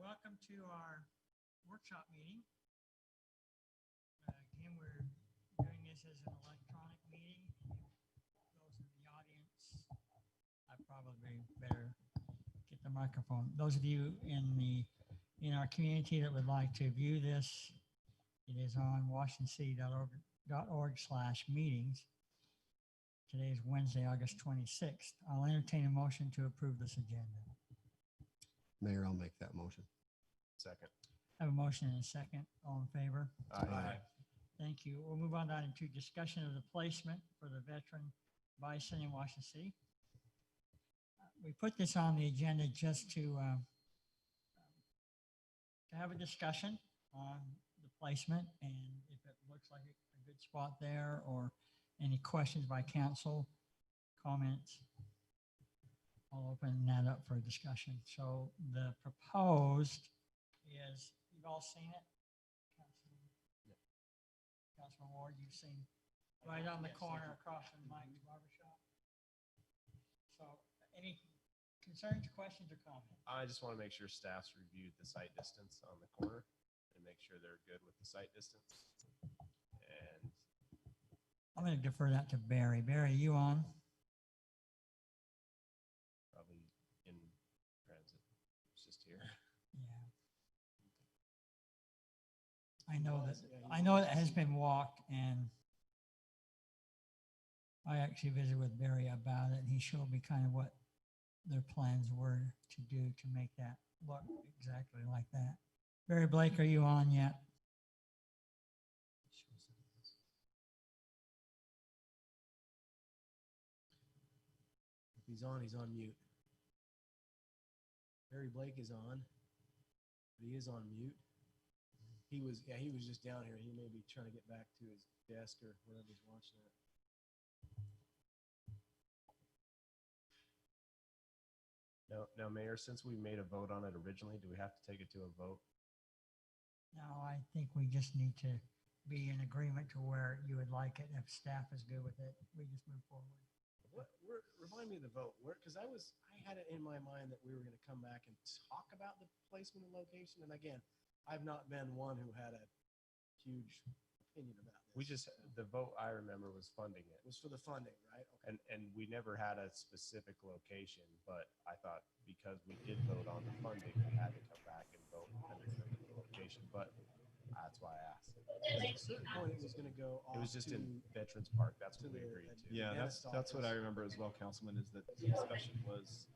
welcome to our workshop meeting. Again, we're doing this as an electronic meeting. Those in the audience, I probably better get the microphone. Those of you in our community that would like to view this, it is on washingtoncity.org/meetings. Today is Wednesday, August 26th. I'll entertain a motion to approve this agenda. Mayor, I'll make that motion. Second. I have a motion and a second. All in favor? Aye. Thank you. We'll move on to item 2, discussion of the placement for the veteran bison in Washington City. We put this on the agenda just to have a discussion on the placement, and if it looks like a good spot there, or any questions by council, comments. I'll open that up for discussion. So the proposed is, you've all seen it? Councilman Ward, you've seen right on the corner across from Mike's Barber Shop. So any concerns, questions, or comments? I just want to make sure staff's reviewed the site distance on the corner and make sure they're good with the site distance. And I'm going to defer that to Barry. Barry, you on? probably in transit. It's just here. Yeah. I know that has been walked, and I actually visited with Barry about it, and he showed me kind of what their plans were to do to make that look exactly like that. Barry Blake, are you on yet? If he's on mute. Barry Blake is on, but he is on mute. He was just down here. He may be trying to get back to his desk or whatever he's watching at. Now, Mayor, since we made a vote on it originally, do we have to take it to a vote? No, I think we just need to be in agreement to where you would like it. If staff is good with it, we just move forward. Remind me of the vote. Because I had it in my mind that we were going to come back and talk about the placement and location. And again, I've not been one who had a huge opinion about this. We just, the vote I remember was funding it. It was for the funding, right? Okay. And we never had a specific location, but I thought because we did vote on the funding, we had to come back and vote on the location, but that's why I asked. At a certain point, it was going to go off. It was just to, in Veterans Park. That's to what we the agreed to. Yeah, dentist that's what I office. remember as well, Councilman, is that the discussion was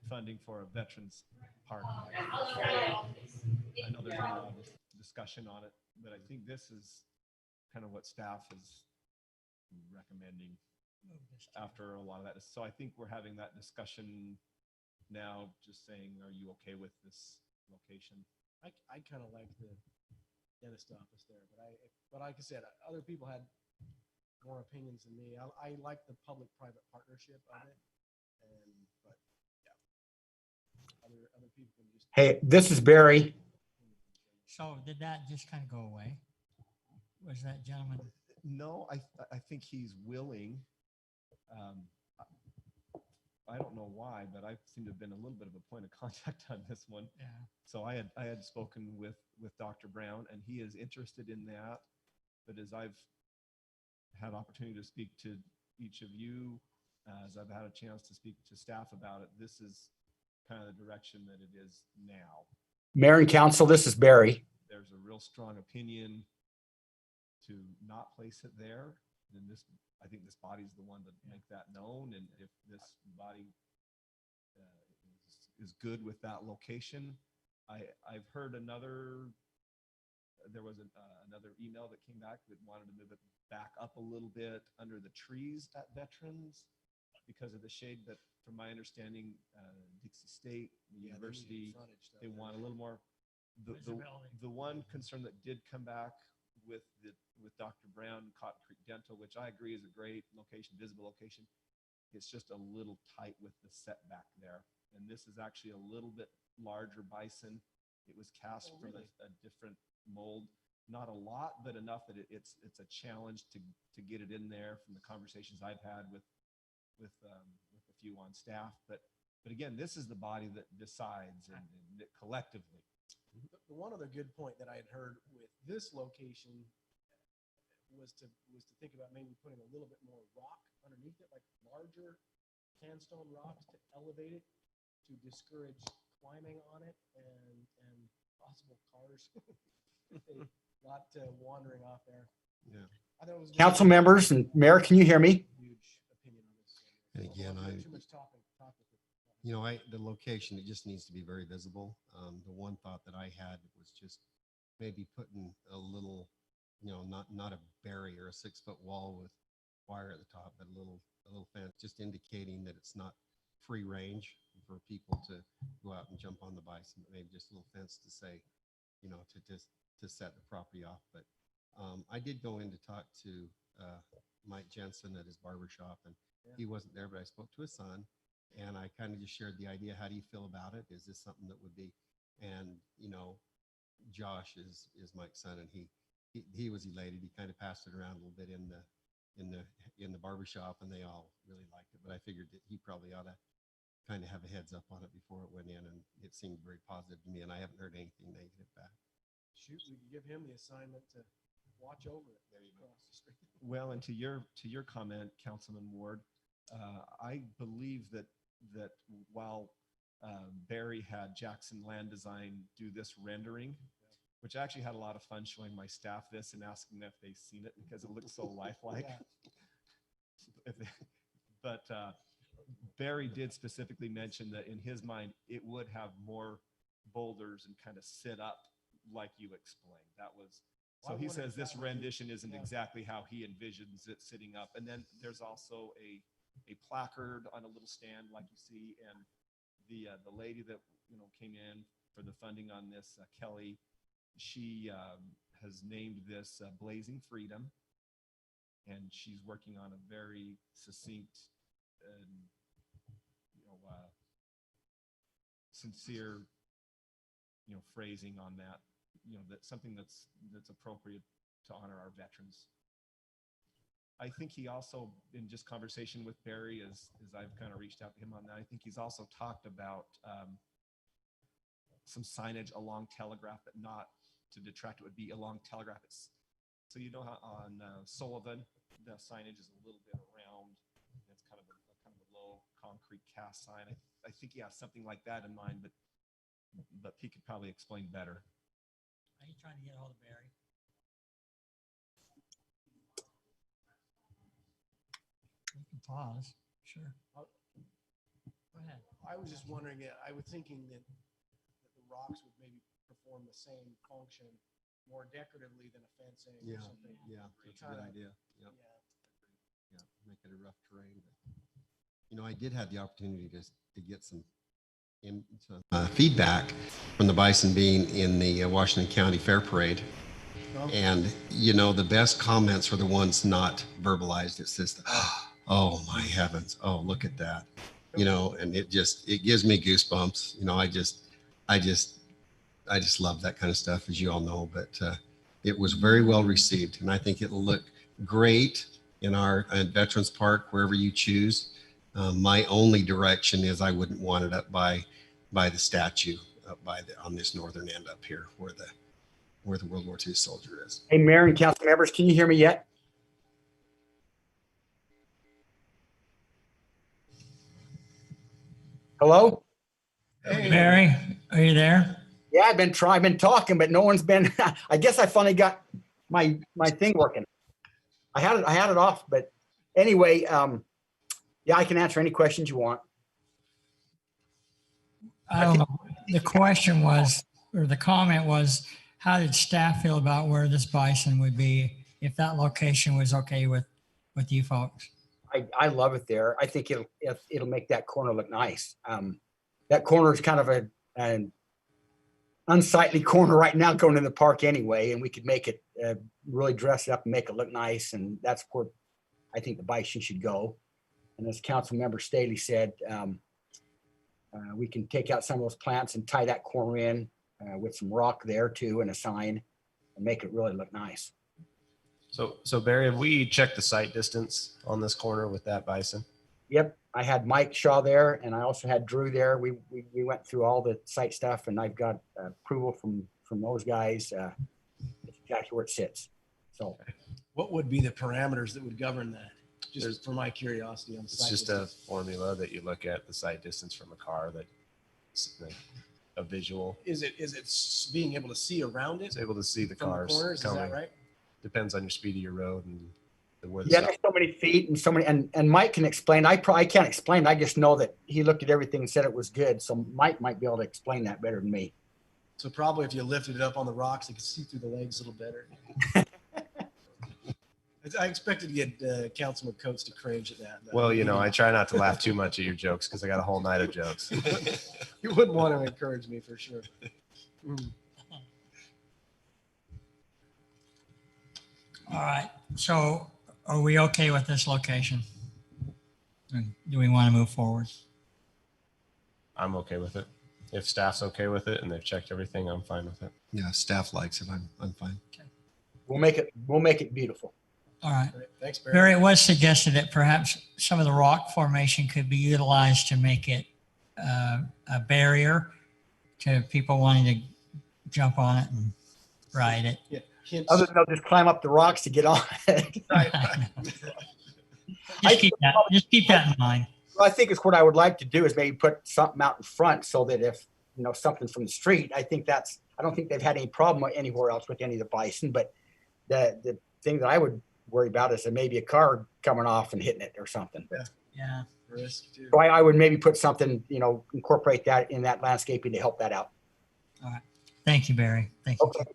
funding for a veterans park. I know there's been a lot of discussion on it, but I think this is kind of what staff is recommending Move this to- after a lot of that. So I think we're having that discussion now, just saying, are you okay with this location? I kind of like the dentist office there, but like I said, other people had more opinions than me. I like the public-private partnership of it, but yeah, other people can just. Hey, this is Barry. So did that just kind of go away? Was that gentleman? No, I think he's willing. I don't know why, but I seem to have been a little bit of a point of contact on this one. Yeah. So I had spoken with Dr. Brown, and he is interested in that. But as I've had opportunity to speak to each of you, as I've had a chance to speak to staff about it, this is kind of the direction that it is now. Mayor and council, this is Barry. There's a real strong opinion to not place it there. Then I think this body's the one to make that known. And if this body is good with that location, I've heard there was another email that came back that wanted to move it back up a little bit under the trees at Veterans because of the shade. But from my understanding, Dixie State, the Yeah, university, frontage down they there. want a little more. Visibility. The one concern that did come back with Dr. Brown, Cotton Creek Dental, which I agree is a great location, visible location. It's just a little tight with the setback there. And this is actually a little bit larger bison. It was cast from a different mold. Not a lot, but enough that it's a challenge to get it in there from the conversations I've had with a few on staff. But again, this is the body that decides and collectively. The one other good point that I had heard with this location was to think about maybe putting a little bit more rock underneath it, like larger sandstone rocks to elevate it, to discourage climbing on it and possible cars not wandering off there. Yeah. I thought it was Council members and Mayor, can you hear me? huge opinion on this. And again, Don't I- too much talk with it. You know, the location, it just needs to be very visible. The one thought that I had was just maybe putting a little, you know, not a barrier, a 6-foot wall with wire at the top, but a little fence, just indicating that it's not free range for people to go out and jump on the bison, but maybe just a little fence to say, you know, to set the property off. But I did go in to talk to Mike Jensen at his barber shop, and he wasn't there, but I spoke to his son. And I kind of just shared the idea. How do you feel about it? Is this something that would be? And you know, Josh is Mike's son, and he was elated. He kind of passed it around a little bit in the barbershop, and they all really liked it. But I figured that he probably ought to kind of have a heads up on it before it went in, and it seemed very positive to me. And I haven't heard anything negative back. Shoot, we could give him the assignment to watch over it. There you go. Well, and to your comment, Councilman Ward, I believe that while Barry had Jackson Land Design do this rendering, which I actually had a lot of fun showing my staff this and asking them if they've seen it because it looks so lifelike. But Barry did specifically mention that in his mind, it would have more boulders and kind of sit up like you explained. That was, so he says this rendition isn't exactly how he envisions it sitting up. And then there's also a placard on a little stand like you see, and the lady that came in for the funding on this, Kelly, she has named this Blazing Freedom, and she's working on a very succinct and sincere phrasing on that, that's something that's appropriate to honor our veterans. I think he also, in just conversation with Barry, as I've kind of reached out to him on that, I think he's also talked about some signage along Telegraph, but not to detract, it would be along Telegraph. So you know how on Sullivan, the signage is a little bit around, it's kind of a low concrete cast sign. I think he has something like that in mind, but he could probably explain better. Are you trying to get a hold of Barry? You can pause, sure. Go ahead. I was just wondering, I was thinking that the rocks would maybe perform the same function more decoratively than a fencing or Yeah, something. yeah, that's a good idea. Yep. Yeah. Yeah, make it a rough terrain. But, I did have the opportunity to get some feedback from the bison being in the Washington County Fair Parade. And, the best comments were the ones not verbalized. It says, oh my heavens. Oh, look at that. And it gives me goosebumps. I just love that kind of stuff, as you all know, but it was very well received. And I think it'll look great in our Veterans Park, wherever you choose. My only direction is I wouldn't want it up by the statue, on this northern end up here where the World War II soldier is. Hey, Mayor and council members, can you hear me yet? Hello? Barry, are you there? Yeah, I've been talking, but no one's been, I guess I finally got my thing working. I had it off, but anyway, yeah, I can answer any questions you want. I don't know. The question was, or the comment was, how did staff feel about where this bison would be if that location was okay with you folks? I love it there. I think it'll make that corner look nice. That corner is kind of an unsightly corner right now going in the park anyway, and we could make it really dress it up and make it look nice. And that's where I think the bison should go. And as Council Member Staley said, we can take out some of those plants and tie that corner in with some rock there too and a sign and make it really look nice. So Barry, have we checked the sight distance on this corner with that bison? Yep, I had Mike Shaw there, and I also had Drew there. We went through all the site stuff, and I've got approval from those guys. It's exactly where it sits. So What would be the parameters that would govern that? There's- Just for my curiosity on the It's site. just a formula that you look at the sight distance from a car that's like a visual. Is it being able to see around it It's able to see the from the cars corners? Is coming. that right? Depends on your speed of your road and where the yeah, sight- there's so many feet and so many, and Mike can explain. I can't explain. I just know that he looked at everything and said it was good. So Mike might be able to explain that better than me. So probably if you lifted it up on the rocks, you could see through the legs a little better. I expected to get Councilman Coates to cringe at that. Well, you know, I try not to laugh too much at your jokes because I got a whole night of jokes. You wouldn't want to encourage me for sure. Mm. All right, so are we okay with this location? Do we want to move forward? I'm okay with it. If staff's okay with it and they've checked everything, I'm fine with it. Yeah, staff likes it. I'm fine. We'll make it beautiful. All right. Great. Thanks, Barry. Barry, it was suggested that perhaps some of the rock formation could be utilized to make it a barrier to people wanting to jump on it and ride it. Yeah. Hints. Other than they'll just climb up the rocks to get on it. Just keep that in mind. Well, I think it's what I would like to do is maybe put something out in front so that if, something from the street, I don't think they've had any problem anywhere else with any of the bison, but the thing that I would worry about is that maybe a car coming off and hitting it or something. Yeah. Risk too. So I would maybe put something, incorporate that in that landscaping to help that out. Thank you, Barry. Thank you. Okay.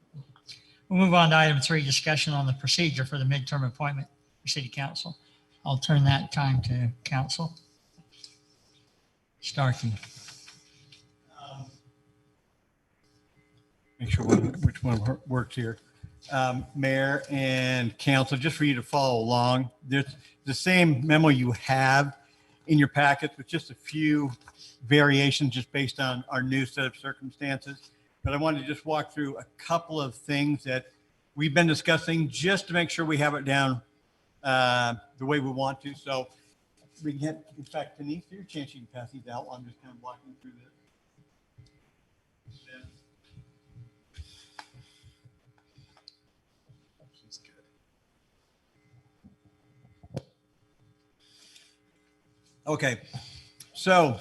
We'll move on to item 3, discussion on the procedure for the midterm appointment for city council. I'll turn that time to council. Starkey. Make sure which one works here. Mayor and council, just for you to follow along, there's the same memo you have in your packet with just a few variations just based on our new set of circumstances. But I wanted to just walk through a couple of things that we've been discussing just to make sure we have it down the way we want to. So we can get, in fact, Denise, your chance you can pass these out. I'm just kind of walking through this. She's good. Okay, so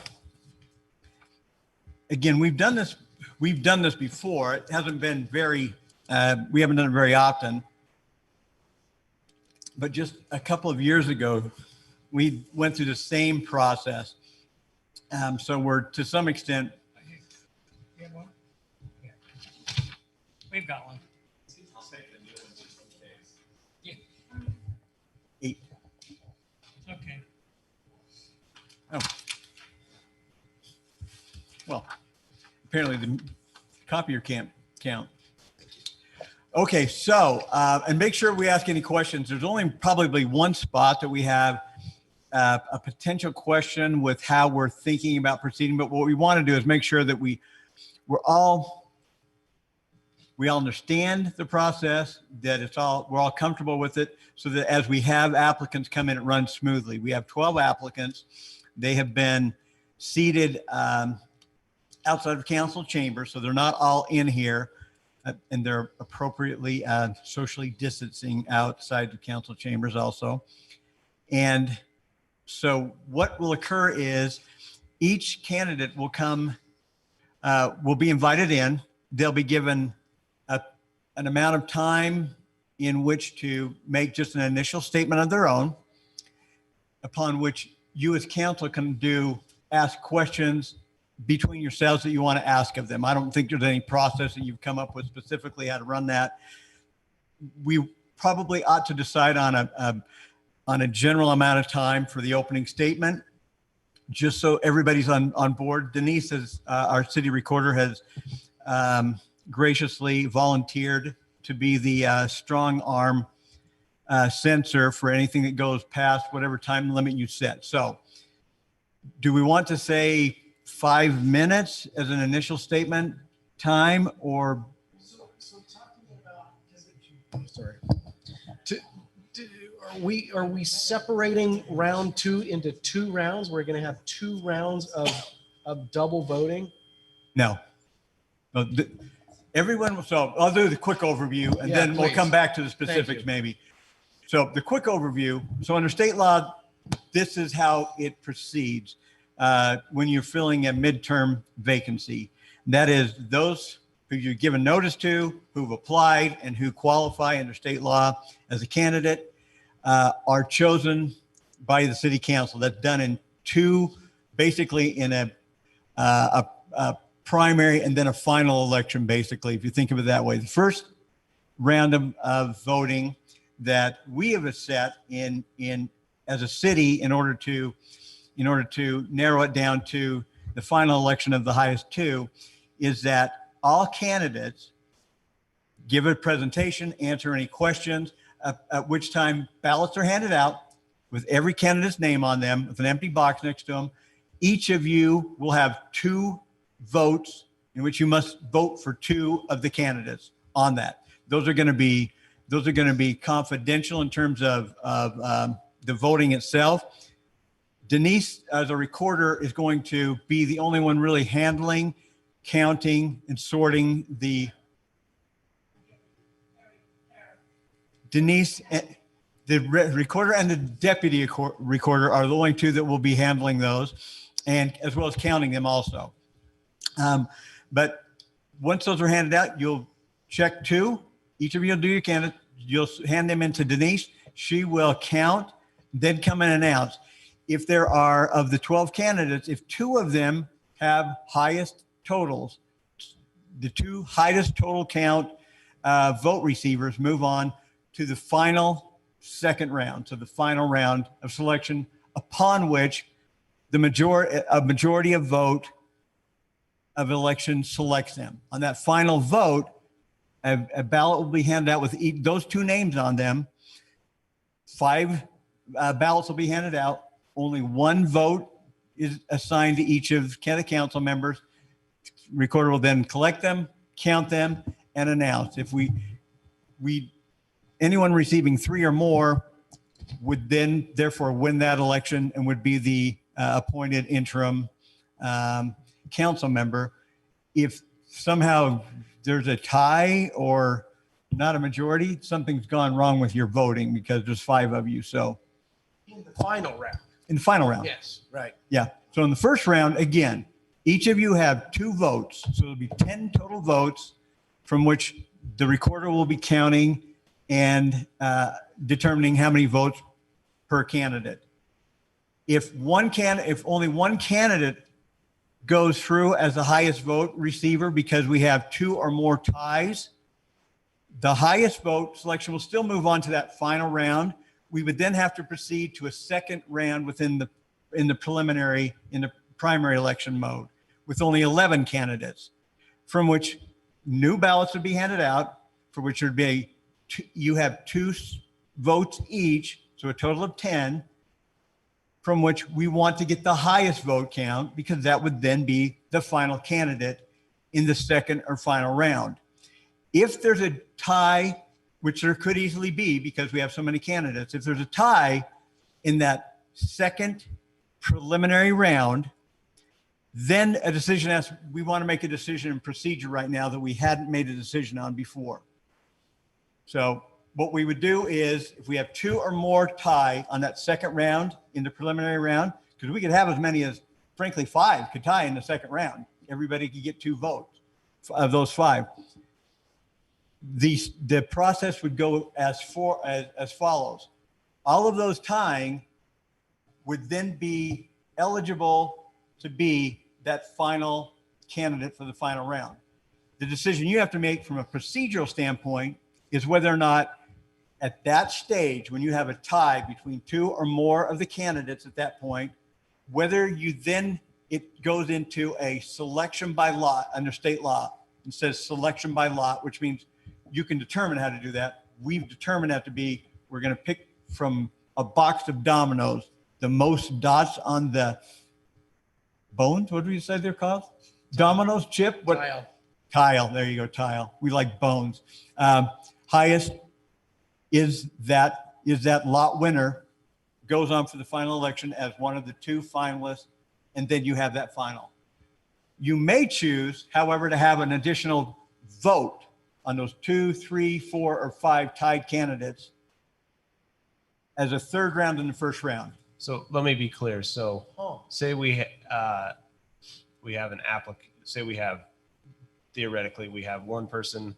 again, we've done this before. It hasn't been we haven't done it very often. But just a couple of years ago, we went through the same process. So we're to some extent, You have one? Yeah. We've got one. Yeah, eight. okay. Oh. Well, apparently the copier can't count. Okay, so, and make sure we ask any questions. There's only probably one spot that we have a potential question with how we're thinking about proceeding. But what we want to do is make sure that we all understand the process, that we're all comfortable with it, so that as we have applicants come in, it runs smoothly. We have 12 applicants. They have been seated outside of council chambers, so they're not all in here, and they're appropriately socially distancing outside the council chambers also. And so what will occur is each candidate will be invited in. They'll be given an amount of time in which to make just an initial statement of their own, upon which you as council can ask questions between yourselves that you want to ask of them. I don't think there's any process that you've come up with specifically how to run that. We probably ought to decide on a general amount of time for the opening statement, just so everybody's on board. Denise, our city recorder, has graciously volunteered to be the strong arm censor for anything that goes past whatever time limit you set. So do we want to say 5 minutes as an initial statement time, or? So talking about, sorry. are we separating round 2 into 2 rounds? We're going to have 2 rounds of double voting. No. No, everyone, so I'll do the quick overview and Yeah, then we'll come please. back to the specifics you. maybe. So the quick overview. So under state law, this is how it proceeds when you're filling a midterm vacancy. That is those who you've given notice to, who've applied and who qualify under state law as a candidate are chosen by the city council. That's done in 2, basically in a primary and then a final election, basically, if you think of it that way. The first round of voting that we have set in as a city in order to narrow it down to the final election of the highest 2 is that all candidates give a presentation, answer any questions, at which time ballots are handed out with every candidate's name on them, with an empty box next to them. Each of you will have 2 votes in which you must vote for 2 of the candidates on that. Those are going to be confidential in terms of the voting itself. Denise, as a recorder, is going to be the only one really handling, counting, and sorting the. Denise, the recorder and the deputy recorder are the only 2 that will be handling those, and as well as counting them also. But once those are handed out, you'll check 2. Each of you will do your candidate. You'll hand them into Denise. She will count, then come and announce. If there are, of the 12 candidates, if 2 of them have highest totals, the 2 highest total count vote receivers move on to the final second round, so the final round of selection, upon which the majority of vote of election selects them. On that final vote, a ballot will be handed out with those 2 names on them. 5 ballots will be handed out. Only 1 vote is assigned to each of the council members. Recorder will then collect them, count them, and announce. If anyone receiving 3 or more would then therefore win that election and would be the appointed interim council member. If somehow there's a tie or not a majority, something's gone wrong with your voting because there's 5 of you. So In the final round. in the final round. Yes, right. Yeah. So in the first round, again, each of you have 2 votes. So it'll be 10 total votes from which the recorder will be counting and determining how many votes per candidate. If only one candidate goes through as the highest vote receiver because we have 2 or more ties, the highest vote selection will still move on to that final round. We would then have to proceed to a second round in the primary election mode with only 11 candidates, from which new ballots would be handed out, for which would be you have 2 votes each, so a total of 10, from which we want to get the highest vote count because that would then be the final candidate in the second or final round. If there's a tie, which there could easily be because we have so many candidates, if there's a tie in that second preliminary round, then a decision we want to make a decision and procedure right now that we hadn't made a decision on before. So what we would do is if we have 2 or more tie on that second round in the preliminary round, because we could have as many as, frankly, 5 could tie in the second round. Everybody could get 2 votes of those 5. The process would go as follows. All of those tying would then be eligible to be that final candidate for the final round. The decision you have to make from a procedural standpoint is whether or not at that stage, when you have a tie between 2 or more of the candidates at that point, whether you then, it goes into a selection by lot under state law. It says selection by lot, which means you can determine how to do that. We've determined that to be, we're going to pick from a box of dominoes, the most dots on the bones. What do you say they're called? Dominoes, chip? What? Tile. Tile. There you go. Tile. We like bones. Highest is that is that lot winner goes on for the final election as one of the two finalists, and then you have that final. You may choose, however, to have an additional vote on those 2, 3, 4, or 5 tied candidates as a third round in the first round. So let me be clear. So Oh, say we have an applicant, say we have, theoretically, we have one person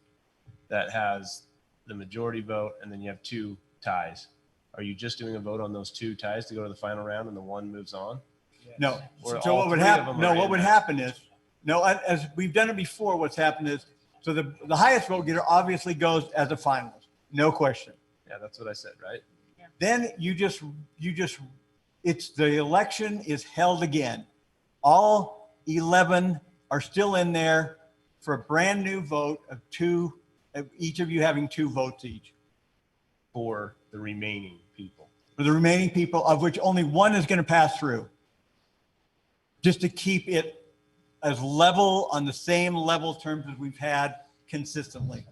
that has the majority vote, and then you have 2 ties. Are you just doing a vote on those 2 ties to go to the final round and the one moves on? yes. No. Or So all what would 3 of happen? them No, are what in would that? happen is, no, as we've done it before, what's happened is, so the highest vote getter obviously goes as a finalist, no question. Yeah, that's what I said, right? Then it's the election is held again. All 11 are still in there for a brand new vote of 2, each of you having 2 votes each. For the remaining people. For the remaining people, of which only one is going to pass through. Just to keep it as level, on the same level terms as we've had consistently.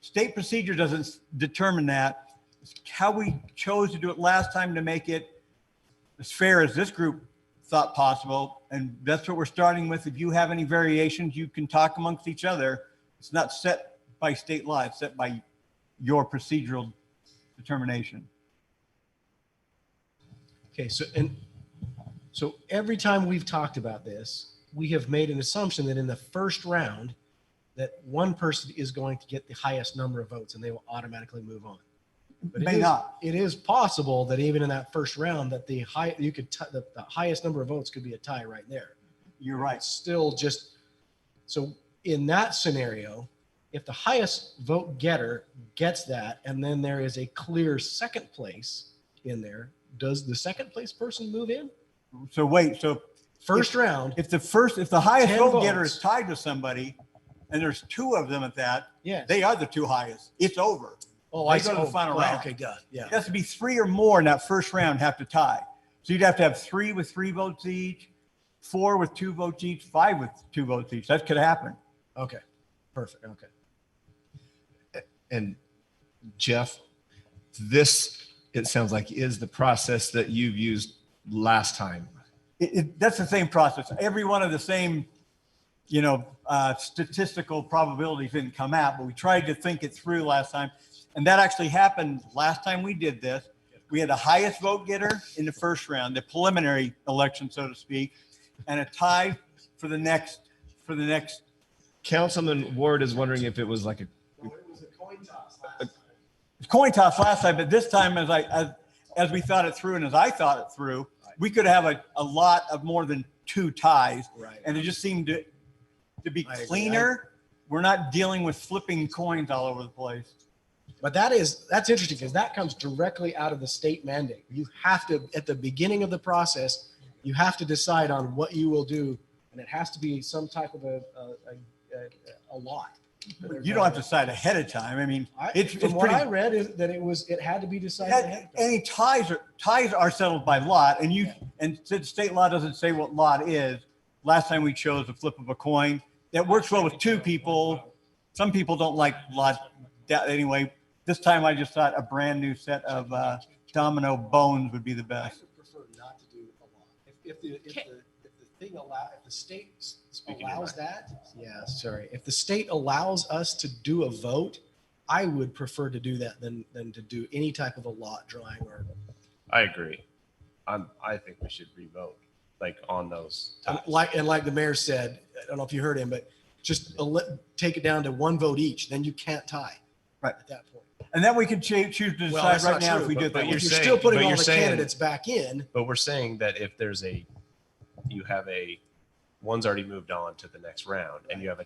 State procedure doesn't determine that. It's how we chose to do it last time to make it as fair as this group thought possible. And that's what we're starting with. If you have any variations, you can talk amongst each other. It's not set by state law, it's set by your procedural determination. Okay, so every time we've talked about this, we have made an assumption that in the first round, that one person is going to get the highest number of votes and they will automatically move on. But May not. It is possible that even in that first round, that the highest number of votes could be a tie right there. You're right. It's still just, so in that scenario, if the highest vote getter gets that, and then there is a clear second place in there, does the second place person move in? So wait, so First round, if the highest 10 vote getter votes. is tied to somebody, and there's 2 of them at that, yes. they are the 2 highest. It's over. Oh, they I go to the final round. Okay, good. Yeah. It has to be 3 or more in that first round have to tie. So you'd have to have 3 with 3 votes each, 4 with 2 votes each, 5 with 2 votes each. That could happen. Okay. Perfect. Okay. And Jeff, this, it sounds like, is the process that you've used last time. That's the same process. Every one of the same, statistical probabilities didn't come out, but we tried to think it through last time. And that actually happened last time we did this. We had the highest vote getter in the first round, the preliminary election, so to speak, and a tie for the next. Councilman Ward is wondering if it was like a, Well, it was a coin toss last time. Coin toss last time, but this time as we thought it through and as I thought it through, we could have a lot of more than 2 ties, Right. and it just seemed to be I agree. cleaner. We're not dealing with flipping coins all over the place. But that's interesting because that comes directly out of the state mandate. You have to, at the beginning of the process, you have to decide on what you will do, and it has to be some type of a lot. You don't have to decide ahead of time. I mean, it's From what I pretty. read is that it had to be decided ahead of time. Any ties are settled by lot, and since state law doesn't say what lot is, last time we chose the flip of a coin. That works well with 2 people. Some people don't like lot anyway. This time I just thought a brand new set of domino bones would be the I best. would prefer not to do a lot. If the state Speaking your allows that, yeah, sorry. If the state allows us to do a vote, I would prefer to do that than to do any type of a lot drawing or. I agree. I think we should revote, like on those ties. Like the mayor said, I don't know if you heard him, but just take it down to 1 vote each, then you can't tie. Right. At that point. And then we can choose to Well, decide that's right not now true, if we do it but that way. You're saying- still putting but all you're the saying- candidates back in. But we're saying that if there's you have one's already moved on to the next round, and you have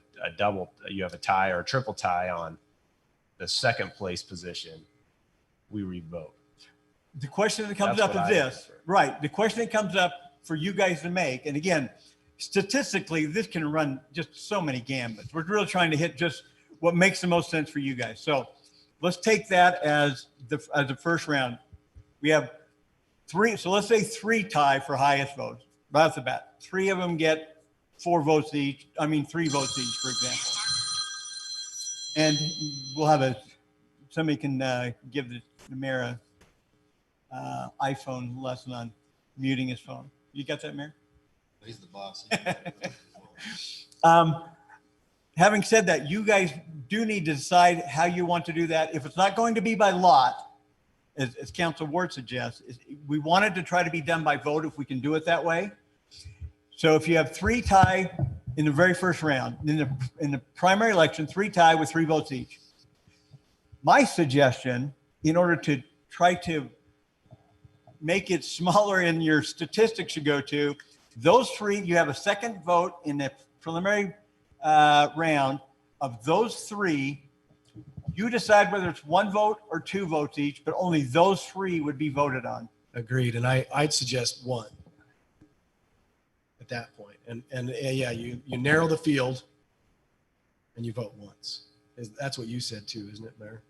you have a tie or a triple tie on the second place position, we revote. The question that comes That's up what is I this, prefer. right? The question that comes up for you guys to make, and again, statistically, this can run just so many gambits. We're really trying to hit just what makes the most sense for you guys. So let's take that as the first round. We have 3. So let's say 3 tie for highest votes. Right off the bat, 3 of them get 3 votes each, for example. And we'll have somebody can give the mayor iPhone lesson on muting his phone. You got that, Mayor? He's the boss. Having said that, you guys do need to decide how you want to do that. If it's not going to be by lot, as Council Ward suggests, we wanted to try to be done by vote if we can do it that way. So if you have 3 tie in the very first round, in the primary election, 3 tie with 3 votes each. My suggestion, in order to try to make it smaller in your statistics you go to, those 3, you have a second vote in the preliminary round. Of those 3, you decide whether it's 1 vote or 2 votes each, but only those 3 would be voted on. Agreed. And I'd suggest 1 at that point. And yeah, you narrow the field and you vote once. That's what you said too, isn't it, Mayor?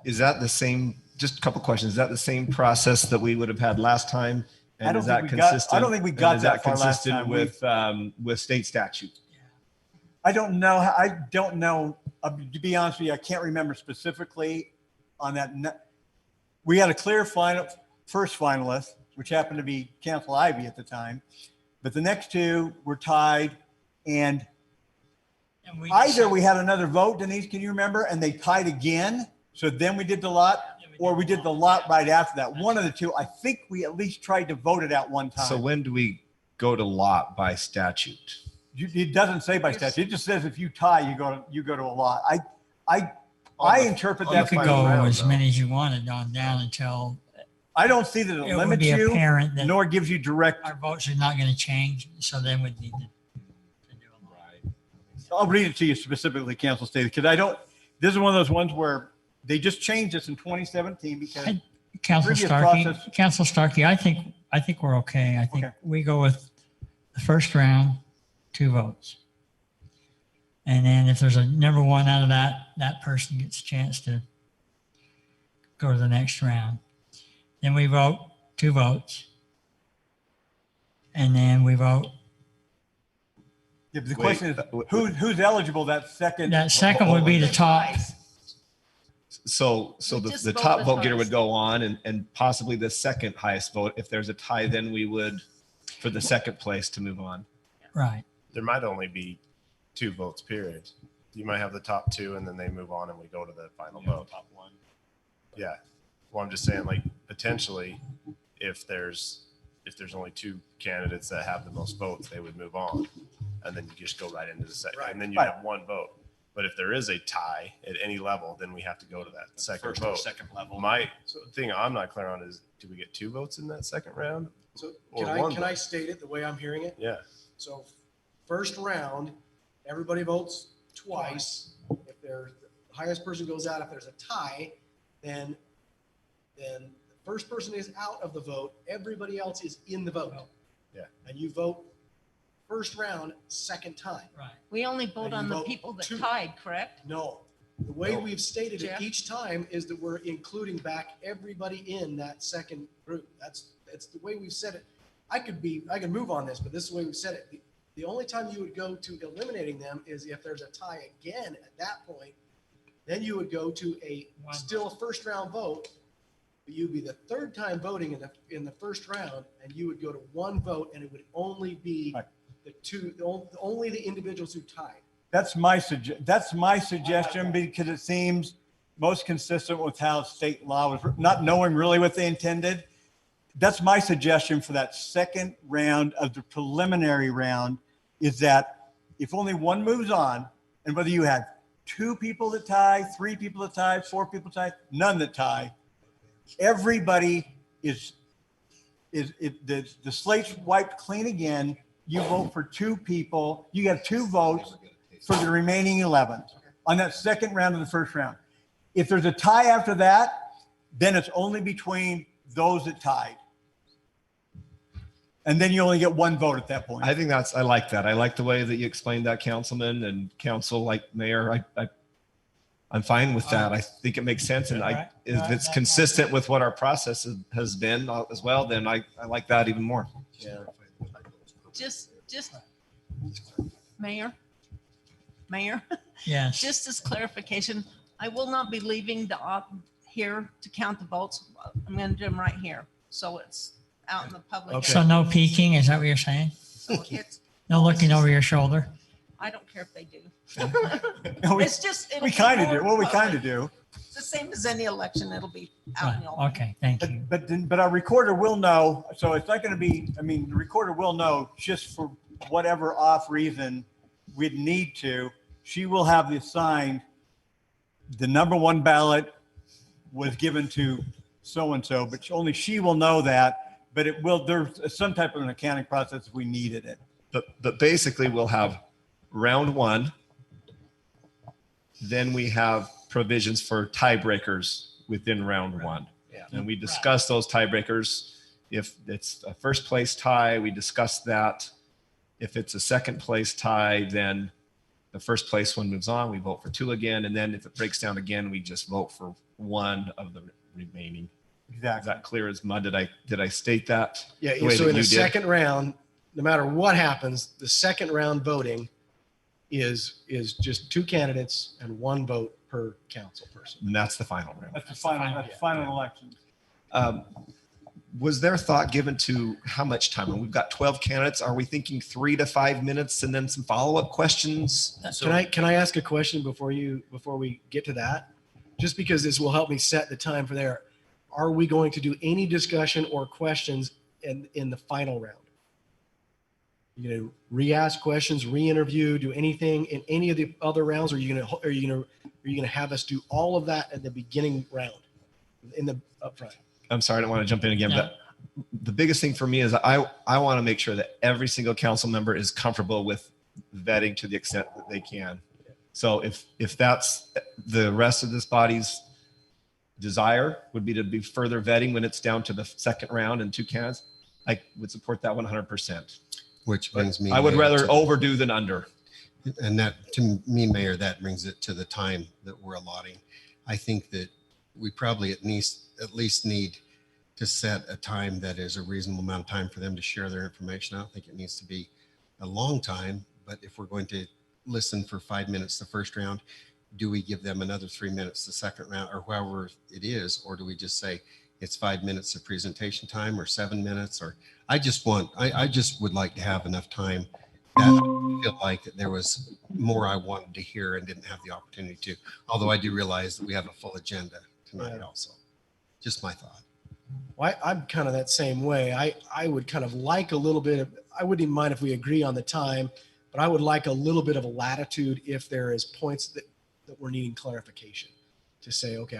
Is that the same, just a couple questions, is that the same process that we would have had last time? I And don't is that think we got- I consistent? don't think we and got is that far last time. with state statute? I don't know. To be honest with you, I can't remember specifically on that. We had a clear first finalist, which happened to be Council Ivy at the time, but the next 2 were tied, and And we either we had another vote, Denise, can you remember? And they tied again. So then we did the lot, or we did the lot right after that. One of the 2. I think we at least tried to vote it out one time. So when do we go to lot by statute? It doesn't say by statute. It just says if you tie, you go to a lot. I interpret on You that. could final go round, as though. many as you wanted on down until I don't see that it it would limits be you, apparent that nor gives you direct. our votes are not going to change. So then we'd need to do a lot. I'll read it to you specifically, Council State, because this is one of those ones where they just changed this in 2017 because Council Previous Starkey, process- Council Starkey, I think we're okay. I think Okay. we go with the first round, 2 votes. And then if there's a number 1 out of that person gets a chance to go to the next round. Then we vote 2 votes. And then we vote, Yeah, but the Wait, question is, who's eligible that second? that second would be the top. So We just the vote top the vote getter would first. go on and possibly the second highest vote. If there's a tie, then we would, for the second place to move on. Right. There might only be 2 votes, period. You might have the top 2 and then they move on and we go to the final vote. Top 1. Yeah. Well, I'm just saying, like, potentially, if there's only 2 candidates that have the most votes, they would move on. And then you just go right into the second, and then you Right. have 1 vote. But if there is a tie at any level, then we have to go to that second vote. Second level. My thing I'm not clear on is, do we get 2 votes in that second round? So Or can one can I vote. state it the way I'm hearing it? Yeah. So first round, everybody votes twice. If there's, the highest person goes out. If there's a tie, then the first person is out of the vote. Everybody else is in the vote. Yeah. And you vote first round, second time. Right. We only vote And on you the vote people that 2. tied, correct? No, the way No. we've stated it Jeff? each time is that we're including back everybody in that second group. That's the way we've said it. I can move on this, but this is the way we've said it. The only time you would go to eliminating them is if there's a tie again at that point. Then you would go to still a first round vote. But you'd be the 3rd time voting in the first round, and you would go to 1 vote, and it would only be Right. only the individuals who tied. That's my suggestion because it seems most consistent with how state law was, not knowing really what they intended. That's my suggestion for that second round of the preliminary round, is that if only 1 moves on, and whether you have 2 people that tie, 3 people that tie, 4 people tie, none that tie, everybody the slate's wiped clean again. You vote for 2 people. You have 2 votes for the remaining 11 on that second round of the first round. If there's a tie after that, then it's only between those that tied. And then you only get 1 vote at that point. I think I like that. I like the way that you explained that, Councilman and Council, like Mayor. I'm fine with that. I think it makes sense. And Right. if it's consistent with what our process has been as well, then I like that even more. Just, Mayor, Yes. just as clarification, I will not be leaving here to count the votes. I'm going to do them right here. So it's out in the public. Okay. So no peeking, is that what you're saying? So it's, No looking over your shoulder? I don't care if they do. We It's just. it'll be kind of more do. Well, we kind public. of do. It's the same as any election. It'll be out in the open. Okay, thank you. But our recorder will know, so it's not going to be, I mean, the recorder will know just for whatever off reason we'd need to, she will have the assigned, the number one ballot was given to so-and-so, but only she will know that, but it will, there's some type of an accounting process if we needed it. But basically we'll have round one. Then we have provisions for tiebreakers within round one. Yeah. And we discuss those tiebreakers. If it's a first place tie, we discuss that. If it's a second place tie, then the first place one moves on. We vote for two again. And then if it breaks down again, we just vote for one of the remaining. Is Exactly. that clear as mud? Did I state that? Yeah, The way so that in the you did? second round, no matter what happens, the second round voting is just two candidates and one vote per council person. And that's the final round. That's the final election. Was there thought given to how much time? And we've got 12 candidates. Are we thinking 3 to 5 minutes and then some follow-up questions? Can I ask a question before we get to that? Just because this will help me set the time for there. Are we going to do any discussion or questions in the final round? You know, re-ask questions, re-interview, do anything in any of the other rounds? Or are you gonna have us do all of that at the beginning round in the upfront? I'm sorry, I don't want to jump in again, No. but the biggest thing for me is I want to make sure that every single council member is comfortable with vetting to the extent that they can. So if that's the rest of this body's desire would be to be further vetting when it's down to the second round and two candidates, I would support that 100%. Which brings me. I would Mayor, rather to- overdo than under. And that, to me, Mayor, that brings it to the time that we're allotting. I think that we probably at least need to set a time that is a reasonable amount of time for them to share their information. I don't think it needs to be a long time, but if we're going to listen for 5 minutes the first round, do we give them another 3 minutes the second round, or however it is? Or do we just say it's 5 minutes of presentation time or 7 minutes? Or I just would like to have enough time that I feel like that there was more I wanted to hear and didn't have the opportunity to, although I do realize that we have a full agenda tonight Yeah. also. Just my thought. Well, I'm kind of that same way. I would kind of like a little bit of, I wouldn't even mind if we agree on the time, but I would like a little bit of a latitude if there is points that we're needing clarification to say, okay,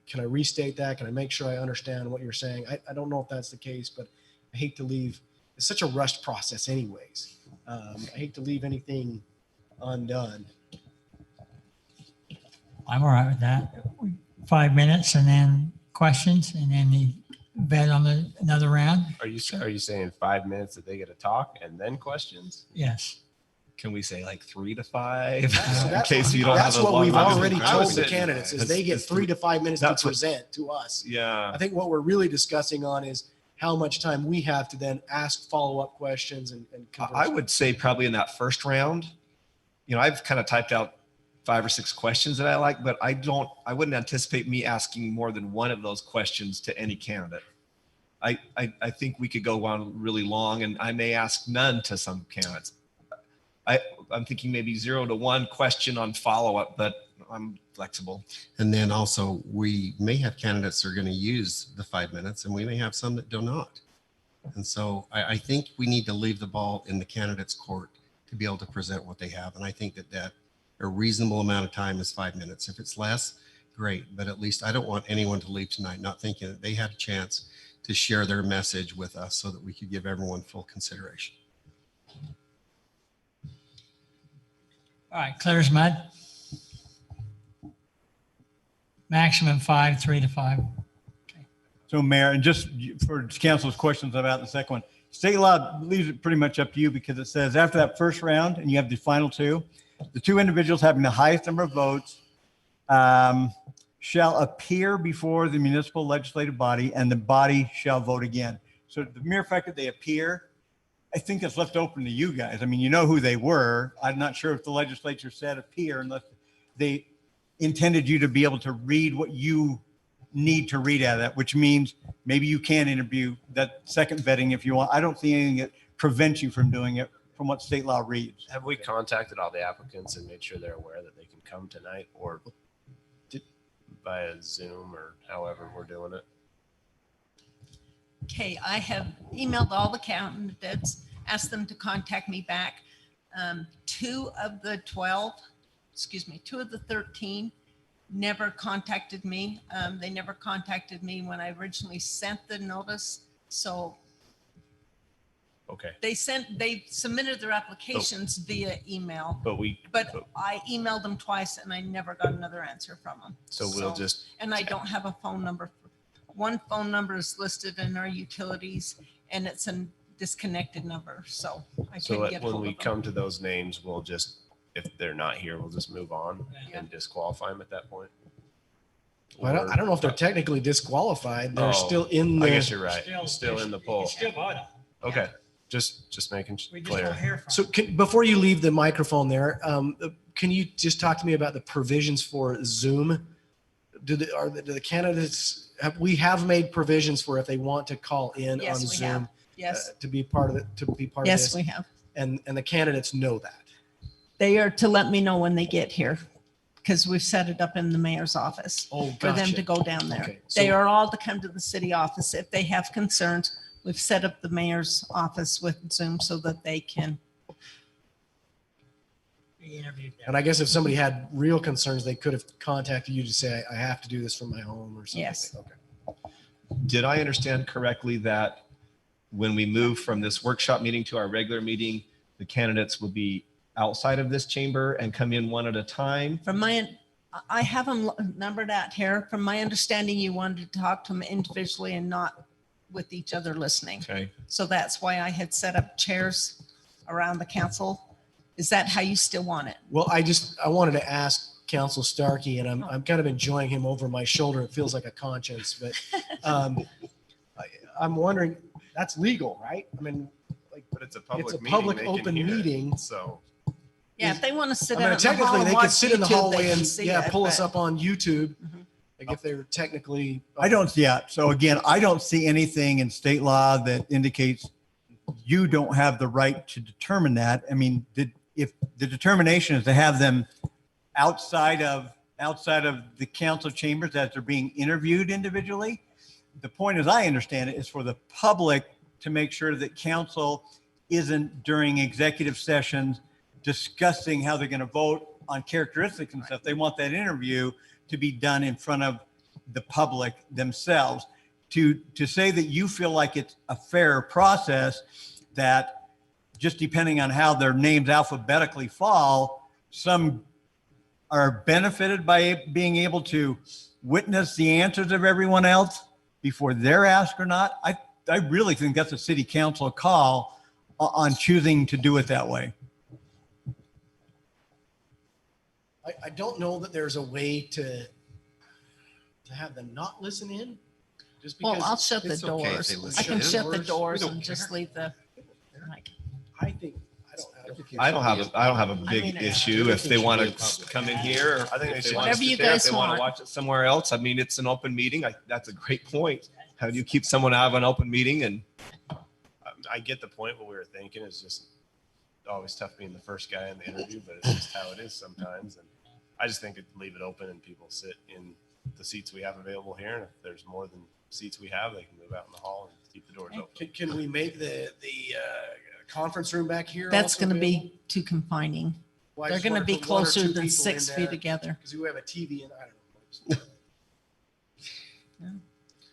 can I restate that? Can I make sure I understand what you're saying? I don't know if that's the case, but I hate to leave, it's such a rushed process anyways. I hate to leave anything undone. I'm all right with that. 5 minutes and then questions and then the vet on another round? Are you saying 5 minutes that they get to talk and then questions? Yes. Can we say like 3 to 5? So In that's case what- you don't that's have a what long- we've I was- already I told was the sitting- candidates is it's- they get it's 3 to 5 minutes to that's what- present to us. Yeah. I think what we're really discussing on is how much time we have to then ask follow-up questions and converse. I would say probably in that first round, I've kind of typed out 5 or 6 questions that I like, but I wouldn't anticipate me asking more than one of those questions to any candidate. I think we could go on really long and I may ask none to some candidates. I'm thinking maybe 0 to 1 question on follow-up, but I'm flexible. And then also, we may have candidates that are going to use the 5 minutes and we may have some that do not. And so I think we need to leave the ball in the candidate's court to be able to present what they have. And I think that a reasonable amount of time is 5 minutes. If it's less, great. But at least I don't want anyone to leave tonight not thinking that they had a chance to share their message with us so that we could give everyone full consideration. All right, clear as mud. Maximum 5, 3 to 5. So Mayor, and just for council's questions about the second one, state law leaves it pretty much up to you because it says after that first round and you have the final two, the two individuals having the highest number of votes shall appear before the municipal legislative body and the body shall vote again. So the mere fact that they appear, I think that's left open to you guys. I mean, you know who they were. I'm not sure if the legislature said appear unless they intended you to be able to read what you need to read out of that, which means maybe you can interview that second vetting if you want. I don't see anything that prevents you from doing it from what state law reads. Have we contacted all the applicants and made sure they're aware that they can come tonight or via Zoom or however we're doing it? Okay, I have emailed all the candidates, asked them to contact me back. 2 of the 13 never contacted me. They never contacted me when I originally sent the notice. So Okay, they submitted their applications via email, but but I emailed them twice and I never got another answer from them. so we'll just, And I don't have a phone number. One phone number is listed in our utilities and it's a disconnected number, so I so couldn't get when hold we of them. come to those names, we'll just, if they're not here, we'll just move on Yeah. and disqualify them at that point. Well, I don't know if they're technically disqualified. They're Oh, still in I the. guess you're right. Still in the poll. Still vote on it. Okay, just making We just clear. don't hear from So them. before you leave the microphone there, can you just talk to me about the provisions for Zoom? Do the candidates, we have made provisions for if they want to call in on Yes, we have. Zoom Yes, to be part of it, to be part of yes, this? we have. And the candidates know that. They are to let me know when they get here because we've set it up in the mayor's office Oh, for them gotcha. to go down there. Okay, They so- are all to come to the city office if they have concerns. We've set up the mayor's office with Zoom so that they can. Be interviewed there. And I guess if somebody had real concerns, they could have contacted you to say, I have to do this from my home or something. Yes. Okay. Did I understand correctly that when we move from this workshop meeting to our regular meeting, the candidates will be outside of this chamber and come in one at a time? From I have them numbered out here. From my understanding, you wanted to talk to them individually and not with each other listening. Okay. So that's why I had set up chairs around the council. Is that how you still want it? Well, I wanted to ask Council Starkey, and I'm kind of enjoying him over my shoulder. It feels like a conscience, but I'm wondering, that's legal, right? I mean, like, But it's a it's public a meeting. public they can open hear it. meeting. So Yeah, if they want to sit I mean, out in the hall technically, and they could watch sit in the YouTube, they hallway can and, see yeah, it, pull us but- up on YouTube. Mhm. Like if they're technically. I don't, yeah. So again, I don't see anything in state law that indicates you don't have the right to determine that. I mean, if the determination is to have them outside of the council chambers as they're being interviewed individually, the point, as I understand it, is for the public to make sure that council isn't during executive sessions discussing how they're going to vote on characteristics and stuff. They want that interview to be done in front of the public themselves. To say that you feel like it's a fair process, that just depending on how their names alphabetically fall, some are benefited by being able to witness the answers of everyone else before they're asked or not. I really think that's a city council call on choosing to do it that way. I don't know that there's a way to have them not listen in. Just because. Well, I'll shut the it's okay if doors. they I listen can in. shut the We doors don't and just leave the mic. I think, I don't have a big mean, issue if they want to come in here. Or I think they if should want to Whatever you sit there, if guys they want want. to watch it somewhere else. I mean, it's an open meeting. That's a great point. How do you keep someone out of an open meeting? And I get the point. What we were thinking is just always tough being the first guy in the interview, but it's just how it is sometimes. And I just think leave it open and people sit in the seats we have available here. And if there's more than seats we have, they can move out in the hall and keep the doors open. can we make the conference room back here? That's going to be too confining. They're going to be closer than 6 feet together. Because we have a TV and I don't know.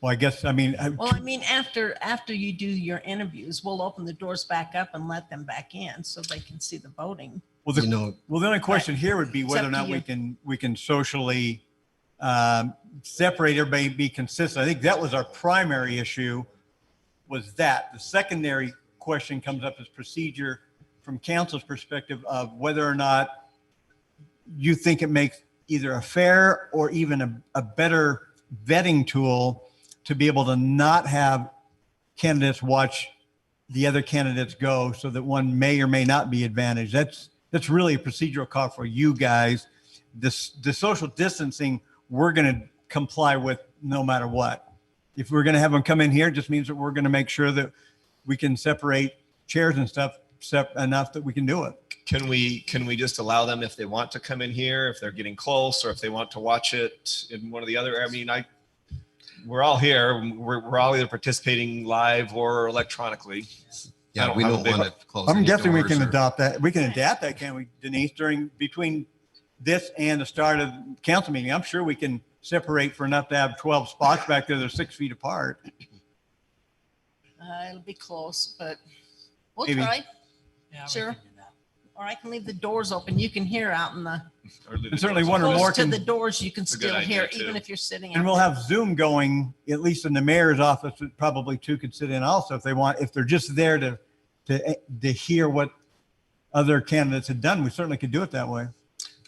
Well, I guess, I mean, Well, I mean, after you do your interviews, we'll open the doors back up and let them back in so they can see the voting. well, You know, the only question here would be It's whether or up to not you. we can socially separate everybody, be consistent. I think that was our primary issue, was that. The secondary question comes up as procedure from council's perspective of whether or not you think it makes either a fair or even a better vetting tool to be able to not have candidates watch the other candidates go, so that one may or may not be advantaged. That's really a procedural call for you guys the social distancing, we're going to comply with no matter what. If we're going to have them come in here, it just means that we're going to make sure that we can separate chairs and stuff enough that we can do it. Can we just allow them if they want to come in here, if they're getting close, or if they want to watch it in one of the other? I mean, we're all here. We're all either participating live or electronically. I Yeah, don't we have a don't big- want to close. I'm any guessing we doors can or- adopt that. We can adapt that, can't we, Denise? Between this and the start of the council meeting, I'm sure we can separate for enough to have 12 spots back there. They're 6 feet apart. It'll be close, but we'll Maybe. try. Yeah, we Sure. can do that. Or I can leave the doors open. You can hear out in the, or leave And it certainly closed. one or close more to can, the doors, you can That's a good still hear, idea, even too. if you're sitting. and out we'll there. have Zoom going, at least in the mayor's office, that probably two could sit in also if they want, if they're just there to hear what other candidates had done. We certainly could do it that way.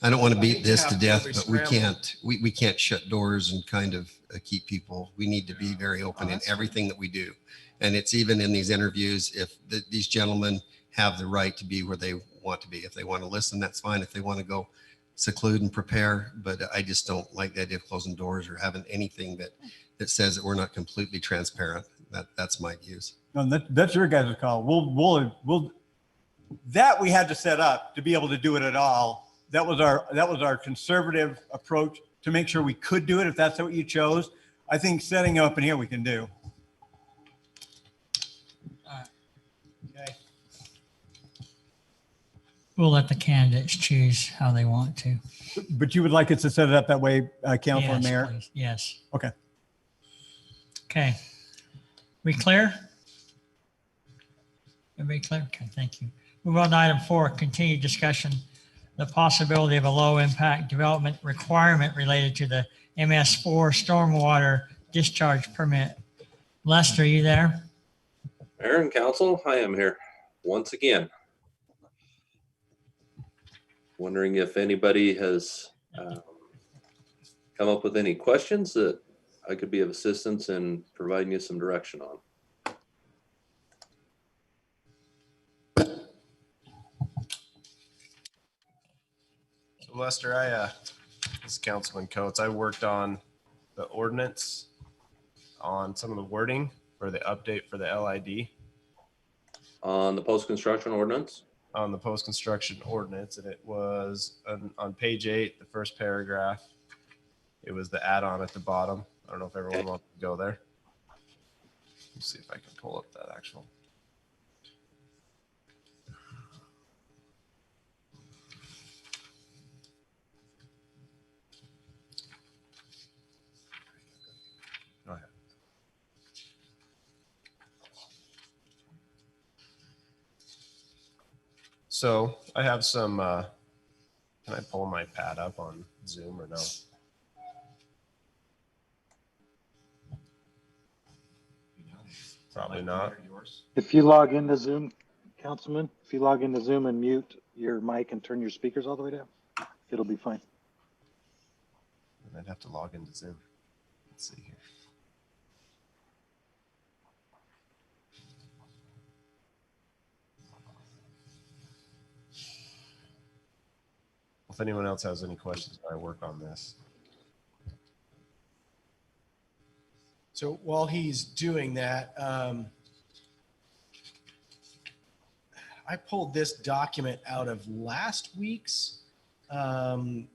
I don't want to I beat think this you to have to death, really but we scramble. can't, we can't shut doors and kind of keep people. We need to be very open in that's fine. everything that we do. And it's even in these interviews, if these gentlemen have the right to be where they want to be. If they want to listen, that's fine. If they want to go seclude and prepare, but I just don't like the idea of closing doors or having anything that says that we're not completely transparent. That's my views. No, that's your guys' call. We'll that we had to set up to be able to do it at all. That was our conservative approach to make sure we could do it if that's what you chose. I think setting up in here we can do. Okay. We'll let the candidates choose how they want to. But you would like us to set it up that way, Council and Yes, Mayor? please. Yes. Okay. Okay. We clear? Everybody clear? Okay, thank you. Move on to item 4, continued discussion, the possibility of a low impact development requirement related to the MS4 stormwater discharge permit. Lester, you there? Mayor and council, I am here once again. Wondering if anybody has come up with any questions that I could be of assistance in providing you some direction on. So Lester, this is Councilman Coates. I worked on the ordinance on some of the wording for the update for the LID On the post-construction ordinance, on the post-construction ordinance, and it was on page 8, the first paragraph. It was the add-on at the bottom. I don't know if everyone wants to go there. Let's see if I can pull up that actual. Go ahead. So I have some, can I pull my pad up on Zoom or no? Probably not. If you log into Zoom, Councilman, if you log into Zoom and mute your mic and turn your speakers all the way down, it'll be fine. I'd have to log into Zoom. Let's see here. If anyone else has any questions, I work on this. So while he's doing that, I pulled this document out of last week's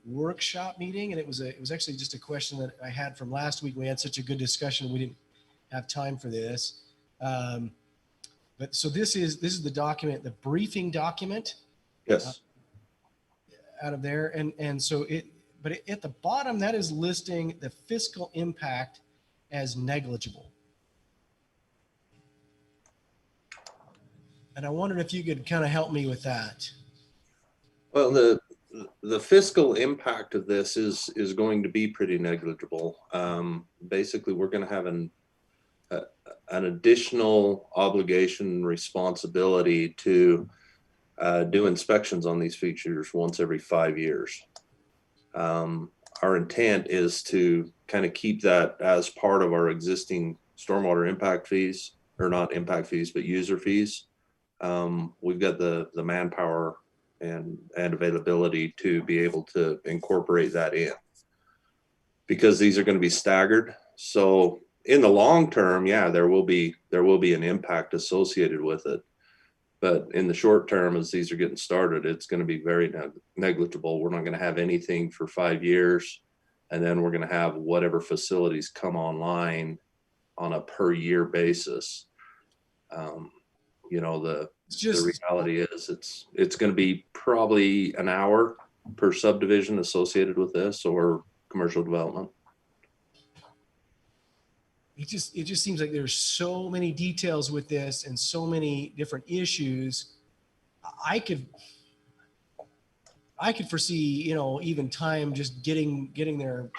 workshop meeting, and it was actually just a question that I had from last week. We had such a good discussion, we didn't have time for this. But so this is the document, the briefing document yes. out of there, and so but at the bottom that is listing the fiscal impact as negligible. And I wondered if you could kind of help me with that. Well, the fiscal impact of this is going to be pretty negligible. Basically, we're going to have an additional obligation and responsibility to do inspections on these features once every 5 years. Our intent is to kind of keep that as part of our existing stormwater impact fees, or not impact fees, but user fees. We've got the manpower and availability to be able to incorporate that in, because these are going to be staggered. So in the long term, yeah, there will be an impact associated with it. But in the short term, as these are getting started, it's going to be very negligible. We're not going to have anything for 5 years. And then we're going to have whatever facilities come online on a per year basis. You know, the reality is it's going to be probably an hour per subdivision associated with this or commercial development. It just seems like there's so many details with this and so many different issues. I could foresee, you know, even time just getting their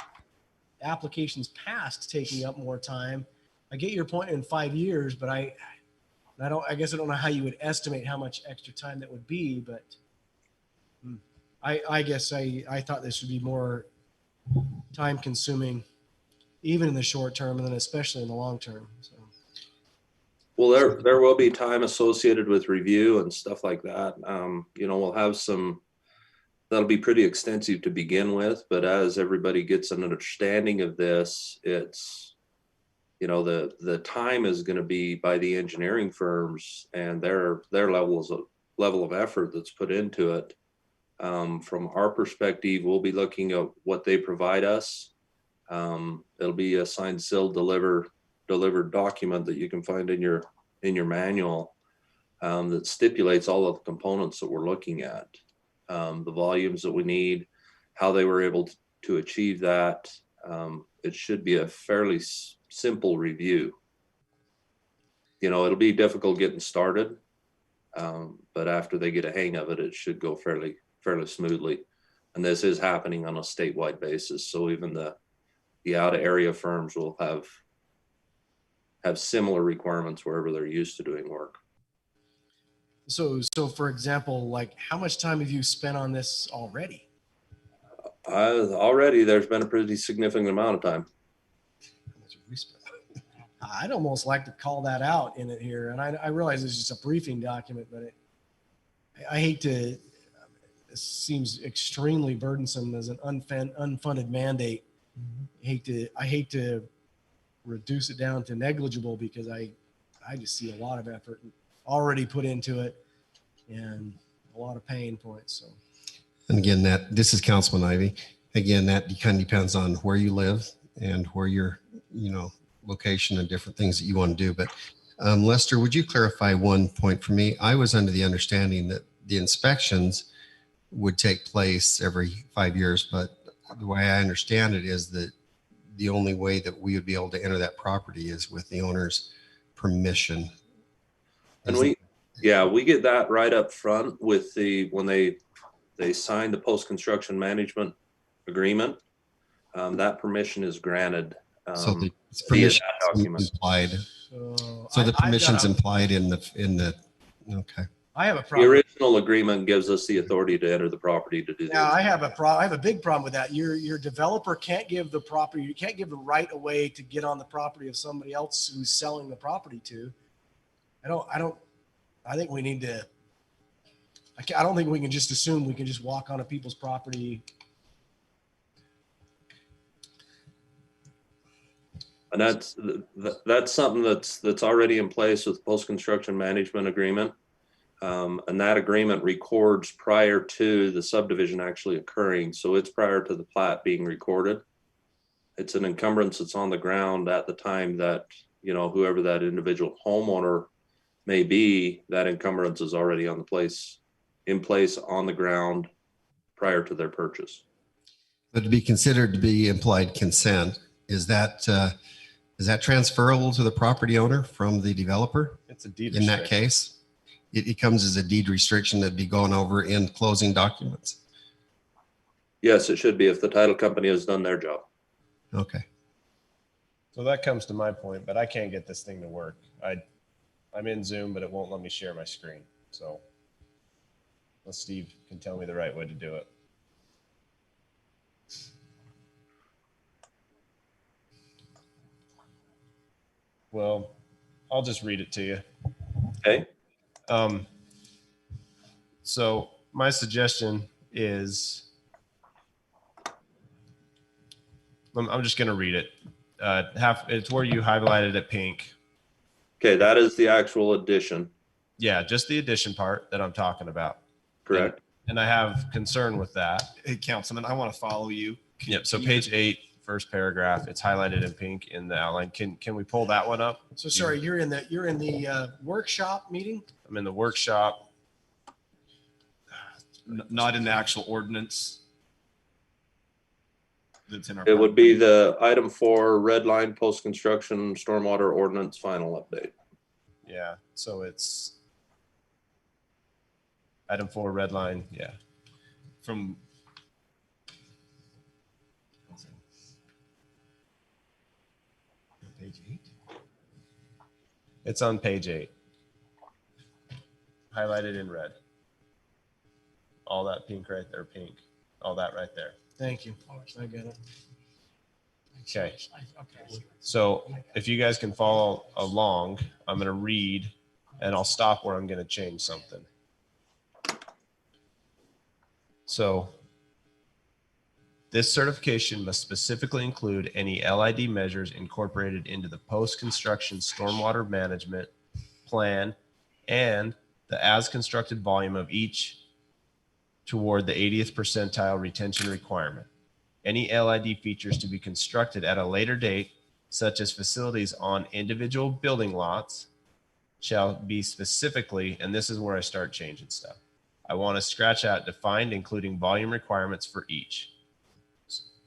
applications passed taking up more time. I get your point in 5 years, but I guess I don't know how you would estimate how much extra time that would be, but I guess I thought this would be more time consuming, even in the short term, and then especially in the long term. So. Well, there will be time associated with review and stuff like that. You know, we'll have that'll be pretty extensive to begin with, but as everybody gets an understanding of this, it's, you know, the time is going to be by the engineering firms and their level of effort that's put into it. From our perspective, we'll be looking at what they provide us. It'll be a signed, sealed, delivered document that you can find in your manual that stipulates all of the components that we're looking at, the volumes that we need, how they were able to achieve that. It should be a fairly simple review. You know, it'll be difficult getting started, but after they get a hang of it, it should go fairly smoothly. And this is happening on a statewide basis, so even the out of area firms will have similar requirements wherever they're used to doing work. So for example, like how much time have you spent on this already? Already there's been a pretty significant amount of time. I'd almost like to call that out in it here. And I realize it's just a briefing document, but I hate to, it seems extremely burdensome as an unfunded mandate. I hate to reduce it down to negligible, because I just see a lot of effort already put into it and a lot of pain points. So, And again, this is Councilman Ivy. Again, that kind of depends on where you live and where your, you know, location and different things that you want to do. But Lester, would you clarify one point for me? I was under the understanding that the inspections would take place every 5 years, but the way I understand it is that the only way that we would be able to enter that property is with the owner's permission. And we get that right up front with when they sign the post-construction management agreement. That permission is granted. So the via permission that document. implied. So the permission's implied in the, okay. I have a The problem. original agreement gives us the authority to enter the property to do that. Yeah, I have a big problem with that. Your developer can't give the property, you can't give the right away to get on the property of somebody else who's selling the property to. I think we need to, I don't think we can just assume we can just walk onto people's property. And that's something that's already in place with post-construction management agreement. And that agreement records prior to the subdivision actually occurring. So it's prior to the plat being recorded. It's an encumbrance that's on the ground at the time that, you know, whoever that individual homeowner may be, that encumbrance is already in place on the ground prior to their purchase. But to be considered to be implied consent, is that transferable to the property owner from the developer? It's a deed In that restriction. case, it comes as a deed restriction that'd be going over in closing documents. Yes, it should be if the title company has done their job. Okay. So that comes to my point, but I can't get this thing to work. I'm in Zoom, but it won't let me share my screen. So unless Steve can tell me the right way to do it. Well, I'll just read it to you. Okay. So my suggestion is, I'm just going to read it. It's where you highlighted it pink. Okay, that is the actual addition, Yeah, just the addition part that I'm talking about. correct? And I have concern with that. Hey, Councilman, I want to follow you. Yep. So Can you page 8, first paragraph, it's highlighted in pink in the outline. Can we pull that one up? So sorry, you're in the workshop meeting? I'm in the workshop. Not in the actual ordinance that's in our. It would be the item 4, red line, post-construction stormwater ordinance final update. Yeah. So it's item 4, red line. Yeah. From, Page 8. It's on page 8. Highlighted in red. All that pink right there, pink. All that right there. Thank you. I get it. Okay. Okay. So if you guys can follow along, I'm going to read and I'll stop where I'm going to change something. So this certification must specifically include any LID measures incorporated into the post-construction stormwater management plan and the as constructed volume of each toward the 80th percentile retention requirement. Any LID features to be constructed at a later date, such as facilities on individual building lots, shall be specifically, and this is where I start changing stuff. I want to scratch out defined, including volume requirements for each.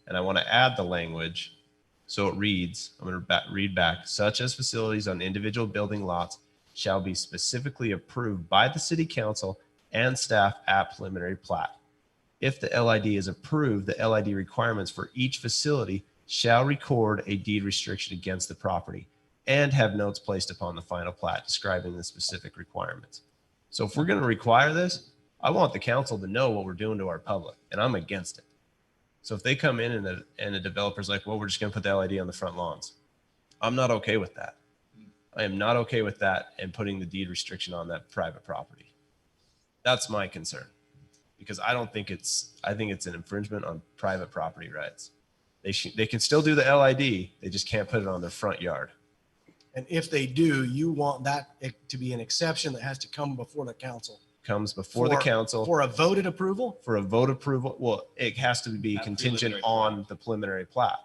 And I want to add the language so it reads, I'm going to read back, such as facilities on individual building lots shall be specifically approved by the city council and staff at preliminary plat. If the LID is approved, the LID requirements for each facility shall record a deed restriction against the property and have notes placed upon the final plat describing the specific requirements. So if we're going to require this, I want the council to know what we're doing to our public, and I'm against it. So if they come in and the developer's like, well, we're just going to put the LID on the front lawns, I'm not okay with that. I am not okay with that and putting the deed restriction on that private property. That's my concern, because I think it's an infringement on private property rights. They can still do the LID, they just can't put it on their front yard. And if they do, you want that to be an exception that has to come before the council. Comes before the council For a voted approval? for a vote approval. Well, it has to be At contingent preliminary on the preliminary plat,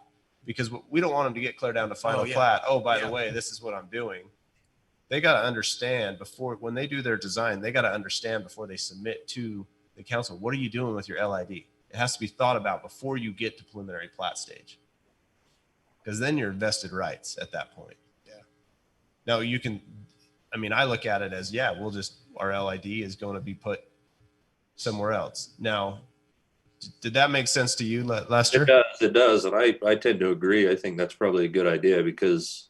because we don't want them to get clear down to final Oh, yeah. plat. Oh, by Yeah. the way, this is what I'm doing. They got to understand before, when they do their design, they got to understand before they submit to the council, what are you doing with your LID? It has to be thought about before you get to preliminary plat stage, because then you're vested rights at that point. Yeah. Now you can, I mean, I look at it as, yeah, our LID is going to be put somewhere else. Now, did that make sense to you, Lester? It does. And I tend to agree. I think that's probably a good idea, because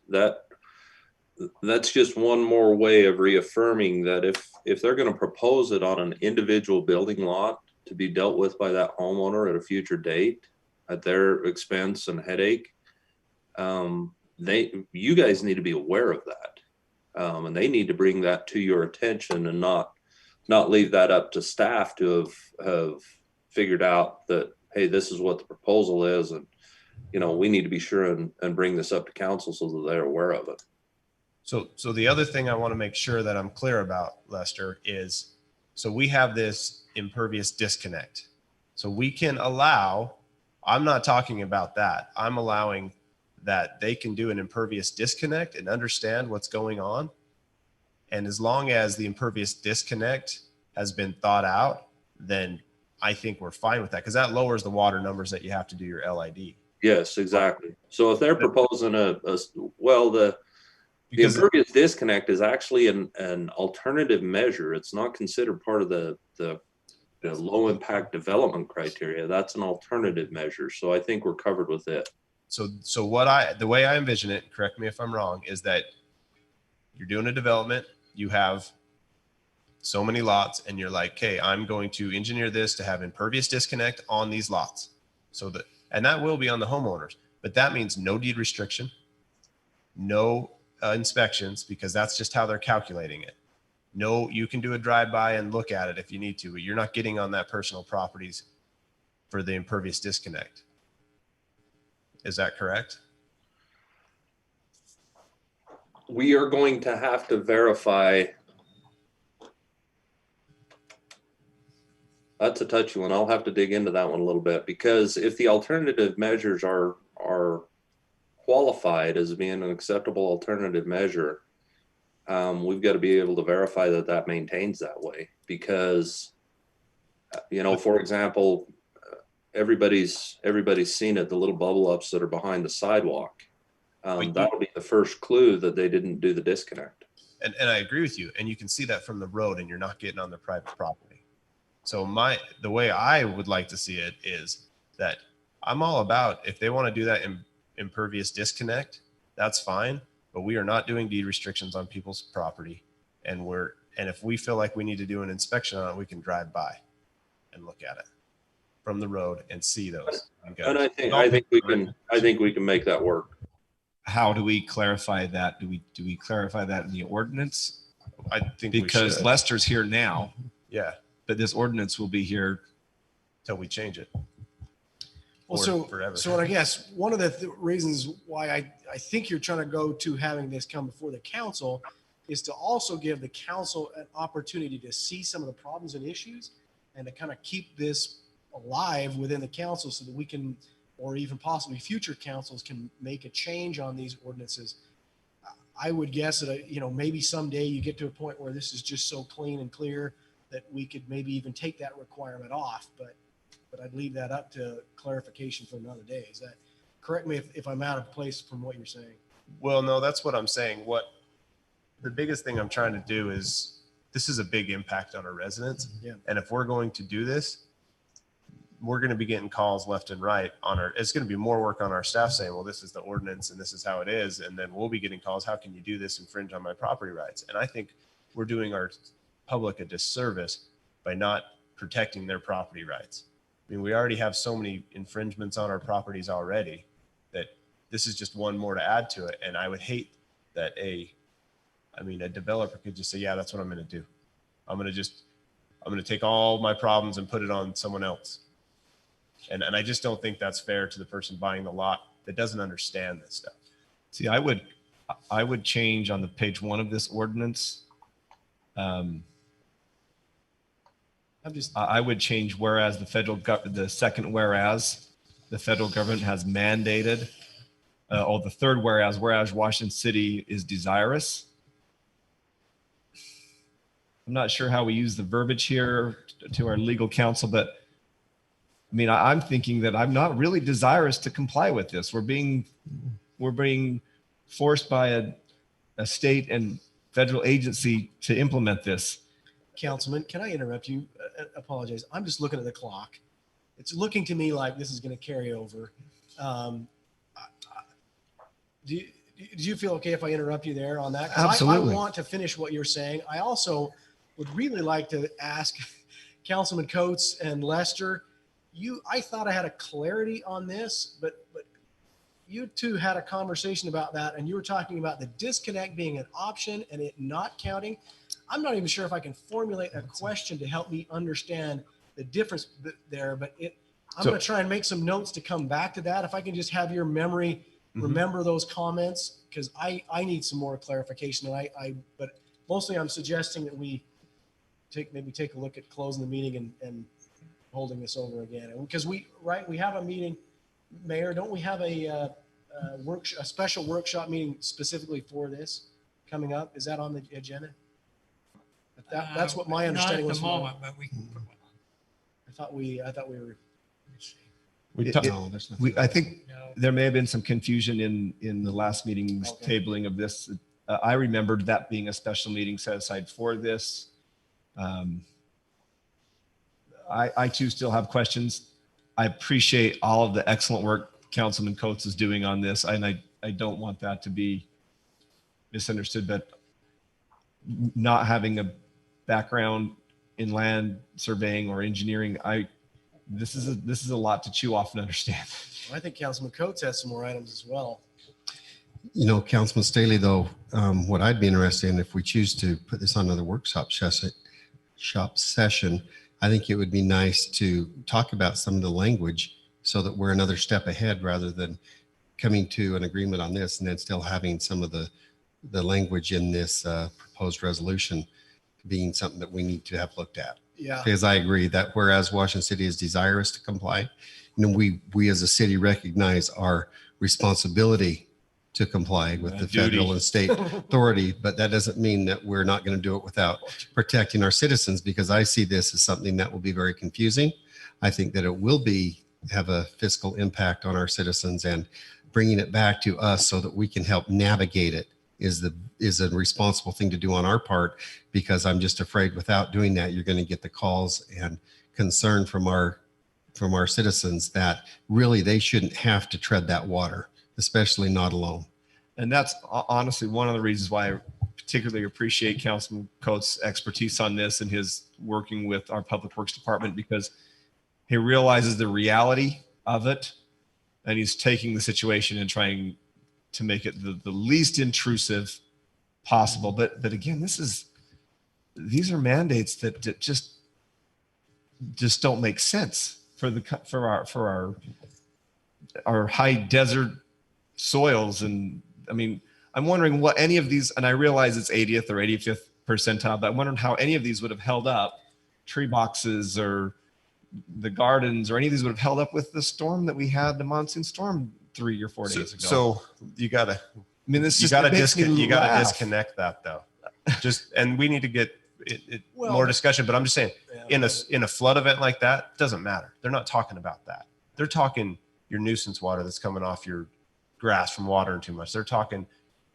that's just one more way of reaffirming that if they're going to propose it on an individual building lot to be dealt with by that homeowner at a future date at their expense and headache, you guys need to be aware of that. And they need to bring that to your attention and not leave that up to staff to have figured out that, hey, this is what the proposal is. And, we need to be sure and bring this up to council so that they're aware of it. So the other thing I want to make sure that I'm clear about, Lester, is, so we have this impervious disconnect. So we can allow, I'm not talking about that. I'm allowing that they can do an impervious disconnect and understand what's going on. And as long as the impervious disconnect has been thought out, then I think we're fine with that, because that lowers the water numbers that you have to do your LID. Yes, exactly. So if they're proposing the Because impervious disconnect is actually an alternative measure. It's not considered part of the low impact development criteria. That's an alternative measure. So I think we're covered with it. So the way I envision it, correct me if I'm wrong, is that you're doing a development, you have so many lots, and you're like, okay, I'm going to engineer this to have impervious disconnect on these lots. And that will be on the homeowners, but that means no deed restriction, no inspections, because that's just how they're calculating it. No, you can do a drive-by and look at it if you need to, but you're not getting on that personal properties for the impervious disconnect. Is that correct? We are going to have to verify. That's a touchy one. I'll have to dig into that one a little bit, because if the alternative measures are qualified as being an acceptable alternative measure, we've got to be able to verify that that maintains that way. Because, for example, everybody's seen it, the little bubble ups that are behind the sidewalk. That'll be the first clue that they didn't do the disconnect. And I agree with you. And you can see that from the road, and you're not getting on the private property. So the way I would like to see it is that I'm all about, if they want to do that impervious disconnect, that's fine, but we are not doing deed restrictions on people's property. And if we feel like we need to do an inspection on it, we can drive by and look at it from the road and see those. And I think we can make that work. How do we clarify that? Do we clarify that in the ordinance? I think Because we should. Lester's here now, Yeah, but this ordinance will be here. till we change it. Well, Or so, forever. so I guess one of the reasons why I think you're trying to go to having this come before the council is to also give the council an opportunity to see some of the problems and issues, and to kind of keep this alive within the council so that we can, or even possibly future councils can make a change on these ordinances. I would guess that, maybe someday you get to a point where this is just so clean and clear that we could maybe even take that requirement off, but I'd leave that up to clarification for another day. Is that, correct me if I'm out of place from what you're saying? Well, no, that's what I'm saying. The biggest thing I'm trying to do is, this is a big impact on our residents. Yeah. And if we're going to do this, we're going to be getting calls left and right it's going to be more work on our staff saying, well, this is the ordinance and this is how it is. And then we'll be getting calls, how can you do this, infringe on my property rights? And I think we're doing our public a disservice by not protecting their property rights. I mean, we already have so many infringements on our properties already that this is just one more to add to it. And I would hate that a developer could just say, yeah, that's what I'm going to do. I'm going to take all my problems and put it on someone else. And I just don't think that's fair to the person buying the lot that doesn't understand this stuff. See, I would change on the page 1 of this ordinance. I would change whereas the second whereas the federal government has mandated, the third whereas Washington City is desirous. I'm not sure how we use the verbiage here to our legal counsel, but I mean, I'm thinking that I'm not really desirous to comply with this. We're being forced by a state and federal agency to implement this. Councilman, can I interrupt you? Apologize. I'm just looking at the clock. It's looking to me like this is going to carry over. Do you feel okay if I interrupt you there on that? 'Cause Absolutely. I want to finish what you're saying. I also would really like to ask Councilman Coates and Lester, I thought I had a clarity on this, but you two had a conversation about that, and you were talking about the disconnect being an option and it not counting. I'm not even sure if I can formulate a question to help me understand the difference there, but I'm going to try and make some notes to come back to that. If I can just have your memory, remember those comments, because I need some more clarification. But mostly I'm suggesting that we take a look at closing the meeting and holding this over again. Because we have a meeting, Mayor, don't we have a special workshop meeting specifically for this coming up? Is that on the agenda? That's what my understanding was. Not at the moment, but we can put one on. I thought we were. I think No. there may have been some confusion in the last meeting's Okay. tabling of this. I remembered that being a special meeting set aside for this. I too still have questions. I appreciate all of the excellent work Councilman Coates is doing on this, and I don't want that to be misunderstood, but not having a background in land surveying or engineering, this is a lot to chew off and understand. I think Councilman Coates has some more items as well. You know, Councilman Staley, though, what I'd be interested in if we choose to put this on another workshop session, I think it would be nice to talk about some of the language so that we're another step ahead rather than coming to an agreement on this and then still having some of the language in this proposed resolution being something that we need to have looked at. Yeah. Because I agree that whereas Washington City is desirous to comply, you know, we as a city recognize our responsibility to comply with the Duty. federal and state authority, but that doesn't mean that we're not going to do it without protecting our citizens, because I see this as something that will be very confusing. I think that it will have a fiscal impact on our citizens, and bringing it back to us so that we can help navigate it is a responsible thing to do on our part, because I'm just afraid without doing that, you're going to get the calls and concern from our citizens that really they shouldn't have to tread that water, especially not alone. And that's honestly one of the reasons why I particularly appreciate Councilman Coates' expertise on this and his working with our Public Works Department, because he realizes the reality of it, and he's taking the situation and trying to make it the least intrusive possible. But again, these are mandates that just don't make sense for our high desert soils. And I mean, I'm wondering what any of these, and I realize it's 80th or 85th percentile, but I'm wondering how any of these would have held up, tree boxes or the gardens, or any of these would have held up with the storm that we had, the monsoon storm 3 or 4 days ago. So you gotta, I mean, this you just gotta makes me laugh. disconnect that though. And we need to get Well, more discussion, but I'm just saying, Yeah. in a flood event like that, doesn't matter. They're not talking about that. They're talking your nuisance water that's coming off your grass from watering too much. They're talking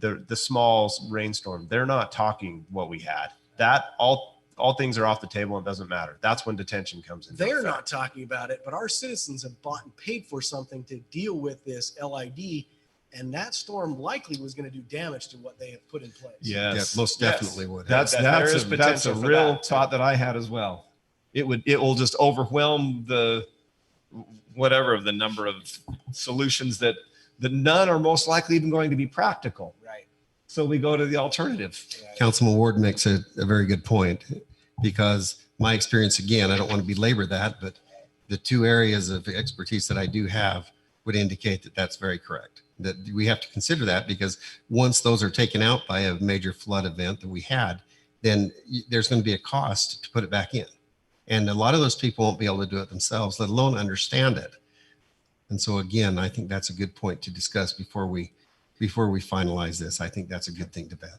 the small rainstorm. They're not talking what we had. That all things are off the table and doesn't matter. That's when detention comes in. They're not talking about it, but our citizens have bought and paid for something to deal with this LID, and that storm likely was going to do damage to what they have put in place. Yes, Yeah, most definitely would. That's There is a potential for real that, too. thought that I had as well. It will just overwhelm the whatever of the number of solutions that none are most likely even going to be practical. Right. So we go to the alternative. Councilman Ward makes a very good point, because my experience, again, I don't want to belabor that, but the two areas of expertise that I do have would indicate that that's very correct. That we have to consider that, because once those are taken out by a major flood event that we had, then there's going to be a cost to put it back in. And a lot of those people won't be able to do it themselves, let alone understand it. And so again, I think that's a good point to discuss before we finalize this. I think that's a good thing to bet.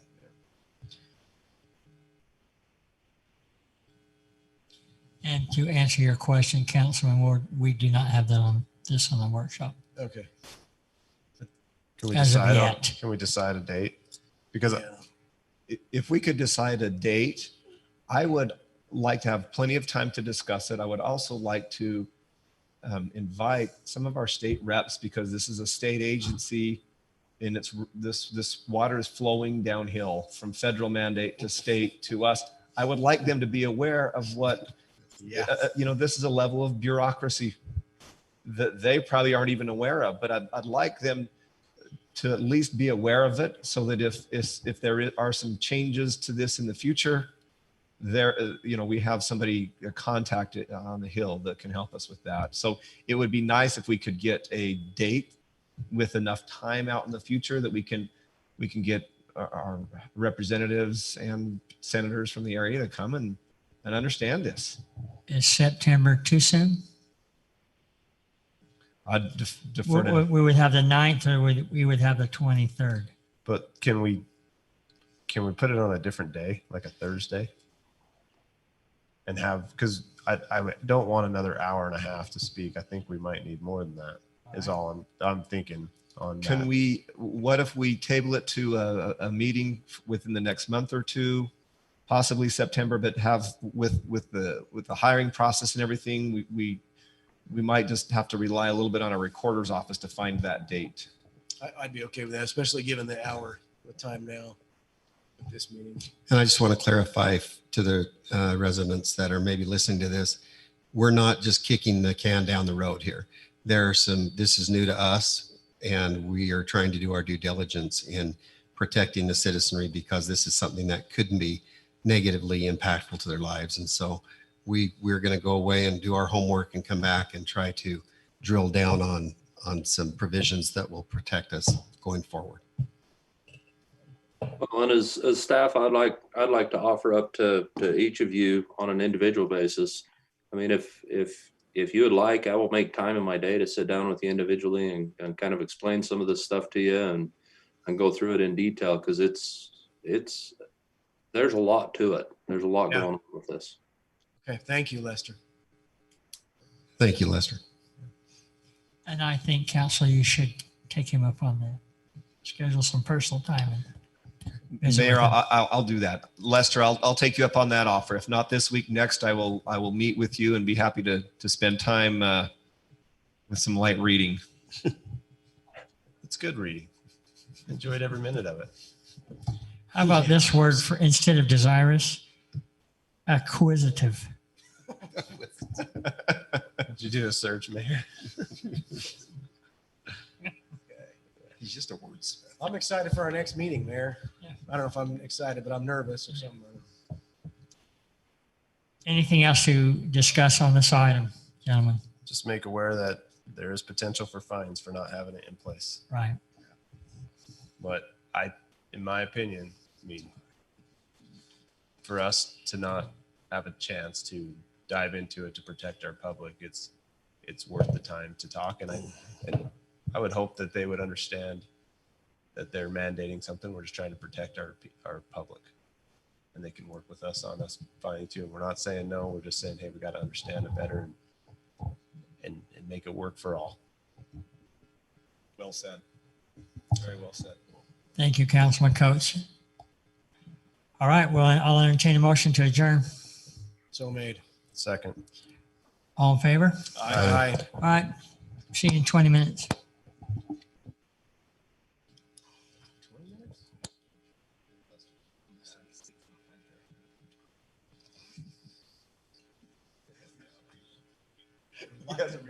And to answer your question, Councilman Ward, we do not have that on the workshop. Okay. Can we As of decide yet. can we decide a date? Because Yeah. If we could decide a date, I would like to have plenty of time to discuss it. I would also like to invite some of our state reps, because this is a state agency, and this water is flowing downhill from federal mandate to state to us. I would like them to be aware of what, this is a level of bureaucracy that they probably aren't even aware of, but I'd like them to at least be aware of it, so that if there are some changes to this in the future, we have somebody contacted on the Hill that can help us with that. So it would be nice if we could get a date with enough time out in the future that we can get our representatives and senators from the area to come and understand this. Is September too soon? I'd defer to. We would have the 9th, or we would have the 23rd. but can we put it on a different day, like a Thursday? And because I don't want another hour and a half to speak. I think we might need more than that, is all I'm thinking on that. What if we table it to a meeting within the next month or two, possibly September, but have with the hiring process and everything, we might just have to rely a little bit on a recorder's office to find that date. I'd be okay with that, especially given the hour, the time now of this meeting. And I just want to clarify to the residents that are maybe listening to this, we're not just kicking the can down the road here. This is new to us, And we are trying to do our due diligence in protecting the citizenry because this is something that could be negatively impactful to their lives. And so we're going to go away and do our homework and come back and try to drill down on some provisions that will protect us going forward. Well, and as staff, I'd like to offer up to each of you on an individual basis. I mean, if you would like, I will make time in my day to sit down with you individually and kind of explain some of this stuff to you and go through it in detail, because there's a lot to it. There's a lot Yeah. going on with this. Okay, thank you, Lester. Thank you, Lester. And I think, council, you should take him up on that. Schedule some personal time. and visit Mayor, with him. I'll do that. Lester, I'll take you up on that offer. If not this week, next, I will meet with you and be happy to spend time with some light reading. It's good reading. Enjoyed every minute of it. How about this word for, instead of desirous? Acquisitive. Did you do a search, Mayor? He's just a wordsmith. I'm excited for our next meeting, Mayor. Yeah. I don't know if I'm excited, but I'm nervous or something. Anything else to discuss on this item, gentlemen? Just make aware that there is potential for fines for not having it in place. Right. But in my opinion, I mean, for us to not have a chance to dive into it to protect our public, it's worth the time to talk. And I would hope that they would understand that they're mandating something. We're just trying to protect our public, and they can work with us on us finding too. We're not saying no. We're just saying, hey, we got to understand it better and make it work for all. Well said. Very well said. Thank you, Councilman Coates. All right, well, I'll entertain a motion to adjourn. So made. Second. All in favor? Aye. All right, see you in 20 minutes.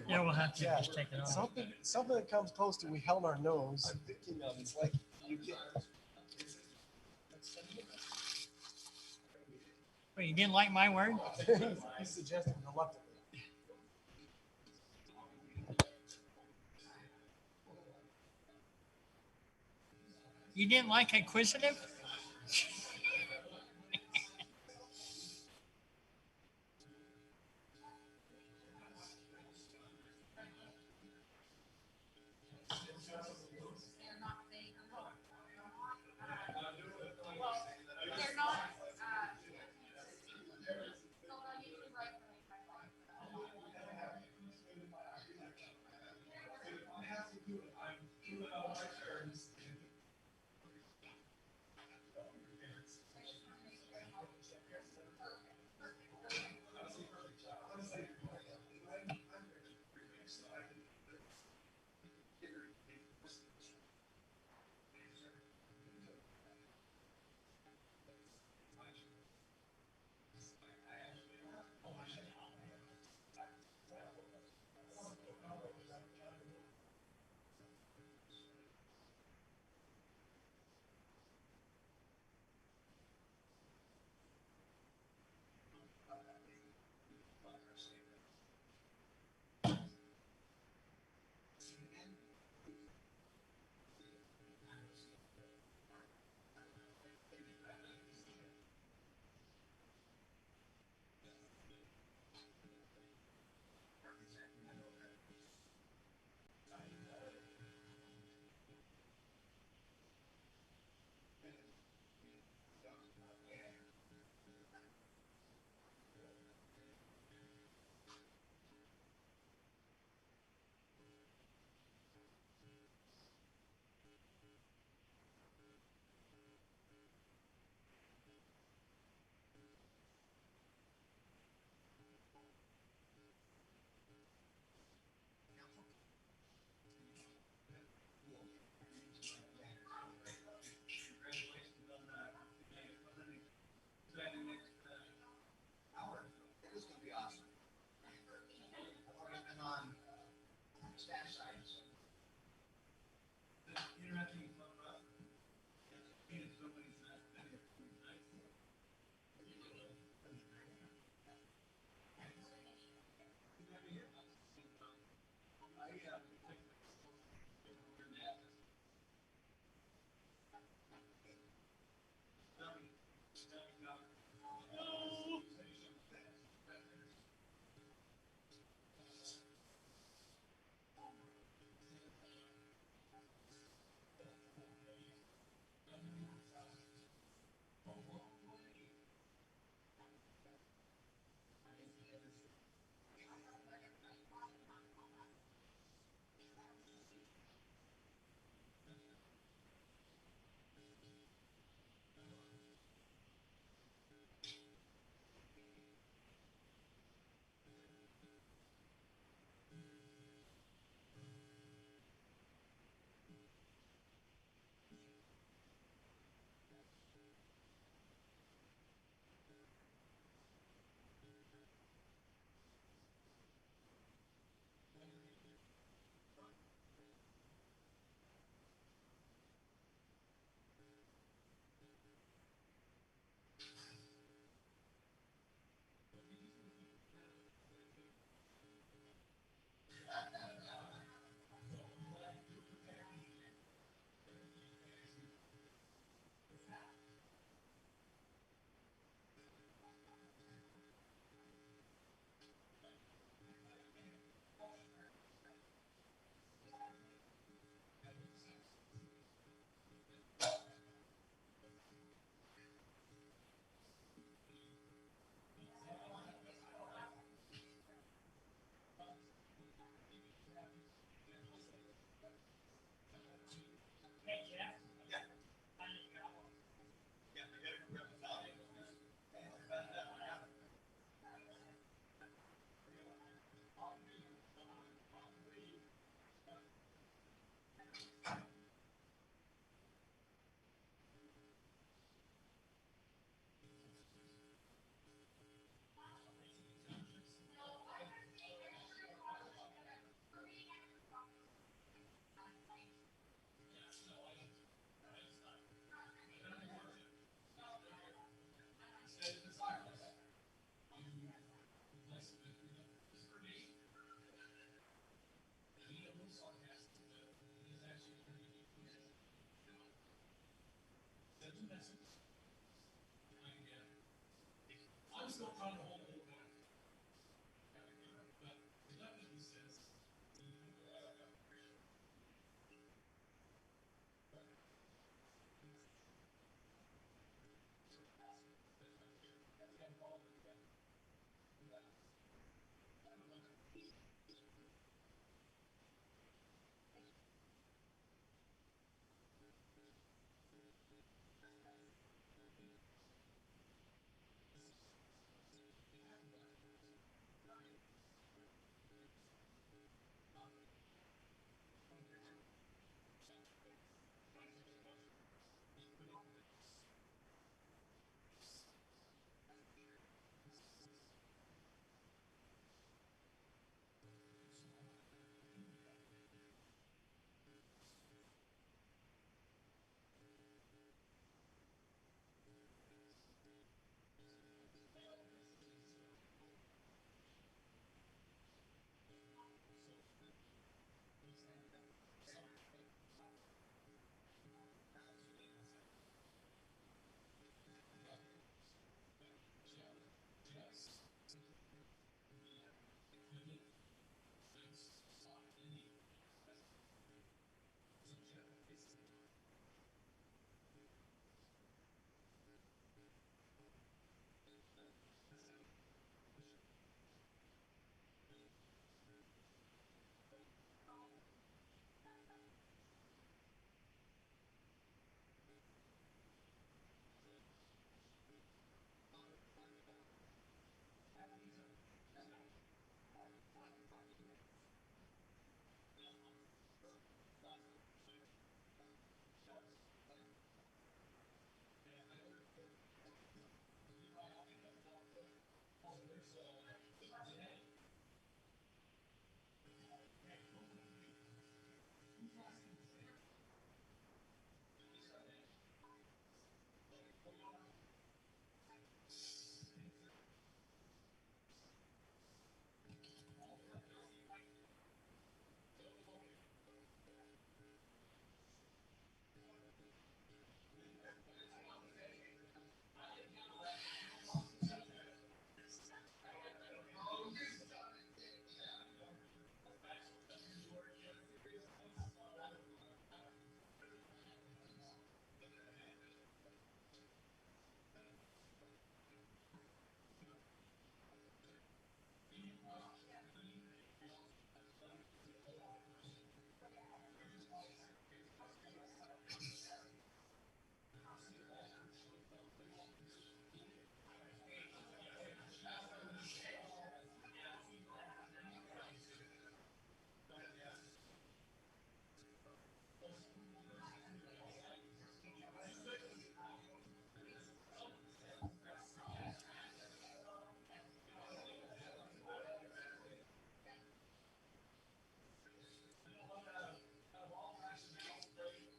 Yeah, we'll have to just take it off. Something that comes close to we held our nose. It's like you can't. Wait, you didn't like my word? He's suggesting reluctantly. You didn't like acquisitive?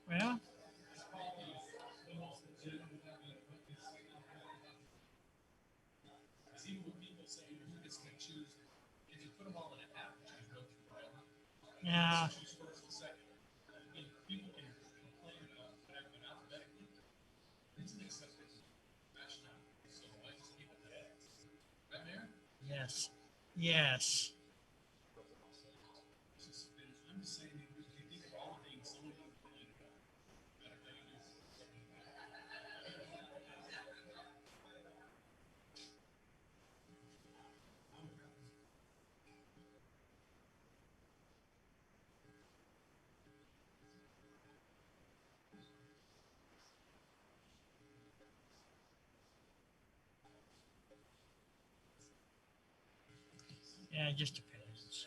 Well, yeah. Yes. Yes. Yeah, it just depends.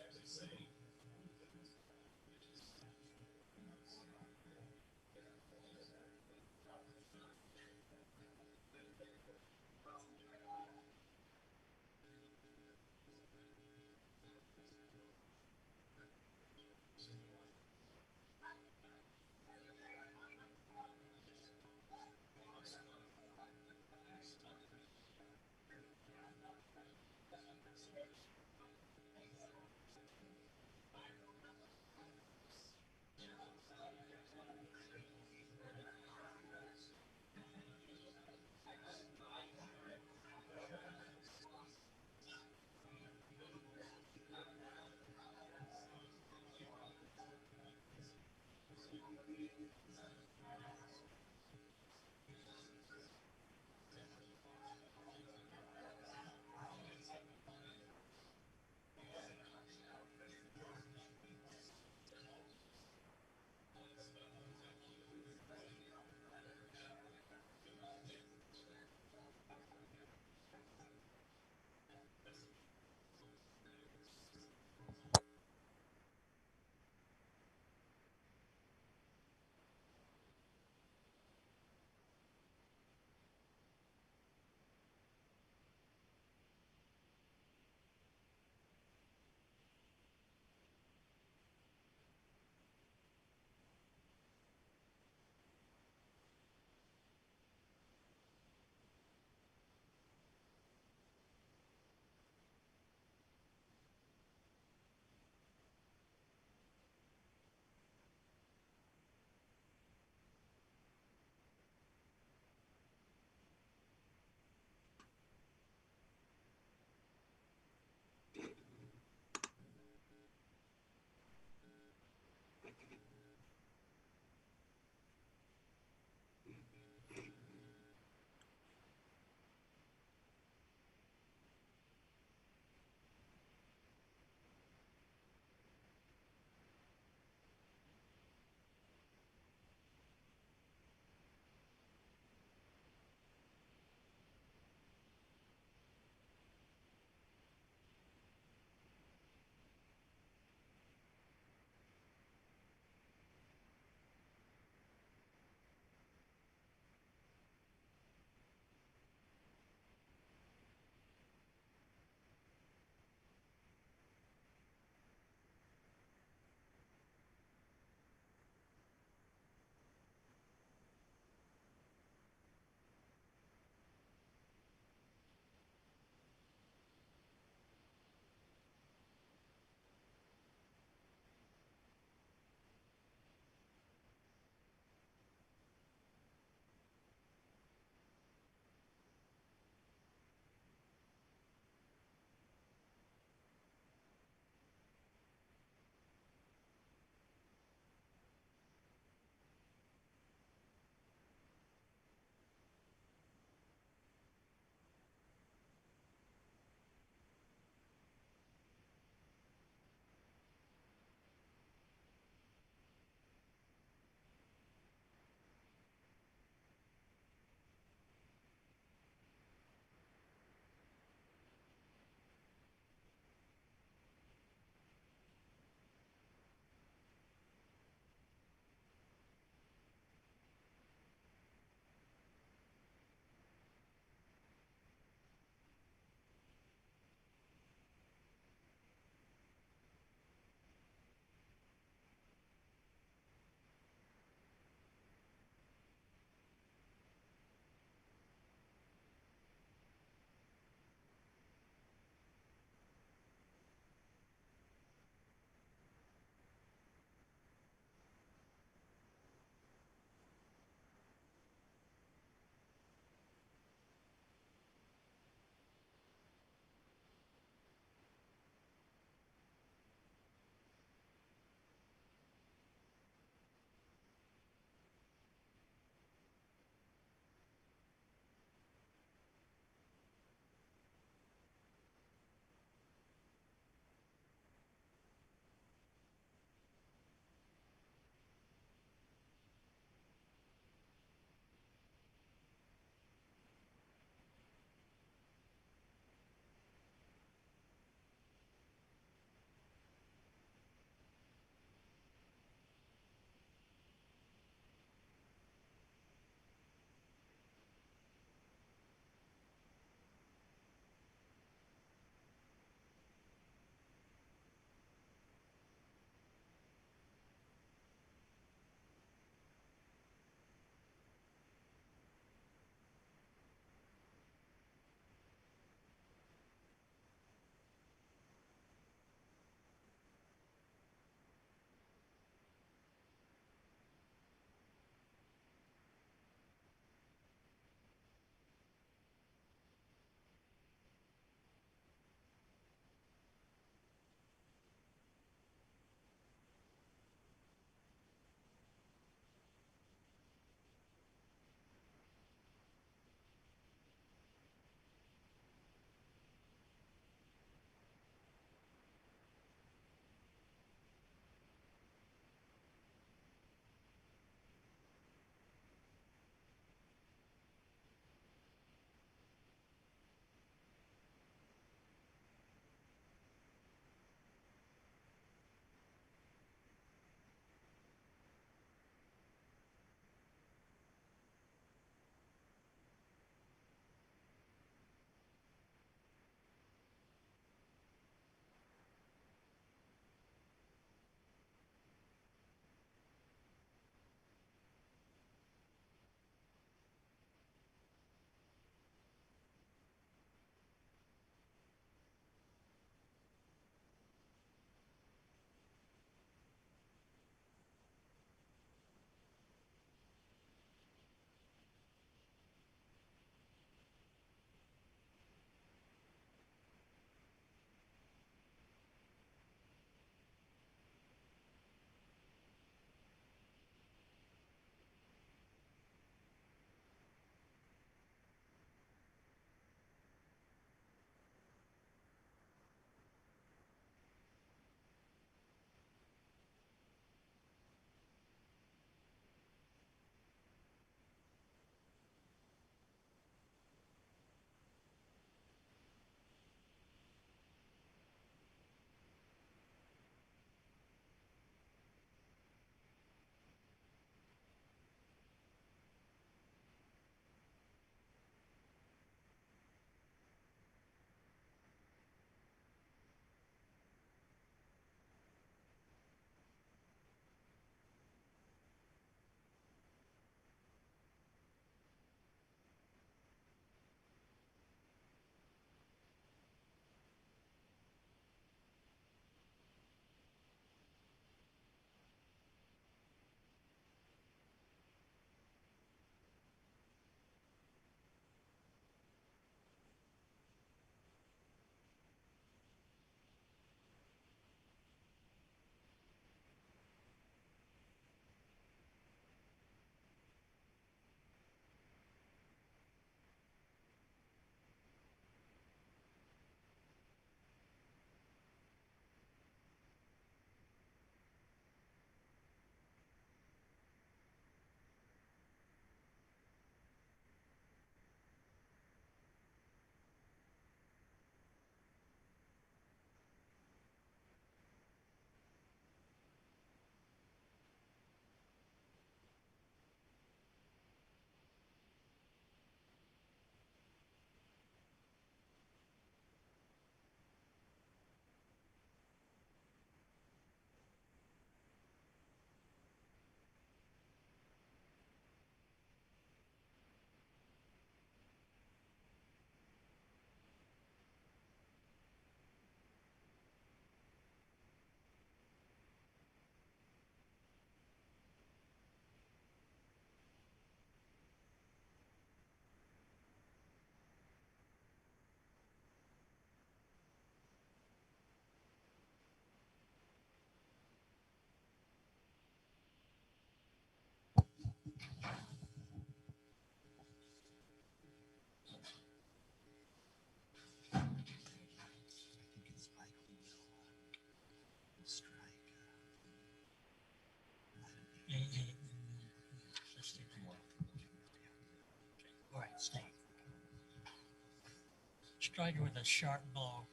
Strike it with a sharp blow.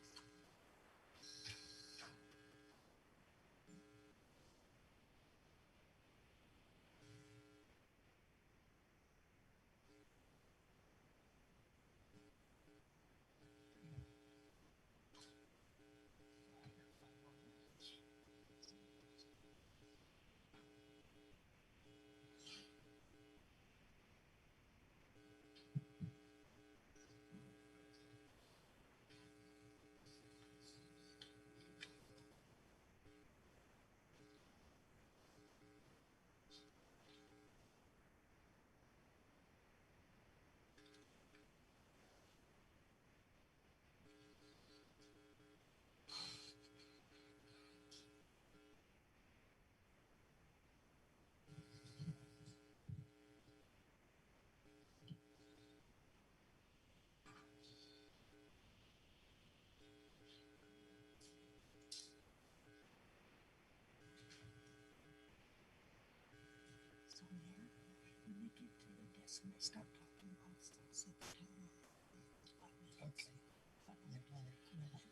Okay.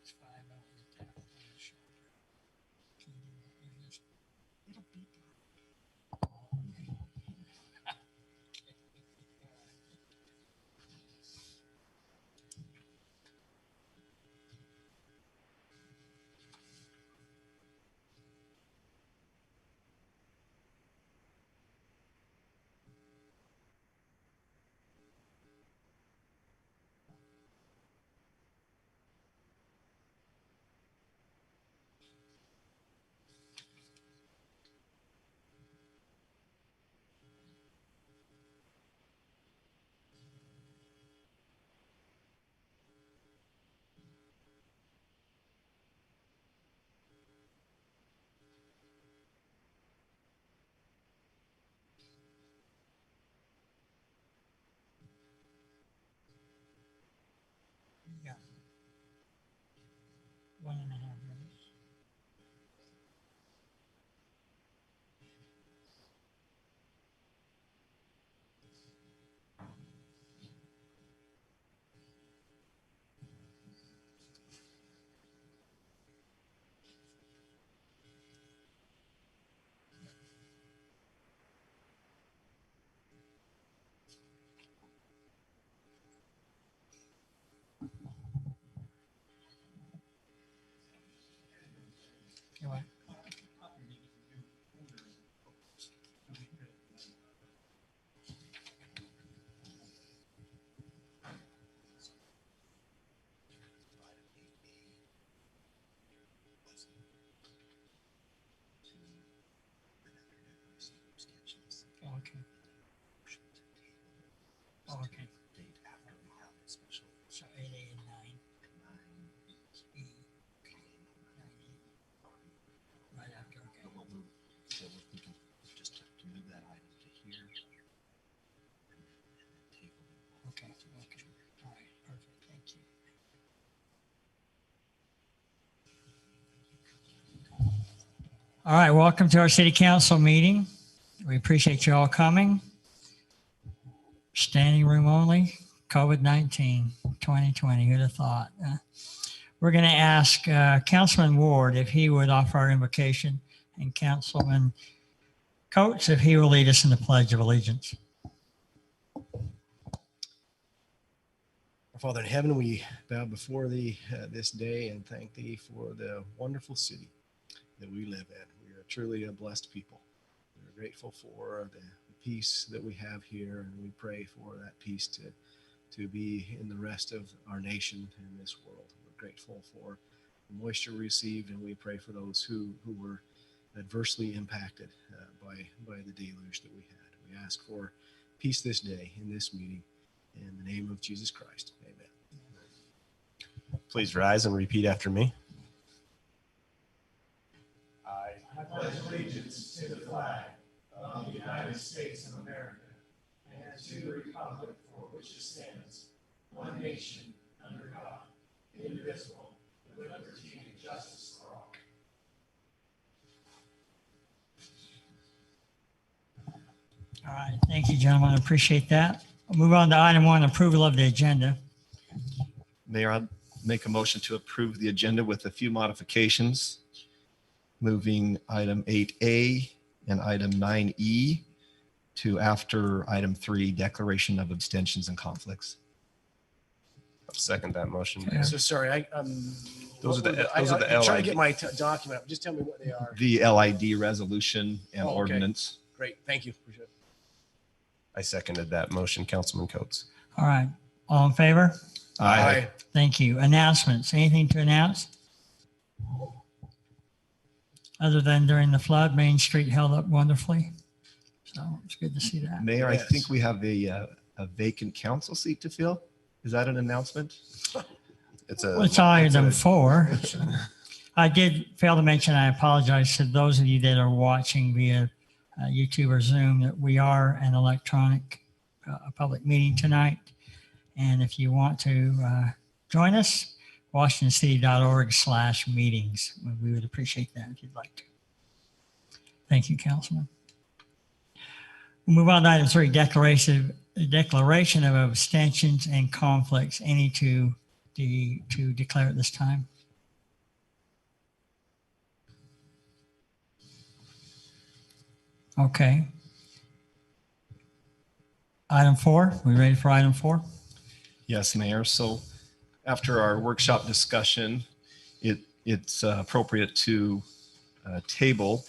It's 5 out with that on the shoulder. Can you do that? You just- Yeah. 1.5 minutes. You want- Okay. Okay. So 8, 8, and 9. Right after, okay. So we're thinking just to move that item to here. And then table it. Okay, okay. All right, perfect. Thank you. All right, welcome to our city council meeting. We appreciate you all coming. Standing room only, COVID-19, 2020, who'd have thought? We're going to ask Councilman Ward if he would offer our invocation and Councilman Coates if he will lead us in the Pledge of Allegiance. Our Father in heaven, we bow before thee this day and thank thee for the wonderful city that we live in. We are truly a blessed people. We are grateful for the peace that we have here, and we pray for that peace to be in the rest of our nation and this world. We're grateful for the moisture received, and we pray for those who were adversely impacted by the deluge that we had. We ask for peace this day in this meeting. In the name of Jesus Christ, amen. Please rise and repeat after me. I pledge allegiance to the flag of the United States of America and to the republic for which it stands, one nation, under God, indivisible, with liberty and justice for all. All right, thank you, gentlemen. I appreciate that. We'll move on to item 1, approval of the agenda. Mayor, make a motion to approve the agenda with a few modifications, moving item 8A and item 9E to after item 3, declaration of abstentions and conflicts. I'll second that motion. Yeah. So sorry, Those are the I'm trying to LID. get my document up. Just tell me what they are. The LID resolution and Oh, okay. ordinance. Great, thank you. Appreciate it. I seconded that motion, Councilman Coates. All right. All in favor? Aye. Thank you. Announcements. Anything to announce? Other than during the flood, Main Street held up wonderfully. So it's good to see that. Mayor, I Yes. think we have a vacant council seat to fill. Is that an announcement? It's Well, it's item 4. it's a- I did fail to mention, I apologize to those of you that are watching via YouTube or Zoom, that we are an electronic public meeting tonight. And if you want to join us, washingtoncity.org/meetings. We would appreciate that if you'd like to. Thank you, Councilman. We'll move on to item 3, declaration of abstentions and conflicts. Any to declare at this time? Okay. Item 4, we ready for item 4? Yes, Mayor. So after our workshop discussion, it's appropriate to table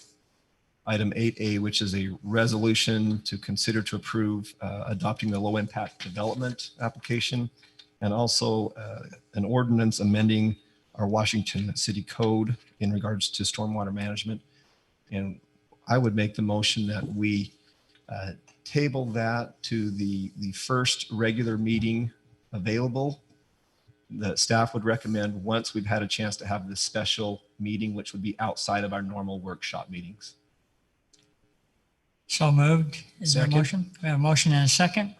item 8A, which is a resolution to consider to approve adopting the low impact development application, and also an ordinance amending our Washington City Code in regards to stormwater management. And I would make the motion that we table that to the first regular meeting available. The staff would recommend once we've had a chance to have this special meeting, which would be outside of our normal workshop meetings. So moved. Is there a Second. motion? We have a motion and a second.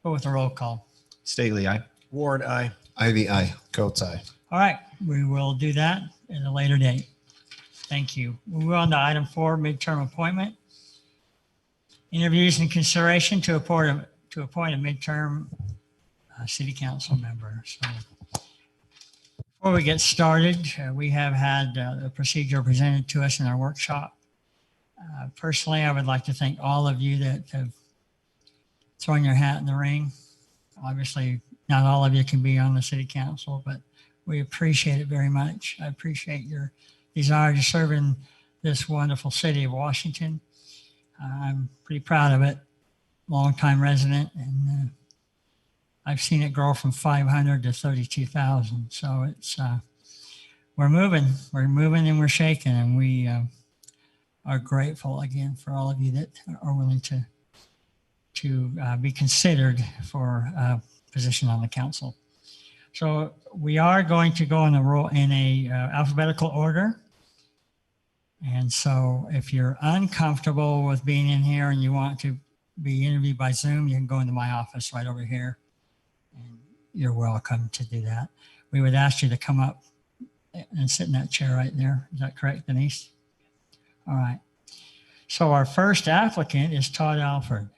Go with a roll call. Staley, aye. Warren, aye. Ivy, aye. Coates, aye. All right, we will do that at a later date. Thank you. We'll move on to item 4, midterm appointment. Interviews and consideration to appoint a midterm city council member. So before we get started, we have had a procedure presented to us in our workshop. Personally, I would like to thank all of you that have thrown your hat in the ring. Obviously, not all of you can be on the city council, but we appreciate it very much. I appreciate your desire to serve in this wonderful city of Washington. I'm pretty proud of it, longtime resident, and I've seen it grow from 500 to 32,000. So it's we're moving and we're shaking, and we are grateful again for all of you that are willing to be considered for a position on the council. So we are going to go in a alphabetical order. And so if you're uncomfortable with being in here and you want to be interviewed by Zoom, you can go into my office right over here. And you're welcome to do that. We would ask you to come up and sit in that chair right there. Is that correct, Denise? All right. So our first applicant is Todd Alford.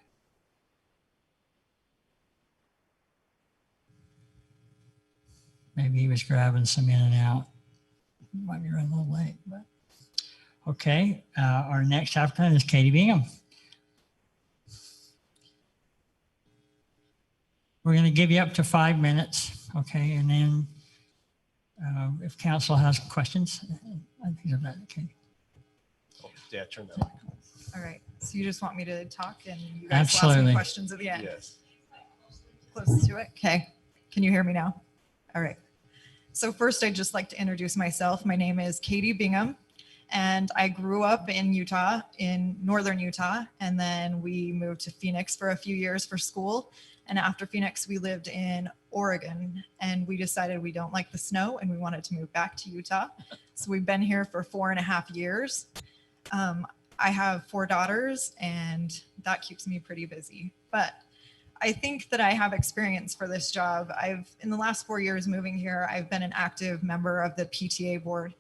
Maybe he was grabbing some in and out. Might be running a little late, but okay. Our next applicant is Katie Bingham. We're going to give you up to 5 minutes, okay? And then if council has questions, I think that's okay. Yeah, turn that. All right. So you just want me to talk and you guys will ask Absolutely. me questions at the end? Yes. Close to it. Okay. Can you hear me now? All right. So first, I'd just like to introduce myself. My name is Katie Bingham, and I grew up in Utah, in northern Utah, and then we moved to Phoenix for a few years for school. And after Phoenix, we lived in Oregon, and we decided we don't like the snow and we wanted to move back to Utah. So we've been here for 4.5 years. I have 4 daughters, and that keeps me pretty busy. But I think that I have experience for this job. In the last 4 years moving here, I've been an active member of the PTA board.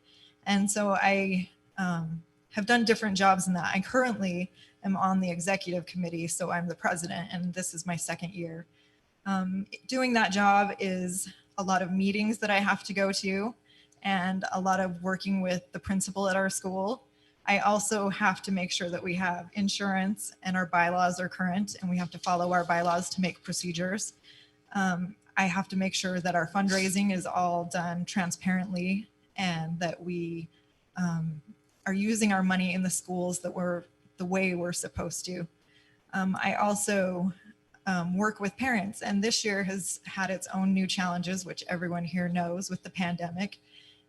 And so I have done different jobs in that. I currently am on the executive committee, so I'm the president, and this is my 2nd year. Doing that job is a lot of meetings that I have to go to and a lot of working with the principal at our school. I also have to make sure that we have insurance and our bylaws are current and we have to follow our bylaws to make procedures. I have to make sure that our fundraising is all done transparently and that we are using our money in the schools that we're the way we're supposed to. I also work with parents, and this year has had its own new challenges, which everyone here knows with the pandemic.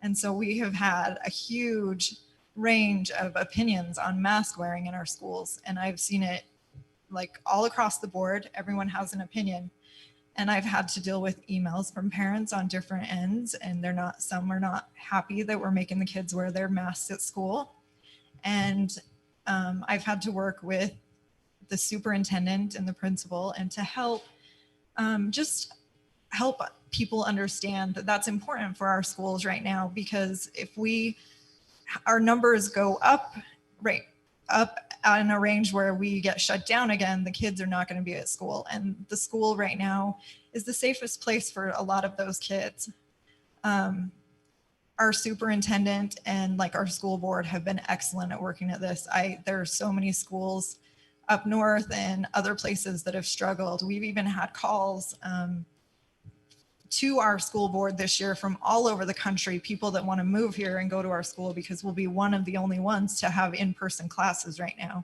And so we have had a huge range of opinions on mask wearing in our schools. And I've seen it like all across the board. Everyone has an opinion. And I've had to deal with emails from parents on different ends, and some are not happy that we're making the kids wear their masks at school. And I've had to work with the superintendent and the principal and to help just help people understand that that's important for our schools right now, because if our numbers go up in a range where we get shut down again, the kids are not going to be at school. And the school right now is the safest place for a lot of those kids. Our superintendent and like our school board have been excellent at working at this. There are so many schools up north and other places that have struggled. We've even had calls to our school board this year from all over the country, people that want to move here and go to our school because we'll be one of the only ones to have in-person classes right now.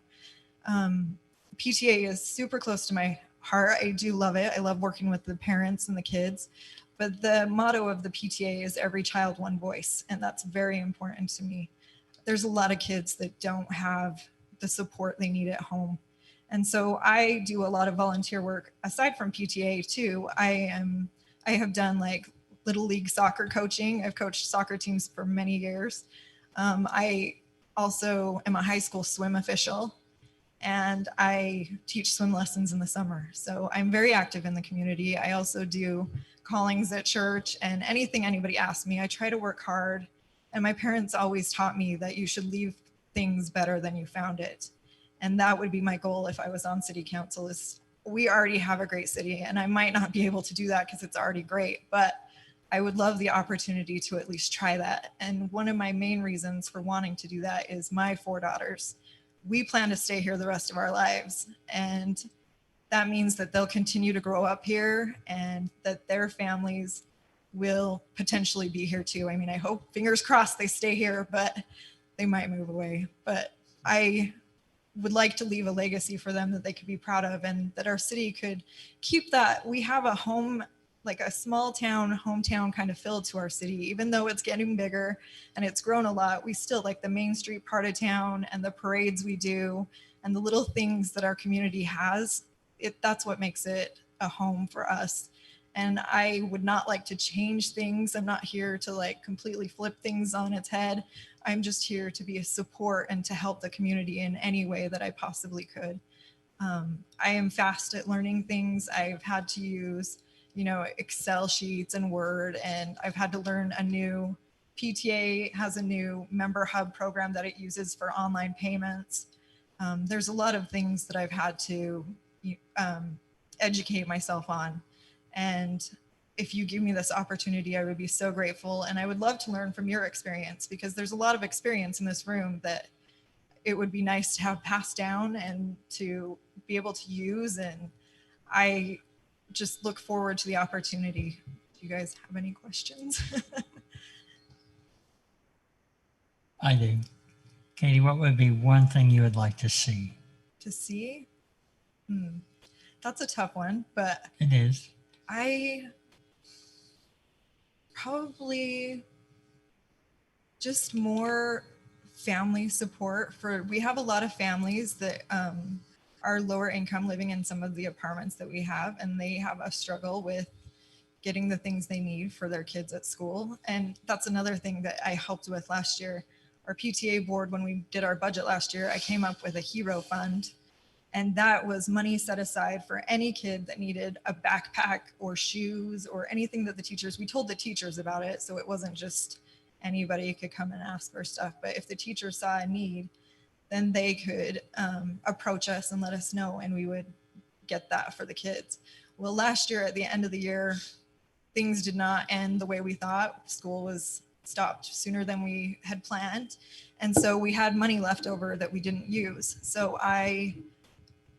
PTA is super close to my heart. I do love it. I love working with the parents and the kids. But the motto of the PTA is every child, one voice. And that's very important to me. There's a lot of kids that don't have the support they need at home. And so I do a lot of volunteer work aside from PTA too. I have done like little league soccer coaching. I've coached soccer teams for many years. I also am a high school swim official, and I teach swim lessons in the summer. So I'm very active in the community. I also do callings at church, and anything anybody asks me, I try to work hard. And my parents always taught me that you should leave things better than you found it. And that would be my goal if I was on city council. Is we already have a great city, and I might not be able to do that because it's already great, but I would love the opportunity to at least try that. And one of my main reasons for wanting to do that is my 4 daughters. We plan to stay here the rest of our lives. And that means that they'll continue to grow up here and that their families will potentially be here too. I mean, I hope, fingers crossed, they stay here, but they might move away. But I would like to leave a legacy for them that they could be proud of, and that our city could keep that. We have a home, like a small town, hometown kind of feel to our city. Even though it's getting bigger and it's grown a lot, we still like the Main Street part of town and the parades we do and the little things that our community has. That's what makes it a home for us. And I would not like to change things. I'm not here to like completely flip things on its head. I'm just here to be a support and to help the community in any way that I possibly could. I am fast at learning things. I've had to use, Excel sheets and Word, and I've had to learn PTA has a new member hub program that it uses for online payments. There's a lot of things that I've had to educate myself on. And if you give me this opportunity, I would be so grateful. And I would love to learn from your experience, because there's a lot of experience in this room that it would be nice to have passed down and to be able to use. And I just look forward to the opportunity. Do you guys have any questions? I do. Katie, what would be one thing you would like to see? To see? That's a tough one, but It is. I probably just more family support we have a lot of families that are lower income living in some of the apartments that we have, and they have a struggle with getting the things they need for their kids at school. And that's another thing that I helped with last year. Our PTA board, when we did our budget last year, I came up with a hero fund. And that was money set aside for any kid that needed a backpack or shoes or anything that we told the teachers about it. So it wasn't just anybody could come and ask for stuff. But if the teacher saw a need, then they could approach us and let us know, and we would get that for the kids. Well, last year at the end of the year, things did not end the way we thought. School was stopped sooner than we had planned. And so we had money left over that we didn't use. So I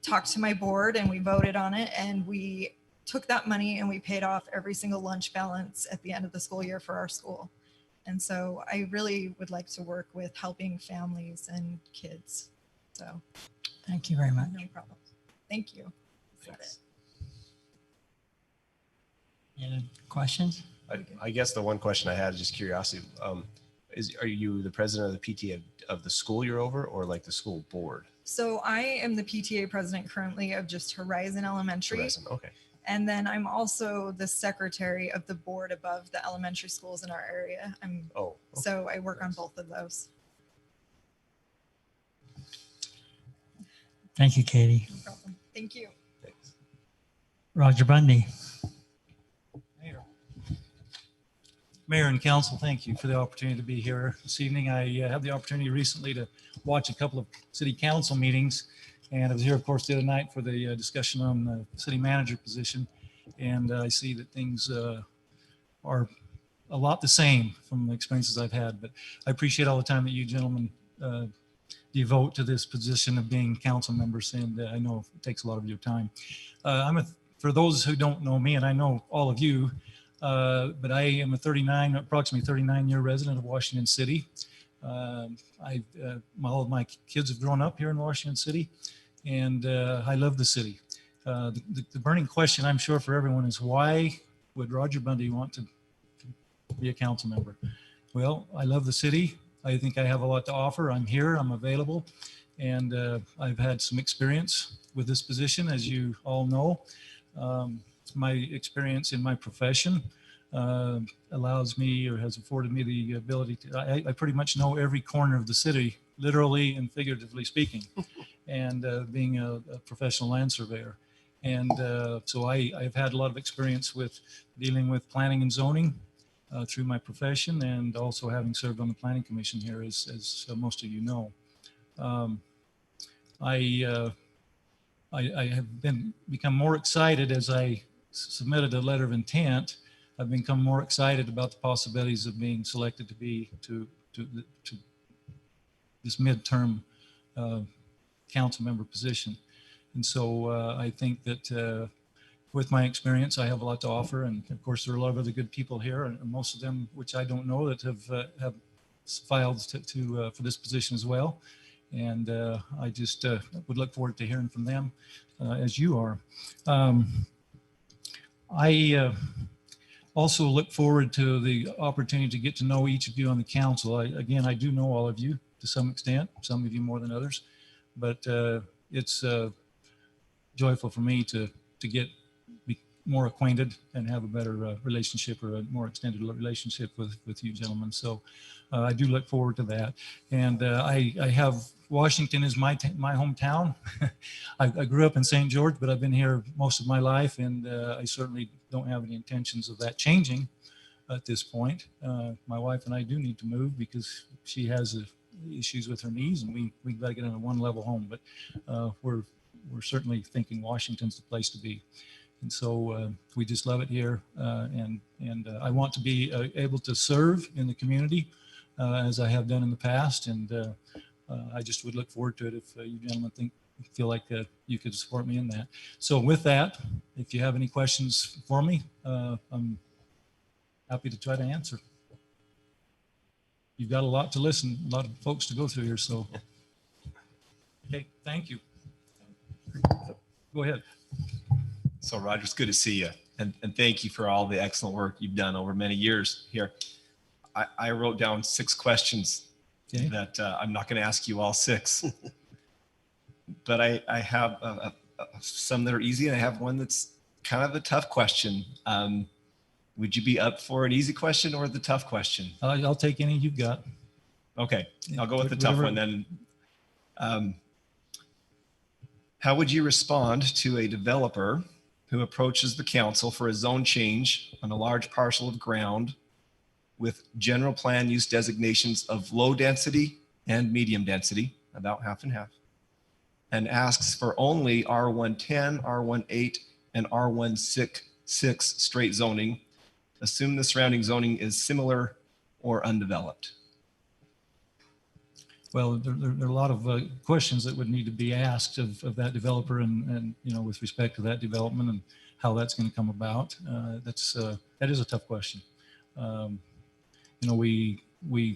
talked to my board and we voted on it, and we took that money and we paid off every single lunch balance at the end of the school year for our school. And so I really would like to work with helping families and kids. So Thank you very much. no problem. Thank you. That's it. Any questions? I guess the one question I had is just curiosity. Are you the president of the PTA of the school you're over, or like the school board? So I am the PTA president currently of just Horizon Elementary. Horizon, okay. And then I'm also the secretary of the board above the elementary schools in our area. Oh, okay. So I work on both of those. Thank you, Katie. No problem. Thank you. Thanks. Roger Bundy. Mayor and council, thank you for the opportunity to be here this evening. I had the opportunity recently to watch a couple of city council meetings, and I was here, of course, the other night for the discussion on the city manager position. And I see that things are a lot the same from the experiences I've had, but I appreciate all the time that you gentlemen devote to this position of being council members, and I know it takes a lot of your time. For those who don't know me, and I know all of you, but I am approximately 39-year resident of Washington City. All of my kids have grown up here in Washington City, and I love the city. The burning question, I'm sure, for everyone is, why would Roger Bundy want to be a council member? Well, I love the city. I think I have a lot to offer. I'm here, I'm available, and I've had some experience with this position, as you all know. My experience in my profession allows me, or has afforded me, the ability to, I pretty much know every corner of the city, literally and figuratively speaking, and being a professional land surveyor. And so I've had a lot of experience with dealing with planning and zoning through my profession, and also having served on the planning commission here, as most of you know. I have become more excited as I submitted a letter of intent. I've become more excited about the possibilities of being selected to this midterm council member position. And so I think that with my experience, I have a lot to offer. And of course, there are a lot of other good people here, and most of them, which I don't know, that have filed for this position as well. And I just would look forward to hearing from them as you are. I also look forward to the opportunity to get to know each of you on the council. Again, I do know all of you to some extent, some of you more than others, but it's joyful for me to be more acquainted and have a better relationship, or a more extended relationship with you gentlemen. So I do look forward to that. And I have Washington is my hometown. I grew up in St. George, but I've been here most of my life, and I certainly don't have any intentions of that changing at this point. My wife and I do need to move because she has issues with her knees, and we've got to get in a one-level home. But we're certainly thinking Washington's the place to be. And so we just love it here, and I want to be able to serve in the community as I have done in the past, and I just would look forward to it if you gentlemen feel like you could support me in that. So with that, if you have any questions for me, I'm happy to try to answer. You've got a lot to listen, a lot of folks to go through here, so. Okay, thank you. Go ahead. So Roger, it's good to see you. And thank you for all the excellent work you've done over many years here. I wrote down 6 questions that I'm not going to ask you all 6. But I have some that are easy, and I have one that's kind of a tough question. Would you be up for an easy question or the tough question? I'll take any you've got. Okay, I'll go with the tough one then. How would you respond to a developer who approaches the council for a zone change on a large parcel of ground with general plan use designations of low density and medium density, about half and half, and asks for only R110, R18, and R166 straight zoning, assume the surrounding zoning is similar or undeveloped? Well, there are a lot of questions that would need to be asked of that developer and, you know, with respect to that development and how that's going to come about. That is a tough question. You know, we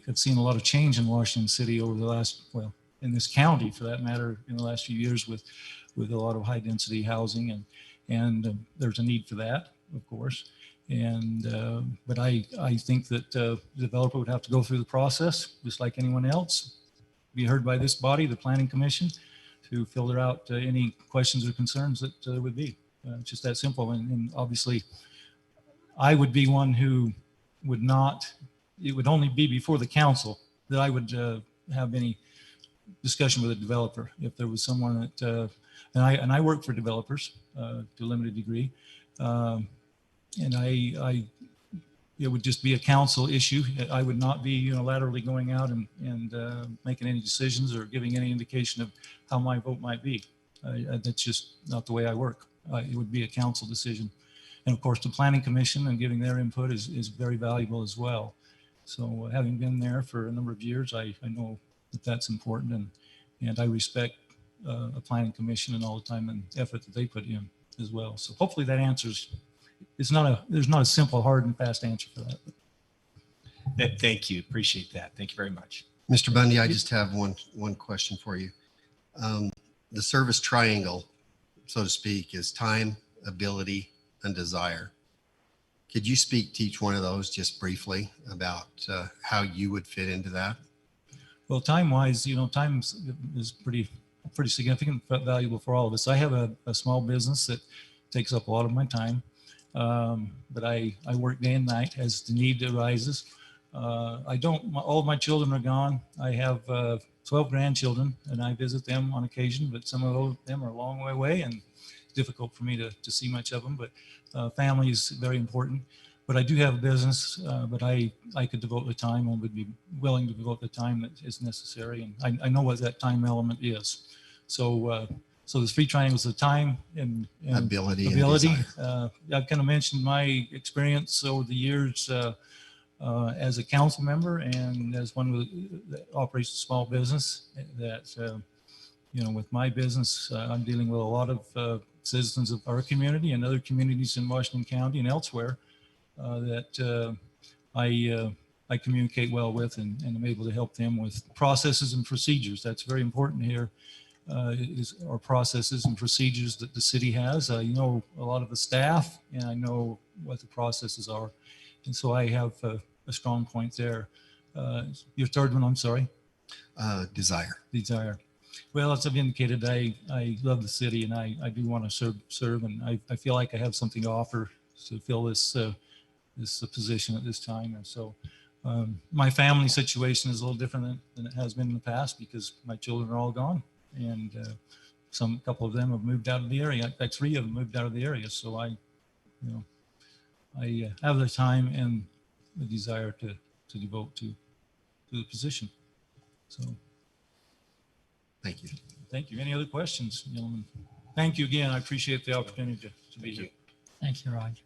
have seen a lot of change in Washington City over the last, well, in this county for that matter, in the last few years with a lot of high density housing and there's a need for that, of course. And but I think that the developer would have to go through the process just like anyone else, be heard by this body, the Planning Commission, to filter out any questions or concerns that there would be. It's just that simple. And obviously, I would be one who would not, it would only be before the council that I would have any discussion with a developer. If there was someone that, and I work for developers to a limited degree, and it would just be a council issue. I would not be unilaterally going out and making any decisions or giving any indication of how my vote might be. That's just not the way I work. It would be a council decision. And of course, the Planning Commission and giving their input is very valuable as well. So having been there for a number of years, I know that that's important, and I respect a Planning Commission and all the time and effort that they put in as well. So hopefully that answers. There's not a simple, hard and fast answer for that. Thank you. Appreciate that. Thank you very much. Mr. Bundy, I just have one question for you. The service triangle, so to speak, is time, ability, and desire. Could you speak to each one of those just briefly about how you would fit into that? Well, time-wise, time is pretty significant, but valuable for all of us. I have a small business that takes up a lot of my time, but I work day and night as the need arises. All of my children are gone. I have 12 grandchildren, and I visit them on occasion, but some of them are a long way away, and it's difficult for me to see much of them. But family is very important. But I do have a business, but I could devote the time and would be willing to devote the time that is necessary. And I know what that time element is. So the three triangles of time and ability. I've kind of mentioned my experience over the years as a council member and as one that operates a small business. That with my business, I'm dealing with a lot of citizens of our community and other communities in Washington County and elsewhere that I communicate well with, and I'm able to help them with processes and procedures. That's very important here. Are processes and procedures that the city has. I know a lot of the staff, and I know what the processes are, and so I have a strong point there. Your third one, I'm sorry. Desire. Well, as I've indicated, I love the city, and I do want to serve, and I feel like I have something to offer to fill this position at this time. And so my family situation is a little different than it has been in the past because my children are all gone, and a couple of them have moved out of the area. In fact, 3 of them moved out of the area. So I have the time and the desire to devote to the position. So. Thank you. Thank you. Any other questions, gentlemen? Thank you again. I appreciate the opportunity to be here. Thank you, Roger.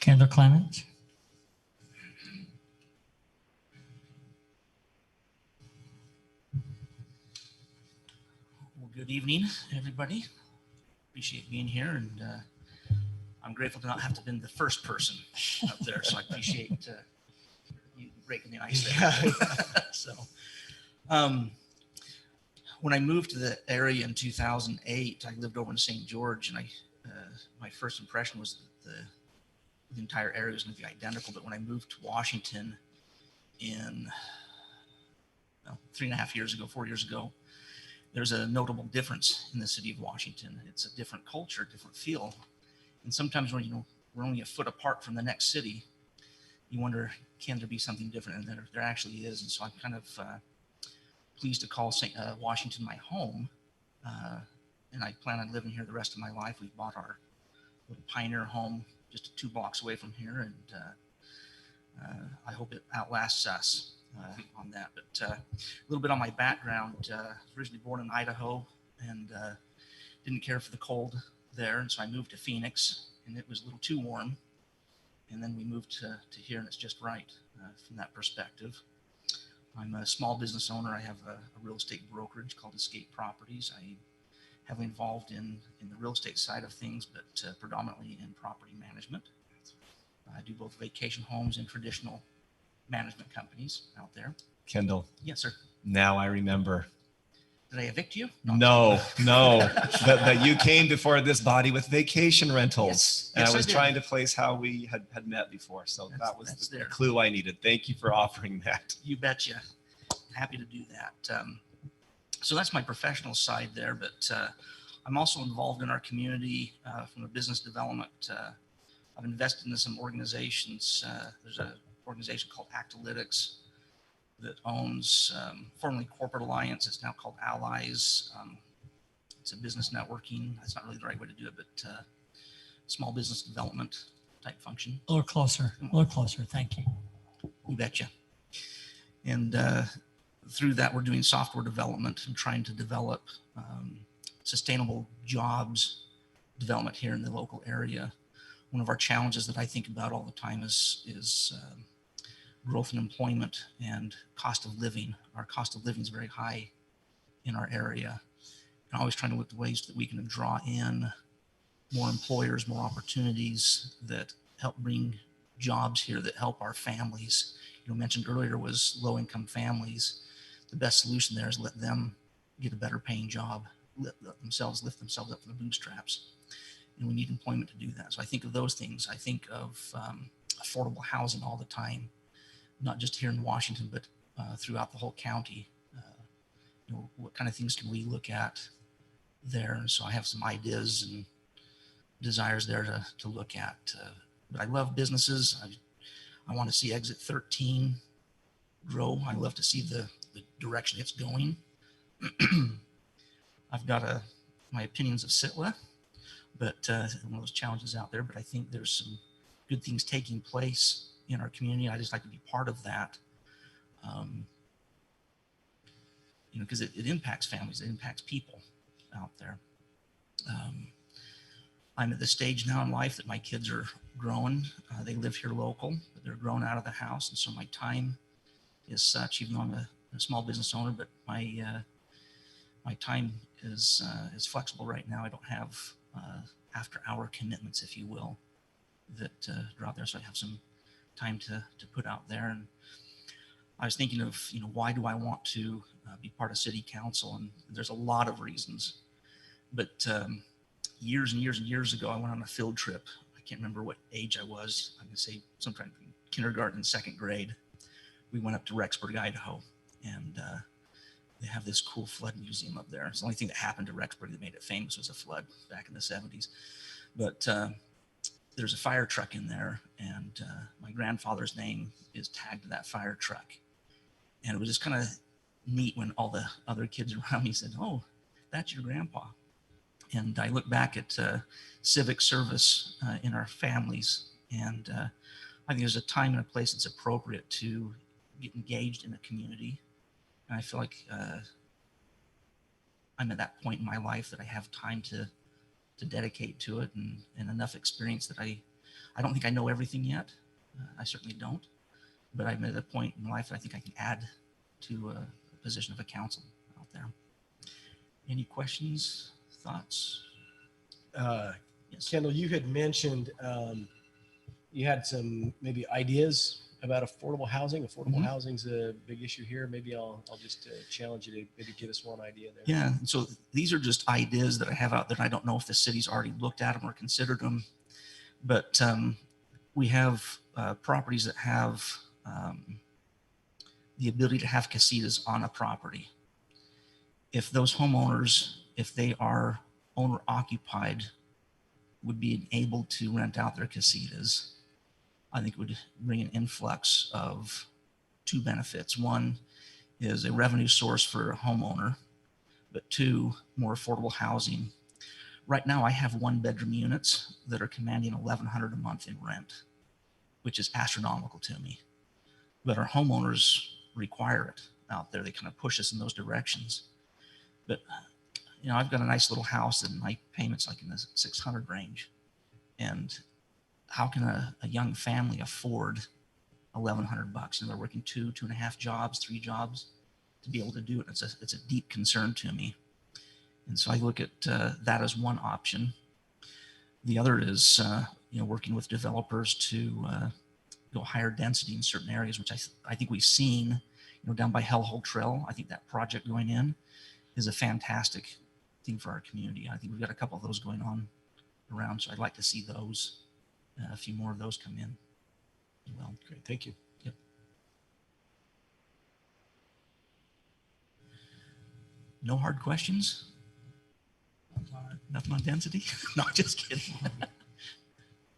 Kendall Clements. Well, good evening, everybody. Appreciate being here, and I'm grateful to not have to been the first person up there, so I appreciate you breaking the ice there. So, when I moved to the area in 2008, I lived over in St. George, and my first impression was that the entire area was going to be identical. But when I moved to Washington in 4 years ago, there's a notable difference in the city of Washington. It's a different culture, different feel. And sometimes when we're only a foot apart from the next city, you wonder, can there be something different? And there actually is. And so I'm kind of pleased to call Washington my home. And I plan on living here the rest of my life. We bought our little pioneer home just 2 blocks away from here. And I hope it outlasts us on that. But a little bit on my background. I was originally born in Idaho and didn't care for the cold there. And so I moved to Phoenix, and it was a little too warm. And then we moved to here, and it's just right from that perspective. I'm a small business owner. I have a real estate brokerage called Escape Properties. I heavily involved in the real estate side of things, but predominantly in property management. I do both vacation homes and traditional management companies out there. Kendall, Yes, sir. now I remember. Did I evict you? No, no, that you came before this body with vacation rentals. Yes, And yes, I I was did. trying to place how we had met before. So That's- that was that's the there. clue I needed. Thank you for offering that. You betcha. Happy to do that. So that's my professional side there, but I'm also involved in our community from a business development. I've invested in some organizations. There's an organization called Actalytics that owns formerly Corporate Alliance. It's now called Allies. It's a business networking. That's not really the right way to do it, but small business development type function. A little closer, a little closer. Thank you. You betcha. And through that, we're doing software development and trying to develop sustainable jobs development here in the local area. One of our challenges that I think about all the time is growth in employment and cost of living. Our cost of living is very high in our area. And always trying to look at ways that we can draw in more employers, more opportunities that help bring jobs here that help our families. You know, mentioned earlier was low-income families. The best solution there is let them get a better paying job, lift themselves up from the bootstraps. And we need employment to do that. So I think of those things. I think of affordable housing all the time, not just here in Washington, but throughout the whole county. You know, what kind of things can we look at there? And so I have some ideas and desires there to look at. But I love businesses. I want to see Exit 13 grow. I love to see the direction it's going. I've got my opinions of Sitla, but one of those challenges out there. But I think there's some good things taking place in our community. I just like to be part of that. You know, because it impacts families, it impacts people out there. I'm at the stage now in life that my kids are growing. They live here local, but they're grown out of the house. And so my time is such, even though I'm a small business owner, but my time is flexible right now. I don't have after hour commitments, if you will, that are out there. So I have some time to put out there. And I was thinking of, you know, why do I want to be part of city council? And there's a lot of reasons, but years and years and years ago, I went on a field trip. I can't remember what age I was. I'm gonna say sometime in kindergarten, second grade. We went up to Rexburg, Idaho, and they have this cool flood museum up there. It's the only thing that happened to Rexburg that made it famous was a flood back in the 70s. But there's a fire truck in there, and my grandfather's name is tagged to that fire truck. And it was just kind of neat when all the other kids around me said, "Oh, that's your grandpa." And I look back at civic service in our families, and I think there's a time and a place that's appropriate to get engaged in a community. And I feel like I'm at that point in my life that I have time to dedicate to it, and enough experience that I don't think I know everything yet. I certainly don't, but I'm at a point in life that I think I can add to a position of a council out there. Any questions, thoughts? Yes. Kendall, you had mentioned you had some maybe ideas about affordable housing. Affordable Mhm. housing's a big issue here. Maybe I'll just challenge you to maybe give us one idea there. Yeah, and so these are just ideas that I have out there. I don't know if the city's already looked at them or considered them, but we have properties that have the ability to have casitas on a property. If those homeowners, if they are owner occupied, would be able to rent out their casitas, I think it would bring an influx of two benefits. One is a revenue source for a homeowner, but two, more affordable housing. Right now, I have 1-bedroom units that are commanding $1,100 a month in rent, which is astronomical to me. But our homeowners require it out there. They kind of push us in those directions. But you know, I've got a nice little house and my payment's like in the 600 range. And how can a young family afford $1,100 and they're working 2.5 jobs, 3 jobs to be able to do it? It's a deep concern to me. And so I look at that as one option. The other is, working with developers to go higher density in certain areas, which I think we've seen, down by Hellhole Trail. I think that project going in is a fantastic thing for our community. I think we've got a couple of those going on around, so I'd like to see those, a few more of those come in as well. Great, thank you. Yep. No hard questions? Nothing on density? No, just kidding.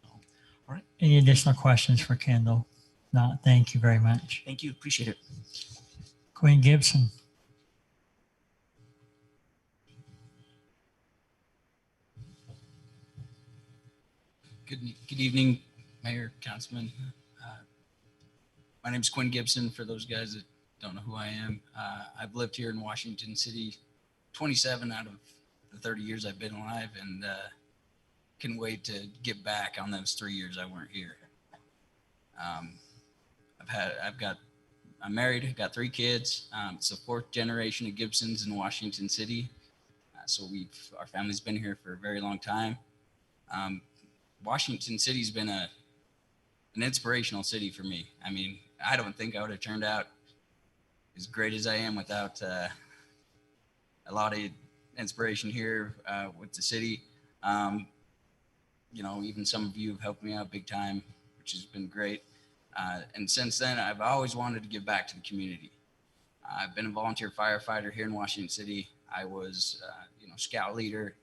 All right. Any additional questions for Kendall? Not, thank you very much. Thank you. Appreciate it. Quinn Gibson. Good evening, Mayor, Councilman. My name is Quinn Gibson, for those guys that don't know who I am. I've lived here in Washington City 27 out of the 30 years I've been alive, and can wait to get back on those 3 years I weren't here. I'm married, I've got 3 kids. It's the 4th generation of Gibsons in Washington City. So our family's been here for a very long time. Washington City's been an inspirational city for me. I mean, I don't think I would have turned out as great as I am without a lot of inspiration here with the city. Even some of you have helped me out big time, which has been great. And since then, I've always wanted to give back to the community. I've been a volunteer firefighter here in Washington City. I was, scout leader,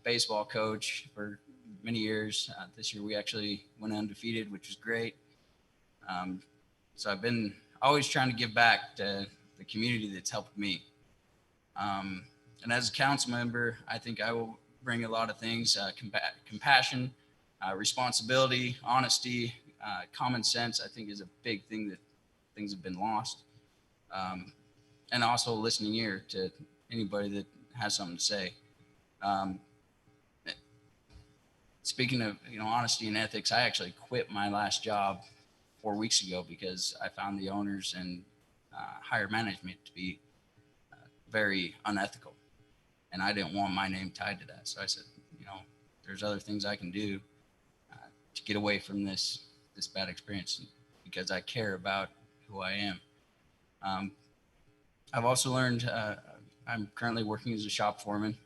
baseball coach for many years. This year we actually went undefeated, which was great. So I've been always trying to give back to the community that's helped me. And as a council member, I think I will bring a lot of things, compassion, responsibility, honesty, common sense, I think is a big thing that things have been lost. And also a listening ear to anybody that has something to say. Speaking of, honesty and ethics, I actually quit my last job 4 weeks ago because I found the owners and higher management to be very unethical. And I didn't want my name tied to that. So I said, there's other things I can do to get away from this bad experience because I care about who I am. I've also learned, I'm currently working as a shop foreman,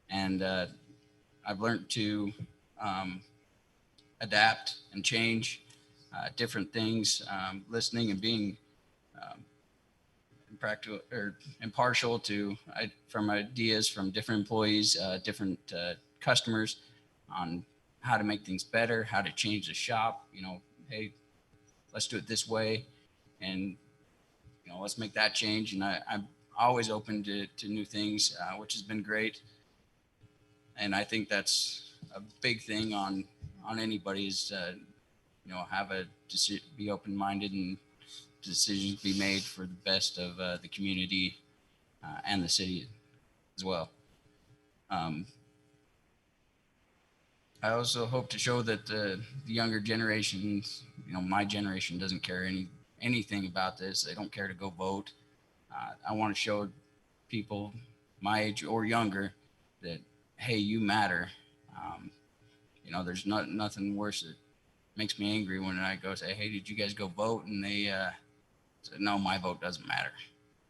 and I've learned to adapt and change different things, listening and being practical or impartial from ideas from different employees, different customers on how to make things better, how to change the shop. Hey, let's do it this way, and let's make that change. And I'm always open to new things, which has been great. And I think that's a big thing on anybody is, be open-minded and decisions be made for the best of the community and the city as well. I also hope to show that the younger generations, my generation doesn't care anything about this. They don't care to go vote. I want to show people my age or younger that, hey, you matter. There's nothing worse that makes me angry when I go say, hey, did you guys go vote? And they said, no, my vote doesn't matter.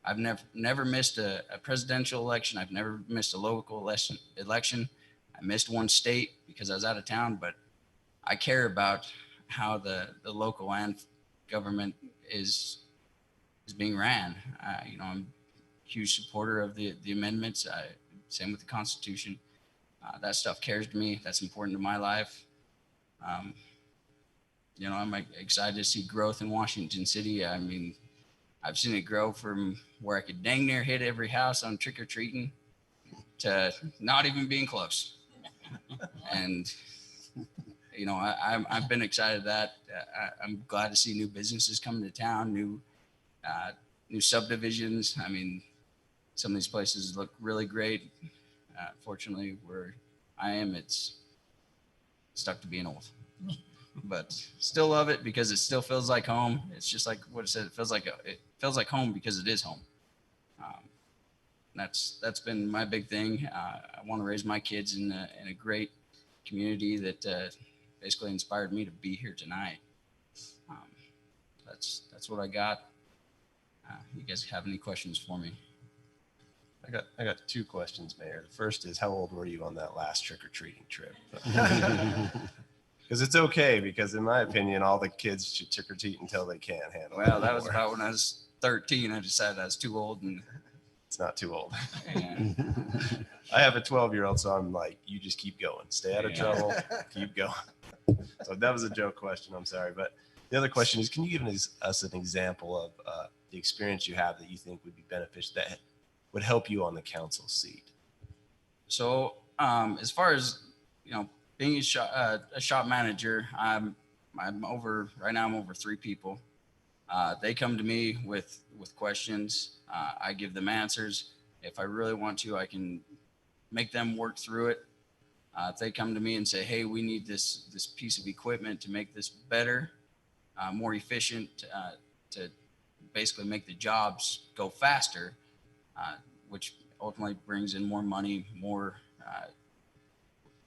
I've never missed a presidential election. I've never missed a local election. I missed one state because I was out of town, but I care about how the local and government is being ran. I'm a huge supporter of the amendments. Same with the Constitution. That stuff cares to me. That's important to my life. I'm excited to see growth in Washington City. I mean, I've seen it grow from where I could dang near hit every house on trick-or-treating to not even being close. And, I've been excited that I'm glad to see new businesses coming to town, new subdivisions. I mean, some of these places look really great. Fortunately, where I am, it's stuck to being old. but still love it because it still feels like home. It's just like what it said. It feels like home because it is home. That's been my big thing. I want to raise my kids in a great community that basically inspired me to be here tonight. That's what I got. You guys have any questions for me? I got two questions, Mayor. The first is, how old were you on that last trick-or-treating trip? Because it's okay, because in my opinion, all the kids should trick-or-treat until they can't handle it. Well, that was anymore. about when I was 13. I decided I was too old, and It's not too old. yeah. I have a 12-year-old, so I'm like, you just keep going. Stay out of Yeah. trouble. Keep going. So that was a joke question. I'm sorry. But the other question is, can you give us an example of the experience you have that you think would be beneficial, that would help you on the council seat? So as far as, being a shop manager, I'm over right now. I'm over 3 people. They come to me with questions. I give them answers. If I really want to, I can make them work through it. If they come to me and say, hey, we need this piece of equipment to make this better, more efficient, to basically make the jobs go faster, which ultimately brings in more money, more,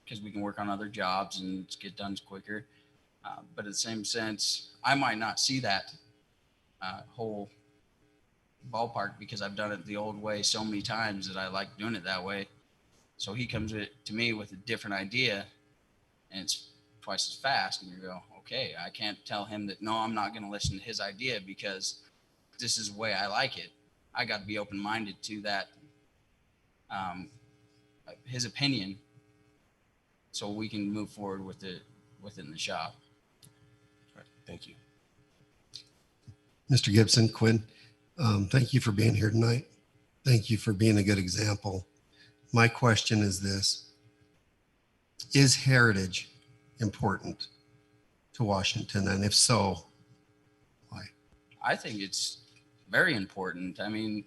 because we can work on other jobs and get done quicker. But in the same sense, I might not see that whole ballpark because I've done it the old way so many times that I like doing it that way. So he comes to me with a different idea and it's twice as fast. And you go, okay, I can't tell him that, no, I'm not going to listen to his idea because this is the way I like it. I got to be open-minded to that, his opinion, so we can move forward with it within the shop. All right, thank you. Mr. Gibson, Quinn, thank you for being here tonight. Thank you for being a good example. My question is this: is heritage important to Washington? And if so, why? I think it's very important. I mean,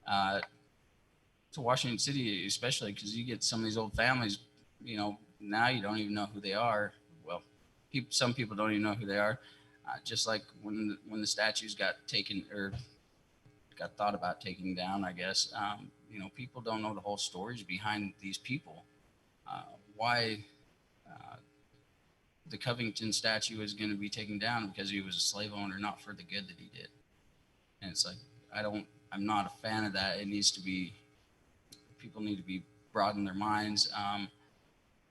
to Washington City, especially because you get some of these old families, now you don't even know who they are. Well, some people don't even know who they are. Just like when the statues got taken or got thought about taking down, I guess, people don't know the whole stories behind these people. Why the Covington statue is going to be taken down because he was a slave owner, not for the good that he did. And it's like, I'm not a fan of that. It needs to be, people need to be broaden their minds.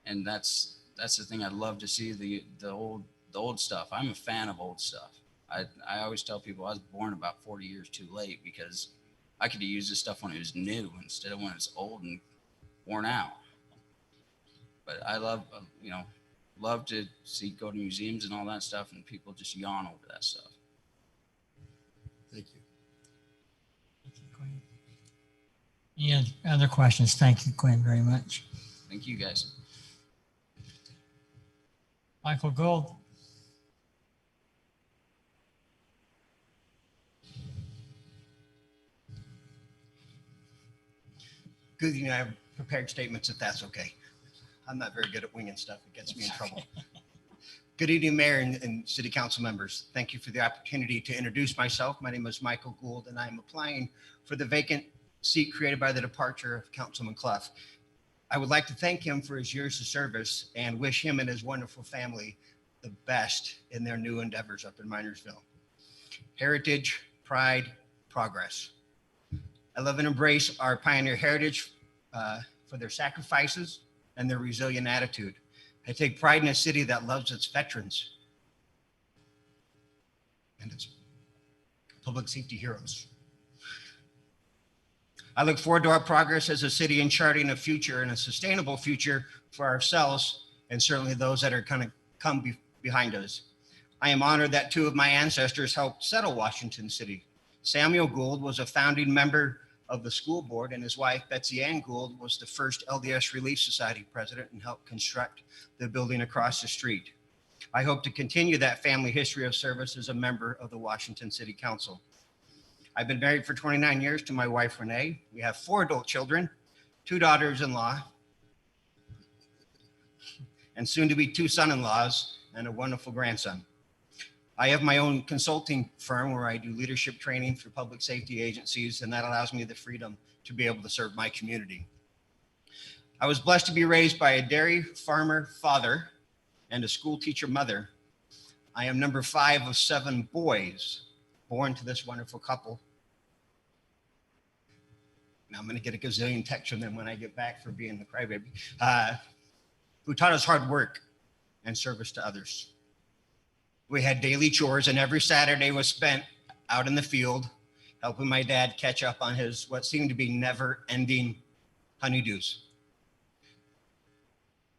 And that's the thing I'd love to see, the old stuff. I'm a fan of old stuff. I always tell people I was born about 40 years too late because I could have used this stuff when it was new instead of when it's old and worn out. But I love to go to museums and all that stuff, and people just yawn over that stuff. Thank you. Thank you, Quinn. Any other questions? Thank you, Quinn, very much. Thank you, guys. Michael Gold. Good evening. I have prepared statements if that's okay. I'm not very good at winging stuff. It gets me in trouble. Good evening, Mayor and City Council members. Thank you for the opportunity to introduce myself. My name is Michael Gould, and I'm applying for the vacant seat created by the departure of Councilman Clough. I would like to thank him for his years of service and wish him and his wonderful family the best in their new endeavors up in Minersville. Heritage, pride, progress. I love and embrace our pioneer heritage for their sacrifices and their resilient attitude. I take pride in a city that loves its veterans and its public safety heroes. I look forward to our progress as a city in charting a future and a sustainable future for ourselves and certainly those that are going to come behind us. I am honored that 2 of my ancestors helped settle Washington City. Samuel Gould was a founding member of the school board, and his wife, Betsy Ann Gould, was the first LDS Relief Society president and helped construct the building across the street. I hope to continue that family history of service as a member of the Washington City Council. I've been married for 29 years to my wife, Renee. We have 4 adult children, 2 daughters-in-law, and soon to be 2 son-in-laws. and a wonderful grandson. I have my own consulting firm where I do leadership training for public safety agencies, and that allows me the freedom to be able to serve my community. I was blessed to be raised by a dairy farmer father and a school teacher mother. I am number 5 of 7 boys born to this wonderful couple. Now I'm going to get a gazillion texts from them when I get back for being the crybaby, who taught us hard work and service to others. We had daily chores, and every Saturday was spent out in the field helping my dad catch up on his what seemed to be never-ending honeydews.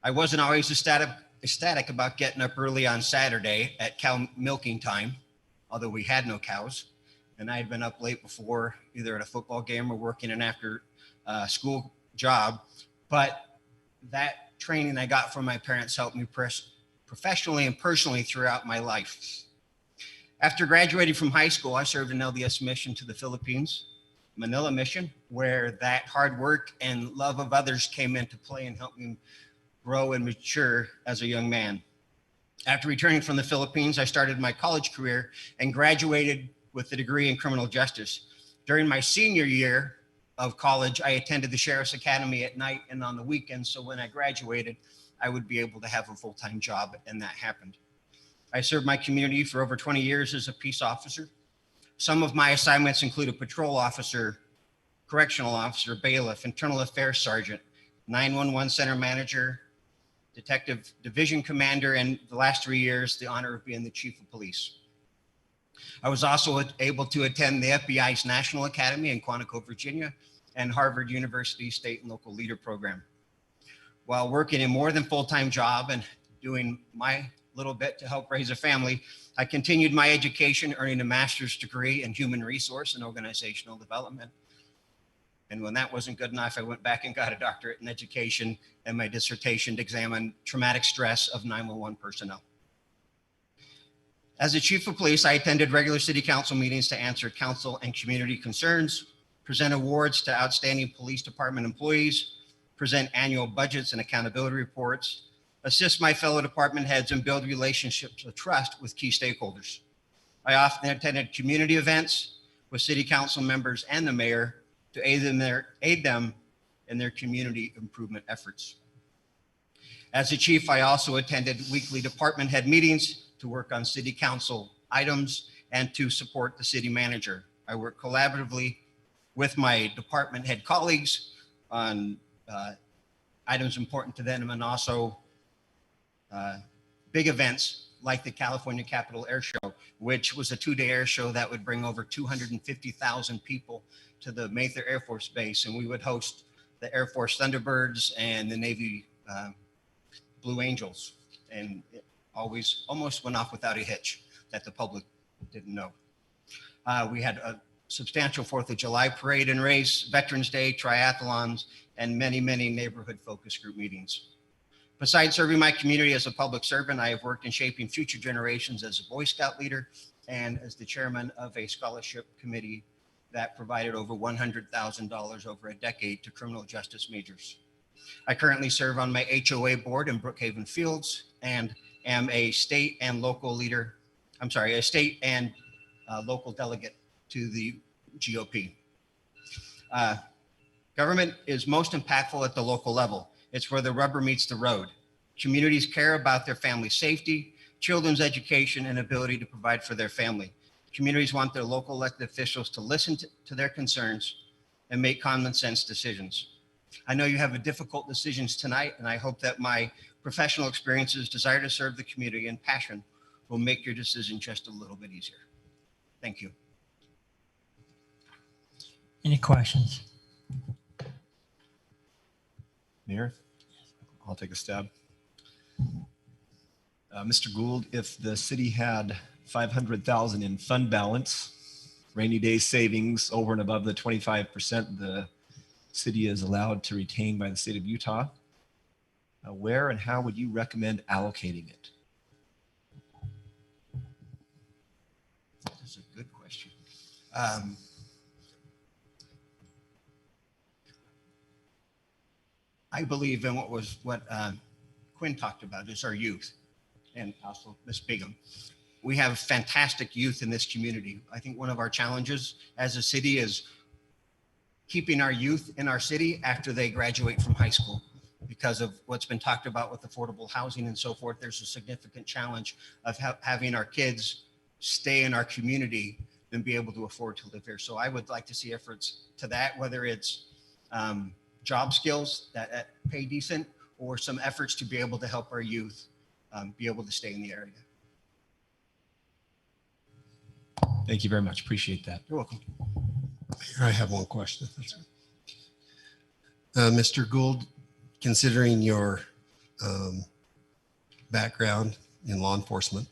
I wasn't always ecstatic about getting up early on Saturday at cow milking time, although we had no cows, and I had been up late before, either at a football game or working an after school job. But that training I got from my parents helped me professionally and personally throughout my life. After graduating from high school, I served an LDS mission to the Philippines, Manila mission, where that hard work and love of others came into play and helped me grow and mature as a young man. After returning from the Philippines, I started my college career and graduated with a degree in criminal justice. During my senior year of college, I attended the Sheriff's Academy at night and on the weekends, so when I graduated, I would be able to have a full-time job, and that happened. I served my community for over 20 years as a peace officer. Some of my assignments include a patrol officer, correctional officer, bailiff, internal affairs sergeant, 911 center manager, detective division commander, and the last 3 years, the honor of being the chief of police. I was also able to attend the FBI's National Academy in Quantico, Virginia, and Harvard University State and Local Leader Program. While working a more than full-time job and doing my little bit to help raise a family, I continued my education, earning a master's degree in human resource and organizational development. And when that wasn't good enough, I went back and got a doctorate in education and my dissertation to examine traumatic stress of 911 personnel. As the chief of police, I attended regular city council meetings to answer council and community concerns, present awards to outstanding police department employees, present annual budgets and accountability reports, assist my fellow department heads, and build relationships of trust with key stakeholders. I often attended community events with city council members and the mayor to aid them in their community improvement efforts. As the chief, I also attended weekly department head meetings to work on city council items and to support the city manager. I work collaboratively with my department head colleagues on items important to them, and also big events like the California Capitol Air Show, which was a 2-day air show that would bring over 250,000 people to the Mather Air Force Base, and we would host the Air Force Thunderbirds and the Navy Blue Angels, and it almost went off without a hitch that the public didn't know. We had a substantial 4th of July parade and race, Veterans Day, triathlons, and many, many neighborhood focus group meetings. Besides serving my community as a public servant, I have worked in shaping future generations as a Boy Scout leader and as the chairman of a scholarship committee that provided over $100,000 over a decade to criminal justice majors. I currently serve on my HOA board in Brookhaven Fields and am a state and local leader, a state and local delegate to the GOP. Government is most impactful at the local level. It's where the rubber meets the road. Communities care about their family safety, children's education, and ability to provide for their family. Communities want their local elected officials to listen to their concerns and make common sense decisions. I know you have difficult decisions tonight, and I hope that my professional experiences, desire to serve the community, and passion will make your decision just a little bit easier. Thank you. Any questions? Mayor, I'll take a stab. Mr. Gould, if the city had 500,000 in fund balance, rainy day savings over and above the 25% the city is allowed to retain by the state of Utah, where and how would you recommend allocating it? That's a good question. I believe in what Quinn talked about, is our youth. and also Ms. Bingham. We have fantastic youth in this community. I think one of our challenges as a city is keeping our youth in our city after they graduate from high school. Because of what's been talked about with affordable housing and so forth, there's a significant challenge of having our kids stay in our community and be able to afford to live here. So I would like to see efforts to that, whether it's job skills that pay decent, or some efforts to be able to help our youth be able to stay in the area. Thank you very much. Appreciate that. You're welcome. I have one question. Mr. Gould, considering your background in law enforcement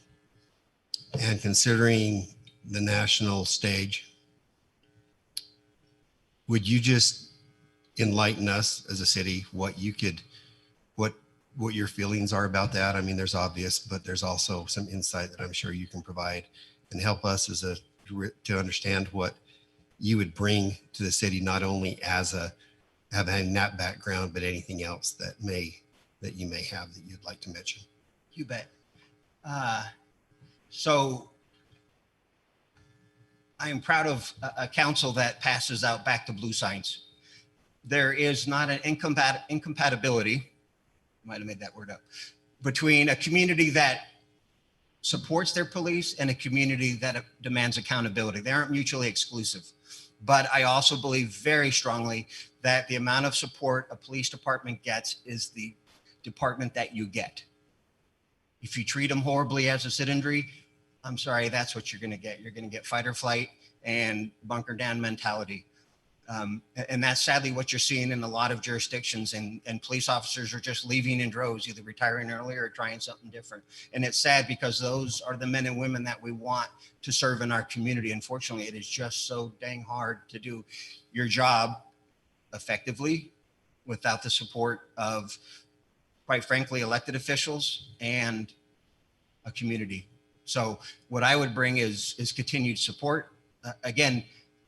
and considering the national stage, would you just enlighten us as a city what you could, what your feelings are about that? I mean, there's obvious, but there's also some insight that I'm sure you can provide and help us to understand what you would bring to the city, not only as having that background, but anything else that you may have that you'd like to mention. You bet. So I am proud of a council that passes out back to blue signs. There is not an incompatibility, might have made that word up, between a community that supports their police and a community that demands accountability. They aren't mutually exclusive. But I also believe very strongly that the amount of support a police department gets is the department that you get. If you treat them horribly as a citizenry, I'm sorry, that's what you're going to get. You're going to get fight or flight and bunker down mentality. And that's sadly what you're seeing in a lot of jurisdictions, and police officers are just leaving in droves, either retiring early or trying something different. And it's sad because those are the men and women that we want to serve in our community. Unfortunately, it is just so dang hard to do your job effectively without the support of, quite frankly, elected officials and a community. So what I would bring is continued support. Again,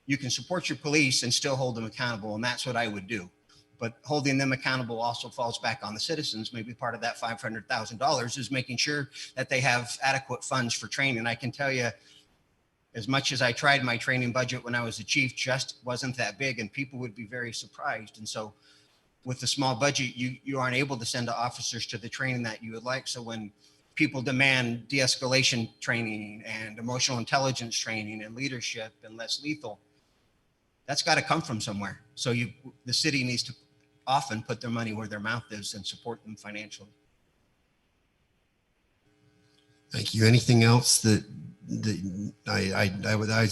you can support your police and still hold them accountable, and that's what I would do. But holding them accountable also falls back on the citizens. Maybe part of that $500,000 is making sure that they have adequate funds for training. I can tell you, as much as I tried, my training budget when I was a chief just wasn't that big, and people would be very surprised. And so with the small budget, you aren't able to send the officers to the training that you would like. So when people demand de-escalation training and emotional intelligence training and leadership and less lethal, that's got to come from somewhere. So the city needs to often put their money where their mouth is and support them financially. Thank you. Anything else that I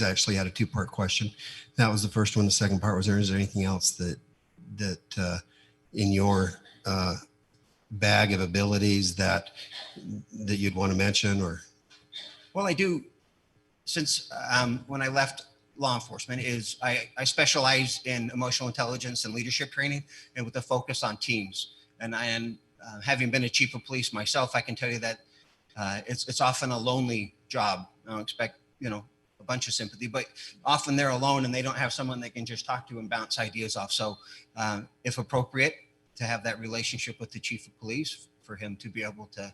actually had a two-part question. That was the first one. The second part was, is there anything else that in your bag of abilities that you'd want to mention? Or well, I do. Since when I left law enforcement, is I specialize in emotional intelligence and leadership training, and with a focus on teams. And having been a chief of police myself, I can tell you that it's often a lonely job. I don't expect a bunch of sympathy, but often they're alone and they don't have someone they can just talk to and bounce ideas off. So if appropriate, to have that relationship with the chief of police, for him to be able to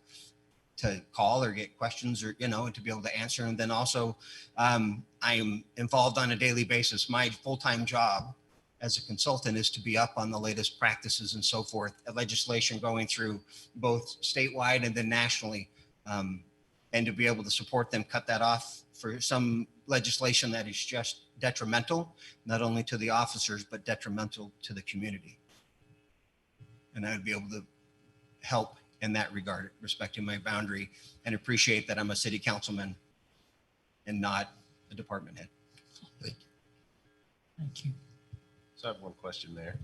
call or get questions, or and to be able to answer. And then also I am involved on a daily basis. My full-time job as a consultant is to be up on the latest practices and so forth, legislation going through both statewide and then nationally, and to be able to support them, cut that off for some legislation that is just detrimental, not only to the officers, but detrimental to the community. And I would be able to help in that regard, respecting my boundary, and appreciate that I'm a city councilman and not a department head. Thank you. So I have one question there.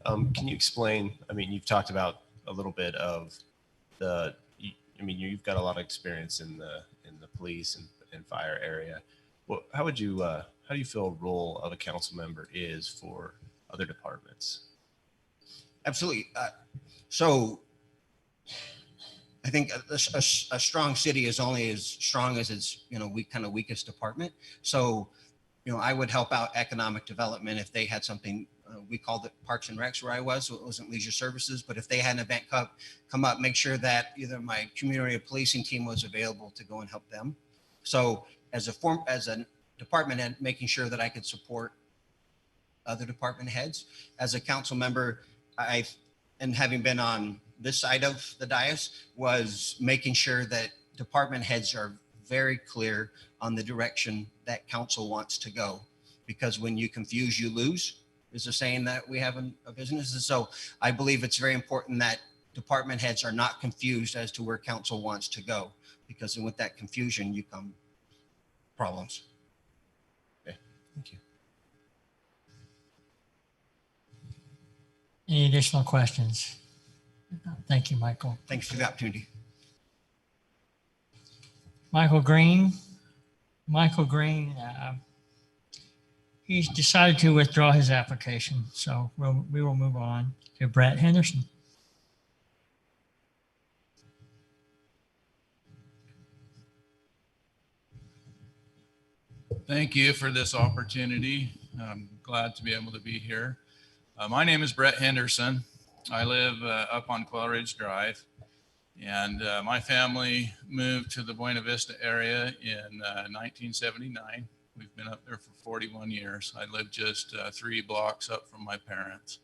Can you explain, I mean, you've talked about a little bit of you've got a lot of experience in the police and fire area. Well, how do you feel a role of a council member is for other departments? Absolutely. So I think a strong city is only as strong as its weakest department. So I would help out economic development if they had something We called it Parks and Recs where I was, so it wasn't leisure services. But if they had an event come up, make sure that either my community policing team was available to go and help them. So as a department head, making sure that I could support other department heads. As a council member, and having been on this side of the dais, was making sure that department heads are very clear on the direction that council wants to go. Because when you confuse, you lose, is a saying that we have in a business. And so I believe it's very important that department heads are not confused as to where council wants to go, because with that confusion, you come problems. Okay, thank you. Any additional questions? Thank you, Michael. Thanks for the opportunity. Michael Green. Michael Green, he's decided to withdraw his application, so we will move on to Brett Henderson. Thank you for this opportunity. I'm glad to be able to be here. My name is Brett Henderson. I live up on Quail Ridge Drive, and my family moved to the Buena Vista area in 1979. We've been up there for 41 years. I live just 3 blocks up from my parents.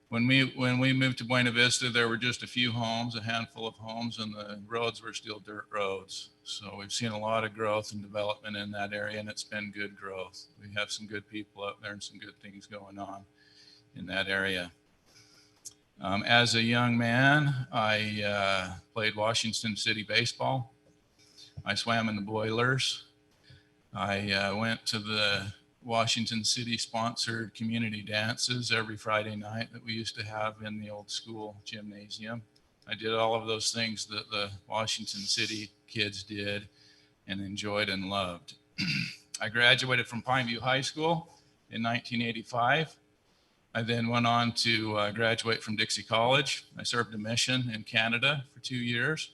When we moved to Buena Vista, there were just a few homes, a handful of homes, and the roads were still dirt roads. So we've seen a lot of growth and development in that area, and it's been good growth. We have some good people up there and some good things going on in that area. As a young man, I played Washington City baseball. I swam in the boilers. I went to the Washington City sponsored community dances every Friday night that we used to have in the old school gymnasium. I did all of those things that the Washington City kids did and enjoyed and loved. I graduated from Pineview High School in 1985. I then went on to graduate from Dixie College. I served a mission in Canada for 2 years.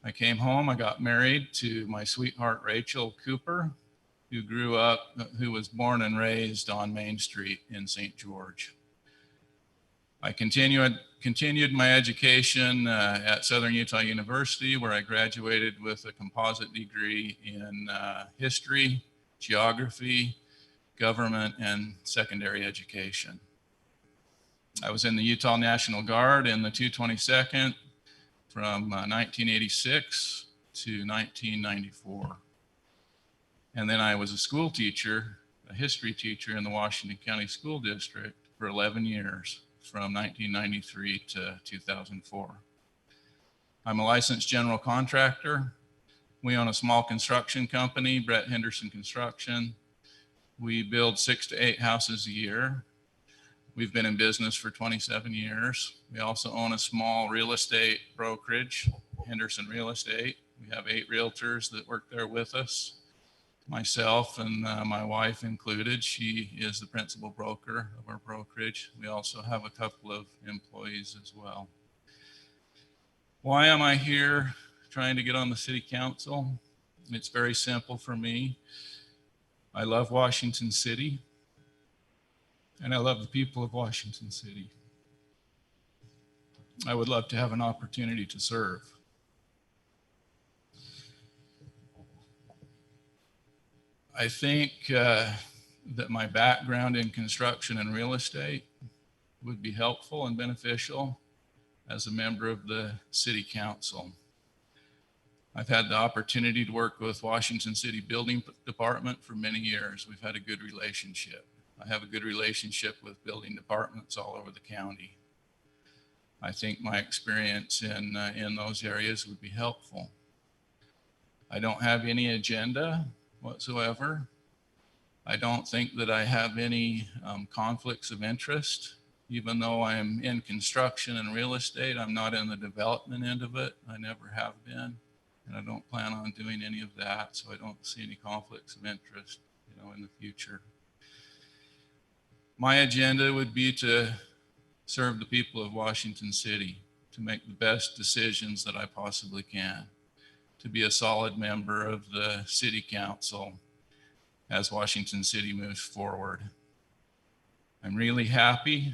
I came home, I got married to my sweetheart, Rachel Cooper, who was born and raised on Main Street in St. George. I continued my education at Southern Utah University, where I graduated with a composite degree in history, geography, government, and secondary education. I was in the Utah National Guard in the 222nd from 1986 to 1994. And then I was a school teacher, a history teacher in the Washington County School District for 11 years, from 1993 to 2004. I'm a licensed general contractor. We own a small construction company, Brett Henderson Construction. We build 6 to 8 houses a year. We've been in business for 27 years. We also own a small real estate brokerage, Henderson Real Estate. We have 8 realtors that work there with us. Myself and my wife included. She is the principal broker of our brokerage. We also have a couple of employees as well. Why am I here trying to get on the city council? It's very simple for me. I love Washington City, and I love the people of Washington City. I would love to have an opportunity to serve. I think that my background in construction and real estate would be helpful and beneficial as a member of the city council. I've had the opportunity to work with Washington City Building Department for many years. We've had a good relationship. I have a good relationship with building departments all over the county. I think my experience in those areas would be helpful. I don't have any agenda whatsoever. I don't think that I have any conflicts of interest. Even though I'm in construction and real estate, I'm not in the development end of it. I never have been, and I don't plan on doing any of that. So I don't see any conflicts of interest, in the future. My agenda would be to serve the people of Washington City, to make the best decisions that I possibly can, to be a solid member of the city council as Washington City moves forward. I'm really happy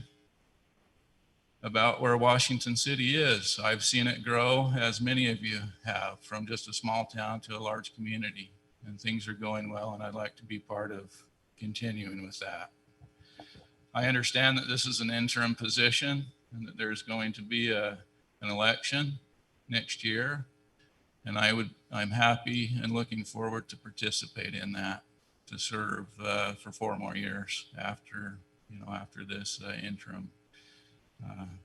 about where Washington City is. I've seen it grow, as many of you have, from just a small town to a large community, and things are going well, and I'd like to be part of continuing with that. I understand that this is an interim position and that there's going to be an election next year, and I'm happy and looking forward to participate in that, to serve for 4 more years after this interim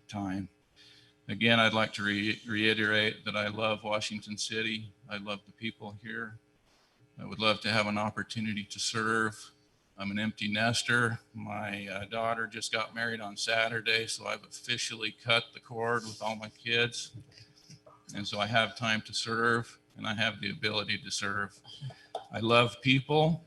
time. Again, I'd like to reiterate that I love Washington City. I love the people here. I would love to have an opportunity to serve. I'm an empty nester. My daughter just got married on Saturday, so I've officially cut the cord with all my kids. And so I have time to serve, and I have the ability to serve. I love people.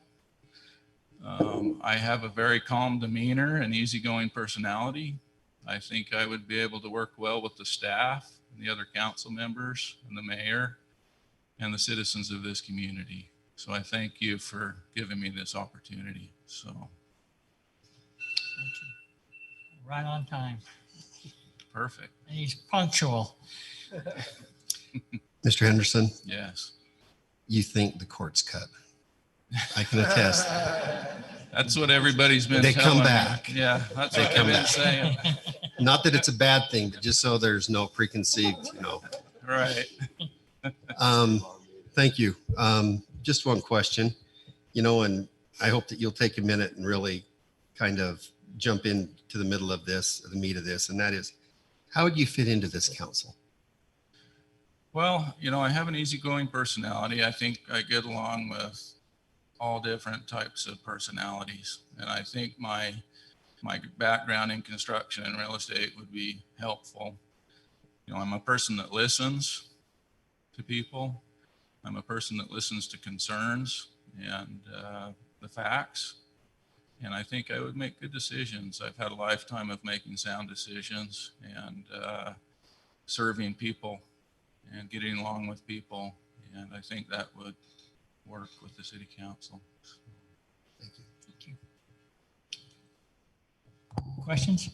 I have a very calm demeanor and easygoing personality. I think I would be able to work well with the staff and the other council members and the mayor and the citizens of this community. So I thank you for giving me this opportunity. So. Right on time. Perfect. And he's punctual. Mr. Henderson, Yes. you think the cord's cut. I can attest. That's what everybody's been They telling come me. back. Yeah, that's They what they've come been back. saying. Not that it's a bad thing, but just so there's no preconceived, Right. Thank you. Just one question, and I hope that you'll take a minute and really kind of jump into the middle of this, the meat of this, and that is, how would you fit into this council? Well, I have an easygoing personality. I think I get along with all different types of personalities. And I think my background in construction and real estate would be helpful. I'm a person that listens to people. I'm a person that listens to concerns and the facts. And I think I would make good decisions. I've had a lifetime of making sound decisions and serving people and getting along with people. And I think that would work with the city council. Thank you. Thank you. Questions?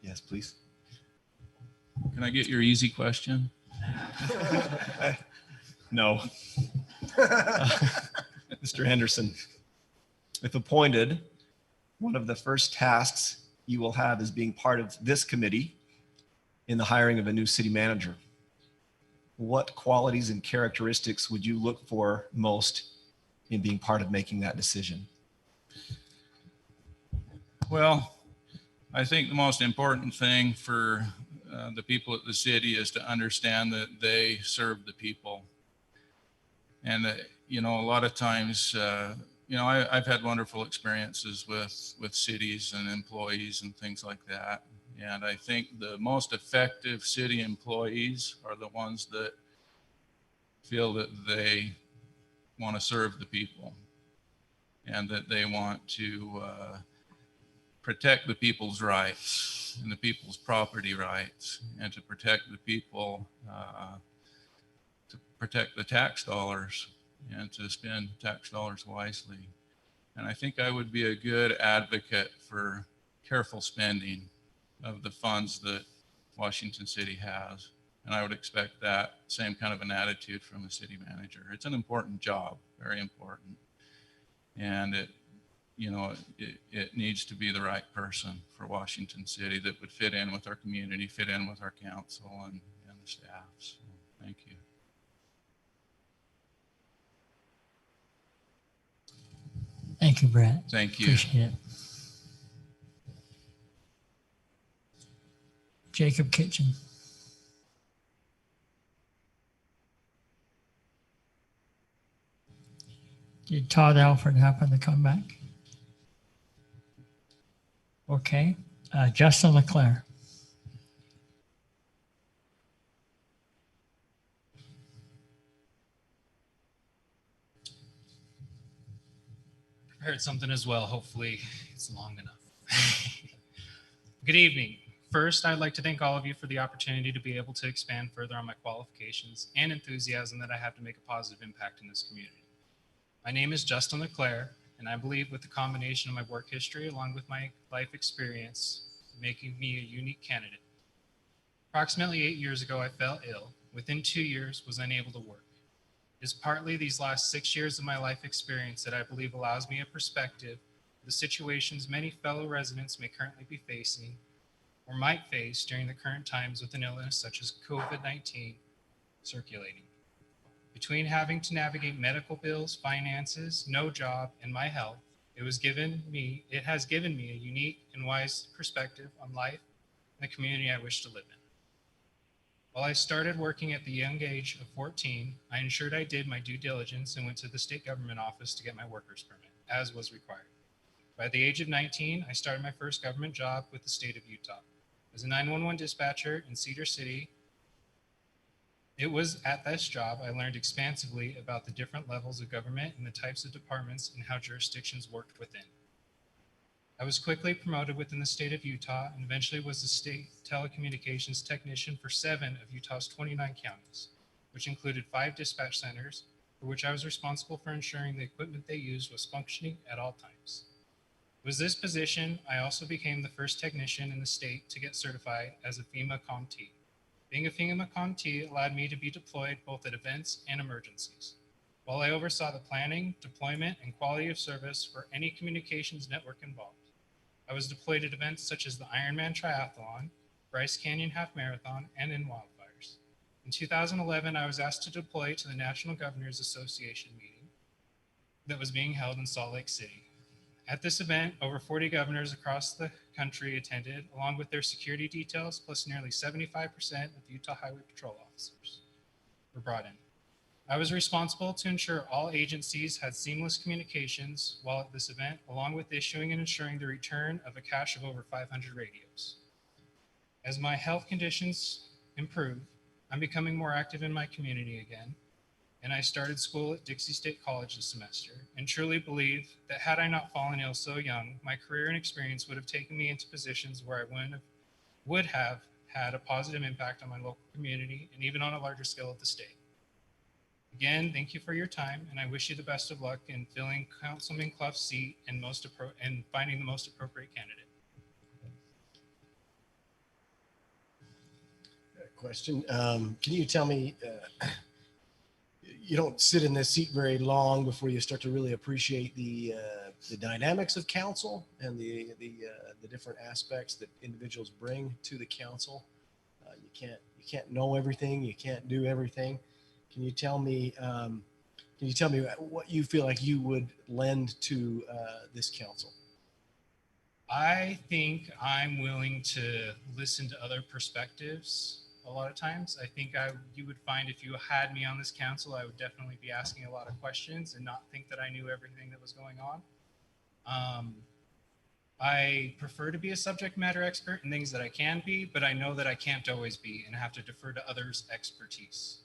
Yes, please. Can I get your easy question? No. Mr. Henderson, if appointed, one of the first tasks you will have is being part of this committee in the hiring of a new city manager. What qualities and characteristics would you look for most in being part of making that decision? Well, I think the most important thing for the people at the city is to understand that they serve the people. And that, a lot of times, I've had wonderful experiences with cities and employees and things like that. And I think the most effective city employees are the ones that feel that they want to serve the people and that they want to protect the people's rights and the people's property rights and to protect the people, to protect the tax dollars and to spend tax dollars wisely. And I think I would be a good advocate for careful spending of the funds that Washington City has. And I would expect that same kind of an attitude from the city manager. It's an important job, very important. And it needs to be the right person for Washington City that would fit in with our community, fit in with our council and the staff. So thank you. Thank you, Brett. Thank you. Appreciate it. Jacob Kitchen. Did Todd Alford happen to come back? Okay. Justin Leclerc. Prepared something as well. Hopefully it's long enough. Good evening. First, I'd like to thank all of you for the opportunity to be able to expand further on my qualifications and enthusiasm that I have to make a positive impact in this community. My name is Justin Leclerc, And I believe with the combination of my work history along with my life experience, making me a unique candidate. Approximately 8 years ago, I fell ill. Within 2 years, was unable to work. It is partly these last 6 years of my life experience that I believe allows me a perspective of the situations many fellow residents may currently be facing or might face during the current times with an illness such as COVID-19 circulating. Between having to navigate medical bills, finances, no job, and my health, it has given me a unique and wise perspective on life and the community I wish to live in. While I started working at the young age of 14, I ensured I did my due diligence and went to the state government office to get my worker's permit, as was required. By the age of 19, I started my first government job with the state of Utah. As a 911 dispatcher in Cedar City, it was at this job I learned expansively about the different levels of government and the types of departments and how jurisdictions worked within. I was quickly promoted within the state of Utah and eventually was the state telecommunications technician for 7 of Utah's 29 counties, which included 5 dispatch centers, for which I was responsible for ensuring the equipment they used was functioning at all times. It was this position I also became the first technician in the state to get certified as a FEMA COMT. Being a FEMA COMT allowed me to be deployed both at events and emergencies. While I oversaw the planning, deployment, and quality of service for any communications network involved. I was deployed at events such as the Ironman Triathlon, Bryce Canyon Half Marathon, and in wildfires. In 2011, I was asked to deploy to the National Governors Association meeting that was being held in Salt Lake City. At this event, over 40 governors across the country attended, along with their security details, plus nearly 75% of Utah Highway Patrol officers were brought in. I was responsible to ensure all agencies had seamless communications while at this event, along with issuing and ensuring the return of a cache of over 500 radios. As my health conditions improve, I'm becoming more active in my community again, and I started school at Dixie State College this semester, and truly believe that had I not fallen ill so young, my career and experience would have taken me into positions where I would have had a positive impact on my local community and even on a larger scale at the state. Again, thank you for your time, and I wish you the best of luck in filling Councilman Clough's seat and finding the most appropriate candidate. Question. Can you tell me, you don't sit in this seat very long before you start to really appreciate the dynamics of council and the different aspects that individuals bring to the council. You can't know everything. You can't do everything. Can you tell me what you feel like you would lend to this council? I think I'm willing to listen to other perspectives a lot of times. I think you would find if you had me on this council, I would definitely be asking a lot of questions and not think that I knew everything that was going on. I prefer to be a subject matter expert in things that I can be, but I know that I can't always be and have to defer to others' expertise.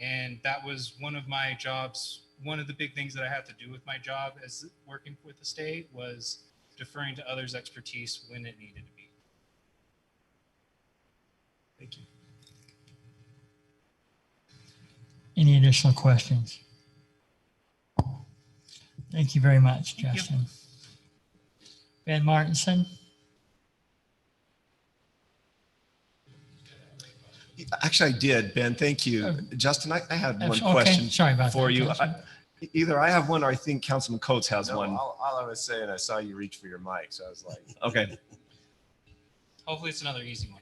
And that was one of my jobs. One of the big things that I had to do with my job as working with the state was deferring to others' expertise when it needed to be. Thank you. Any additional questions? Thank you very much, Justin. Ben Martinson? Actually, I did, Ben. Thank you. Justin, I had one Okay, question sorry about for that, you. Justin. Either I have one or I think Councilman Coates has No, one. all I was saying, I saw you reach for your mic, so I was like, Okay. Hopefully it's another easy one.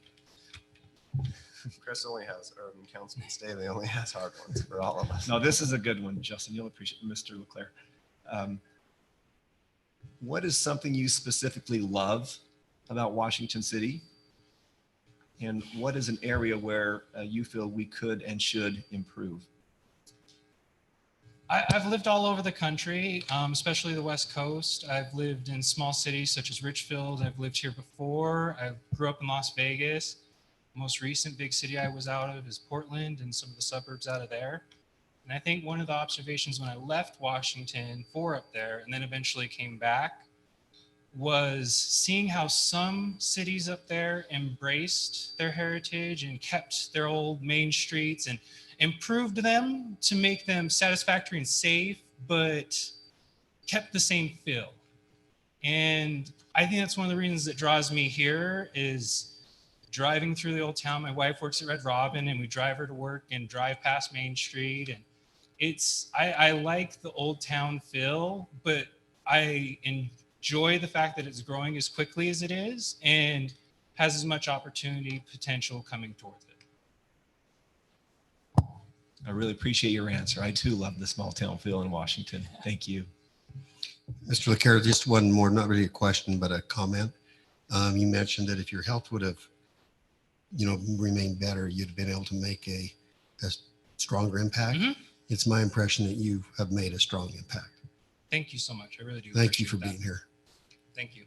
Chris only has, or Councilman Staley only has hard ones for all of us. No, this is a good one, Justin. You'll appreciate it, Mr. Leclerc. What is something you specifically love about Washington City? And what is an area where you feel we could and should improve? I've lived all over the country, especially the West Coast. I've lived in small cities such as Richfield. I've lived here before. I grew up in Las Vegas. Most recent big city I was out of is Portland and some of the suburbs out of there. And I think one of the observations when I left Washington for up there and then eventually came back was seeing how some cities up there embraced their heritage and kept their old main streets and improved them to make them satisfactory and safe, but kept the same feel. And I think that's one of the reasons that draws me here is driving through the old town. My wife works at Red Robin, and we drive her to work and drive past Main Street. And I like the old town feel, but I enjoy the fact that it's growing as quickly as it is and has as much opportunity potential coming towards it. I really appreciate your answer. I too love the small town feel in Washington. Thank you. Mr. LaCara, just one more, not really a question, but a comment. You mentioned that if your health would have, remained better, you'd have been able to make a stronger impact. It's my impression that you have made a strong impact. Thank you so much. I really do. Thank you for appreciate being here. Thank you.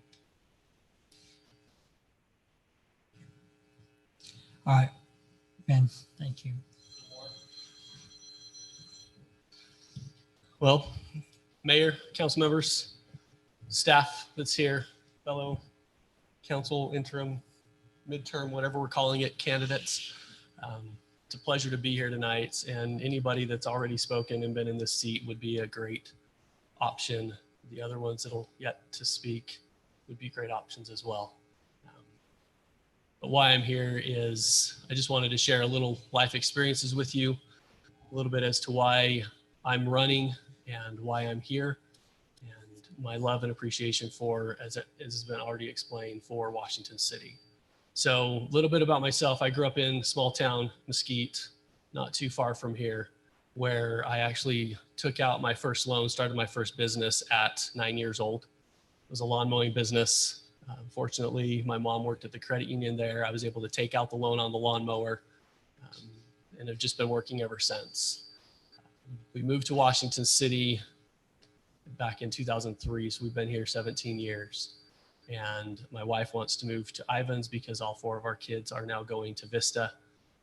All right, Ben, thank you. Well, Mayor, council members, staff that's here, fellow council, interim, midterm, whatever we're calling it, candidates. It's a pleasure to be here tonight, and anybody that's already spoken and been in this seat would be a great option. The other ones that'll yet to speak would be great options as well. But why I'm here is I just wanted to share a little life experiences with you, a little bit as to why I'm running and why I'm here, and my love and appreciation for, as has been already explained, for Washington City. So a little bit about myself. I grew up in small town Mesquite, not too far from here, where I actually took out my first loan, started my first business at 9 years old. It was a lawn mowing business. Fortunately, my mom worked at the credit union there. I was able to take out the loan on the lawnmower, and have just been working ever since. We moved to Washington City back in 2003, so we've been here 17 years. And my wife wants to move to Ivans because all 4 of our kids are now going to Vista,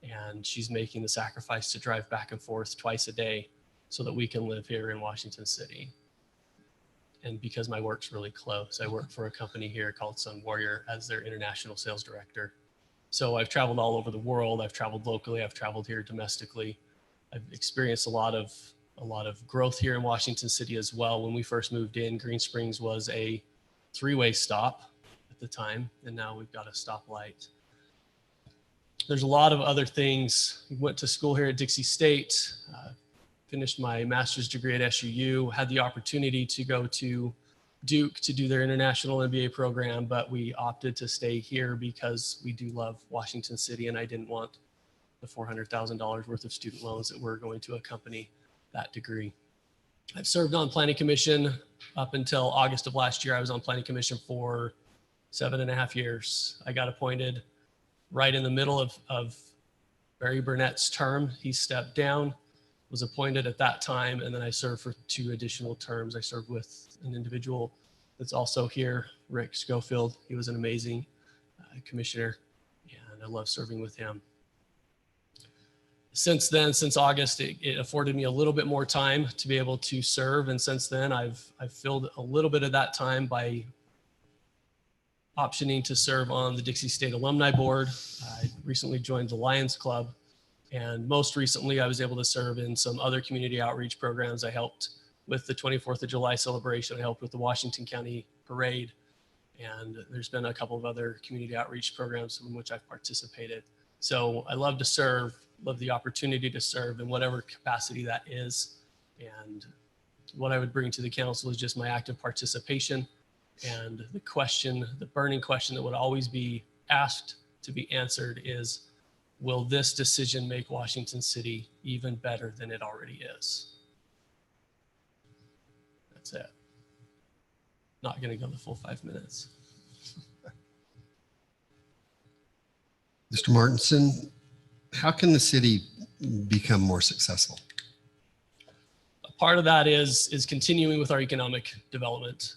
and she's making the sacrifice to drive back and forth twice a day so that we can live here in Washington City. And because my work's really close, I work for a company here called Sun Warrior as their international sales director. So I've traveled all over the world. I've traveled locally. I've traveled here domestically. I've experienced a lot of growth here in Washington City as well. When we first moved in, Green Springs was a 3-way stop at the time, and now we've got a stoplight. There's a lot of other things. Went to school here at Dixie State, finished my master's degree at SUU, had the opportunity to go to Duke to do their international MBA program, but we opted to stay here because we do love Washington City, and I didn't want the $400,000 worth of student loans that were going to accompany that degree. I've served on planning commission up until August of last year. I was on planning commission for 7.5 years. I got appointed right in the middle of Barry Burnett's term. He stepped down, was appointed at that time, and then I served for 2 additional terms. I served with an individual that's also here, Rick Schofield. He was an amazing commissioner, and I love serving with him. Since then, since August, it afforded me a little bit more time to be able to serve. And since then, I've filled a little bit of that time by optioning to serve on the Dixie State Alumni Board. I recently joined the Lions Club. And most recently, I was able to serve in some other community outreach programs. I helped with the 24th of July celebration. I helped with the Washington County Parade. And there's been a couple of other community outreach programs in which I've participated. So I love to serve, love the opportunity to serve in whatever capacity that is. And what I would bring to the council is just my active participation. And the question, the burning question that would always be asked to be answered is, will this decision make Washington City even better than it already is? That's it. Not going to go the full 5 minutes. Mr. Martinson, how can the city become more successful? A part of that is continuing with our economic development,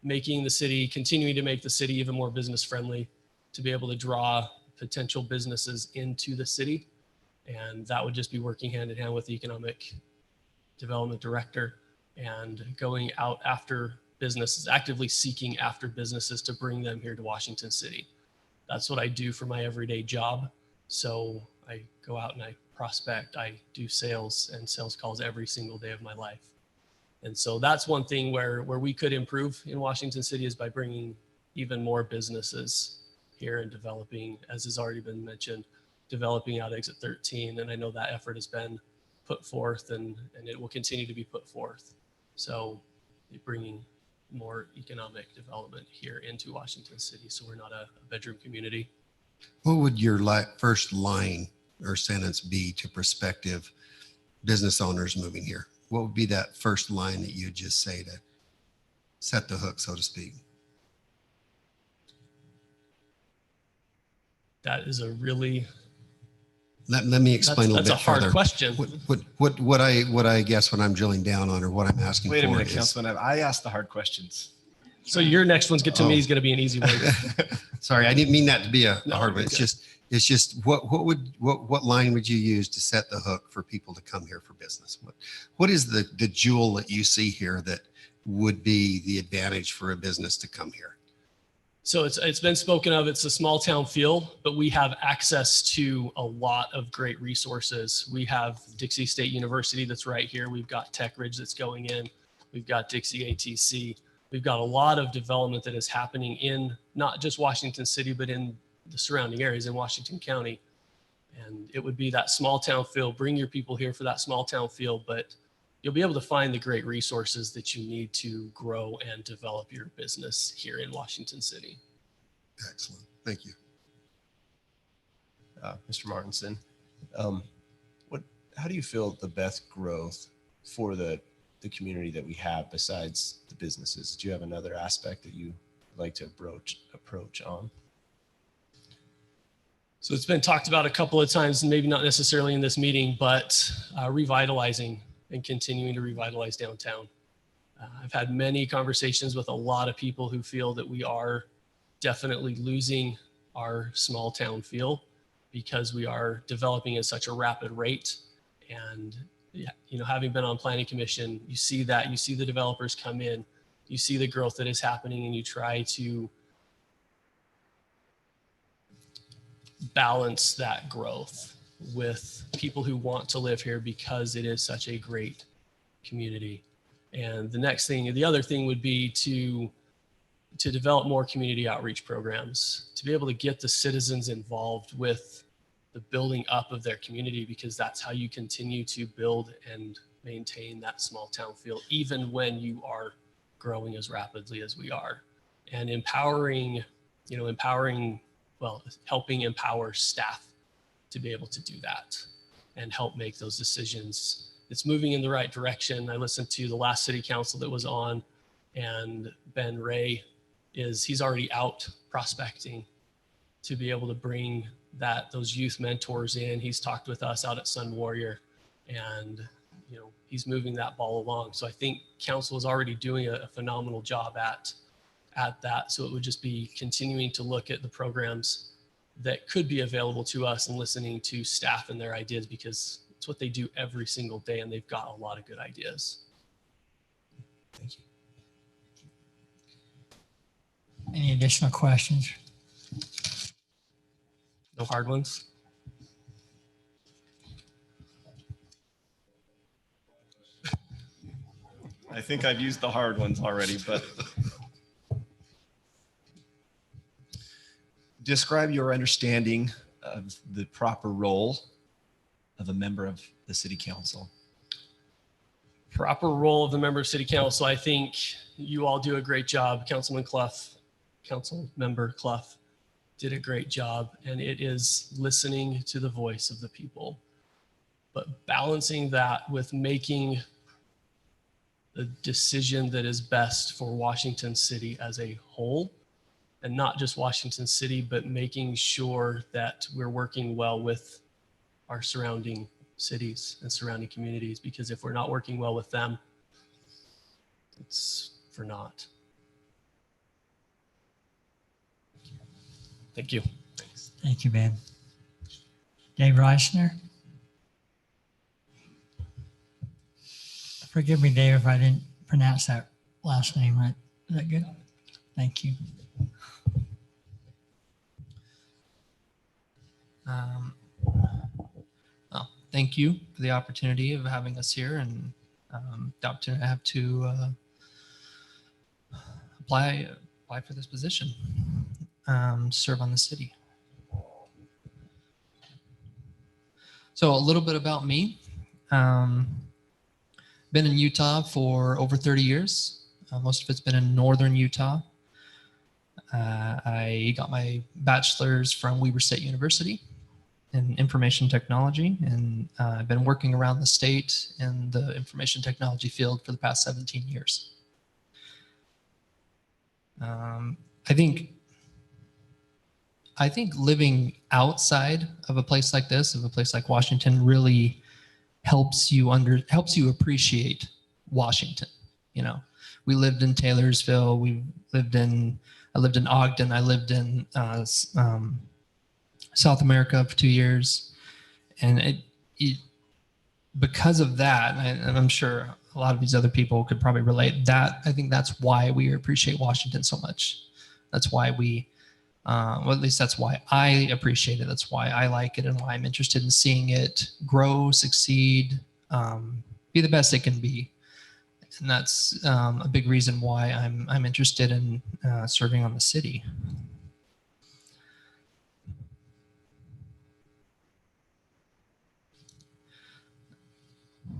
continuing to make the city even more business friendly, to be able to draw potential businesses into the city. And that would just be working hand in hand with the economic development director and going out after businesses, actively seeking after businesses to bring them here to Washington City. That's what I do for my everyday job. So I go out and I prospect, I do sales and sales calls every single day of my life. And so that's one thing where we could improve in Washington City, is by bringing even more businesses here and developing, as has already been mentioned, developing out Exit 13. And I know that effort has been put forth and it will continue to be put forth. So bringing more economic development here into Washington City, so we're not a bedroom community. What would your first line or sentence be to prospective business owners moving here? What would be that first line that you'd just say to set the hook, so to speak? That is a really Let me explain a little bit That's a hard further. question. What I guess what I'm drilling down on, or what I'm asking Wait a for minute, is, Councilman. I asked the hard questions. So your next one's to me is going to be an easy one. sorry, I didn't mean that to be a No, hard one. you're It's just what line would you use to set the hook for people to come here for business? What is the jewel that you see here that would be the advantage for a business to come here? So it's been spoken of, it's a small town feel, but we have access to a lot of great resources. We have Dixie State University that's right here. We've got Tech Ridge that's going in. We've got Dixie ATC. We've got a lot of development that is happening in not just Washington City, but in the surrounding areas in Washington County. And it would be that small town feel. Bring your people here for that small town feel, but you'll be able to find the great resources that you need to grow and develop your business here in Washington City. Excellent. Thank you. Mr. Martinson, how do you feel the best growth for the community that we have besides the businesses? Do you have another aspect that you like to approach on? So it's been talked about a couple of times, and maybe not necessarily in this meeting, but revitalizing and continuing to revitalize downtown. I've had many conversations with a lot of people who feel that we are definitely losing our small town feel because we are developing at such a rapid rate. And having been on planning commission, you see that, you see the developers come in, you see the growth that is happening, and you try to balance that growth with people who want to live here because it is such a great community. And the other thing would be to develop more community outreach programs, to be able to get the citizens involved with the building up of their community, because that's how you continue to build and maintain that small town feel, even when you are growing as rapidly as we are. And helping empower staff to be able to do that and help make those decisions. It's moving in the right direction. I listened to the last city council that was on, and Ben Ray he's already out prospecting to be able to bring those youth mentors in. He's talked with us out at Sun Warrior, and he's moving that ball along. So I think council is already doing a phenomenal job at that. So it would just be continuing to look at the programs that could be available to us and listening to staff and their ideas, because it's what they do every single day, and they've got a lot of good ideas. Thank you. Any additional questions? No hard ones? I think I've used the hard ones already, but describe your understanding of the proper role of a member of the city council. Proper role of the member of city council. I think you all do a great job. Councilman Clough, Council Member Clough did a great job, and it is listening to the voice of the people, but balancing that with making the decision that is best for Washington City as a whole, and not just Washington City, but making sure that we're working well with our surrounding cities and surrounding communities, because if we're not working well with them, it's for naught. Thank you. Thank you, Ben. Dave Reisner. Forgive me, Dave, if I didn't pronounce that last name right. Is that good? Thank you. Well, thank you for the opportunity of having us here, and the opportunity I have to apply for this position, serve on the city. So a little bit about me. Been in Utah for over 30 years. Most of it's been in northern Utah. I got my bachelor's from Weber State University in information technology, and I've been working around the state in the information technology field for the past 17 years. I think living outside of a place like this, of a place like Washington, really helps you appreciate Washington. You know, we lived in Taylorsville. I lived in Ogden. I lived in South America for 2 years, and because of that, and I'm sure a lot of these other people could probably relate. I think that's why we appreciate Washington so much. That's why well, at least that's why I appreciate it. That's why I like it, and why I'm interested in seeing it grow, succeed, be the best it can be. And that's a big reason why I'm interested in serving on the city.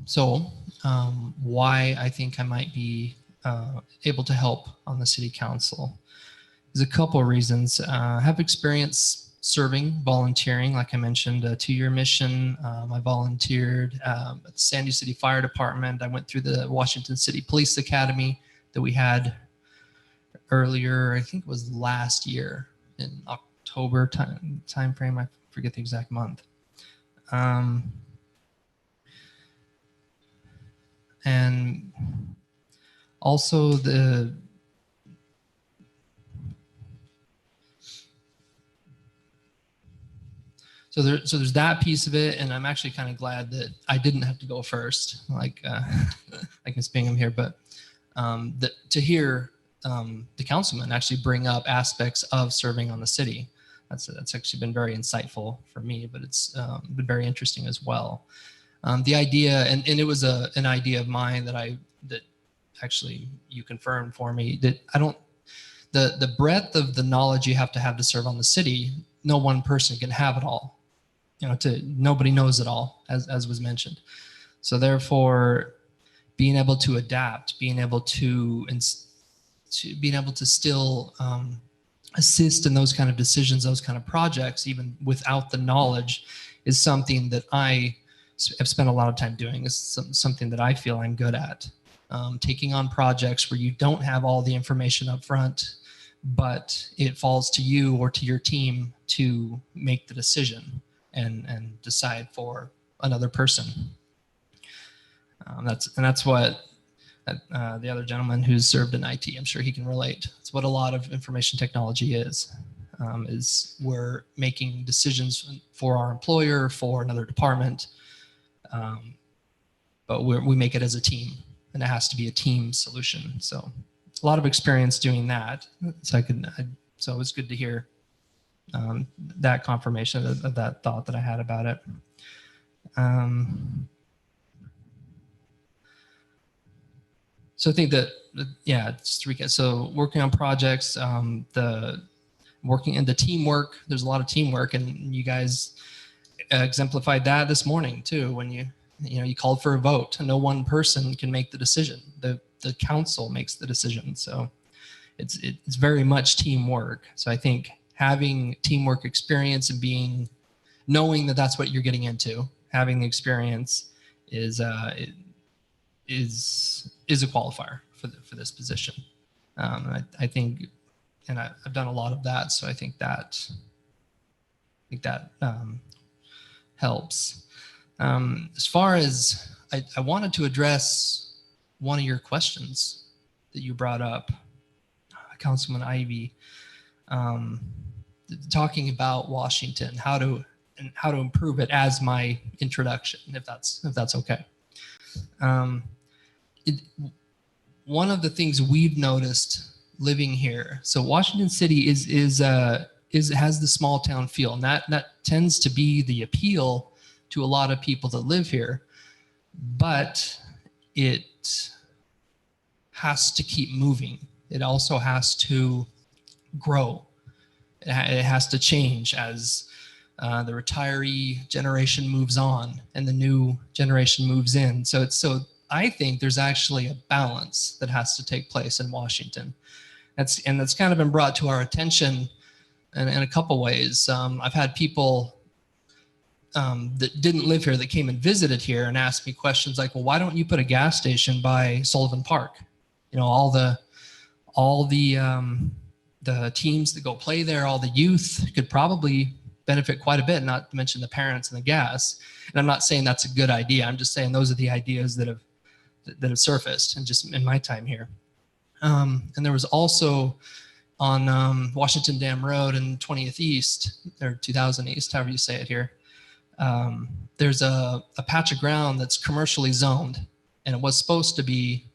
So why I think I might be able to help on the city council. There's a couple of reasons. I have experience serving, volunteering, like I mentioned, a 2-year mission. I volunteered at the Sandy City Fire Department. I went through the Washington City Police Academy that we had earlier, I think it was last year in October time frame. I forget the exact month. And also So there's that piece of it, and I'm actually kind of glad that I didn't have to go first, like Ms. Bingham here, but to hear the councilman actually bring up aspects of serving on the city, that's actually been very insightful for me, but it's been very interesting as well. The idea, and it was an idea of mine that actually you confirmed for me, that the breadth of the knowledge you have to serve on the city, no one person can have it all. You know, nobody knows it all, as was mentioned. So therefore, being able to adapt, being able to still assist in those kind of decisions, those kind of projects, even without the knowledge, is something that I have spent a lot of time doing. It's something that I feel I'm good at. Taking on projects where you don't have all the information up front, but it falls to you or to your team to make the decision and decide for another person. That's what the other gentleman who's served in IT, I'm sure he can relate. It's what a lot of information technology is we're making decisions for our employer, for another department, but we make it as a team, and it has to be a team solution. So a lot of experience doing that. So it was good to hear that confirmation of that thought that I had about it. So I think that, yeah, just to recap, so working on projects, working in the teamwork, there's a lot of teamwork, and you guys exemplified that this morning too, when you called for a vote. No one person can make the decision. The council makes the decision. So it's very much teamwork. So I think having teamwork experience and knowing that that's what you're getting into, having the experience is a qualifier for this position. I think, and I've done a lot of that, so I think that helps. As far as I wanted to address one of your questions that you brought up, Councilman Ivy, talking about Washington, how to improve it as my introduction, if that's okay. One of the things we've noticed living here, so Washington City has the small town feel, and that tends to be the appeal to a lot of people that live here. But it has to keep moving. It also has to grow. It has to change as the retiree generation moves on and the new generation moves in. So I think there's actually a balance that has to take place in Washington. That's kind of been brought to our attention in a couple ways. I've had people that didn't live here that came and visited here and asked me questions like, well, why don't you put a gas station by Sullivan Park? You know, all the teams that go play there, all the youth could probably benefit quite a bit, not to mention the parents and the gas. And I'm not saying that's a good idea. I'm just saying those are the ideas that have surfaced and just in my time here. And there was also on Washington Dam Road and 20th East, or 2000 East, however you say it here. There's a patch of ground that's commercially zoned, and it was supposed to be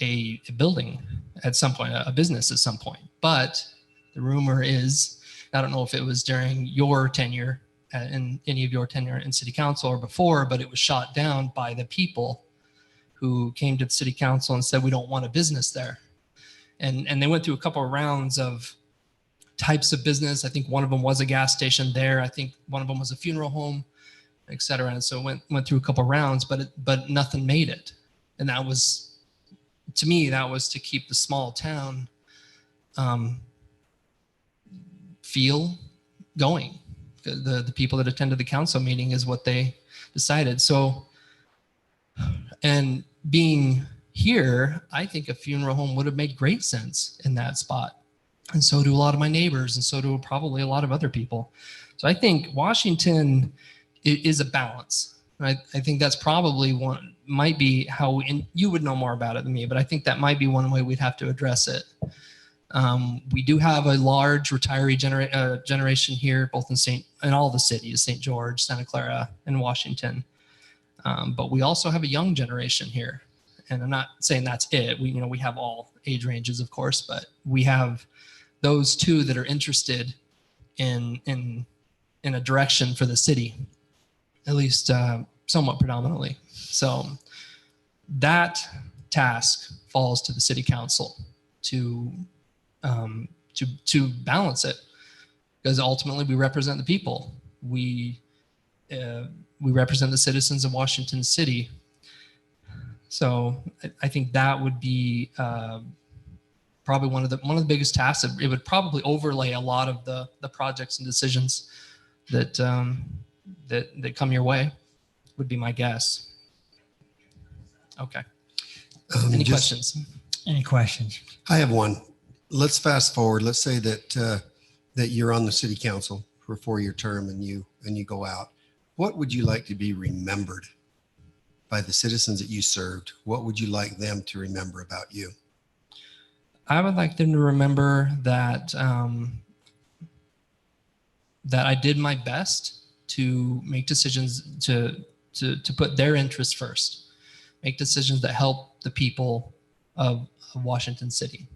a building at some point, a business at some point. But the rumor is, I don't know if it was during your tenure, in any of your tenure in city council or before, but it was shot down by the people who came to the city council and said, we don't want a business there. And they went through a couple of rounds of types of business. I think one of them was a gas station there. I think one of them was a funeral home, et cetera. And so went through a couple of rounds, but nothing made it. And that was, to me, that was to keep the small town feel going. The people that attended the council meeting is what they decided. So, and being here, I think a funeral home would have made great sense in that spot. And so do a lot of my neighbors, and so do probably a lot of other people. So I think Washington is a balance. I think that's probably one, might be how, and you would know more about it than me, but I think that might be one way we'd have to address it. We do have a large retiree generation here, both in all the cities, St. George, Santa Clara, and Washington. But we also have a young generation here. And I'm not saying that's it. We have all age ranges, of course, but we have those two that are interested in a direction for the city, at least somewhat predominantly. So that task falls to the city council to balance it, because ultimately we represent the people. We represent the citizens of Washington City. So I think that would be probably one of the biggest tasks. It would probably overlay a lot of the projects and decisions that come your way, would be my guess. Okay. Any questions? Any questions? I have one. Let's fast forward. Let's say that you're on the city council for a 4-year term and you go out. What would you like to be remembered by the citizens that you served? What would you like them to remember about you? I would like them to remember that that I did my best to make decisions to put their interests first, make decisions that help the people of Washington City.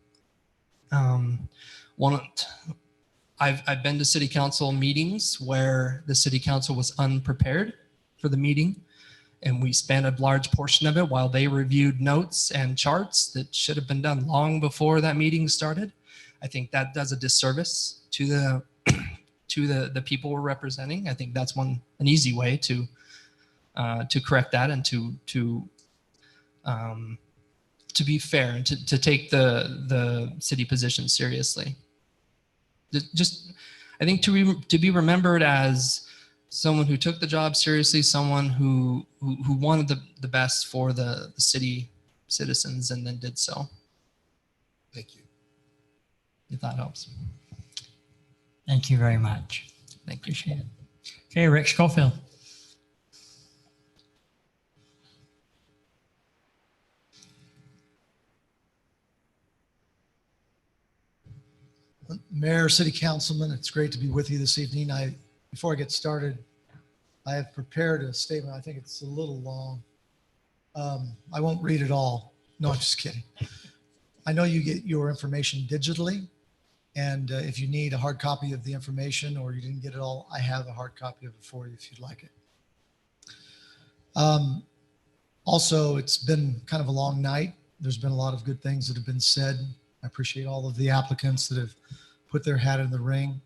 I've been to city council meetings where the city council was unprepared for the meeting, and we spent a large portion of it while they reviewed notes and charts that should have been done long before that meeting started. I think that does a disservice to the people we're representing. I think that's an easy way to correct that and to be fair and to take the city position seriously. Just, I think to be remembered as someone who took the job seriously, someone who wanted the best for the city citizens and then did so. Thank you. If that helps. Thank you very much. Thank you. Appreciate it. Okay, Rick Schofield. Mayor, City Councilman, it's great to be with you this evening. Before I get started, I have prepared a statement. I think it's a little long. I won't read it all. No, I'm just kidding. I know you get your information digitally, and if you need a hard copy of the information or you didn't get it all, I have a hard copy of it for you if you'd like it. Also, it's been kind of a long night. There's been a lot of good things that have been said. I appreciate all of the applicants that have put their hat in the ring.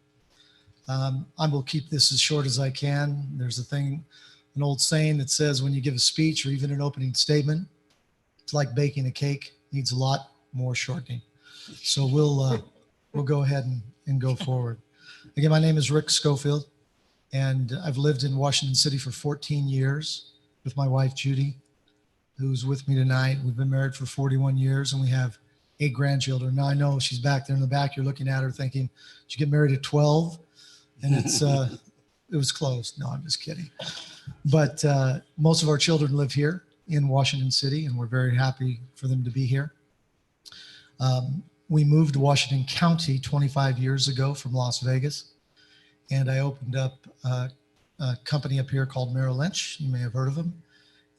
I will keep this as short as I can. There's an old saying that says when you give a speech or even an opening statement, it's like baking a cake, needs a lot more shortening. So we'll go ahead and go forward. Again, my name is Rick Schofield, and I've lived in Washington City for 14 years with my wife, Judy, who's with me tonight. We've been married for 41 years, and we have 8 grandchildren. Now, I know she's back there in the back. You're looking at her thinking, did you get married at 12? And it was close. No, I'm just kidding. But most of our children live here in Washington City, and we're very happy for them to be here. We moved to Washington County 25 years ago from Las Vegas, and I opened up a company up here called Merrill Lynch. You may have heard of them,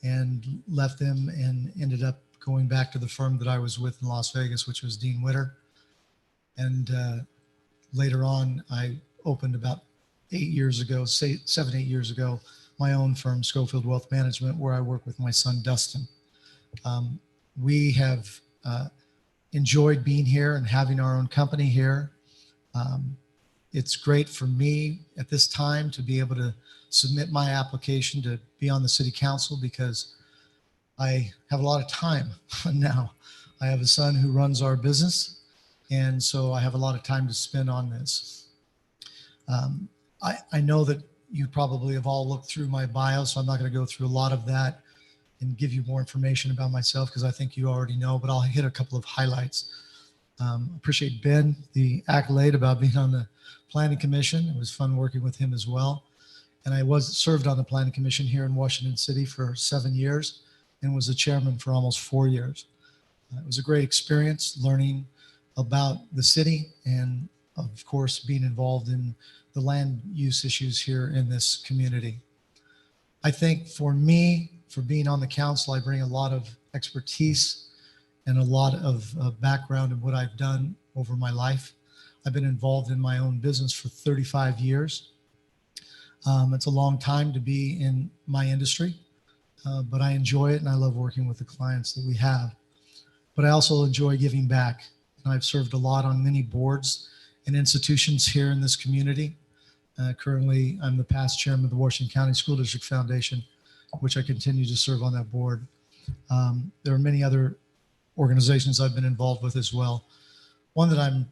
and left them and ended up going back to the firm that I was with in Las Vegas, which was Dean Witter. And later on, I opened about 8 years ago, 7, 8 years ago, my own firm, Schofield Wealth Management, where I work with my son, Dustin. We have enjoyed being here and having our own company here. It's great for me at this time to be able to submit my application to be on the city council because I have a lot of time now. I have a son who runs our business, and so I have a lot of time to spend on this. I know that you probably have all looked through my bio, so I'm not going to go through a lot of that and give you more information about myself because I think you already know, but I'll hit a couple of highlights. Appreciate Ben, the accolade about being on the Planning Commission. It was fun working with him as well. And I served on the Planning Commission here in Washington City for 7 years and was the chairman for almost 4 years. It was a great experience learning about the city and, of course, being involved in the land use issues here in this community. I think for me, for being on the council, I bring a lot of expertise and a lot of background in what I've done over my life. I've been involved in my own business for 35 years. It's a long time to be in my industry, but I enjoy it and I love working with the clients that we have. But I also enjoy giving back. And I've served a lot on many boards and institutions here in this community. Currently, I'm the past chairman of the Washington County School District Foundation, which I continue to serve on that board. There are many other organizations I've been involved with as well. One that I'm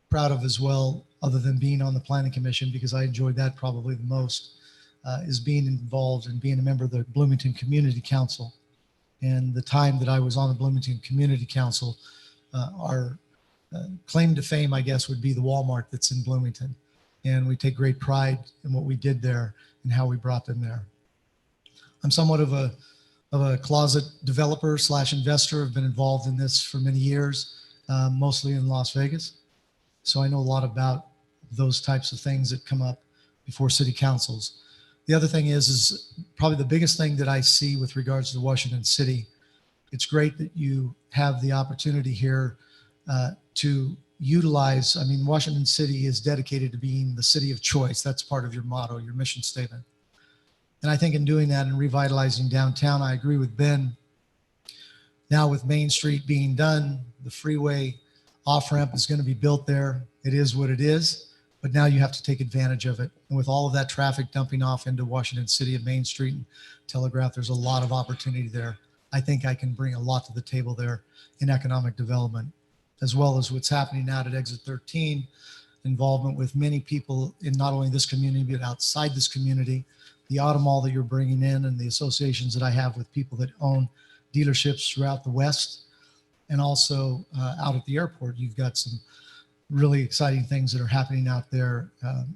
proud of as well, other than being on the Planning Commission, because I enjoyed that probably the most, is being involved and being a member of the Bloomington Community Council. And the time that I was on the Bloomington Community Council, our claim to fame, I guess, would be the Walmart that's in Bloomington. And we take great pride in what we did there and how we brought them there. I'm somewhat of a closet developer / investor. I've been involved in this for many years, mostly in Las Vegas. So I know a lot about those types of things that come up before city councils. The other thing is probably the biggest thing that I see with regards to Washington City. It's great that you have the opportunity here to utilize. I mean, Washington City is dedicated to being the city of choice. That's part of your motto, your mission statement. And I think in doing that and revitalizing downtown, I agree with Ben. Now with Main Street being done, the freeway off-ramp is going to be built there. It is what it is, but now you have to take advantage of it. And with all of that traffic dumping off into Washington City and Main Street and Telegraph, there's a lot of opportunity there. I think I can bring a lot to the table there in economic development, as well as what's happening out at Exit 13, involvement with many people in not only this community, but outside this community, the auto mall that you're bringing in and the associations that I have with people that own dealerships throughout the West. And also out at the airport, you've got some really exciting things that are happening out there.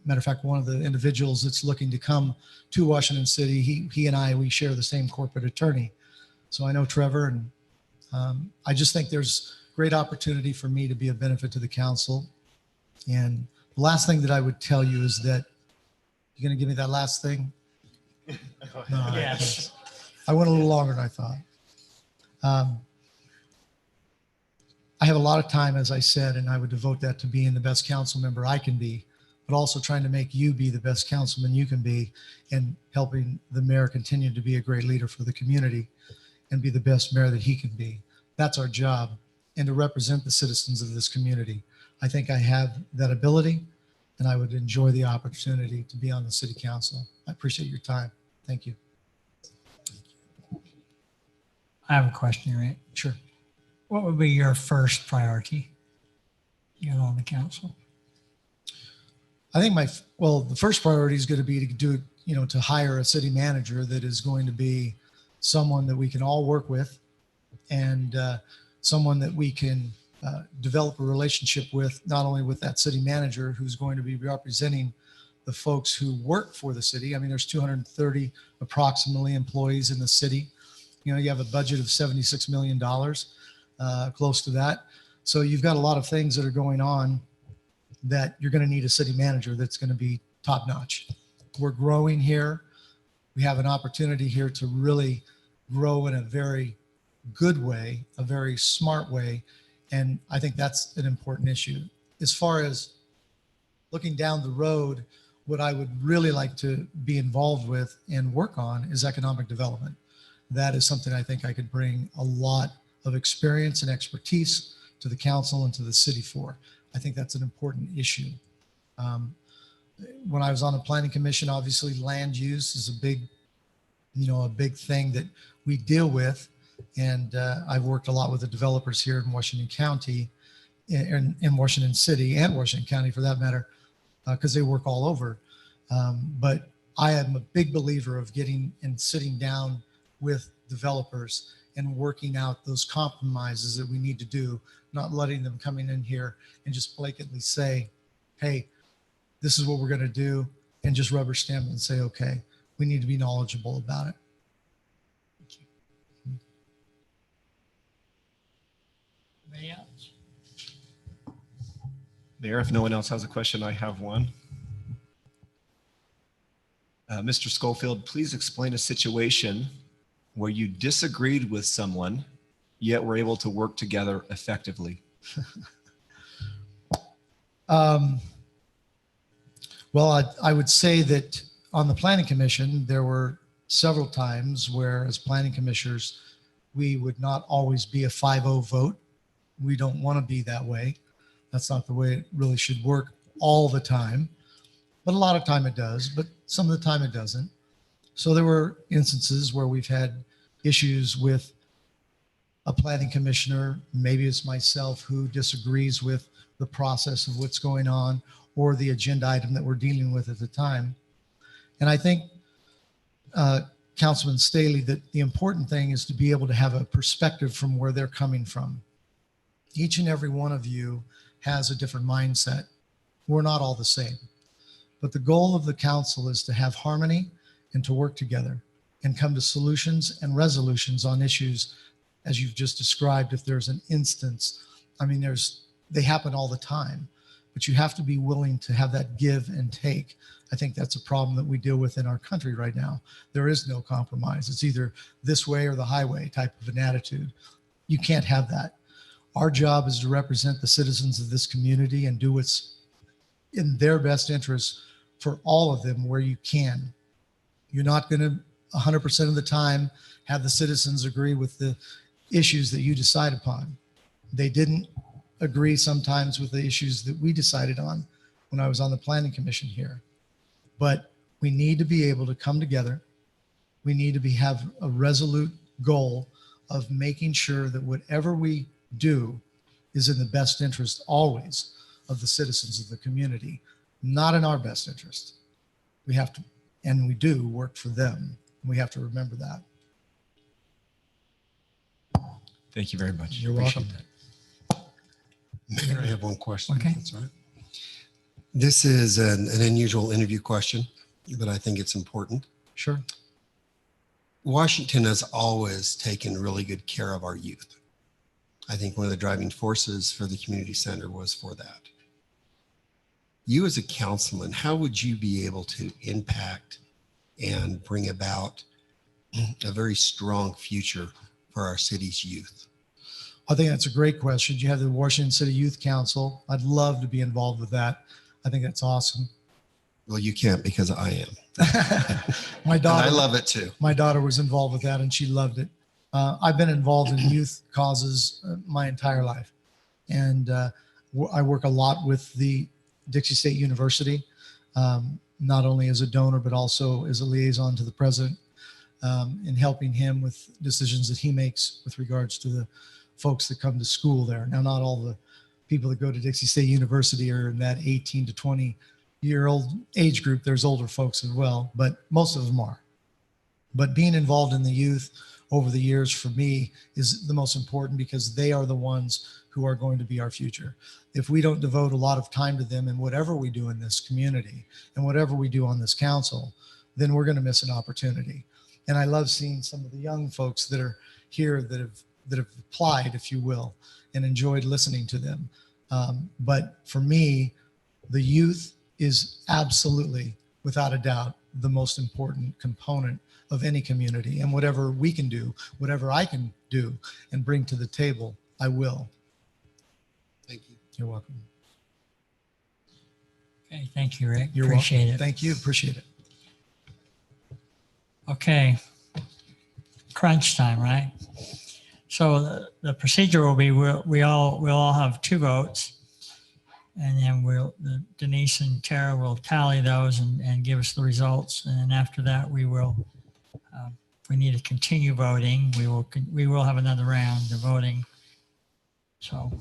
Matter of fact, one of the individuals that's looking to come to Washington City, he and I, we share the same corporate attorney. So I know Trevor, and I just think there's great opportunity for me to be a benefit to the council. And the last thing that I would tell you is that, you're going to give me that last thing? No, Yes. I went a little longer than I thought. I have a lot of time, as I said, and I would devote that to being the best council member I can be, but also trying to make you be the best councilman you can be and helping the mayor continue to be a great leader for the community. and be the best mayor that he can be. That's our job, and to represent the citizens of this community. I think I have that ability, and I would enjoy the opportunity to be on the city council. I appreciate your time. Thank you. I have a question, Rick. Sure. What would be your first priority? You know, on the council? I think the first priority is going to be to do, to hire a city manager that is going to be someone that we can all work with, and someone that we can develop a relationship with, not only with that city manager who's going to be representing the folks who work for the city. I mean, there's 230 approximately employees in the city. You have a budget of $76 million, close to that. So you've got a lot of things that are going on that you're going to need a city manager that's going to be top notch. We're growing here. We have an opportunity here to really grow in a very good way, a very smart way. And I think that's an important issue. As far as looking down the road, what I would really like to be involved with and work on is economic development. That is something I think I could bring a lot of experience and expertise to the council and to the city for. I think that's an important issue. When I was on the planning commission, obviously land use is a big thing that we deal with. And I've worked a lot with the developers here in Washington County, in Washington City and Washington County for that matter, because they work all over. But I am a big believer of getting and sitting down with developers and working out those compromises that we need to do, not letting them coming in here and just blatantly say, hey, this is what we're going to do, and just rubber stamp and say, okay, we need to be knowledgeable about it. Anybody else? Mayor, if no one else has a question, I have one. Mr. Schofield, please explain a situation where you disagreed with someone, yet were able to work together effectively. Well, I would say that on the planning commission, there were several times where as planning commissioners, we would not always be a 5-0 vote. We don't want to be that way. That's not the way it really should work all the time. But a lot of time it does, but some of the time it doesn't. So there were instances where we've had issues with a planning commissioner, maybe it's myself, who disagrees with the process of what's going on or the agenda item that we're dealing with at the time. And I think, Councilman Staley, that the important thing is to be able to have a perspective from where they're coming from. Each and every one of you has a different mindset. We're not all the same. But the goal of the council is to have harmony and to work together and come to solutions and resolutions on issues, as you've just described. If there's an instance, I mean, they happen all the time, but you have to be willing to have that give and take. I think that's a problem that we deal with in our country right now. There is no compromise. It's either this way or the highway type of an attitude. You can't have that. Our job is to represent the citizens of this community and do what's in their best interest for all of them where you can. You're not going to 100% of the time have the citizens agree with the issues that you decide upon. They didn't agree sometimes with the issues that we decided on when I was on the planning commission here. But we need to be able to come together. We need to have a resolute goal of making sure that whatever we do is in the best interest always of the citizens of the community, not in our best interest. We have to, and we do work for them. We have to remember that. Thank you very much. You're Appreciate welcome. that. Mayor, I have one question. Okay. That's right. This is an unusual interview question, but I think it's important. Sure. Washington has always taken really good care of our youth. I think one of the driving forces for the community center was for that. You as a councilman, how would you be able to impact and bring about a very strong future for our city's youth? I think that's a great question. You have the Washington City Youth Council. I'd love to be involved with that. I think that's awesome. Well, you can't because I am. My daughter, And I love it too. My daughter was involved with that and she loved it. I've been involved in youth causes my entire life. And I work a lot with the Dixie State University, not only as a donor, but also as a liaison to the president in helping him with decisions that he makes with regards to the folks that come to school there. Now, not all the people that go to Dixie State University are in that 18 to 20-year-old age group. There's older folks as well, but most of them are. But being involved in the youth over the years for me is the most important, because they are the ones who are going to be our future. If we don't devote a lot of time to them in whatever we do in this community and whatever we do on this council, then we're going to miss an opportunity. And I love seeing some of the young folks that are here that have applied, if you will, and enjoyed listening to them. But for me, the youth is absolutely, without a doubt, the most important component of any community. And whatever we can do, whatever I can do and bring to the table, I will. Thank you. You're welcome. Okay, thank you, Rick. You're Appreciate welcome. it. Thank you. Appreciate it. Okay. Crunch time, right? So the procedure will be we'll all have 2 votes, and then Denise and Tara will tally those and give us the results. And then after that, we will, if we need to continue voting, we will have another round of voting. So.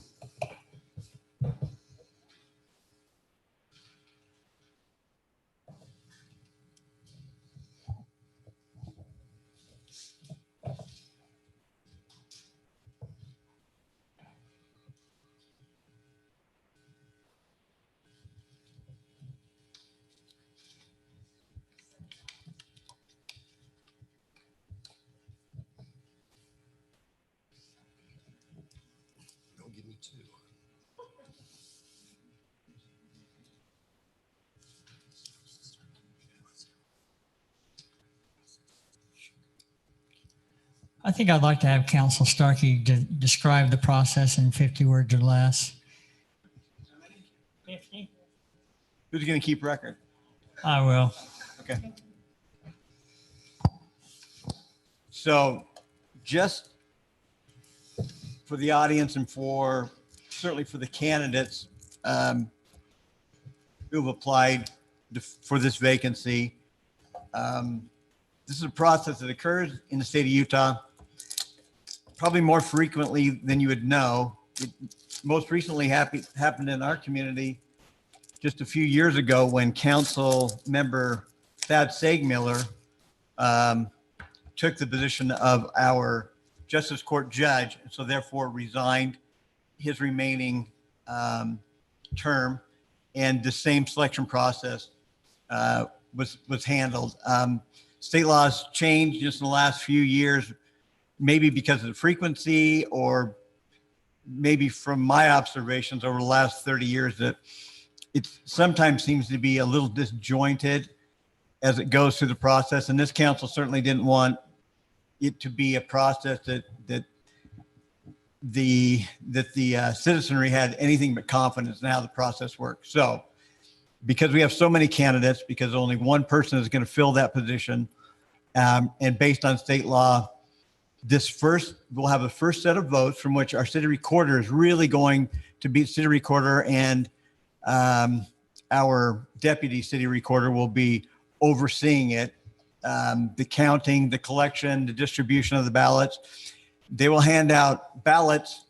Don't give me 2. I think I'd like to have Council Starkey describe the process in 50 words or less. 50? Who's going to keep record? I will. Okay. So just for the audience and certainly for the candidates who've applied for this vacancy, this is a process that occurs in the state of Utah probably more frequently than you would know. It most recently happened in our community just a few years ago when Council Member Thad Sagmiller took the position of our Justice Court judge, and so therefore resigned his remaining term, and the same selection process was handled. State laws changed just in the last few years, maybe because of the frequency, or maybe from my observations over the last 30 years, that it sometimes seems to be a little disjointed as it goes through the process. And this council certainly didn't want it to be a process that the citizenry had anything but confidence in how the process works. So because we have so many candidates, because only one person is going to fill that position, and based on state law, we'll have a first set of votes from which our city recorder is really going to be city recorder, and our deputy city recorder will be overseeing it, the counting, the collection, the distribution of the ballots. They will hand out ballots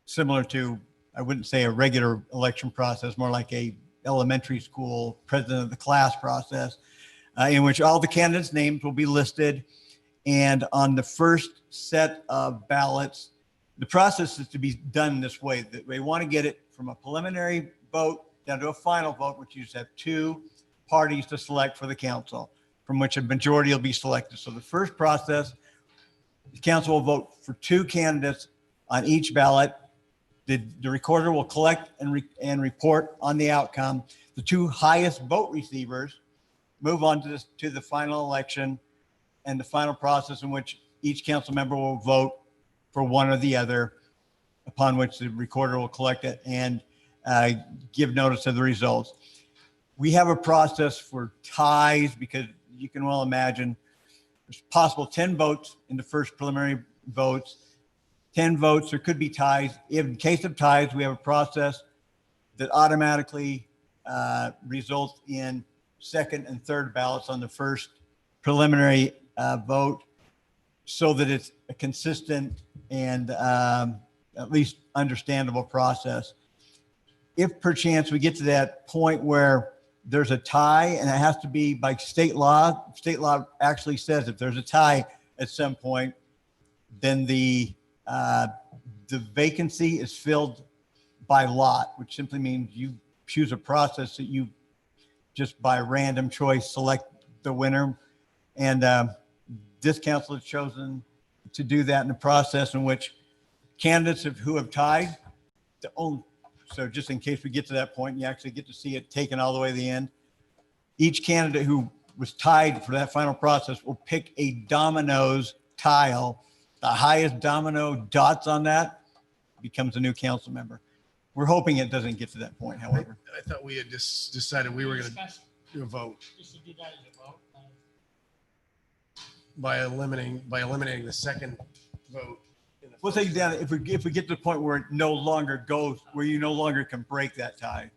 similar to, I wouldn't say a regular election process, more like a elementary school president of the class process, in which all the candidates' names will be listed. And on the first set of ballots, the process is to be done this way. They want to get it from a preliminary vote down to a final vote, which you just have 2 parties to select for the council, from which a majority will be selected. So the first process, the council will vote for 2 candidates on each ballot. The recorder will collect and report on the outcome. The 2 highest vote receivers move on to the final election and the final process, in which each council member will vote for one or the other, upon which the recorder will collect it and give notice of the results. We have a process for ties, because you can well imagine there's possible 10 votes in the first preliminary votes, 10 votes, there could be ties. In case of ties, we have a process that automatically results in second and third ballots on the first preliminary vote, so that it's a consistent and at least understandable process. If perchance we get to that point where there's a tie, and it has to be by state law actually says if there's a tie at some point, then the vacancy is filled by lot, which simply means you choose a process that you just by random choice select the winner. And this council has chosen to do that in a process in which candidates who have tied, so just in case we get to that point, you actually get to see it taken all the way to the end. Each candidate who was tied for that final process will pick a dominoes tile. The highest domino dots on that becomes a new council member. We're hoping it doesn't get to that point, however. I thought we had just decided we were going to do a vote Just to do that as a vote. by eliminating the second vote. We'll take it down if we get to the point where it no longer goes, where you no longer can break that tie.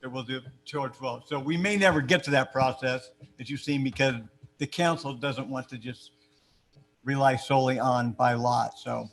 Then we'll do it towards vote. So we may never get to that process, as you've seen, because the council doesn't want to just rely solely on by lot. So.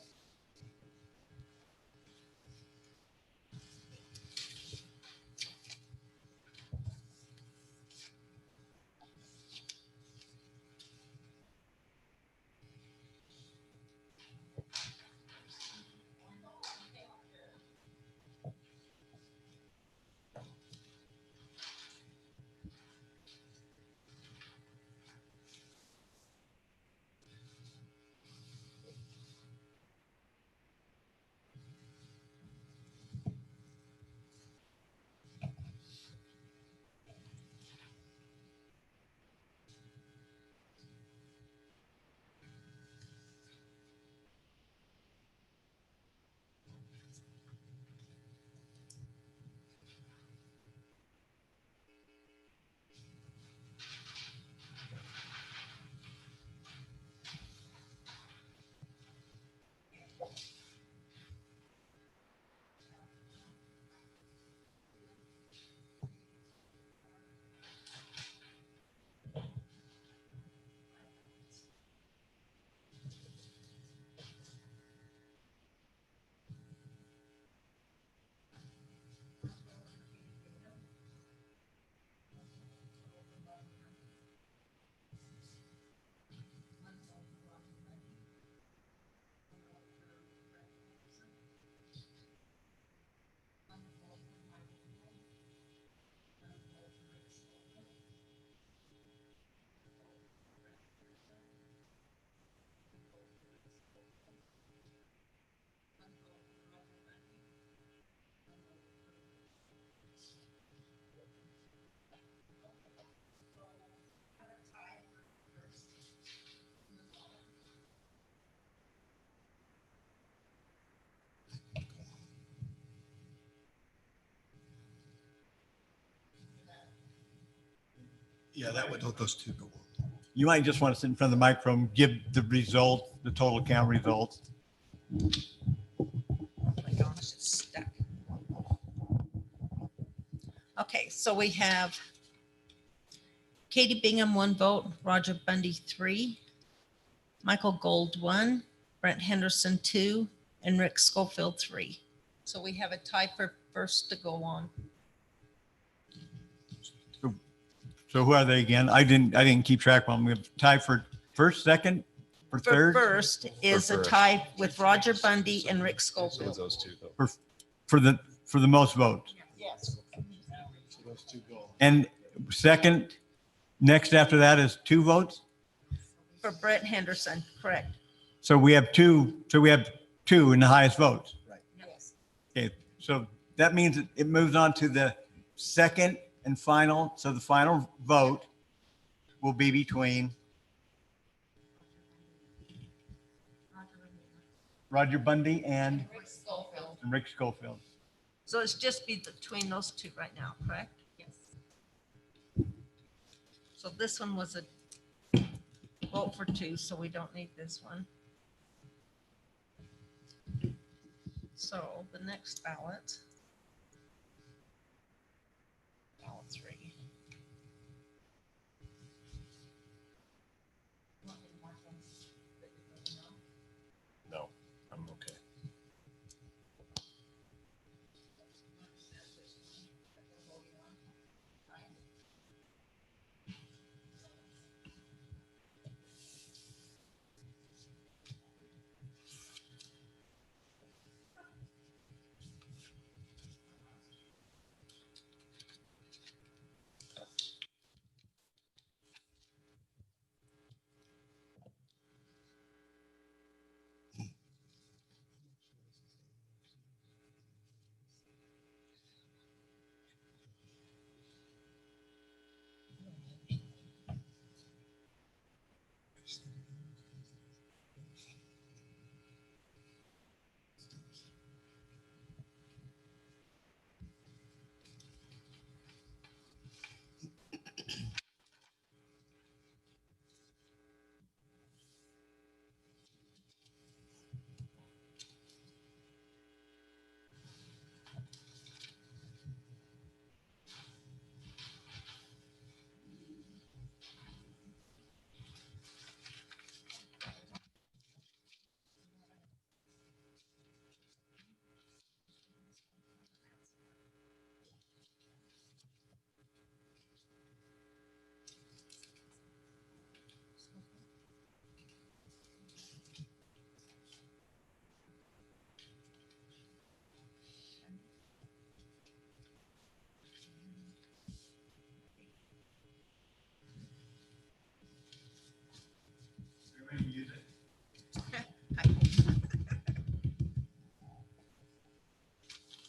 Yeah, that would. Those two go. You might just want to sit in front of the microphone, give the result, the total count results. Oh my gosh, it's stuck. Okay, so we have Katie Bingham, 1 vote, Roger Bundy, 3, Michael Gold, 1, Brent Henderson, 2, and Rick Schofield, 3. So we have a tie for first to go on. So who are they again? I didn't keep track of them. We have tie for first, second, for For third. first is a tie with Roger Bundy and Rick Schofield. Those two. For the most votes. Yes. Those two go. And second, next after that is 2 votes. For Brett Henderson, correct. So we have 2. So we have 2 in the highest votes. Yes. Okay. So that means it moves on to the second and final. So the final vote will be between Roger Bundy and Rick Schofield. So it's just between those two right now, correct? Yes. So this one was a vote for two, so we don't need this one. So the next ballot. Ballot 3. No, I'm okay.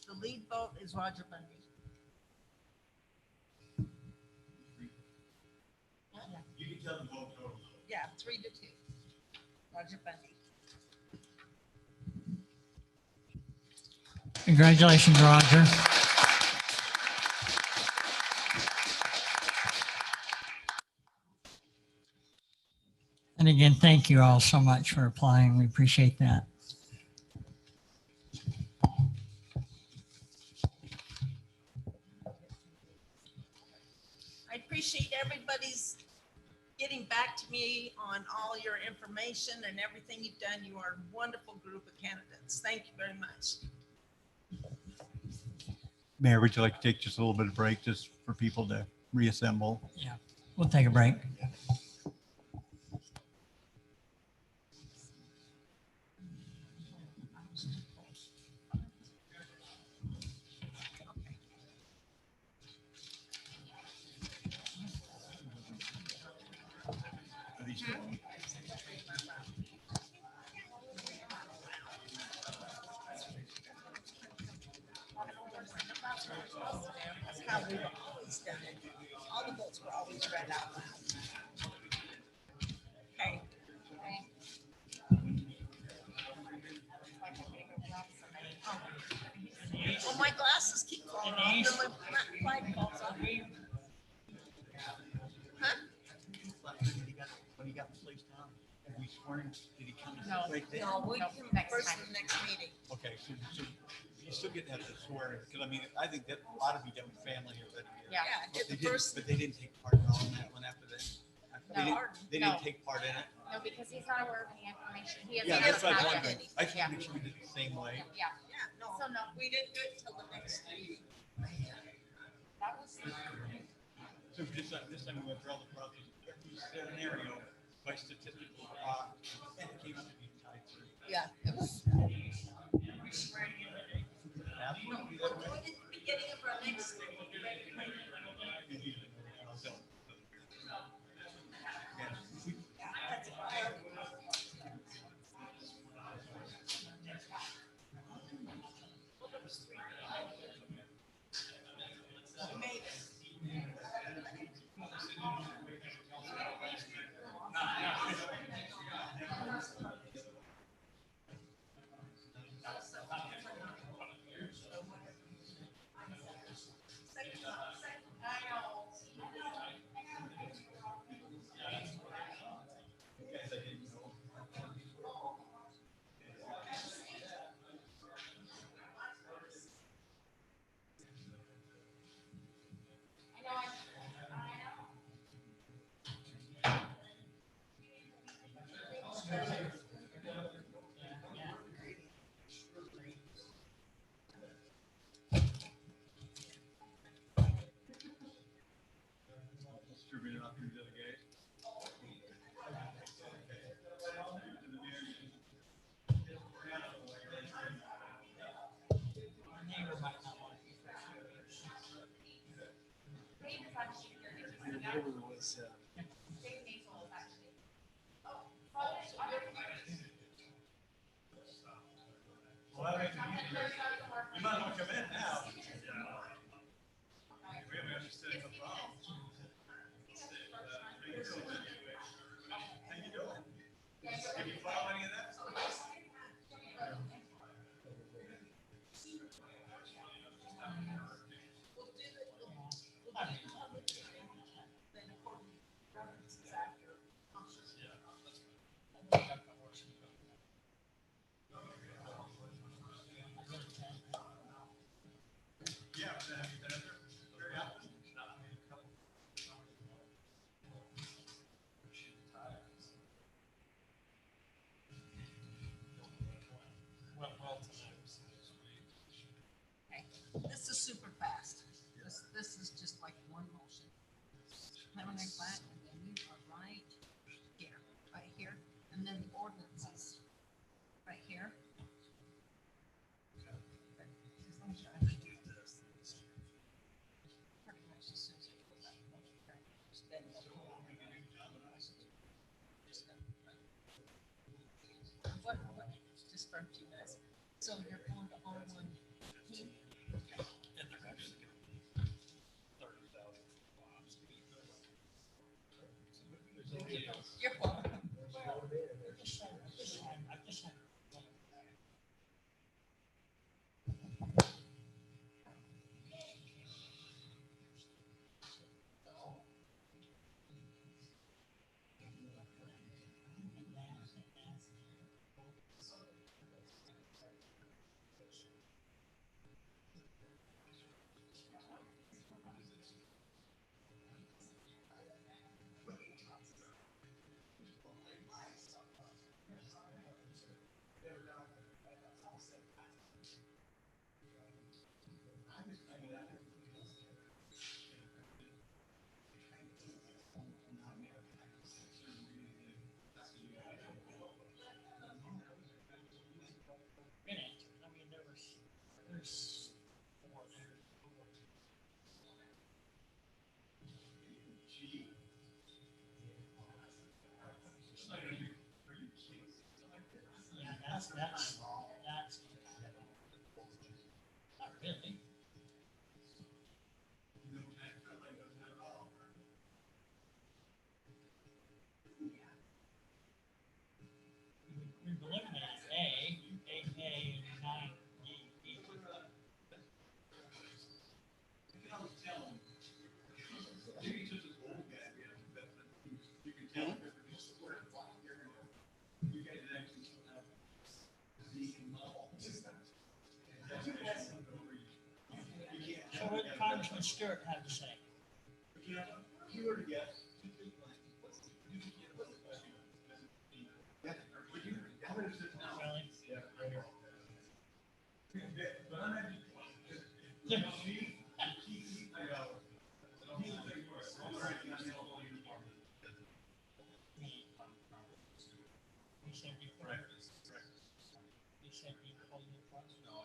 The lead vote is Roger Bundy. You can tell the vote total. Yeah, 3-2. Roger Bundy. Congratulations, Roger. And again, thank you all so much for applying. We appreciate that. I appreciate everybody's getting back to me on all your information and everything you've done. You are a wonderful group of candidates. Thank you very much. Mayor, would you like to take just a little bit of break just for people to reassemble? Yeah, we'll take a break. That's how we've always done it. All the votes were always read out loud. Okay. Well, my glasses keep falling off. Then my light falls off. Huh? When he got placed down, have we sworn, did he come? No, right there? no, we can first in the next meeting. Okay, so you still get to have to swear, because I mean, I think that ought to be done with family or that. Yeah, But the they didn't- first. But they didn't take part in all that one after that? They No. didn't take part in it? No, because he's not aware of any information. He Yeah, hasn't that's what I was had wondering. any. I just Yeah. want to make sure we did it the same way. Yeah. Yeah, no, So no. we didn't do it till the next meeting. That was. So this time we went through all the process, every scenario by statistical, and it came out to be tied through. Yeah, it was. Absolutely. We're doing it at the beginning of our next. neighbor was, You might want to come in now. We haven't understood the problem. How you doing? Have you filed any of that? Yeah, very often. Okay, this is super fast. This is just like one motion. Pembina plat, and then you are right here, and then the ordinance is right here. Pretty much as soon as you put that motion back, then what, just for a few minutes. So you're going to R1. You're welcome. There's four there. Yeah, that's not really. We've eliminated A, and 9D. So what did Congressman Stewart have to say?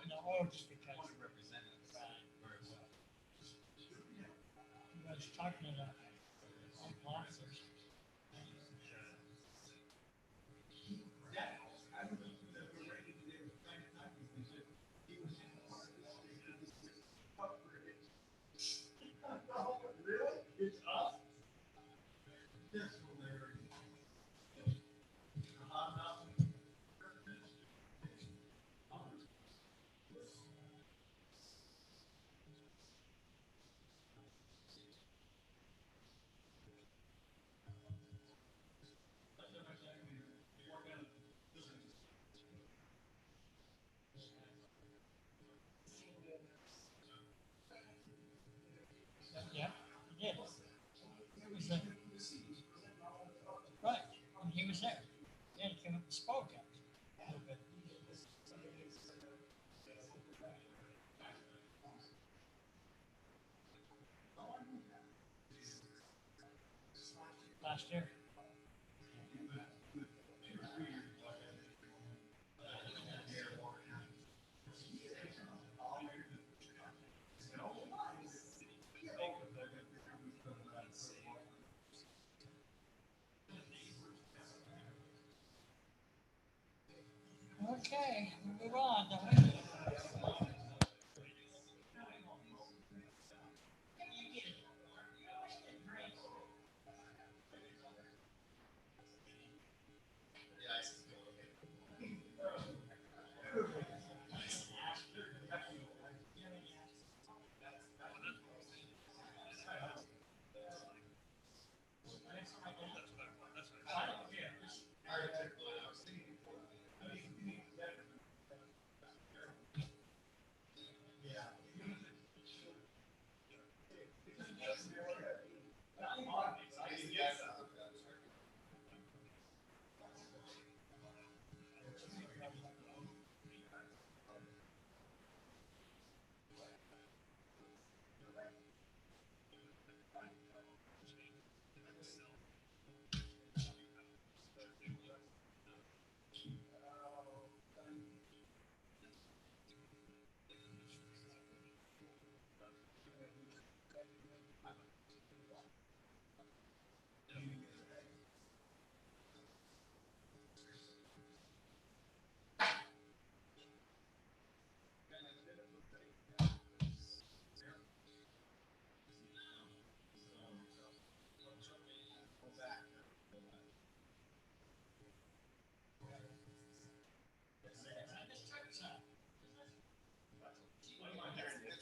No, just because. I was talking about officers. Yeah, he did. It was right, and he was there. Yeah, he came up and spoke at us a little bit. Last year. Okay, we move on, don't we?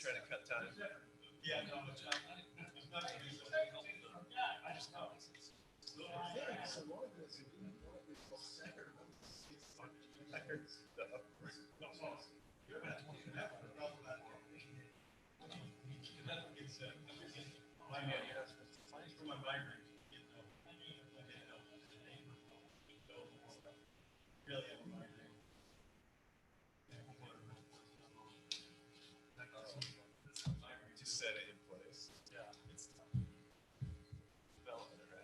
Trying to cut time. Yeah, no, I just know. Just set it in place. Yeah. It's development, right?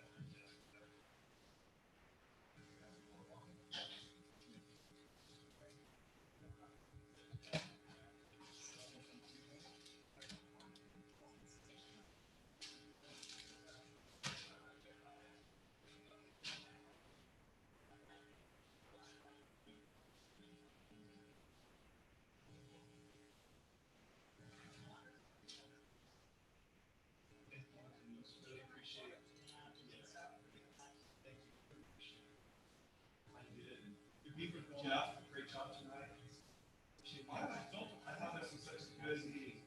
Really appreciate it. You did. Good job. Great job tonight. I thought this was such a good meeting.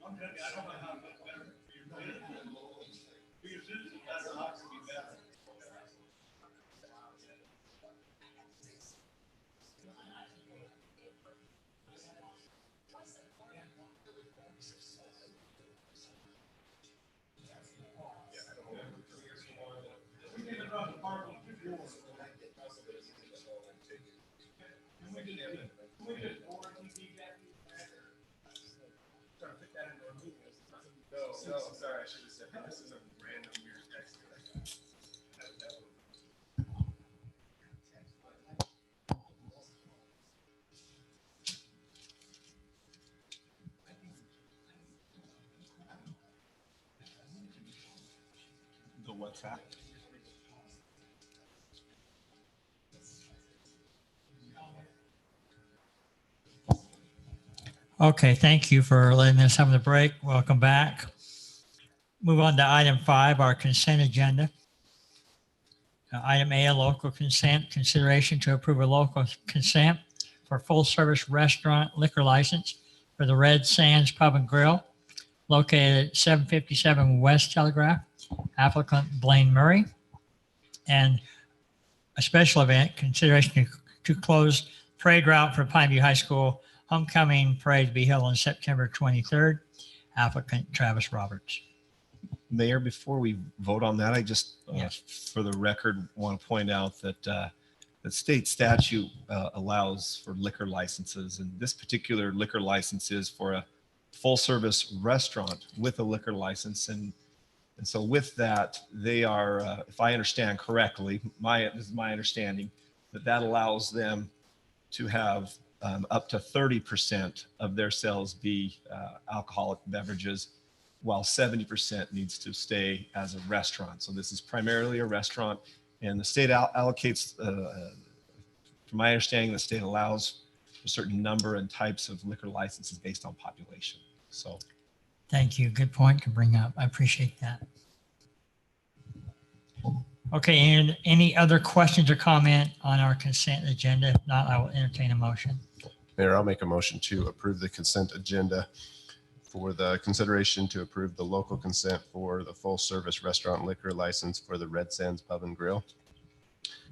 I'm good. I don't know how much better for your citizens. For your citizens, that's not to be better. No, I'm sorry. I should have said this is a random weird text. The WhatsApp. Okay, thank you for letting us have the break. Welcome back. Move on to item 5, our consent agenda. Item A, a local consent, consideration to approve a local consent for full-service restaurant liquor license for the Red Sands Pub and Grill located at 757 West Telegraph, applicant Blaine Murray. And a special event, consideration to close parade route for Pineview High School homecoming parade to be held on September 23rd, applicant Travis Roberts. Mayor, before we vote on that, I just, Yes. for the record, want to point out that the state statute allows for liquor licenses, and this particular liquor license is for a full-service restaurant with a liquor license. And so with that, they are, if I understand correctly, this is my understanding, that allows them to have up to 30% of their sales be alcoholic beverages, while 70% needs to stay as a restaurant. So this is primarily a restaurant, and the state allocates from my understanding, the state allows a certain number and types of liquor licenses based on population. So Thank you. Good point to bring up. I appreciate that. Okay, and any other questions or comment on our consent agenda? If not, I will entertain a motion. Mayor, I'll make a motion to approve the consent agenda for the consideration to approve the local consent for the full service restaurant liquor license for the Red Sands Pub and Grill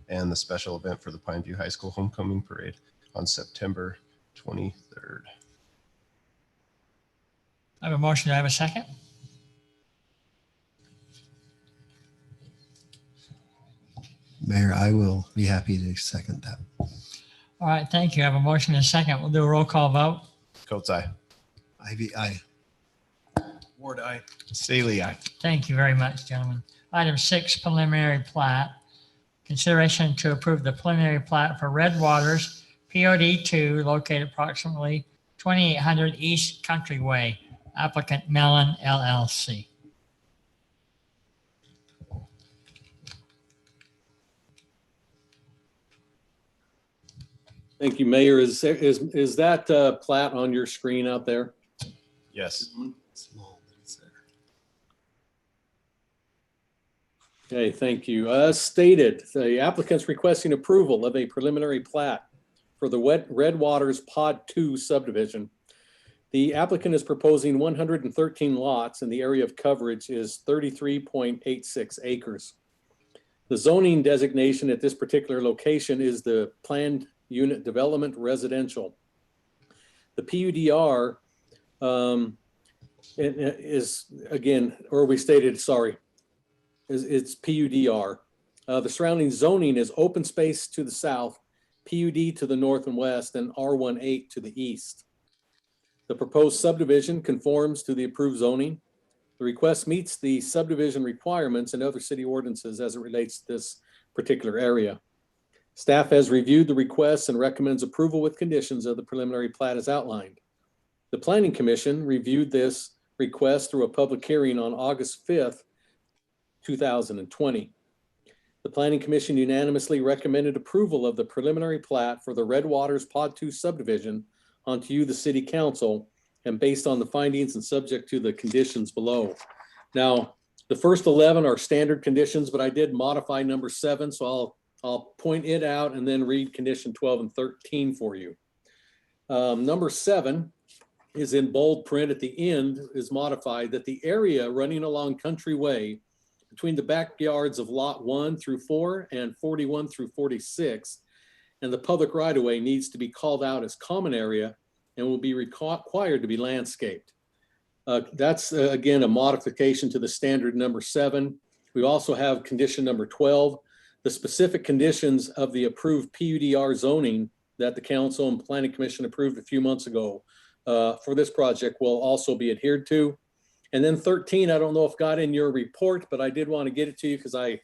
and the special event for the Pineview High School Homecoming Parade on September 23rd. I have a motion. Do I have a second? Mayor, I will be happy to second that. All right, thank you. I have a motion and a second. We'll do a roll call vote. Coates, aye. Ivy, aye. Ward, aye. Staley, aye. Thank you very much, gentlemen. Item 6, preliminary plat. Consideration to approve the preliminary plat for Red Waters POD 2 located approximately 2800 East Country Way. Applicant Mellon LLC. Thank you, Mayor. Is that plat on your screen out there? Yes. Small, but it's there. Okay, thank you. As stated, the applicant's requesting approval of a preliminary plat for the Red Waters Pod 2 subdivision. The applicant is proposing 113 lots and the area of coverage is 33.86 acres. The zoning designation at this particular location is the planned unit development residential. The PUDR is, again, or we stated, sorry, it's PUDR. The surrounding zoning is open space to the south, PUD to the north and west, and R18 to the east. The proposed subdivision conforms to the approved zoning. The request meets the subdivision requirements and other city ordinances as it relates to this particular area. Staff has reviewed the requests and recommends approval with conditions of the preliminary plat as outlined. The Planning Commission reviewed this request through a public hearing on August 5th, 2020. The Planning Commission unanimously recommended approval of the preliminary plat for the Red Waters Pod 2 subdivision onto you, the City Council, and based on the findings and subject to the conditions below. Now, the first 11 are standard conditions, but I did modify number 7, so I'll point it out and then read condition 12 and 13 for you. Number 7 is in bold print at the end, is modified that the area running along Country Way between the backyards of lot 1 through 4 and 41 through 46 and the public right-of-way needs to be called out as common area and will be required to be landscaped. That's again a modification to the standard number 7. We also have condition number 12. The specific conditions of the approved PUDR zoning that the Council and Planning Commission approved a few months ago for this project will also be adhered to. And then 13, I don't know if got in your report, but I did want to get it to you because I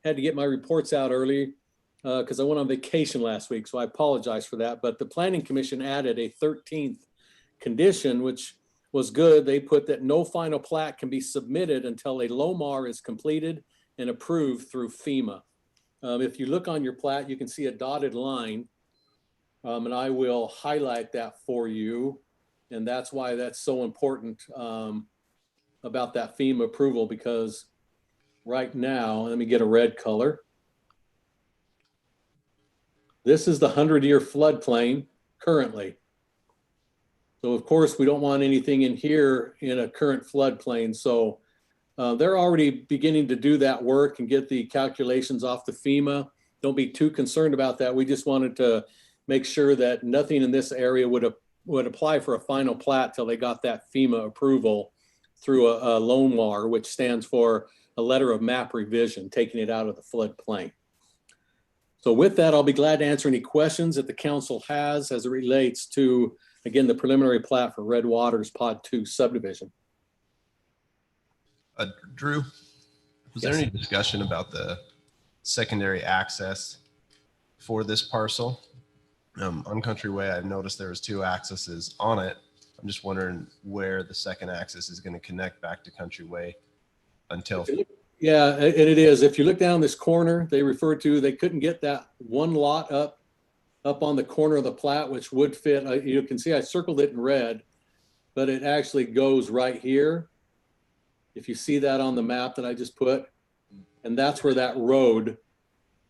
had to get my reports out early because I went on vacation last week, so I apologize for that. But the Planning Commission added a 13th condition, which was good. They put that no final plat can be submitted until a LOMAR is completed and approved through FEMA. If you look on your plat, you can see a dotted line, and I will highlight that for you. And that's why that's so important about that FEMA approval, because right now, let me get a red color. This is the 100-year floodplain currently. So of course, we don't want anything in here in a current floodplain. So they're already beginning to do that work and get the calculations off the FEMA. Don't be too concerned about that. We just wanted to make sure that nothing in this area would apply for a final plat till they got that FEMA approval through a LOMAR, which stands for a letter of map revision, taking it out of the floodplain. So with that, I'll be glad to answer any questions that the council has as it relates to, again, the preliminary plat for Red Waters Pod 2 subdivision. Drew, was there any discussion about the secondary access for this parcel? On Country Way, I've noticed there was 2 accesses on it. I'm just wondering where the second access is going to connect back to Country Way until. Yeah, and it is. If you look down this corner, they couldn't get that one lot up up on the corner of the plat, which would fit. You can see I circled it in red, but it actually goes right here. If you see that on the map that I just put, and that's where that road,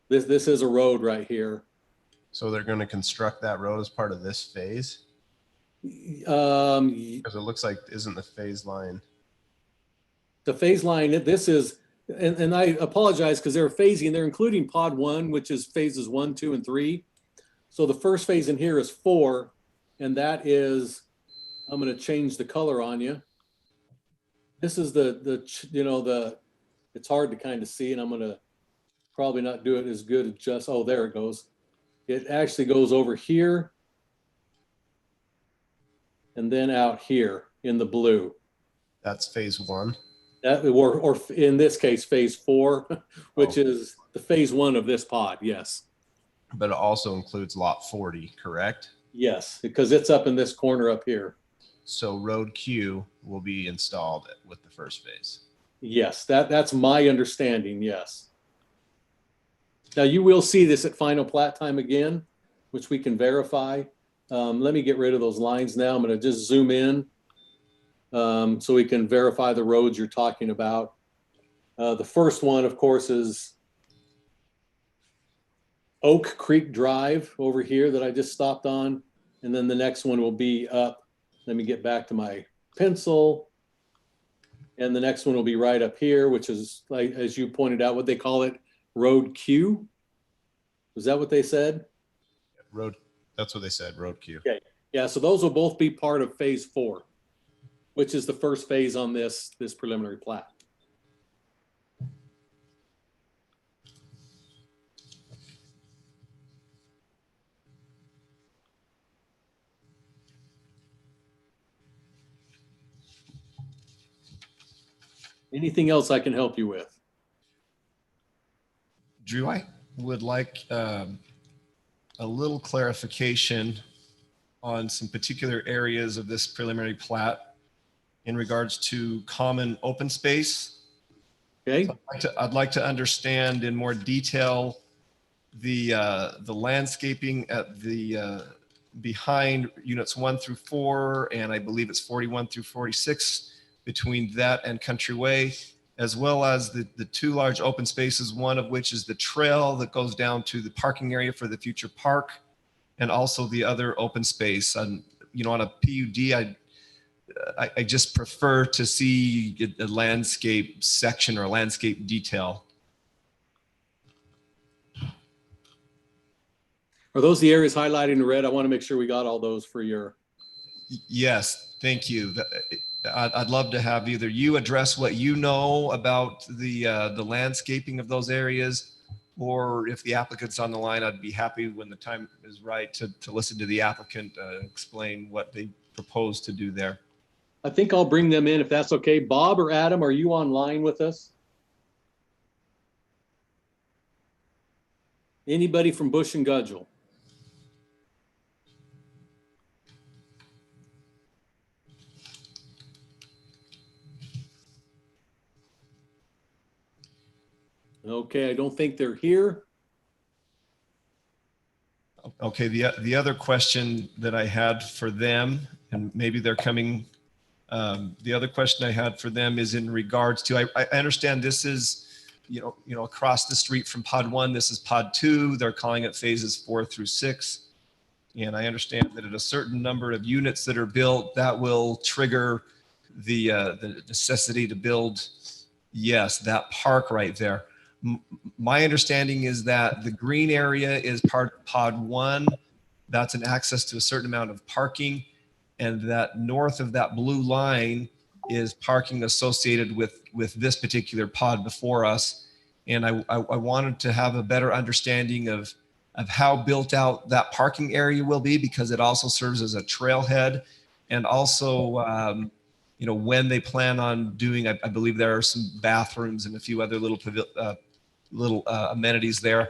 this is a road right here. So they're going to construct that road as part of this phase? Because it looks like, isn't the phase line? The phase line, this is, and I apologize because they're phasing, they're including pod 1, which is phases 1, 2, and 3. So the first phase in here is 4, and that is, I'm going to change the color on you. This is it's hard to kind of see, and I'm going to probably not do it as good as just, oh, there it goes. It actually goes over here and then out here in the blue. That's phase 1. That, or in this case, phase 4, which is the phase 1 of this pod. Yes. But it also includes lot 40, correct? Yes, because it's up in this corner up here. So road Q will be installed with the first phase. Yes, that's my understanding. Yes. Now you will see this at final plat time again, which we can verify. Let me get rid of those lines now. I'm going to just zoom in so we can verify the roads you're talking about. The first one, of course, is Oak Creek Drive over here that I just stopped on. And then the next one will be up. Let me get back to my pencil. And the next one will be right up here, which is, like, as you pointed out, what they call it, Road Q. Was that what they said? That's what they said, road Q. Okay. Yeah, so those will both be part of phase 4, which is the first phase on this preliminary plat. Anything else I can help you with? Drew, I would like a little clarification on some particular areas of this preliminary plat in regards to common open space. Okay. So I'd like to understand in more detail the landscaping at the behind units 1 through 4, and I believe it's 41 through 46, between that and Country Way, as well as the 2 large open spaces, one of which is the trail that goes down to the parking area for the future park, and also the other open space. On a PUD, I just prefer to see a landscape section or a landscape detail. Are those the areas highlighted in red? I want to make sure we got all those for your. Yes, thank you. I'd love to have either you address what you know about the landscaping of those areas, or if the applicant's on the line, I'd be happy when the time is right to listen to the applicant explain what they propose to do there. I think I'll bring them in if that's okay. Bob or Adam, are you online with us? Anybody from Bush and Gudgel? Okay, I don't think they're here. Okay, the other question that I had for them, and maybe they're coming, the other question I had for them is in regards to, I understand this is, across the street from pod 1, this is pod 2. They're calling it phases 4 through 6. And I understand that at a certain number of units that are built, that will trigger the necessity to build, yes, that park right there. My understanding is that the green area is part of pod 1. That's an access to a certain amount of parking. And that north of that blue line is parking associated with this particular pod before us. And I wanted to have a better understanding of how built out that parking area will be, because it also serves as a trailhead. And also, when they plan on doing, I believe there are some bathrooms and a few other little amenities there.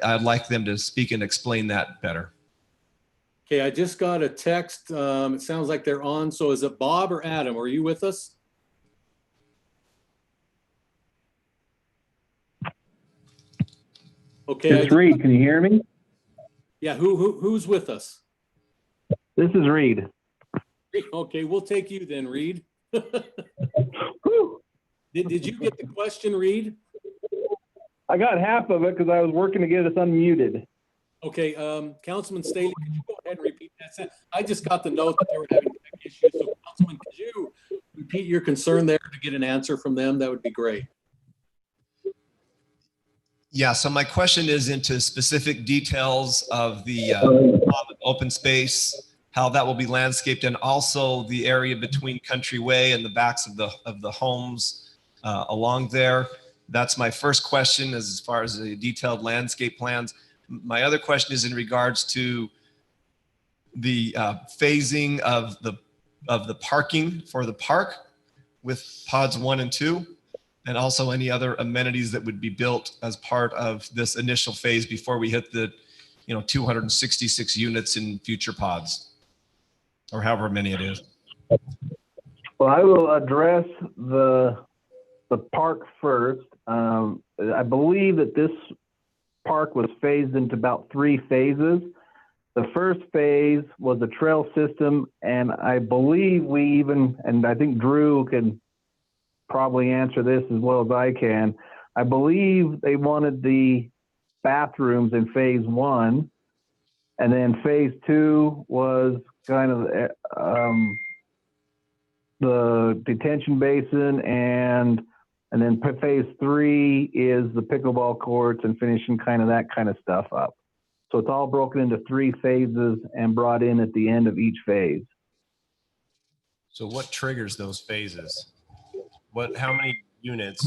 I'd like them to speak and explain that better. Okay, I just got a text. It sounds like they're on. So is it Bob or Adam? Are you with us? Okay. It's Reed. Can you hear me? Yeah, who's with us? This is Reed. Okay, we'll take you then, Reed. Did you get the question, Reed? I got half of it because I was working to get us unmuted. Okay, Councilman Staley, could you go ahead and repeat that? I just got the note that they were having tech issues. So Councilman, could you repeat your concern there to get an answer from them? That would be great. Yeah, so my question is into specific details of the open space, how that will be landscaped, and also the area between Country Way and the backs of the homes along there. That's my first question as far as the detailed landscape plans. My other question is in regards to the phasing of the parking for the park with pods 1 and 2, and also any other amenities that would be built as part of this initial phase before we hit the 266 units in future pods, or however many it is. Well, I will address the park first. I believe that this park was phased into about 3 phases. The first phase was a trail system, and I believe and I think Drew can probably answer this as well as I can. I believe they wanted the bathrooms in phase 1, and then phase 2 was kind of the detention basin, and then phase 3 is the pickleball courts and finishing kind of that kind of stuff up. So it's all broken into 3 phases and brought in at the end of each phase. So what triggers those phases? How many units?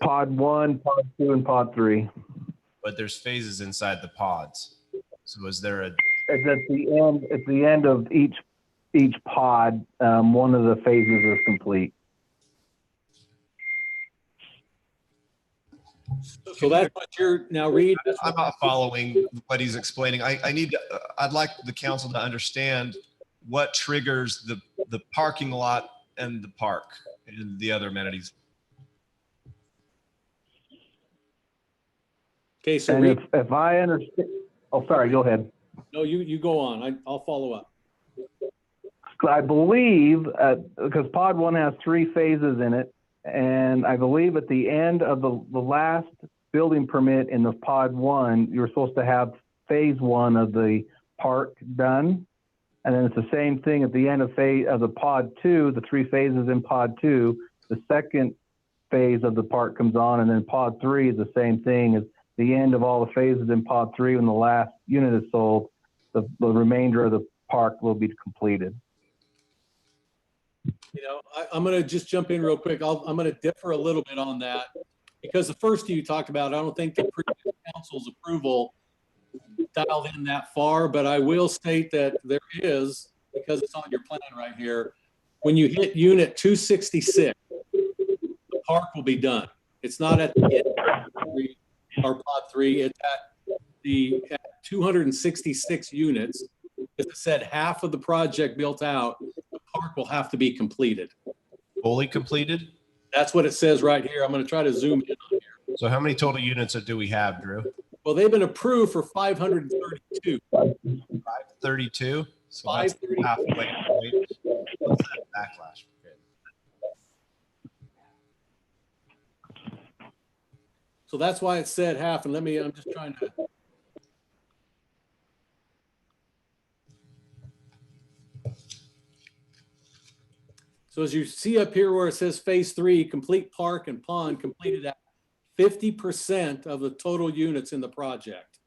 Pod 1, pod 2, and pod 3. But there's phases inside the pods. So is there a? It's at the end of each pod, one of the phases is complete. So that's what you're now, Reed. I'm not following what he's explaining. I'd like the council to understand what triggers the parking lot and the park and the other amenities. Okay, so And Reed, if I understand, oh, sorry, go ahead. no, you go on. I'll follow up. I believe, because pod 1 has 3 phases in it, and I believe at the end of the last building permit in the pod 1, you're supposed to have phase 1 of the park done. And then it's the same thing at the end of the pod 2, the 3 phases in pod 2, the second phase of the park comes on, and then pod 3 is the same thing as the end of all the phases in pod 3. When the last unit is sold, the remainder of the park will be completed. I'm going to just jump in real quick. I'm going to differ a little bit on that, because the first two you talked about, I don't think the previous council's approval dialed in that far, but I will state that there is, because it's on your plan right here, when you hit unit 266, the park will be done. It's not at the end of pod 3, it's at 266 units. As I said, half of the project built out, the park will have to be completed. Fully completed? That's what it says right here. I'm going to try to zoom in on here. So how many total units do we have, Drew? Well, they've been approved for 532. 532? So that's halfway. Right? What's that backlash? So that's why it said half. And I'm just trying to. So as you see up here where it says phase 3, complete park and pond completed at 50% of the total units in the project.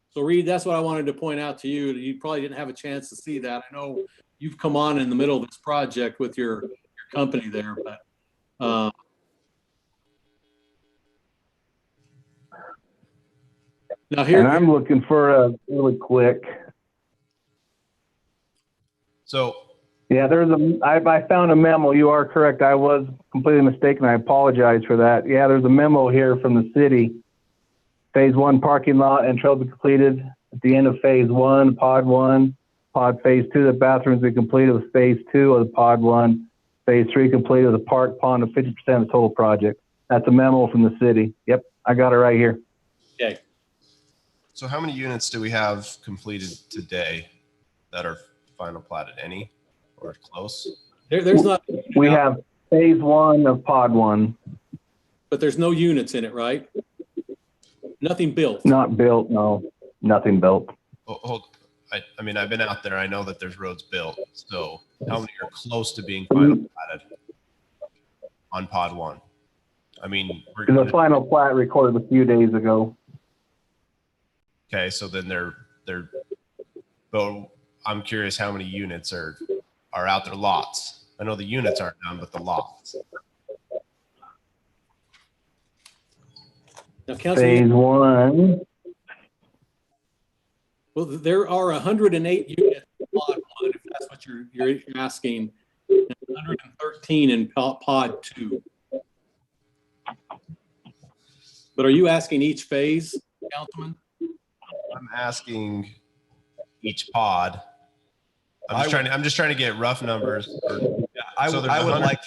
So Reed, that's what I wanted to point out to you. You probably didn't have a chance to see that. I know you've come on in the middle of this project with your company there, but now here. And I'm looking for a really quick. So. Yeah, I found a memo. You are correct. I was completely mistaken. I apologize for that. Yeah, there's a memo here from the city. Phase 1 parking lot and trail be completed at the end of phase 1, pod 1, pod phase 2, the bathrooms be completed with phase 2 of the pod 1, phase 3 completed with the park pond of 50% of the total project. That's a memo from the city. Yep, I got it right here. Okay. So how many units do we have completed today that are final platted? Any or close? There's not, We have phase one of pod one, but there's no units in it, right? Nothing built. not built, no, nothing built. Hold. I mean, I've been out there. I know that there's roads built. So how many are close to being final platted on pod one? I mean, The final plat recorded a few days ago. okay. So then but I'm curious how many units are out there, lots. I know the units aren't done, but the lots. Now, Phase Councilman, one, well, there are 108 units in pod one, if that's what you're asking, and 113 in pod two. But are you asking each phase, Councilman? I'm asking each pod. I'm just trying to get rough numbers. I So would, there's I would 100 like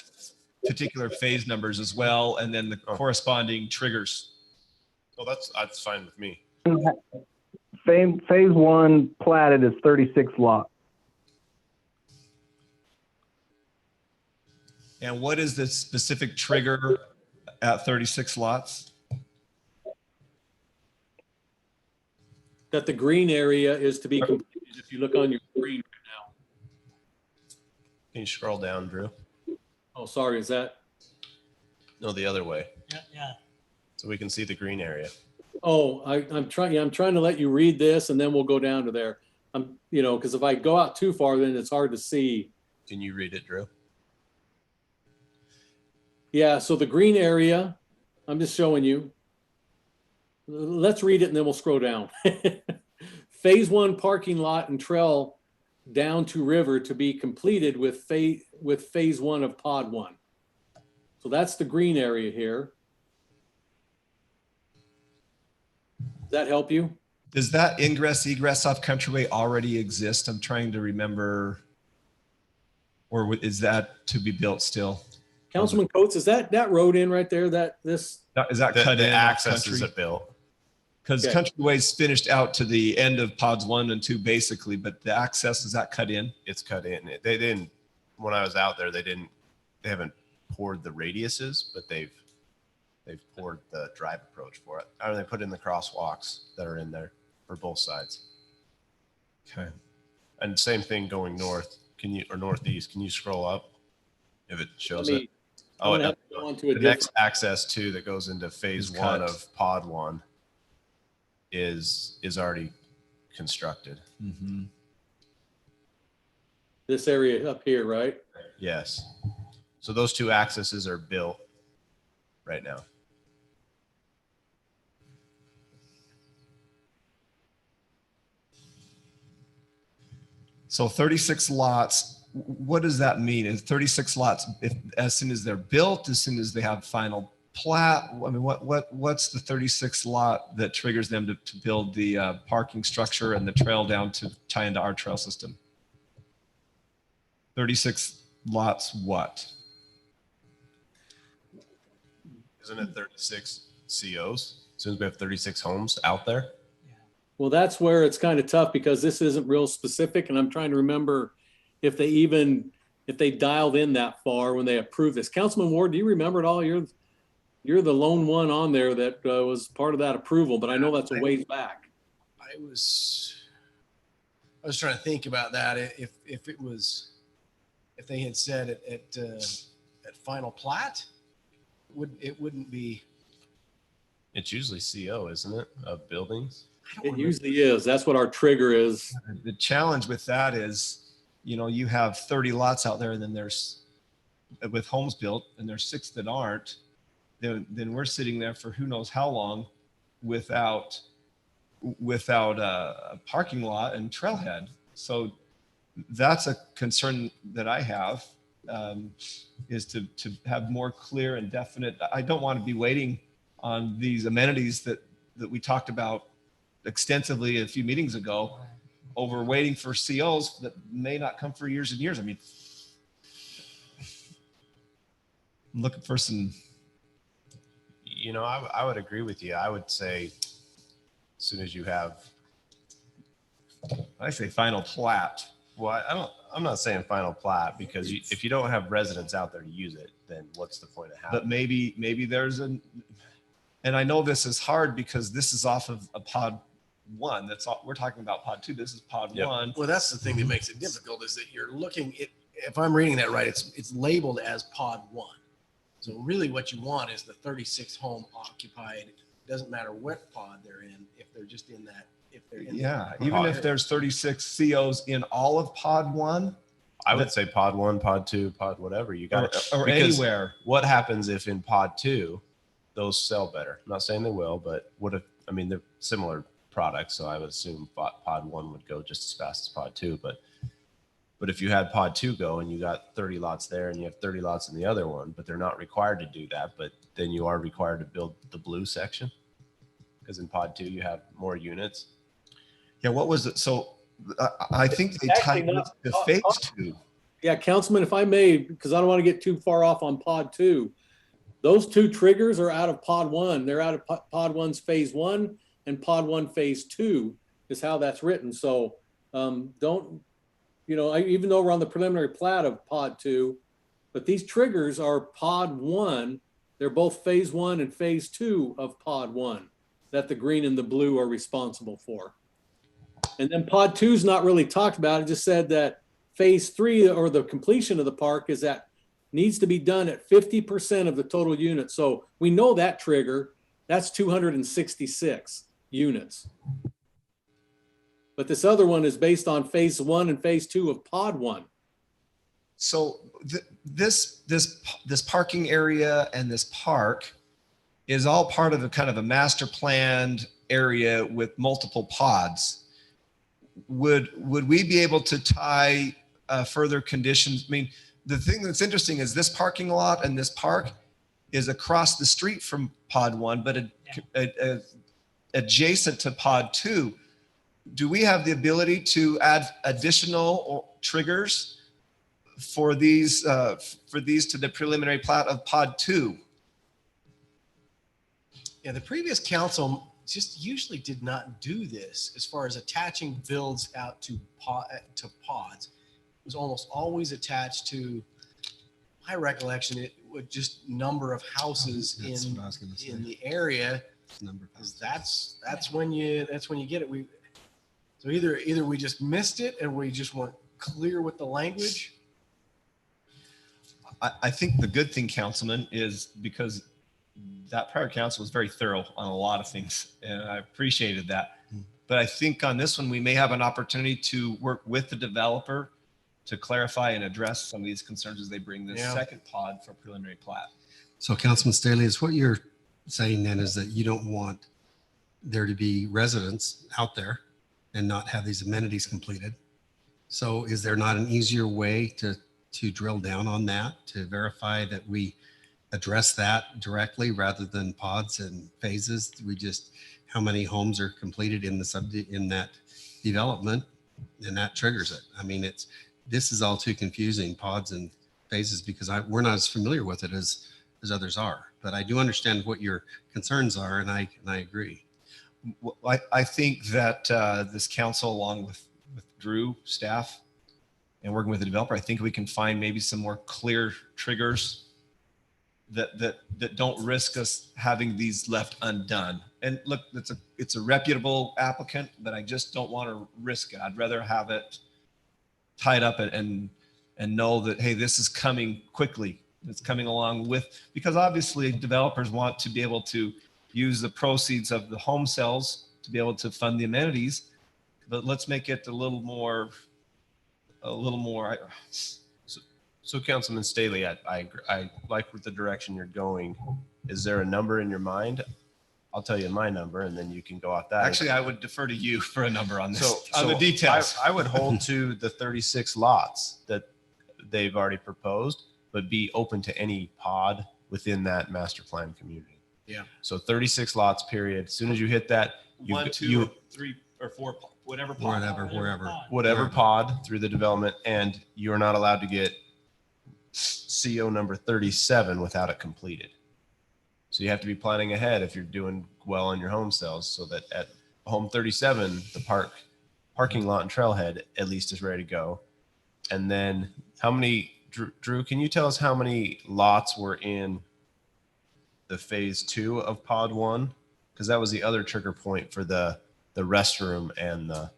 particular phase numbers as well, and then the corresponding triggers. Well, that's fine with me. phase one platted is 36 lots. And what is the specific trigger at 36 lots? That the green area is to be completed. If you look on your screen right now. Can you scroll down, Drew? Oh, sorry, is that? No, the other way. Yeah. So we can see the green area. Oh, I'm trying to let you read this and then we'll go down to there. Because if I go out too far, then it's hard to see. Can you read it, Drew? Yeah, so the green area, I'm just showing you. Let's read it and then we'll scroll down. Phase one parking lot and trail down to river to be completed with phase one of pod one. So that's the green area here. Does that help you? Does that ingress egress off Countryway already exist? I'm trying to remember. Or is that to be built still? Councilman Coates, is that road in right there? Is that cut The in? access Country? is a built. Because Okay. Countryway's finished out to the end of pods 1 and 2 basically, but the access, is that cut in? It's cut in. They didn't, when I was out there, they haven't poured the radiuses, but they've poured the drive approach for it. Or they put in the crosswalks that are in there for both sides. Okay. And same thing going north. Or northeast? Can you scroll up if it shows Let me- it? Oh, I'm gonna it have to go on to a the next different- access too that goes into phase Is one cut. of pod one is already constructed. Mm-hmm. This area up here, right? Yes. So those two accesses are built right now. So 36 lots, what does that mean? Is 36 lots, if as soon as they're built, as soon as they have final plat? I mean, what's the 36 lot that triggers them to build the parking structure and the trail down to tie into our trail system? 36 lots, what? Isn't it 36 COs? As soon as we have 36 homes out there. Well, that's where it's kind of tough because this isn't real specific and I'm trying to remember if they dialed in that far when they approved this. Councilman Ward, do you remember it all? You're the lone one on there that was part of that approval, but I know that's a ways back. I was trying to think about that. If they had said at final plat, it wouldn't be. It's usually CO, isn't it, of buildings? It usually is. That's what our trigger is. The challenge with that is, you have 30 lots out there and then there's, with homes built and there's 6 that aren't, then we're sitting there for who knows how long without a parking lot and trailhead. So that's a concern that I have, is to have more clear and definite. I don't want to be waiting on these amenities that we talked about extensively a few meetings ago, over waiting for COs that may not come for years and years. I mean, I'm looking for some. I would agree with you. I would say as soon as you have, I say final plat. well, I'm not saying final plat because if you don't have residents out there to use it, then what's the point of having But maybe there's and I know this is hard because this is off of a pod 1. We're talking about pod 2. This is pod 1. Well, that's the thing that makes it difficult is that you're looking at, if I'm reading that right, it's labeled as pod 1. So really what you want is the 36 home occupied. It doesn't matter what pod they're in, if they're just in that, if they're in Yeah, that even pod. if there's 36 COs in all of pod 1, I would say pod 1, pod 2, pod whatever. You got it. or anywhere. What happens if in pod 2, those sell better? I'm not saying they will, but what if, I mean, they're similar products. So I would assume pod 1 would go just as fast as pod 2. But if you had pod 2 go and you got 30 lots there and you have 30 lots in the other one, but they're not required to do that, but then you are required to build the blue section because in pod 2 you have more units. Yeah, what was it? So I think they Actually, tied not- it to phase 2. Yeah, Councilman, if I may, because I don't want to get too far off on pod 2. Those 2 triggers are out of pod 1. They're out of pod 1's phase 1 and pod 1 phase 2 is how that's written. So don't, even though we're on the preliminary plat of pod 2, but these triggers are pod 1. They're both phase 1 and phase 2 of pod 1 that the green and the blue are responsible for. And then pod 2 is not really talked about. It just said that phase 3 or the completion of the park is that needs to be done at 50% of the total units. So we know that trigger, that's 266 units. But this other one is based on phase 1 and phase 2 of pod 1. So this parking area and this park is all part of a kind of a master planned area with multiple pods. Would we be able to tie further conditions? I mean, the thing that's interesting is this parking lot and this park is across the street from pod 1, but adjacent to pod 2. Do we have the ability to add additional triggers for these to the preliminary plat of pod 2? Yeah, the previous council just usually did not do this as far as attaching builds out to pods. It was almost always attached to, my recollection, it would just number of houses That's what I was gonna say. in the area. Number of 'Cause that's when you get it. So either we just missed it and we just weren't clear with the language. I think the good thing, Councilman, is because that prior council was very thorough on a lot of things, and I appreciated that. But I think on this one, we may have an opportunity to work with the developer to clarify and address some of these concerns as they bring this Yeah. second pod for preliminary plat. So Councilman Staley, is what you're saying then is that you don't want there to be residents out there and not have these amenities completed. So is there not an easier way to drill down on that, to verify that we address that directly rather than pods and phases? We just, how many homes are completed in in that development, and that triggers it. I mean, this is all too confusing, pods and phases, because we're not as familiar with it as others are. But I do understand what your concerns are, and I agree. Well, I think that this council, along with Drew, staff, and working with the developer, I think we can find maybe some more clear triggers that don't risk us having these left undone. And look, it's a reputable applicant, but I just don't want to risk it. I'd rather have it tied up and know that, hey, this is coming quickly. It's coming along with, because obviously developers want to be able to use the proceeds of the home sales to be able to fund the amenities, but let's make it a little more. So Councilman Staley, I like the direction you're going. Is there a number in your mind? I'll tell you my number and then you can go off that. Actually, I would defer to you for a number on this, So on the details. I would hold to the 36 lots that they've already proposed, but be open to any pod within that master plan community. Yeah. So 36 lots, period. As soon as you hit that, One, two, or three, or four, whatever pod. whatever pod through the development, and you're not allowed to get CO number 37 without it completed. So you have to be planning ahead if you're doing well on your home sales, so that home 37, the parking lot and trailhead at least is ready to go. And then how many, Drew, can you tell us how many lots were in the phase 2 of pod 1? Because that was the other trigger point for the restroom and the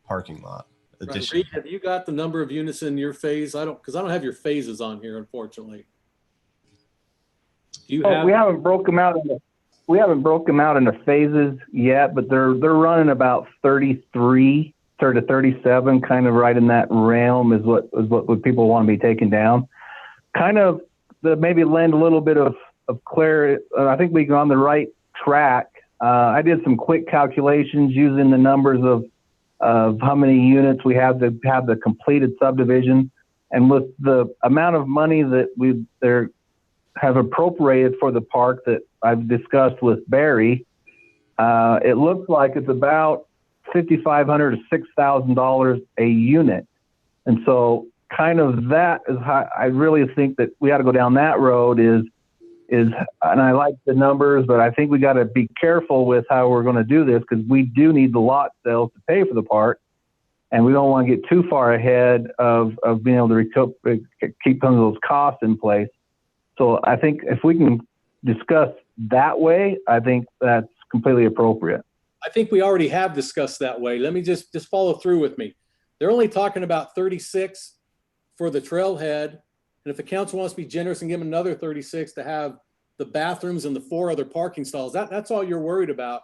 parking lot addition. Reed, have you got the number of units in your phase? Because I don't have your phases on here, unfortunately. Do you have? We haven't broke them out. Into phases yet, but they're running about 33 to 37, kind of right in that realm is what people want to be taken down. Kind of maybe lend a little bit of clarity. I think we're on the right track. I did some quick calculations using the numbers of how many units we have to have the completed subdivision, and with the amount of money that we have appropriated for the park that I've discussed with Barry, it looks like it's about $5,500 to $6,000 a unit. And so kind of that is how I really think that we ought to go down that road is, and I like the numbers, but I think we got to be careful with how we're going to do this, because we do need the lot sales to pay for the park. And we don't want to get too far ahead of being able to keep some of those costs in place. So I think if we can discuss that way, I think that's completely appropriate. I think we already have discussed that way. Let me just follow through with me. They're only talking about 36 for the trailhead. And if the council wants to be generous and give them another 36 to have the bathrooms and the 4 other parking stalls, that's all you're worried about,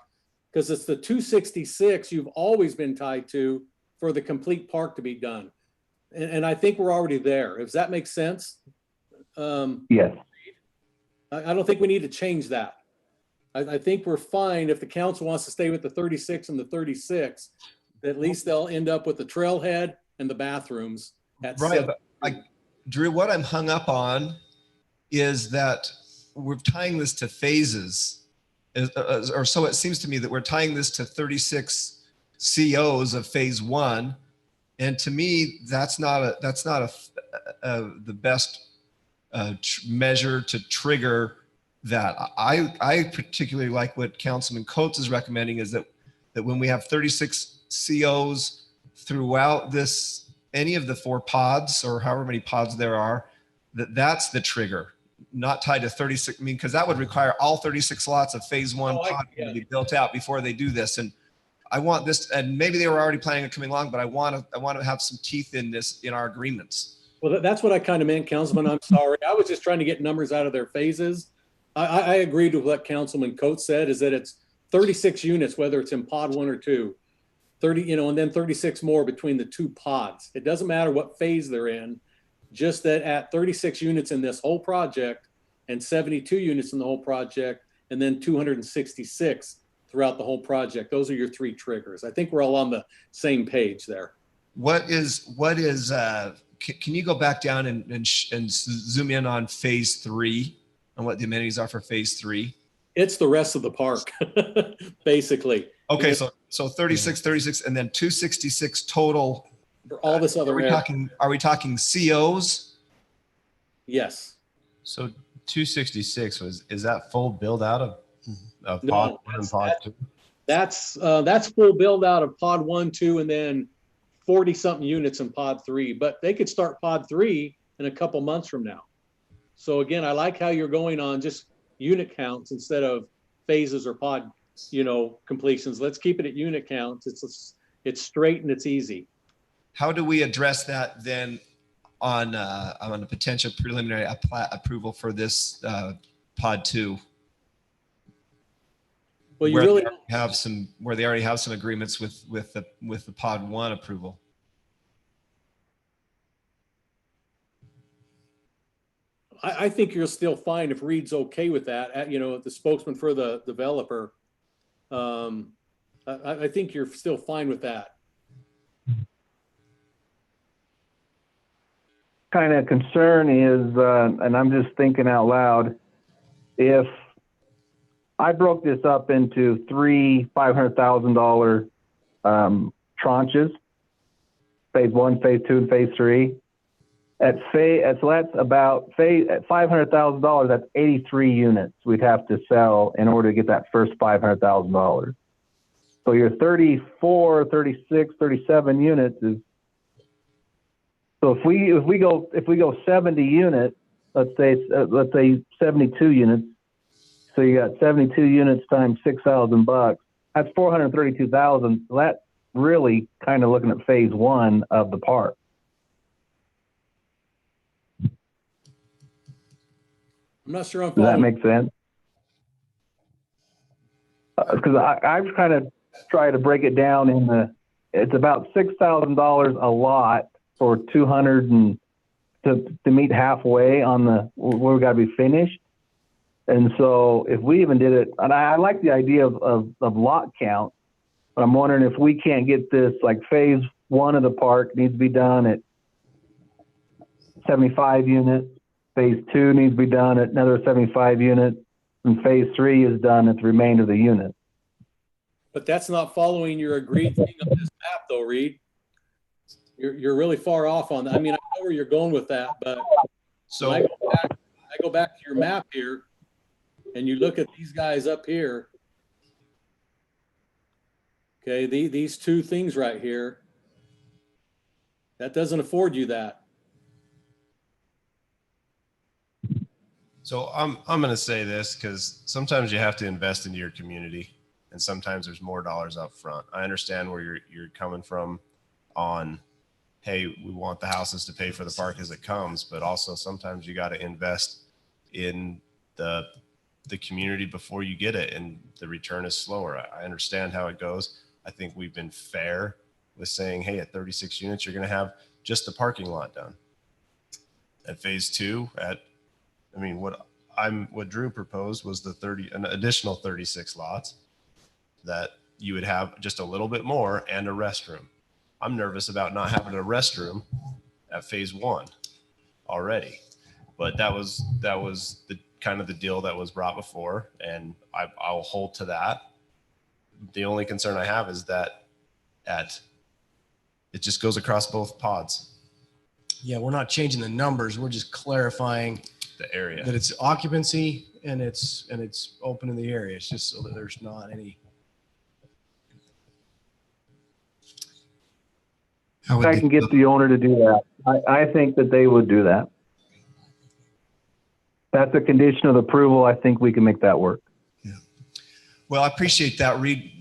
because it's the 266 you've always been tied to for the complete park to be done. And I think we're already there. Does that make sense? Yes. I don't think we need to change that. I think we're fine if the council wants to stay with the 36 and the 36. At least they'll end up with the trailhead and the bathrooms. Right. But Drew, what I'm hung up on is that we're tying this to phases, or so it seems to me, that we're tying this to 36 COs of phase 1. And to me, that's not the best measure to trigger that. I particularly like what Councilman Coates is recommending, is that when we have 36 COs throughout any of the 4 pods, or however many pods there are, that's the trigger, not tied to 36. I mean, because that would require all 36 lots of phase 1 pod to be built out before they do this. And I want this, and maybe they were already planning on coming along, but I want to have some teeth in this, in our agreements. Well, that's what I kind of meant, Councilman. I'm sorry. I was just trying to get numbers out of their phases. I agreed with what Councilman Coates said, is that it's 36 units, whether it's in pod 1 or 2, 30, and then 36 more between the 2 pods. It doesn't matter what phase they're in, just that at 36 units in this whole project and 72 units in the whole project, and then 266 throughout the whole project. Those are your 3 triggers. I think we're all on the same page there. What is can you go back down and zoom in on phase 3 and what the amenities are for phase 3? It's the rest of the park, basically. Okay, so 36, and then 266 total. For all this other are we talking COs? Yes. So 266 is that full build out of No, pod 1 and pod 2? That's full build out of pod 1, 2, and then 40 something units in pod 3, but they could start pod 3 in a couple months from now. So again, I like how you're going on just unit counts instead of phases or pod, completions. Let's keep it at unit counts. It's straight and it's easy. How do we address that then on a potential preliminary approval for this pod 2? Well, you where really they already have some agreements with the pod 1 approval. I think you're still fine if Reed's okay with that. The spokesman for the developer. I think you're still fine with that. Kind of concern is, and I'm just thinking out loud, if I broke this up into 3 $500,000 tranches, phase 1, phase 2, and phase 3. At $500,000, that's 83 units we'd have to sell in order to get that first $500,000. So your 34, 36, 37 units is, so if we go 70 units, let's say 72 units, so you got 72 units times $6,000, that's 432,000. So that's really kind of looking at phase one of the park. I'm not sure I'm Does that following. make sense? Because I've kind of tried to break it down it's about $6,000 a lot for 200 and to meet halfway on where we got to be finished. And so if we even did it, and I like the idea of lot count, but I'm wondering if we can't get this, like phase one of the park needs to be done at 75 units. Phase two needs to be done at another 75 units. And phase three is done at the remainder of the units. But that's not following your agreed thing on this map though, Reed. You're really far off on that. I mean, I know where you're going with that, but So when I go back to your map here and you look at these guys up here. Okay, these two things right here, that doesn't afford you that. So I'm going to say this because sometimes you have to invest into your community, and sometimes there's more dollars up front. I understand where you're coming from on, hey, we want the houses to pay for the park as it comes, but also sometimes you got to invest in the community before you get it, and the return is slower. I understand how it goes. I think we've been fair with saying, hey, at 36 units, you're going to have just the parking lot done. At phase two, what Drew proposed was an additional 36 lots that you would have just a little bit more and a restroom. I'm nervous about not having a restroom at phase one already, but that was the kind of the deal that was brought before, and I'll hold to that. The only concern I have is that it just goes across both pods. Yeah, we're not changing the numbers. We're just clarifying the area that it's occupancy and it's open in the area. It's just so that there's not any. I can get the owner to do that. I think that they would do that. That's a condition of approval. I think we can make that work. Well, I appreciate that, Reed.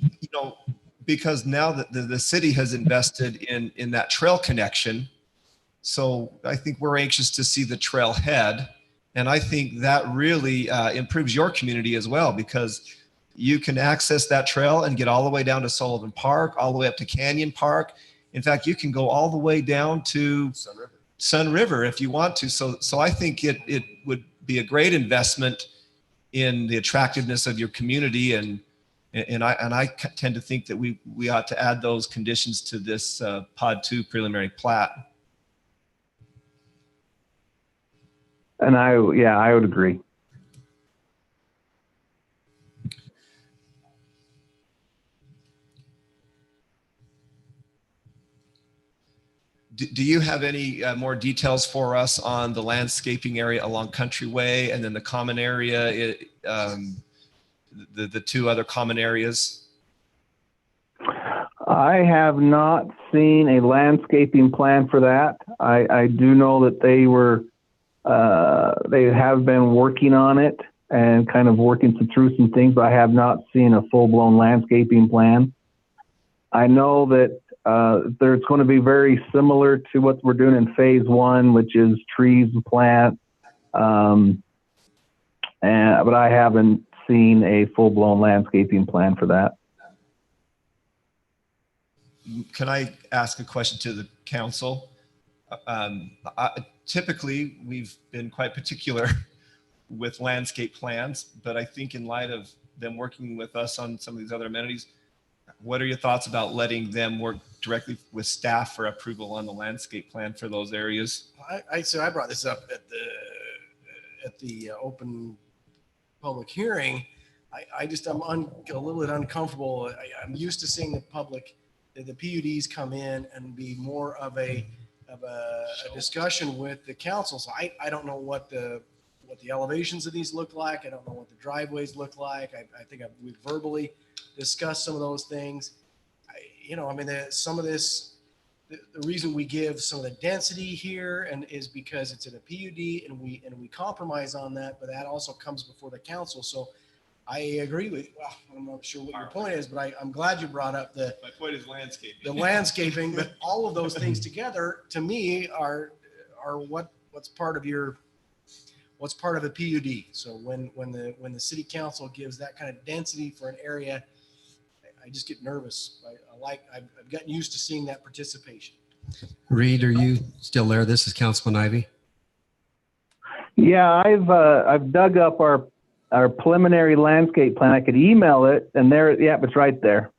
Because now that the city has invested in that trail connection, so I think we're anxious to see the trail head. And I think that really improves your community as well, because you can access that trail and get all the way down to Sullivan Park, all the way up to Canyon Park. In fact, you can go all the way down to Sun River if you want to. So I think it would be a great investment in the attractiveness of your community. And I tend to think that we ought to add those conditions to this Pod 2 preliminary plat. And I would agree. Do you have any more details for us on the landscaping area along Countryway and then the common area, the two other common areas? I have not seen a landscaping plan for that. I do know that they have been working on it and kind of working through some things, but I have not seen a full-blown landscaping plan. I know that there's going to be very similar to what we're doing in phase one, which is trees and plants. But I haven't seen a full-blown landscaping plan for that. Can I ask a question to the council? Typically, we've been quite particular with landscape plans, but I think in light of them working with us on some of these other amenities, what are your thoughts about letting them work directly with staff for approval on the landscape plan for those areas? I brought this up at the open public hearing. I'm a little bit uncomfortable. I'm used to seeing the PUDs come in and be more of a discussion with the council. So I don't know what the elevations of these look like. I don't know what the driveways look like. I think we've verbally discuss some of those things. I mean, some of this, the reason we give some of the density here and is because it's in a PUD and we compromise on that, but that also comes before the council. So I agree with, well, I'm not sure what your point is, but I'm glad you brought up My point is landscaping. the landscaping, but all of those things together, to me, are what's part of a PUD. So when the city council gives that kind of density for an area, I just get nervous. I've gotten used to seeing that participation. Reed, are you still there? This is Councilman Ivy. Yeah, I've dug up our preliminary landscape plan. I could email it, and there, yeah, it's right there.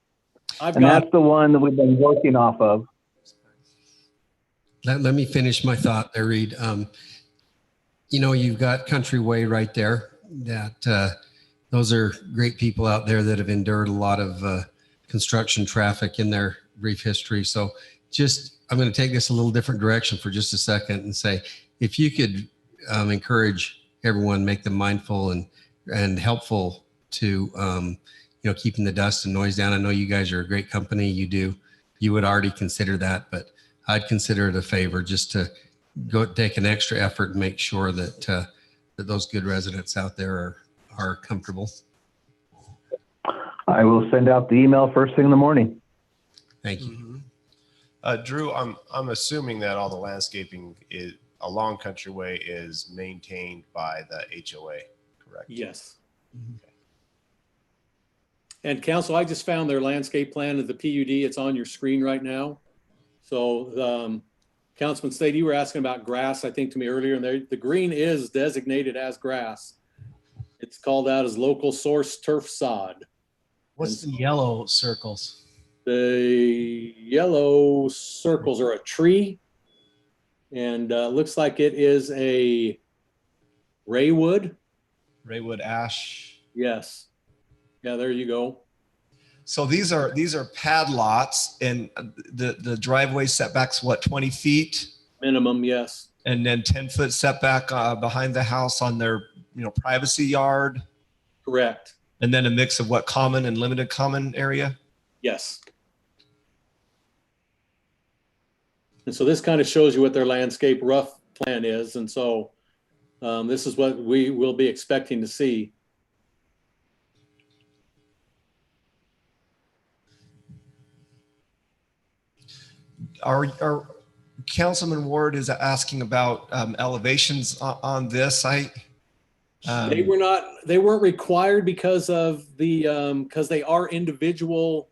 And that's the one that we've been working off of. Let me finish my thought there, Reed. You've got Countryway right there. Those are great people out there that have endured a lot of construction traffic in their brief history. So I'm going to take this a little different direction for just a second and say, if you could encourage everyone, make them mindful and helpful to, keeping the dust and noise down. I know you guys are a great company. You would already consider that, but I'd consider it a favor just to go take an extra effort and make sure that those good residents out there are comfortable. I will send out the email first thing in the morning. Thank you. Drew, I'm assuming that all the landscaping along Countryway is maintained by the HOA, correct? Yes. And council, I just found their landscape plan of the PUD. It's on your screen right now. So Councilman Slade, you were asking about grass, I think, to me earlier, and the green is designated as grass. It's called out as local source turf sod. What's the yellow circles? The yellow circles are a tree, and looks like it is a Raywood. Raywood ash. Yes. Yeah, there you go. So these are pad lots, and the driveway setbacks, what, 20 feet? Minimum, yes. And then 10-foot setback behind the house on their privacy yard. Correct. And then a mix of what, common and limited common area? Yes. And so this kind of shows you what their landscape rough plan is. And so this is what we will be expecting to see. Our Councilman Ward is asking about elevations on this. They weren't required because of because they are individual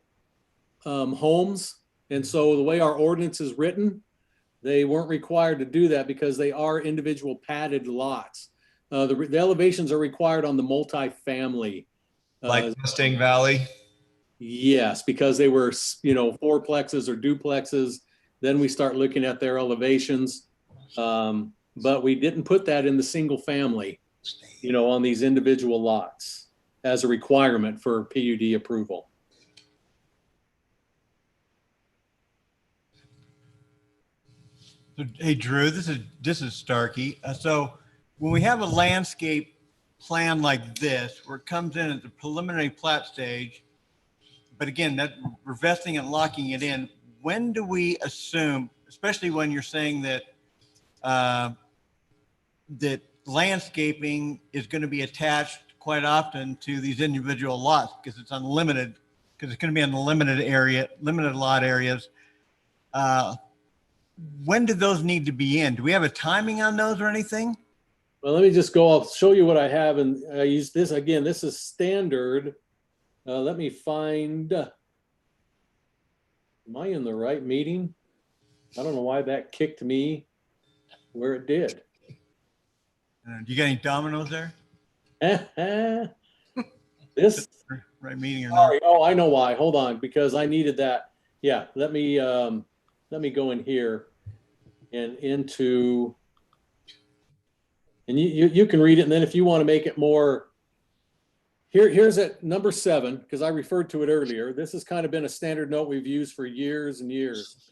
homes. And so the way our ordinance is written, they weren't required to do that because they are individual padded lots. The elevations are required on the multifamily. Like Mustang Valley? Yes, because they were, fourplexes or duplexes. Then we start looking at their elevations. But we didn't put that in the single family, on these individual lots as a requirement for PUD approval. So, hey, Drew, this is Starkey. So when we have a landscape plan like this, where it comes in at the preliminary plat stage, but again, that we're vesting and locking it in, when do we assume, especially when you're saying that that landscaping is going to be attached quite often to these individual lots because it's unlimited, because it's going to be in the limited lot areas. When do those need to be in? Do we have a timing on those or anything? Well, let me just go, I'll show you what I have. And I use this again, this is standard. Let me find, am I in the right meeting? I don't know why that kicked me where it did. Do you got any dominoes there? This right meeting or not? sorry, oh, I know why. Hold on, because I needed that. Yeah, let me go in here and into, and you can read it. And then if you want to make it more, here's at number 7, because I referred to it earlier. This has kind of been a standard note we've used for years and years.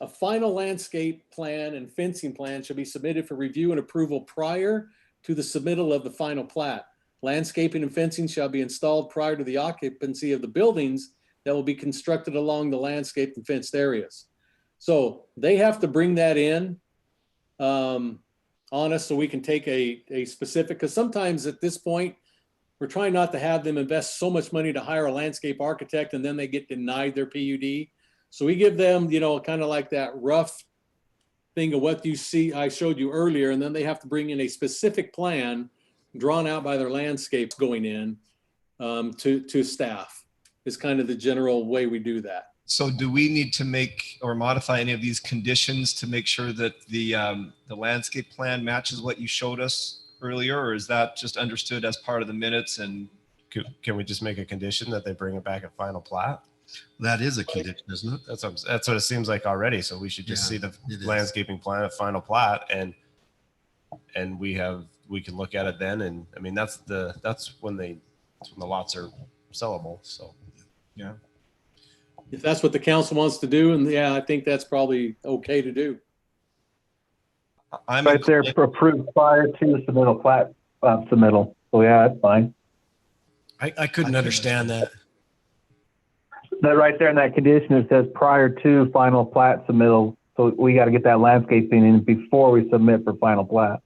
A final landscape plan and fencing plan should be submitted for review and approval prior to the submittal of the final plat. Landscaping and fencing shall be installed prior to the occupancy of the buildings that will be constructed along the landscaped and fenced areas. So they have to bring that in on us so we can take a specific, because sometimes at this point, we're trying not to have them invest so much money to hire a landscape architect and then they get denied their PUD. So we give them, you know, kind of like that rough thing of what you see, I showed you earlier, and then they have to bring in a specific plan drawn out by their landscapes going in to staff is kind of the general way we do that. So do we need to make or modify any of these conditions to make sure that the landscape plan matches what you showed us earlier, or is that just understood as part of the minutes? And Can we just make a condition that they bring it back at final plat? That is a condition, isn't it? That's what it seems like already. So we should just see the landscaping plan at final plat, and we can look at it then. And I mean, that's when the lots are sellable. So yeah, if that's what the council wants to do, and yeah, I think that's probably okay to do. I'm right there, approved prior to submittal plat submittal. So yeah, that's fine. I couldn't understand that. That right there in that condition, it says prior to final plat submittal. So we got to get that landscaping in before we submit for final plat.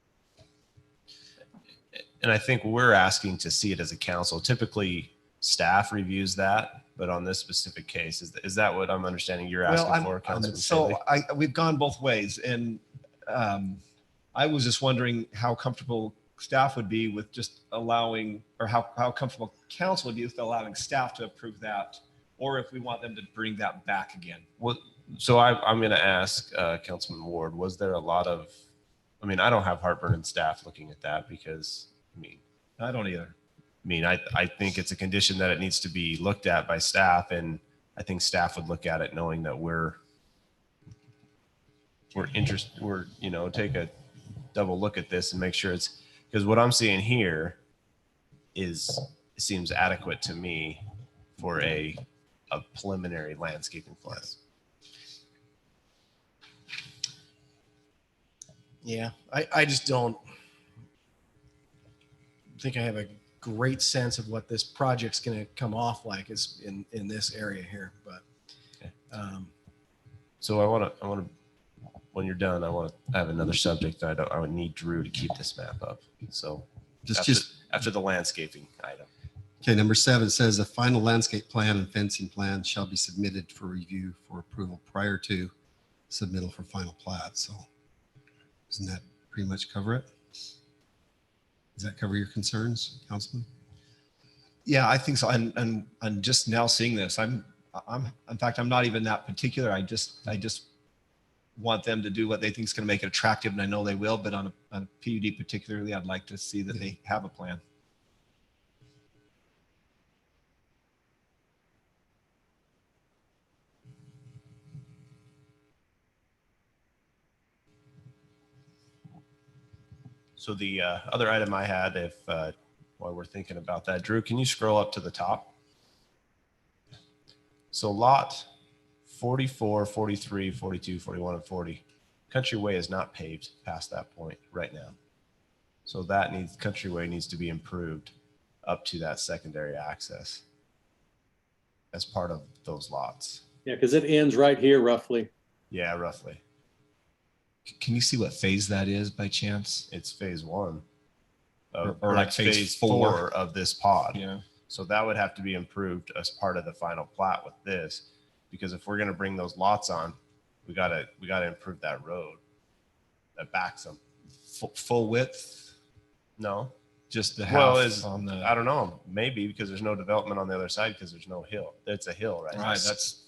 And I think we're asking to see it as a council. Typically, staff reviews that, but on this specific case, is that what I'm understanding you're asking for, Councilman Staley? So we've gone both ways, and I was just wondering how comfortable staff would be with just allowing, or how comfortable council would be with allowing staff to approve that, or if we want them to bring that back again. Well, so I'm going to ask Councilman Ward, was there a lot of, I mean, I don't have heartburn in staff looking at that because, I mean, I don't either. I mean, I think it's a condition that it needs to be looked at by staff, and I think staff would look at it knowing that we're interested, take a double look at this and make sure it's, because what I'm seeing here seems adequate to me for a preliminary landscaping plan. Yeah, I just don't think I have a great sense of what this project's going to come off like is in this area here. But so I want to, when you're done, I have another subject that I would need Drew to keep this map up. So after the landscaping item. Okay, number 7 says a final landscape plan and fencing plan shall be submitted for review for approval prior to submittal for final plat. So doesn't that pretty much cover it? Does that cover your concerns, Councilman? Yeah, I think so. And just now seeing this, I'm in fact, I'm not even that particular. I just want them to do what they think is going to make it attractive, and I know they will. But on a PUD particularly, I'd like to see that they have a plan. So the other item I had, while we're thinking about that, Drew, can you scroll up to the top? So lot 44, 43, 42, 41, and 40, Country Way is not paved past that point right now. So Country Way needs to be improved up to that secondary access as part of those lots. Yeah, because it ends right here roughly. Yeah, roughly. Can you see what phase that is by chance? It's phase 1. Or like phase 4 of this pod. Yeah. So that would have to be improved as part of the final plat with this, because if we're going to bring those lots on, we gotta improve that road that backs them. Full width? No, just the half on the. I don't know, maybe because there's no development on the other side because there's no hill. It's a hill, right? Right. That's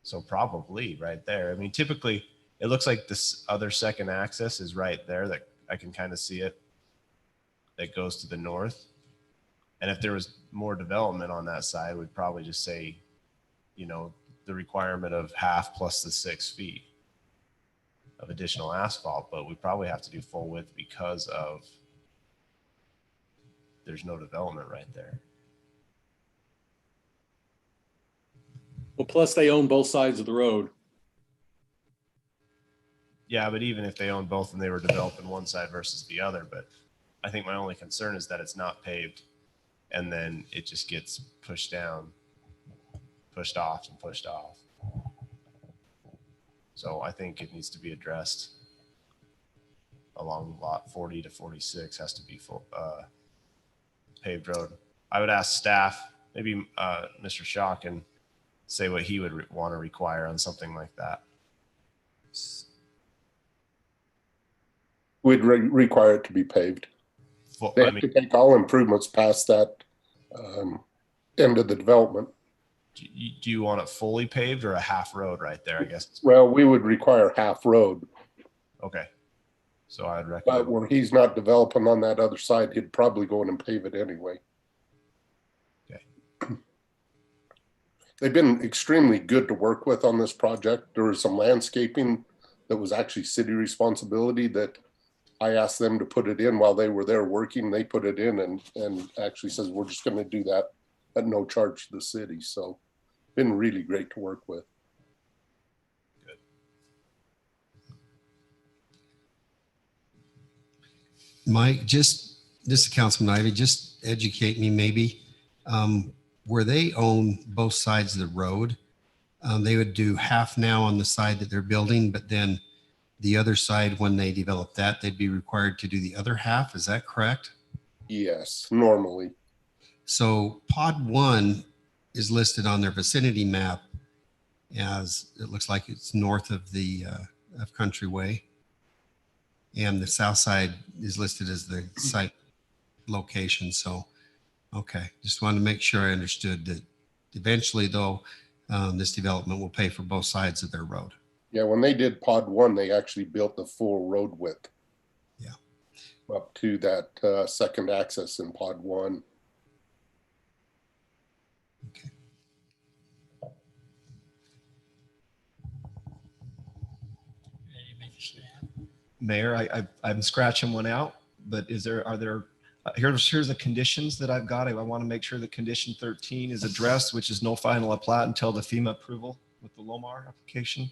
so probably right there. I mean, typically it looks like this other second axis is right there. That I can kind of see it. That goes to the north. And if there was more development on that side, we'd probably just say, the requirement of half plus the 6 feet of additional asphalt, but we probably have to do full width because of there's no development right there. Well, plus they own both sides of the road. Yeah, but even if they own both and they were developing one side versus the other, but I think my only concern is that it's not paved and then it just gets pushed down, pushed off and pushed off. So I think it needs to be addressed along lot 40 to 46 has to be full, paved road. I would ask staff, maybe Mr. Shaw can say what he would want to require on something like that. We'd require it to be paved. Well, They I have mean, to take all improvements past that end of the development. do you want it fully paved or a half road right there, I guess? Well, we would require half road, Okay. So I'd but recommend, where he's not developing on that other side, he'd probably go in and pave it anyway. Okay. They've been extremely good to work with on this project. There was some landscaping that was actually city responsibility that I asked them to put it in while they were there working. They put it in and actually says, we're just gonna do that at no charge to the city. So been really great to work with. Mike, this is Councilman Ivy, just educate me maybe. Where they own both sides of the road, they would do half now on the side that they're building, but then the other side, when they develop that, they'd be required to do the other half. Is that correct? Yes, normally. So pod 1 is listed on their vicinity map as, it looks like it's north of the of Countryway. And the south side is listed as the site location. So, okay, just wanted to make sure I understood that eventually though, this development will pay for both sides of their road. Yeah, when they did pod 1, they actually built the full road width. Yeah. Up to that second access in pod 1. Mayor, I'm scratching one out, but are there, here's the conditions that I've got. I want to make sure that condition 13 is addressed, which is no final plat until the FEMA approval with the Lomar application.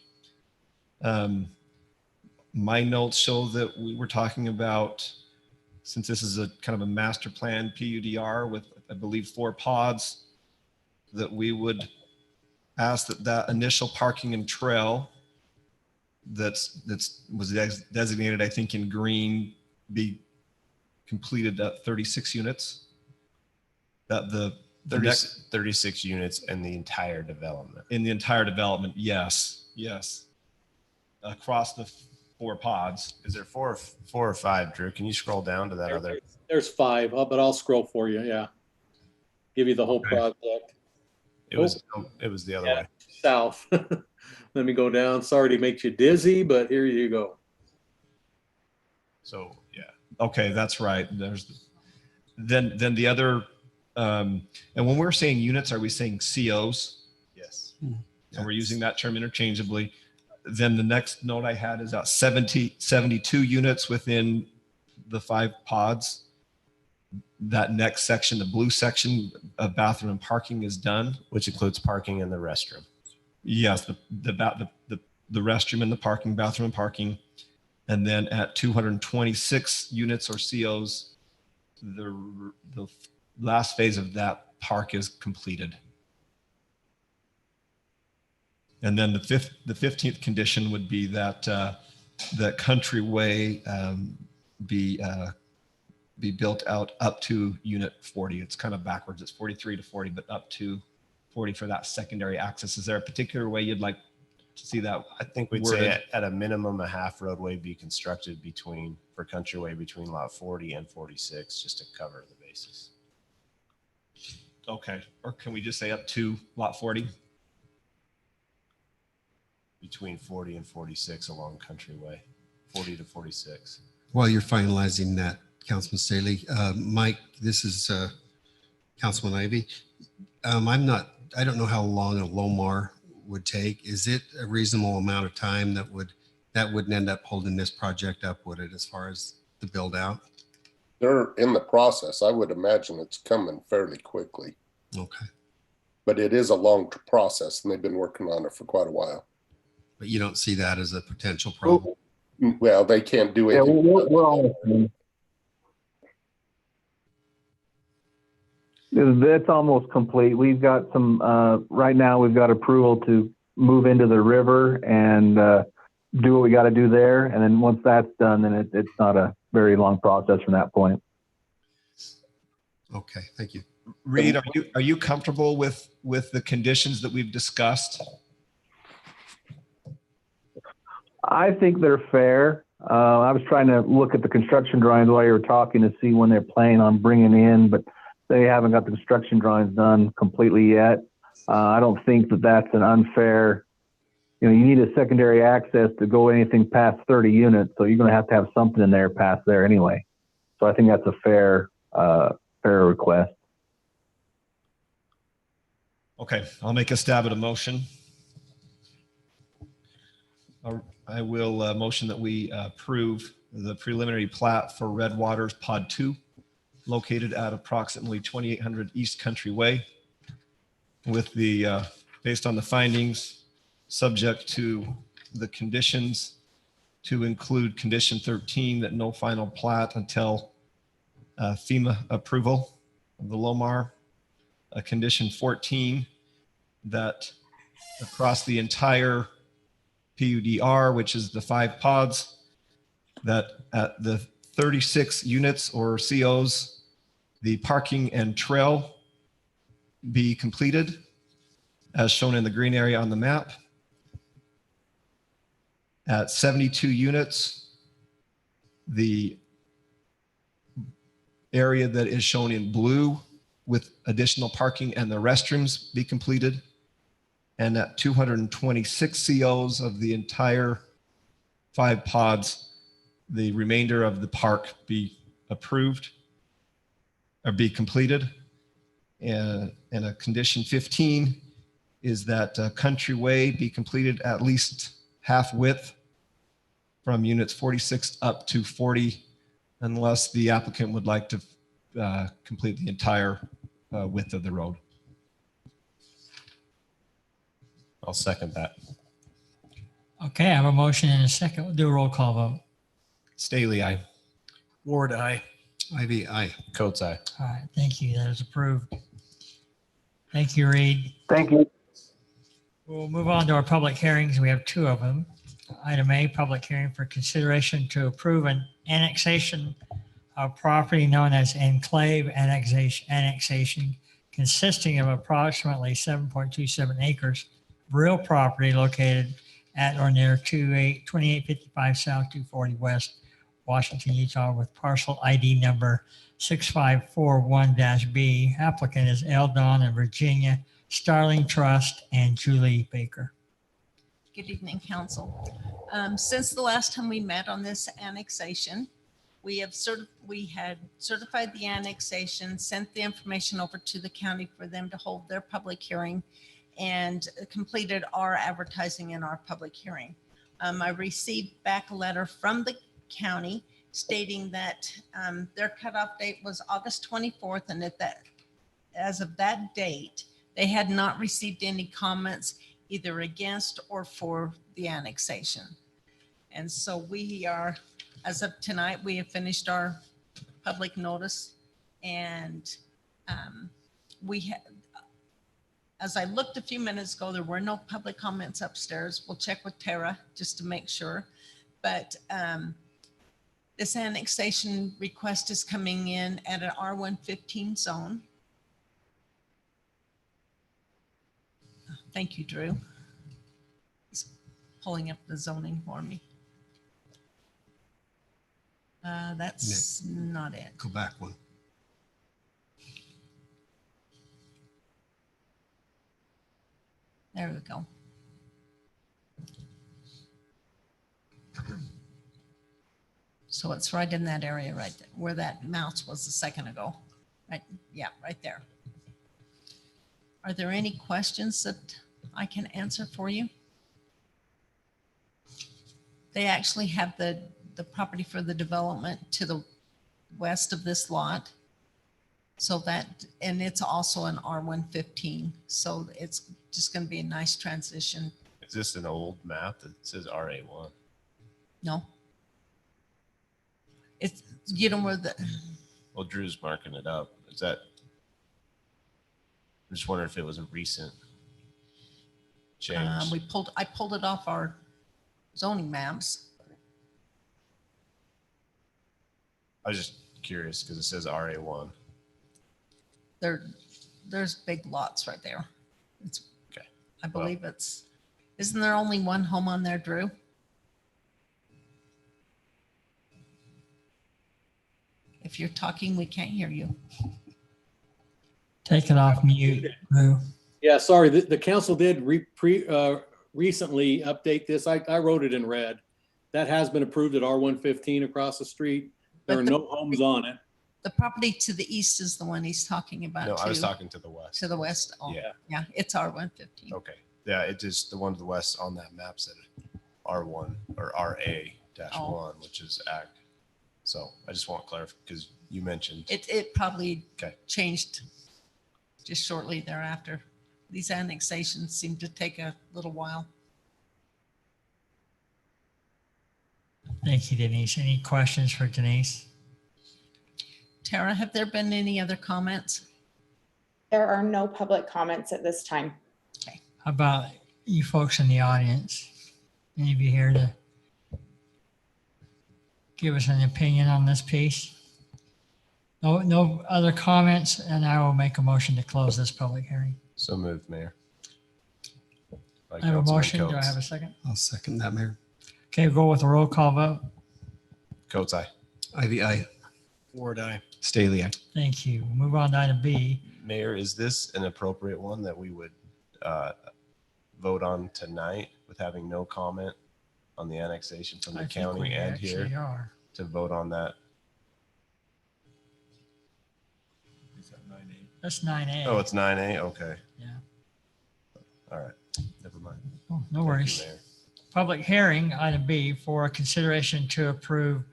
My notes show that we were talking about, since this is a kind of a master plan PUDR with, I believe, 4 pods, that we would ask that initial parking and trail was designated, I think, in green, be completed at 36 units. That the 36 units in the entire development. In the entire development, yes. Across the 4 pods. Is there four or five, Drew? Can you scroll down to that other? There's 5, but I'll scroll for you. Yeah. Give you the whole project. It was the other way. South. Let me go down. Sorry to make you dizzy, but here you go. So, yeah. Okay, that's right. Then the other, and when we're saying units, are we saying COs? Yes. And we're using that term interchangeably. Then the next note I had is about 72 units within the 5 pods. That next section, the blue section of bathroom and parking is done. Which includes parking in the restroom. Yes, the restroom and the parking, bathroom and parking. And then at 226 units or COs, the last phase of that park is completed. And then the 15th condition would be that that Countryway be built out up to unit 40. It's kind of backwards. It's 43 to 40, but up to 40 for that secondary access. Is there a particular way you'd like to see that? I think we'd say at a minimum, a half roadway be constructed for Countryway between lot 40 and 46, just to cover the bases. Okay. Or can we just say up to lot 40? Between 40 and 46 along Countryway, 40 to 46. While you're finalizing that, Councilman Staley, Mike, this is Councilman Ivy. I don't know how long a Lomar would take. Is it a reasonable amount of time that wouldn't end up holding this project up, would it, as far as the build out? They're in the process. I would imagine it's coming fairly quickly. Okay. But it is a long process and they've been working on it for quite a while. But you don't see that as a potential problem? Well, they can't do it. Yeah, we're all listening. That's almost complete. We've got some, right now we've got approval to move into the river and do what we got to do there. And then once that's done, then it's not a very long process from that point. Okay, thank you. Reed, are you comfortable with the conditions that we've discussed? I think they're fair. I was trying to look at the construction drawings while you were talking to see when they're planning on bringing in, but they haven't got the construction drawings done completely yet. I don't think that that's an unfair, you need a secondary access to go anything past 30 units. So you're going to have something in there past there anyway. So I think that's a fair request. Okay, I'll make a stab at a motion. I will motion that we approve the preliminary plat for Red Waters Pod 2, located at approximately 2800 East Country Way, with the, based on the findings, subject to the conditions, to include condition 13, that no final plat until FEMA approval of the Lomar. Condition 14, that across the entire PUDR, which is the 5 pods, that at the 36 units or COs, the parking and trail be completed as shown in the green area on the map. At 72 units, the area that is shown in blue with additional parking and the restrooms be completed. And at 226 COs of the entire 5 pods, the remainder of the park be approved or be completed. And a condition 15 is that Country Way be completed at least half width from units 46 up to 40, unless the applicant would like to complete the entire width of the road. I'll second that. Okay, I have a motion and a second. We'll do a roll call vote. Staley, aye. Ward, aye. Ivy, aye. Coates, aye. All right, thank you. That is approved. Thank you, Reed. Thank you. We'll move on to our public hearings. We have 2 of them. Item A, public hearing for consideration to approve an annexation of property known as enclave annexation consisting of approximately 7.27 acres of real property located at or near 2855 South 240 West, Washington, Utah, with parcel ID number 6541-B. Applicant is Eldon and Virginia Starling Trust and Julie Baker. Good evening, council. Since the last time we met on this annexation, we had certified the annexation, sent the information over to the county for them to hold their public hearing, and completed our advertising in our public hearing. I received back a letter from the county stating that their cutoff date was August 24th, and as of that date, they had not received any comments either against or for the annexation. And so we are, as of tonight, we have finished our public notice, and as I looked a few minutes ago, there were no public comments upstairs. We'll check with Tara just to make sure. But this annexation request is coming in at an R115 zone. Thank you, Drew. He's pulling up the zoning for me. That's not it. Go back one. There we go. So it's right in that area right there, where that mouse was a second ago. Right, yeah, right there. Are there any questions that I can answer for you? They actually have the property for the development to the west of this lot. So that, and it's also an R115. So it's just going to be a nice transition. Is this an old map that says RA1? No. It's, you know where the, Well, Drew's marking it up. Is that I'm just wondering if it was a recent change. I pulled it off our zoning maps. I was just curious because it says RA1. There's big lots right there. It's, okay. I believe isn't there only one home on there, Drew? If you're talking, we can't hear you. Take it off mute, Lou. Yeah, sorry, the council did recently update this. I wrote it in red. That has been approved at R115 across the street. There are no homes on it. The property to the east is the one he's talking about. No, I was too. talking to the west. To the west. Oh, Yeah. yeah, it's R115. Okay. Yeah, it just the one to the west on that map said R1 or RA-1, which is ag. So I just want to clarify because you mentioned It probably okay. changed just shortly thereafter. These annexations seem to take a little while. Thank you, Denise. Any questions for Denise? Tara, have there been any other comments? There are no public comments at this time. How about you folks in the audience? Any of you here to give us an opinion on this piece? No other comments, and I will make a motion to close this public hearing. So moved, Mayor. By I have a Councilman motion. Do I Coates. have a second? I'll second that, Mayor. Okay, we'll go with a roll call vote. Coates, aye. Ivy, aye. Ward, aye. Staley, aye. Thank you. Move on to item B. Mayor, is this an appropriate one that we would vote on tonight with having no comment on the annexation from the I think county we and here actually are. to vote on that? Is that 9A? That's 9A. Oh, it's 9A? Okay. Yeah. All right. Never mind. Oh, no Thank you, worries. Mayor. Public hearing, item B, for consideration to approve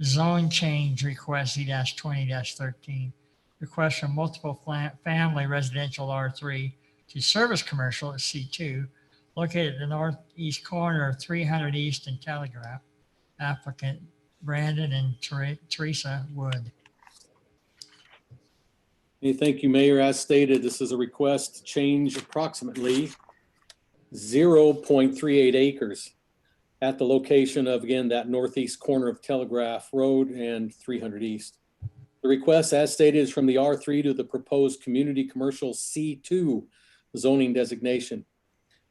zone change request Z-20-13. Request from multiple family residential R3 to service commercial at C2, located at the northeast corner of 300 East and Telegraph. Applicant Brandon and Teresa Wood. Hey, thank you, Mayor. As stated, this is a request to change approximately 0.38 acres at the location of, again, that northeast corner of Telegraph Road and 300 East. The request, as stated, is from the R3 to the proposed community commercial C2 zoning designation.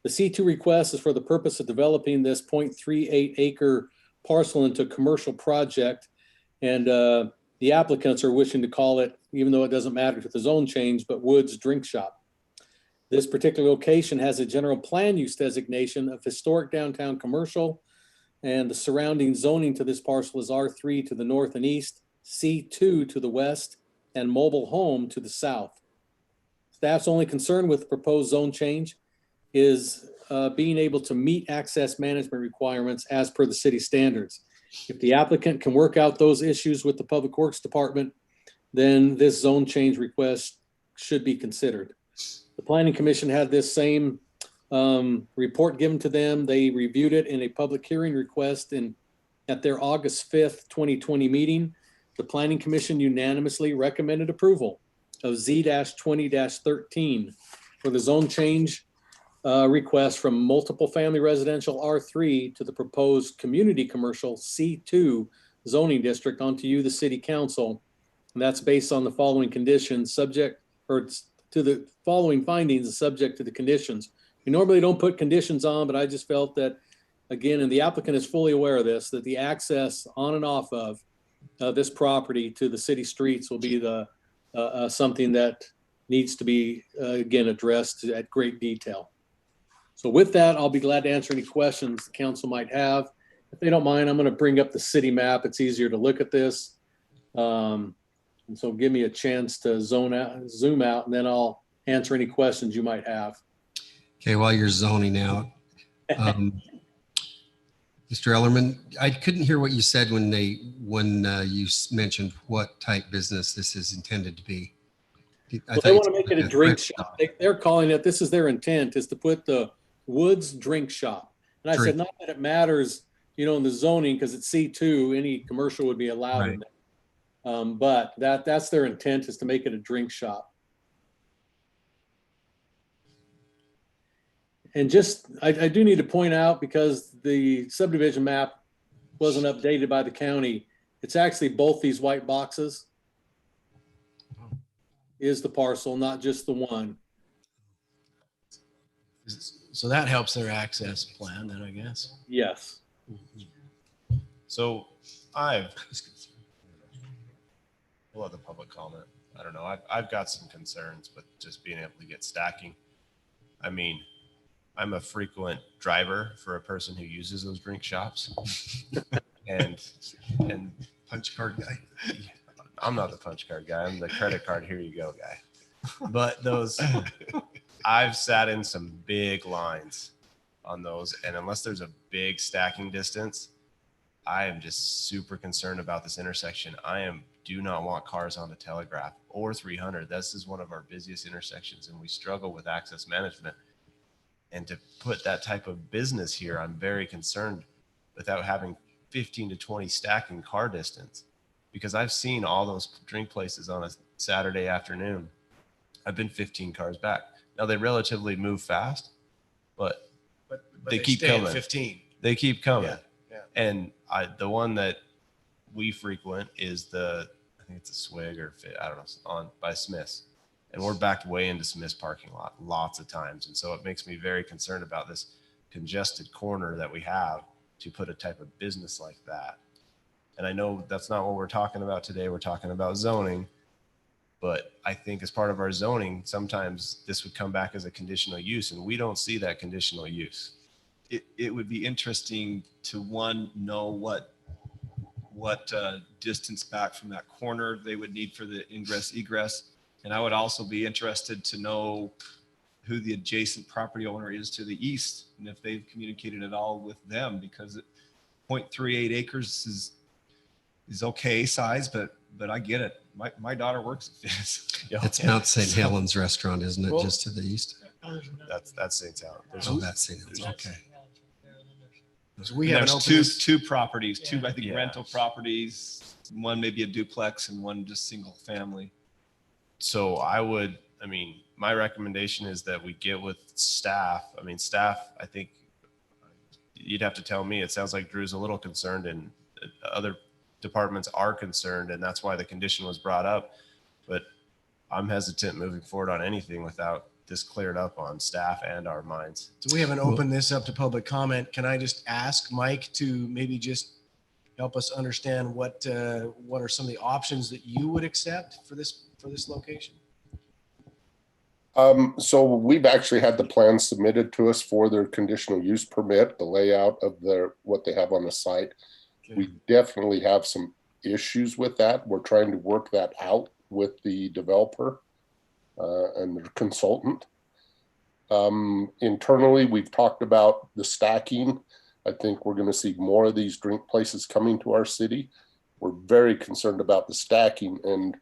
The C2 request is for the purpose of developing this 0.38 acre parcel into a commercial project. And the applicants are wishing to call it, even though it doesn't matter to the zone change, but Woods Drink Shop. This particular location has a general plan use designation of historic downtown commercial, and the surrounding zoning to this parcel is R3 to the north and east, C2 to the west, and mobile home to the south. Staff's only concern with the proposed zone change is being able to meet access management requirements as per the city standards. If the applicant can work out those issues with the Public Works Department, then this zone change request should be considered. The Planning Commission had this same report given to them. They reviewed it in a public hearing request at their August 5th, 2020 meeting. The Planning Commission unanimously recommended approval of Z-20-13 for the zone change request from multiple family residential R3 to the proposed community commercial C2 zoning district onto you, the city council. And that's based on the following conditions, subject or to the following findings, subject to the conditions. We normally don't put conditions on, but I just felt that, again, and the applicant is fully aware of this, that the access on and off of this property to the city streets will be the something that needs to be, again, addressed at great detail. So with that, I'll be glad to answer any questions the council might have. If they don't mind, I'm going to bring up the city map. It's easier to look at this. And so give me a chance to zoom out, and then I'll answer any questions you might have. Okay, while you're zoning out, Mr. Ellerman, I couldn't hear what you said when you mentioned what type business this is intended to be. Well, they want to make it a drink shop. They're calling it, this is their intent, is to put the Woods Drink Shop. And I said, not that it matters, in the zoning, because it's C2, any commercial would be allowed in there. But that's their intent, is to make it a drink shop. And just, I do need to point out, because the subdivision map wasn't updated by the county, it's actually both these white boxes is the parcel, not just the one. So that helps their access plan then, I guess. Yes. So we'll have the public comment. I don't know. I've got some concerns, but just being able to get stacking. I mean, I'm a frequent driver for a person who uses those drink shops. and punch card guy. I'm not the punch card guy. I'm the credit card, here you go guy. But those, I've sat in some big lines on those. And unless there's a big stacking distance, I am just super concerned about this intersection. Do not want cars on the Telegraph or 300. This is one of our busiest intersections and we struggle with access management. And to put that type of business here, I'm very concerned without having 15 to 20 stacking car distance, because I've seen all those drink places on a Saturday afternoon. I've been 15 cars back. Now they relatively move fast, but they keep stay at coming. 15. They keep coming. Yeah. And the one that we frequent is I think it's a Swig or Fit, I don't know, by Smith's. And we're backed way into Smith's parking lot lots of times. And so it makes me very concerned about this congested corner that we have to put a type of business like that. And I know that's not what we're talking about today. We're talking about zoning. But I think as part of our zoning, sometimes this would come back as a conditional use, and we don't see that conditional use. It would be interesting to know what distance back from that corner they would need for the ingress egress. And I would also be interested to know who the adjacent property owner is to the east and if they've communicated at all with them, because 0.38 acres is okay size, but I get it. My daughter works at this. It's Mount St. Helens Restaurant, isn't it? Well, Just to the east? That's St. Helens. Oh, that's St. Helens. Okay. So we have an there's open two properties, Yeah. I think rental properties, one maybe a duplex and one just single family. So my recommendation is that we get with staff. I mean, staff, I think you'd have to tell me. It sounds like Drew's a little concerned and other departments are concerned, and that's why the condition was brought up. But I'm hesitant moving forward on anything without this cleared up on staff and our minds. So we haven't opened this up to public comment. Can I just ask Mike to maybe just help us understand what are some of the options that you would accept for this location? So we've actually had the plan submitted to us for their conditional use permit, the layout of what they have on the site. Okay. We definitely have some issues with that. We're trying to work that out with the developer and their consultant. Internally, we've talked about the stacking. I think we're going to see more of these drink places coming to our city. We're very concerned about the stacking, and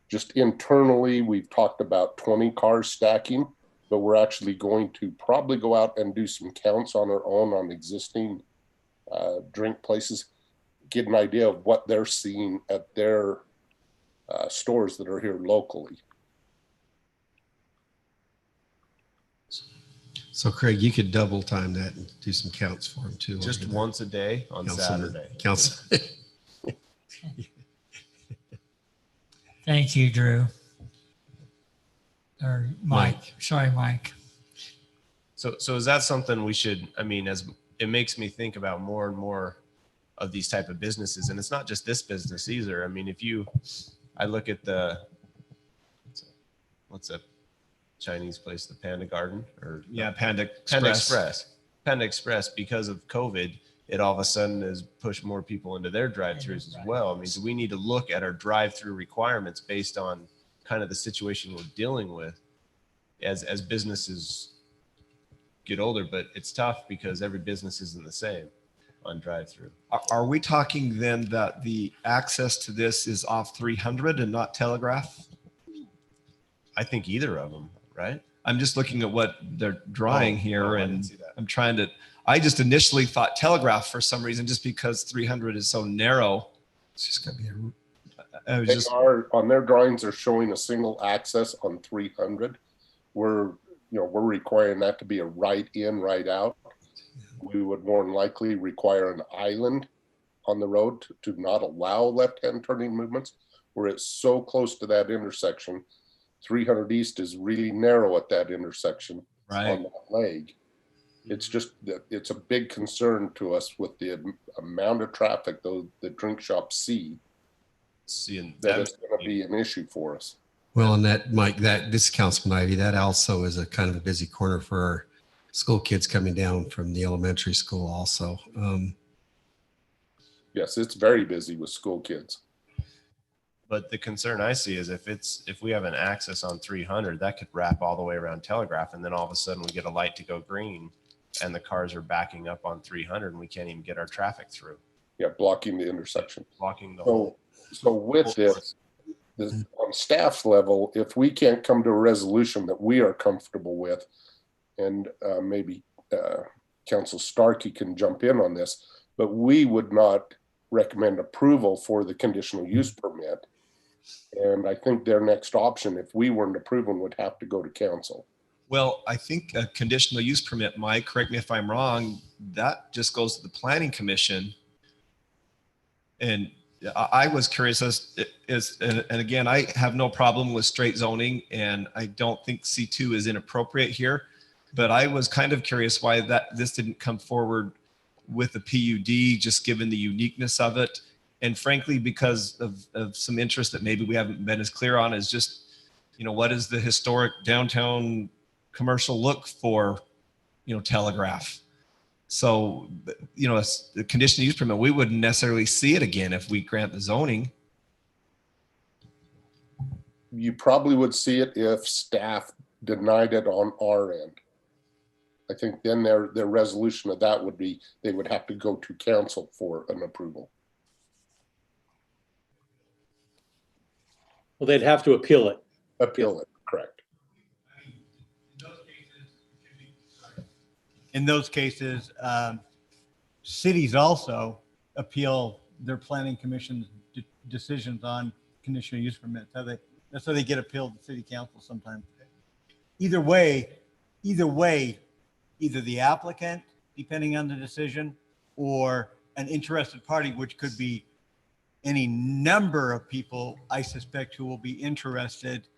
just internally, we've talked about 20 cars stacking, but we're actually going to probably go out and do some counts on our own on existing drink places, get an idea of what they're seeing at their stores that are here locally. So Craig, you could double time that and do some counts for him too. Just once a day on Saturday. Councilman. Thank you, Drew. Or Mike. Sorry, Mike. So is that something we should, as it makes me think about more and more of these type of businesses, and it's not just this business either. I look at what's a Chinese place, the Panda Garden Panda Express. Panda Express, because of COVID, it all of a sudden has pushed more people into their drive-throughs as well. Do we need to look at our drive-through requirements based on kind of the situation we're dealing with as businesses get older? But it's tough because every business isn't the same on drive-through. Are we talking then that the access to this is off 300 and not Telegraph? I think either of them, right? I'm just looking at what they're drawing here, I and didn't see that. I'm trying to. I just initially thought Telegraph for some reason, just because 300 is so narrow. It's just gonna be I was They just are, on their drawings, they're showing a single access on 300. We're we're requiring that to be a right in, right out. We would more than likely require an island on the road to not allow left-hand turning movements, where it's so close to that intersection. 300 East is really narrow at that intersection on that leg. It's just that it's a big concern to us with the amount of traffic the drink shops see, that it's going to be an issue for us. Well, and that, Mike, this Councilman Ivy, that also is a kind of a busy corner for our school kids coming down from the elementary school also. Yes, it's very busy with school kids. But the concern I see is if we have an access on 300, that could wrap all the way around Telegraph, and then all of a sudden we get a light to go green and the cars are backing up on 300 and we can't even get our traffic through. Yeah, blocking the intersection. Blocking the whole. So with this, on staff level, if we can't come to a resolution that we are comfortable with, and maybe Council Starkey can jump in on this, but we would not recommend approval for the conditional use permit. And I think their next option, if we weren't approving, would have to go to council. Well, I think a conditional use permit, Mike, correct me if I'm wrong, that just goes to the planning commission. And I was curious and again, I have no problem with straight zoning, and I don't think C2 is inappropriate here, but I was kind of curious why this didn't come forward with the PUD, just given the uniqueness of it. And frankly, because of some interest that maybe we haven't been as clear on, is just, what is the historic downtown commercial look for, Telegraph? So, the conditional use permit, we wouldn't necessarily see it again if we grant the zoning. You probably would see it if staff denied it on our end. I think then their resolution of that would be, they would have to go to council for an approval. Well, they'd have to appeal it. Appeal it, correct. In those cases, cities also appeal their planning commission's decisions on conditional use permits. That's how they get appealed to city council sometimes. Either way, either the applicant, depending on the decision, or an interested party, which could be any number of people, I suspect, who will be interested,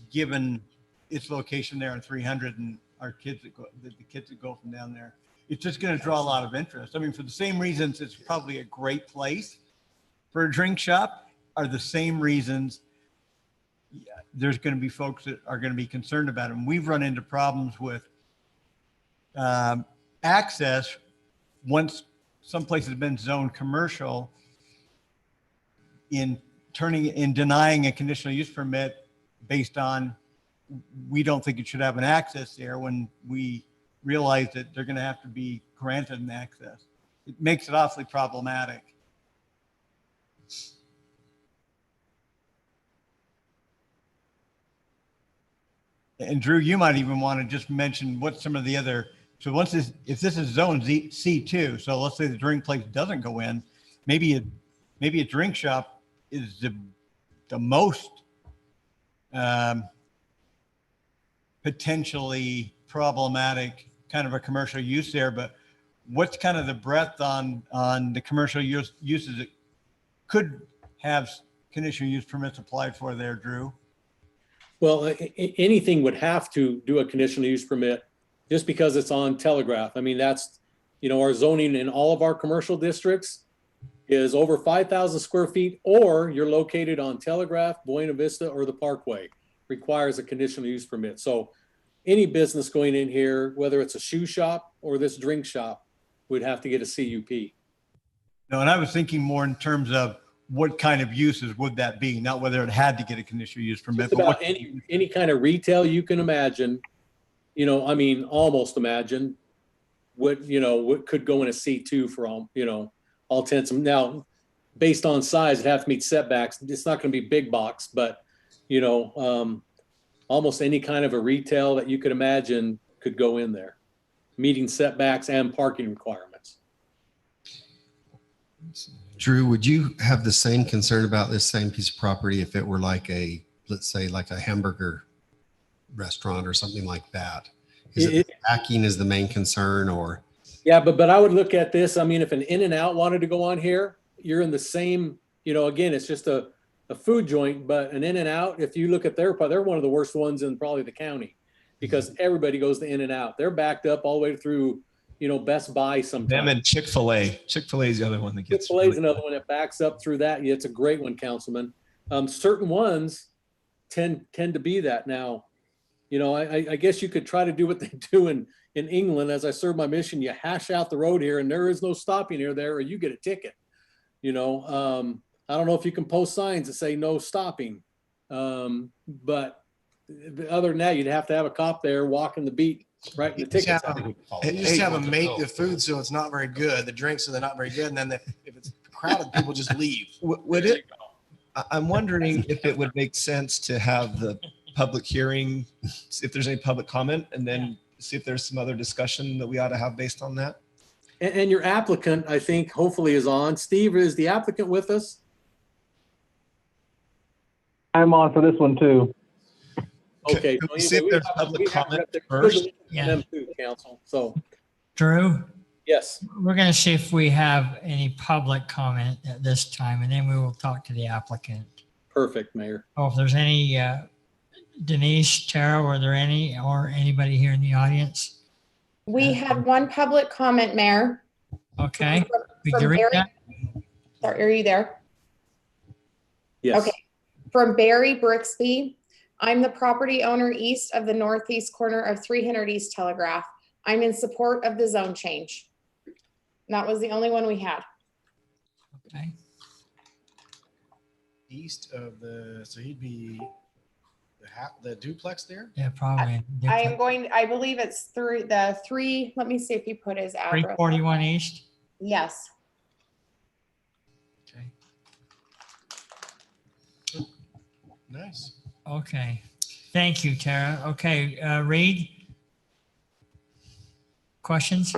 given its location there in 300 and our kids the kids that go from down there. It's just going to draw a lot of interest. I mean, for the same reasons it's probably a great place for a drink shop, are the same reasons there's going to be folks that are going to be concerned about it. And we've run into problems with access once some place has been zoned commercial, in denying a conditional use permit based on, we don't think it should have an access there, when we realize that they're going to have to be granted an access. It makes it awfully problematic. And Drew, you might even want to just mention what some of the other, so once this, if this is zone C2, so let's say the drink place doesn't go in, maybe a drink shop is the most potentially problematic kind of a commercial use there. But what's kind of the breadth on the commercial uses that could have conditional use permits applied for there, Drew? Well, anything would have to do a conditional use permit just because it's on Telegraph. I mean, that's, our zoning in all of our commercial districts is over 5,000 square feet, or you're located on Telegraph, Buena Vista, or the Parkway, requires a conditional use permit. So any business going in here, whether it's a shoe shop or this drink shop, would have to get a CUP. No, and I was thinking more in terms of what kind of uses would that be, not whether it had to get a conditional use permit. Just about any kind of retail you can imagine, almost imagine what could go in a C2 for all, all intents. Now, based on size, it'd have to meet setbacks. It's not going to be big box, but almost any kind of a retail that you could imagine could go in there, meeting setbacks and parking requirements. Drew, would you have the same concern about this same piece of property if it were like let's say like a hamburger restaurant or something like that? Is it backing is the main concern or? Yeah, but I would look at this. I mean, if an In-N-Out wanted to go on here, you're in the same, again, it's just a food joint, but an In-N-Out, if you look at they're one of the worst ones in probably the county because everybody goes to In-N-Out. They're backed up all the way through, Best Buy sometimes. Them and Chick-fil-A. Chick-fil-A is the other one that gets. Chick-fil-A is another one that backs up through that. Yeah, it's a great one, Councilman. Certain ones tend to be that now. I guess you could try to do what they do in England. As I serve my mission, you hash out the road here and there is no stopping here there or you get a ticket. I don't know if you can post signs that say no stopping. But other than that, you'd have to have a cop there walking the beat, right? The tickets. You just have them make the food so it's not very good, the drinks so they're not very good, and then if it's crowded, people just leave. Would it? I'm wondering if it would make sense to have the public hearing, if there's any public comment, and then see if there's some other discussion that we ought to have based on that. And your applicant, I think, hopefully is on. Steve, is the applicant with us? I'm on for this one too. Okay. Can we see if there's public comment first? Yeah. Them too, Council. So, Drew, yes. we're going to see if we have any public comment at this time, and then we will talk to the applicant. Perfect, Mayor. Oh, if there's any, Denise, Tara, were there any, or anybody here in the audience? We had one public comment, Mayor. Okay. Could From you read Barry- that? Sorry, are you there? Yes. Okay. From Barry Brixby. I'm the property owner east of the northeast corner of 300 East Telegraph. I'm in support of the zone change. And that was the only one we had. Okay. East of so he'd be the duplex there? Yeah, probably. I believe it's through the let me see if he put his address. 341 East? Yes. Nice. Okay. Thank you, Tara. Okay, Reed? Questions?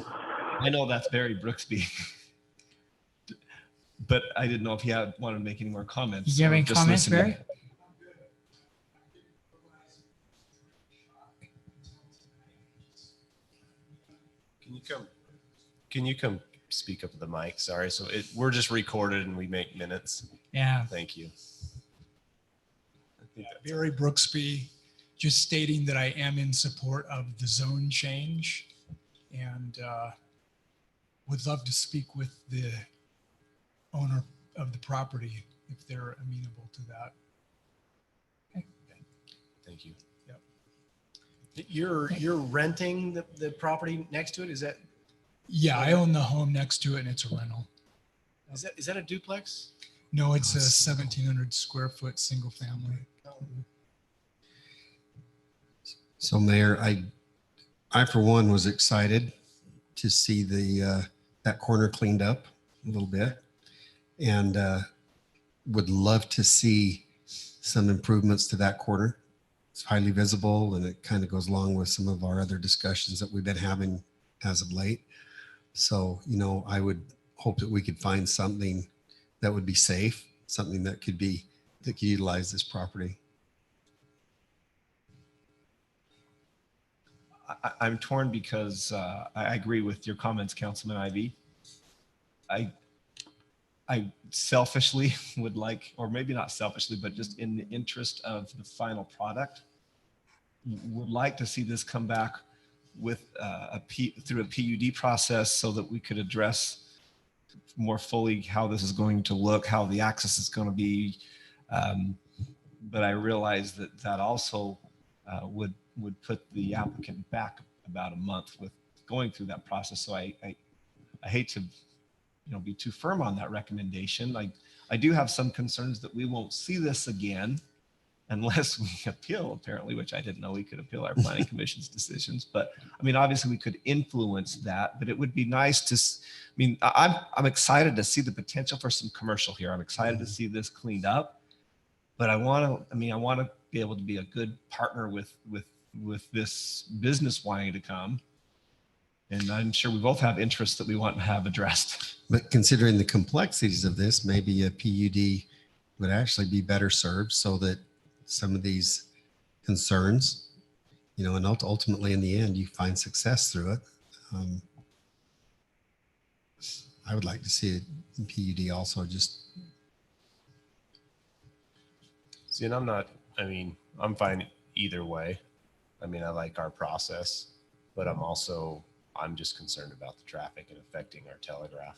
I know that's Barry Brooksby, but I didn't know if he wanted to make any more comments. Did you have or any just comments, listen. Barry? Can you come speak up to the mic? Sorry. So we're just recorded and we make minutes. Yeah. Thank you. Barry Brooksby, just stating that I am in support of the zone change and would love to speak with the owner of the property if they're amenable to that. Thank you. You're renting the property next to it? Is that? Yeah, I own the home next to it and it's a rental. Is that a duplex? No, it's a 1,700 square foot single family. So Mayor, I for one was excited to see that corner cleaned up a little bit and would love to see some improvements to that corner. It's highly visible and it kind of goes along with some of our other discussions that we've been having as of late. So, I would hope that we could find something that would be safe, something that could utilize this property. I'm torn because I agree with your comments, Councilman Ivy. I selfishly would like, or maybe not selfishly, but just in the interest of the final product, would like to see this come back with through a PUD process so that we could address more fully how this is going to look, how the access is going to be. But I realize that also would put the applicant back about a month with going through that process. So I hate to be too firm on that recommendation. I do have some concerns that we won't see this again unless we appeal, apparently, which I didn't know we could appeal our planning commission's decisions. But I mean, obviously we could influence that, but it would be nice to, I'm excited to see the potential for some commercial here. I'm excited to see this cleaned up, but I want to be able to be a good partner with this business wanting to come. And I'm sure we both have interests that we want to have addressed. But considering the complexities of this, maybe a PUD would actually be better served so that some of these concerns you know, and ultimately in the end, you find success through it. I would like to see it in PUD also, just, See, and I'm fine either way. I mean, I like our process, but I'm just concerned about the traffic and affecting our telegraph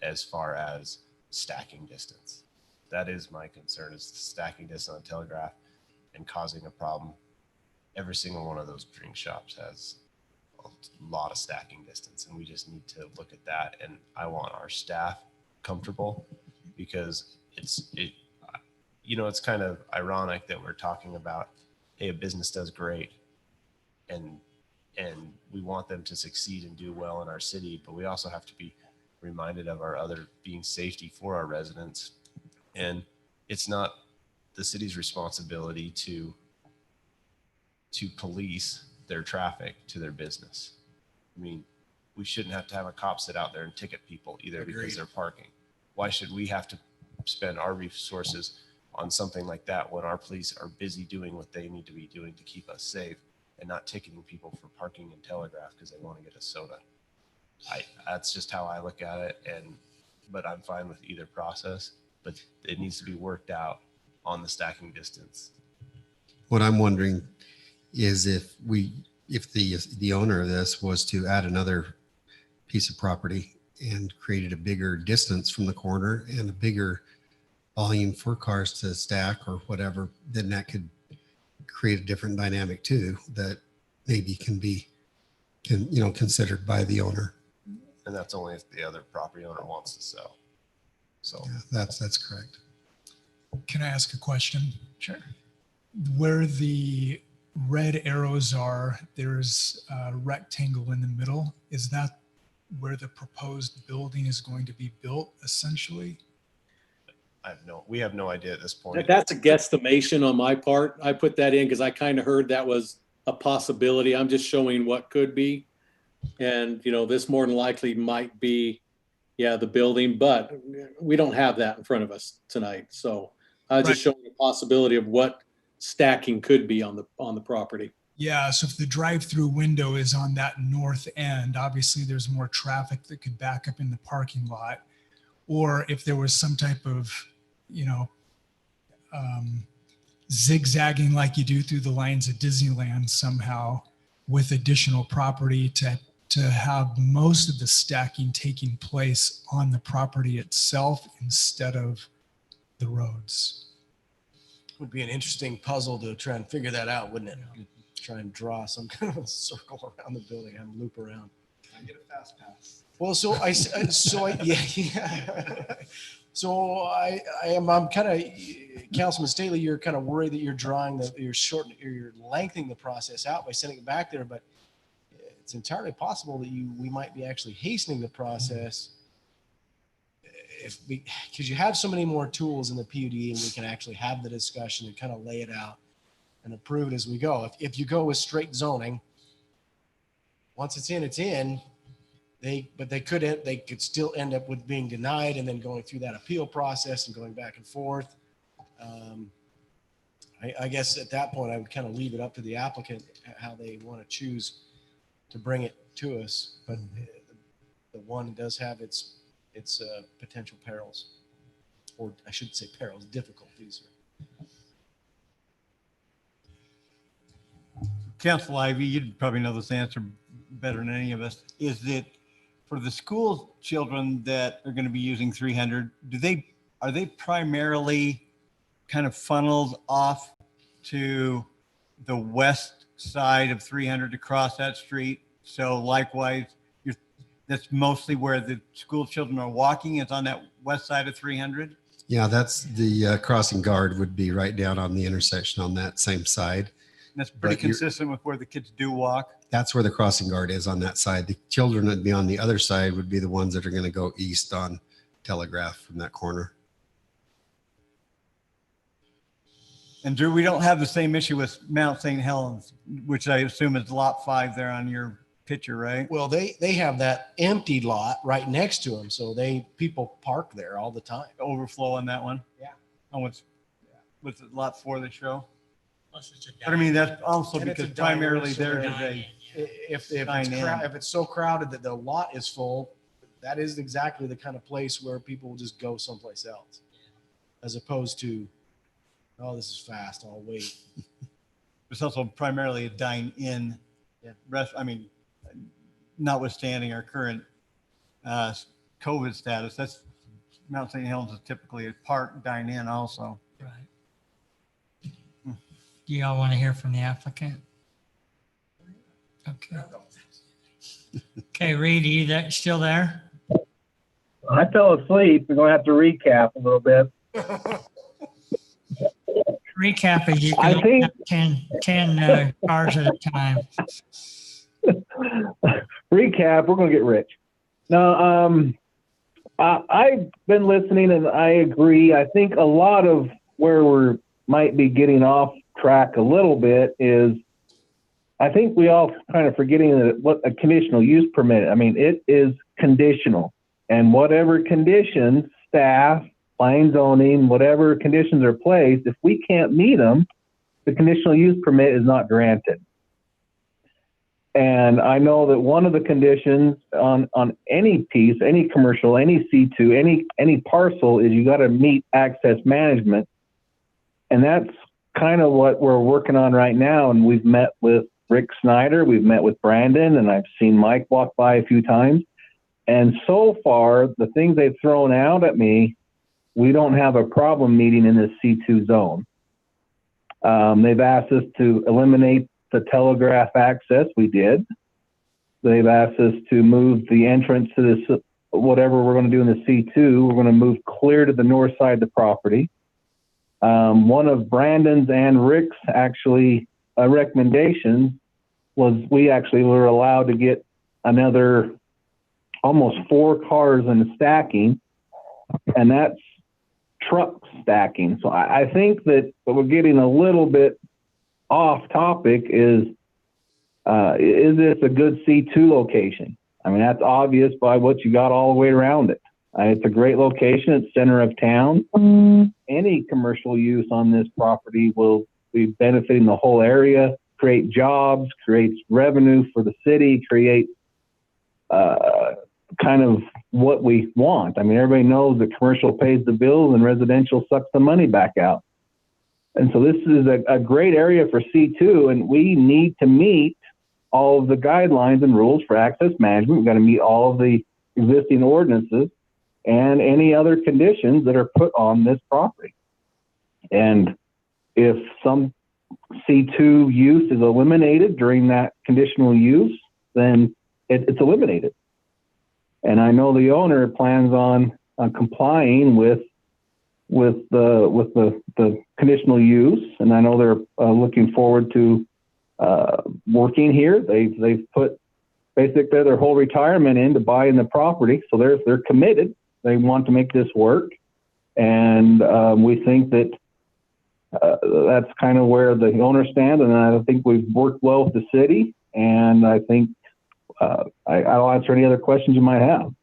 as far as stacking distance. That is my concern, is the stacking distance on telegraph and causing a problem. Every single one of those drink shops has a lot of stacking distance, and we just need to look at that. And I want our staff comfortable, because it's kind of ironic that we're talking about, hey, a business does great, and we want them to succeed and do well in our city, but we also have to be reminded of our other being safety for our residents. And it's not the city's responsibility to police their traffic to their business. I mean, we shouldn't have to have a cop sit out there and ticket people either because they're parking. Why should we have to spend our resources on something like that when our police are busy doing what they need to be doing to keep us safe, and not ticketing people for parking in Telegraph because they want to get a soda? That's just how I look at it. But I'm fine with either process, but it needs to be worked out on the stacking distance. what I'm wondering is if the owner of this was to add another piece of property and created a bigger distance from the corner and a bigger volume for cars to stack or whatever, then that could create a different dynamic too, that maybe can be considered by the owner. And that's only if the other property owner wants to sell. So Yeah, that's correct. Can I ask a question? Sure. Where the red arrows are, there's a rectangle in the middle. Is that where the proposed building is going to be built essentially? We have no idea at this point. That's a guesstimation on my part. I put that in because I kind of heard that was a possibility. I'm just showing what could be. And, this more than likely might be, the building, but we don't have that in front of us tonight. So I was just showing the possibility of what stacking could be on the property. Yeah, so if the drive-through window is on that north end, obviously there's more traffic that could back up in the parking lot. Or if there was some type of, zigzagging like you do through the lines of Disneyland somehow with additional property to have most of the stacking taking place on the property itself instead of the roads. Would be an interesting puzzle to try and figure that out, wouldn't it? Try and draw some kind of a circle around the building and loop around. I get a fast pass. Well, I'm kind of, Councilman Staley, you're kind of worried that you're lengthening the process out by sending it back there, but it's entirely possible that we might be actually hastening the process because you have so many more tools in the PUD, and we can actually have the discussion and kind of lay it out and approve it as we go. If you go with straight zoning, once it's in, they could still end up with being denied and then going through that appeal process and going back and forth. I guess at that point, I would kind of leave it up to the applicant how they want to choose to bring it to us. But the one does have its potential perils, or I shouldn't say perils, difficulties. Council Ivy, you'd probably know this answer better than any of us. Is that for the school children that are going to be using 300, are they primarily kind of funneled off to the west side of 300 to cross that street? So likewise, that's mostly where the school children are walking, is on that west side of 300? Yeah, that's the crossing guard would be right down on the intersection on that same side. And that's pretty But you're- consistent with where the kids do walk. That's where the crossing guard is, on that side. The children that would be on the other side would be the ones that are going to go east on Telegraph from that corner. And Drew, we don't have the same issue with Mount St. Helens, which I assume is lot 5 there on your picture, right? Well, they have that empty lot right next to them, so people park there all the time. Overflow on that one? Yeah. Oh, what's it, lot 4 they show? Plus it's a But I mean, that's also And it's a because diner, primarily so theirs they're- is a, If Dine in. if it's so crowded that the lot is full, that is exactly the kind of place where people will just go someplace else. As opposed to, oh, this is fast, I'll wait. it's also primarily a dine-in Yeah. I mean, notwithstanding our current COVID status, that's Mount St. Helens is typically a park dine-in also. Right. Do y'all want to hear from the applicant? Okay. Okay, Reed, are you there, still there? I fell asleep. We're going to have to recap a little bit. Recap is you I can think- have 10 cars at a time. Recap, we're going to get rich. No, I've been listening and I agree. I think a lot of where we're might be getting off track a little bit is I think we all kind of forgetting that what a conditional use permit, I mean, it is conditional, and whatever conditions, staff, planning, zoning, whatever conditions are placed, if we can't meet them, the conditional use permit is not granted. And I know that one of the conditions on any piece, any commercial, any C2, any parcel is you got to meet access management. And that's kind of what we're working on right now. And we've met with Rick Snyder, we've met with Brandon, and I've seen Mike walk by a few times. And so far, the things they've thrown out at me, we don't have a problem meeting in this C2 zone. They've asked us to eliminate the telegraph access. We did. They've asked us to move the entrance to this, whatever we're going to do in the C2, we're going to move clear to the north side of the property. One of Brandon's and Rick's actually recommendations was we actually were allowed to get another almost 4 cars in stacking, and that's truck stacking. So I think that we're getting a little bit off topic is this a good C2 location? I mean, that's obvious by what you got all the way around it. It's a great location. It's center of town. Any commercial use on this property will be benefiting the whole area, create jobs, creates revenue for the city, create kind of what we want. I mean, everybody knows that commercial pays the bills and residential sucks the money back out. And so this is a great area for C2, and we need to meet all of the guidelines and rules for access management. We've got to meet all of the existing ordinances and any other conditions that are put on this property. And if some C2 use is eliminated during that conditional use, then it's eliminated. And I know the owner plans on complying with the conditional use, and I know they're looking forward to working here. They've put basically their whole retirement in to buy in the property, so they're committed. They want to make this work, and we think that that's kind of where the owner stands. And I think we've worked well with the city, and I think I'll answer any other questions you might have.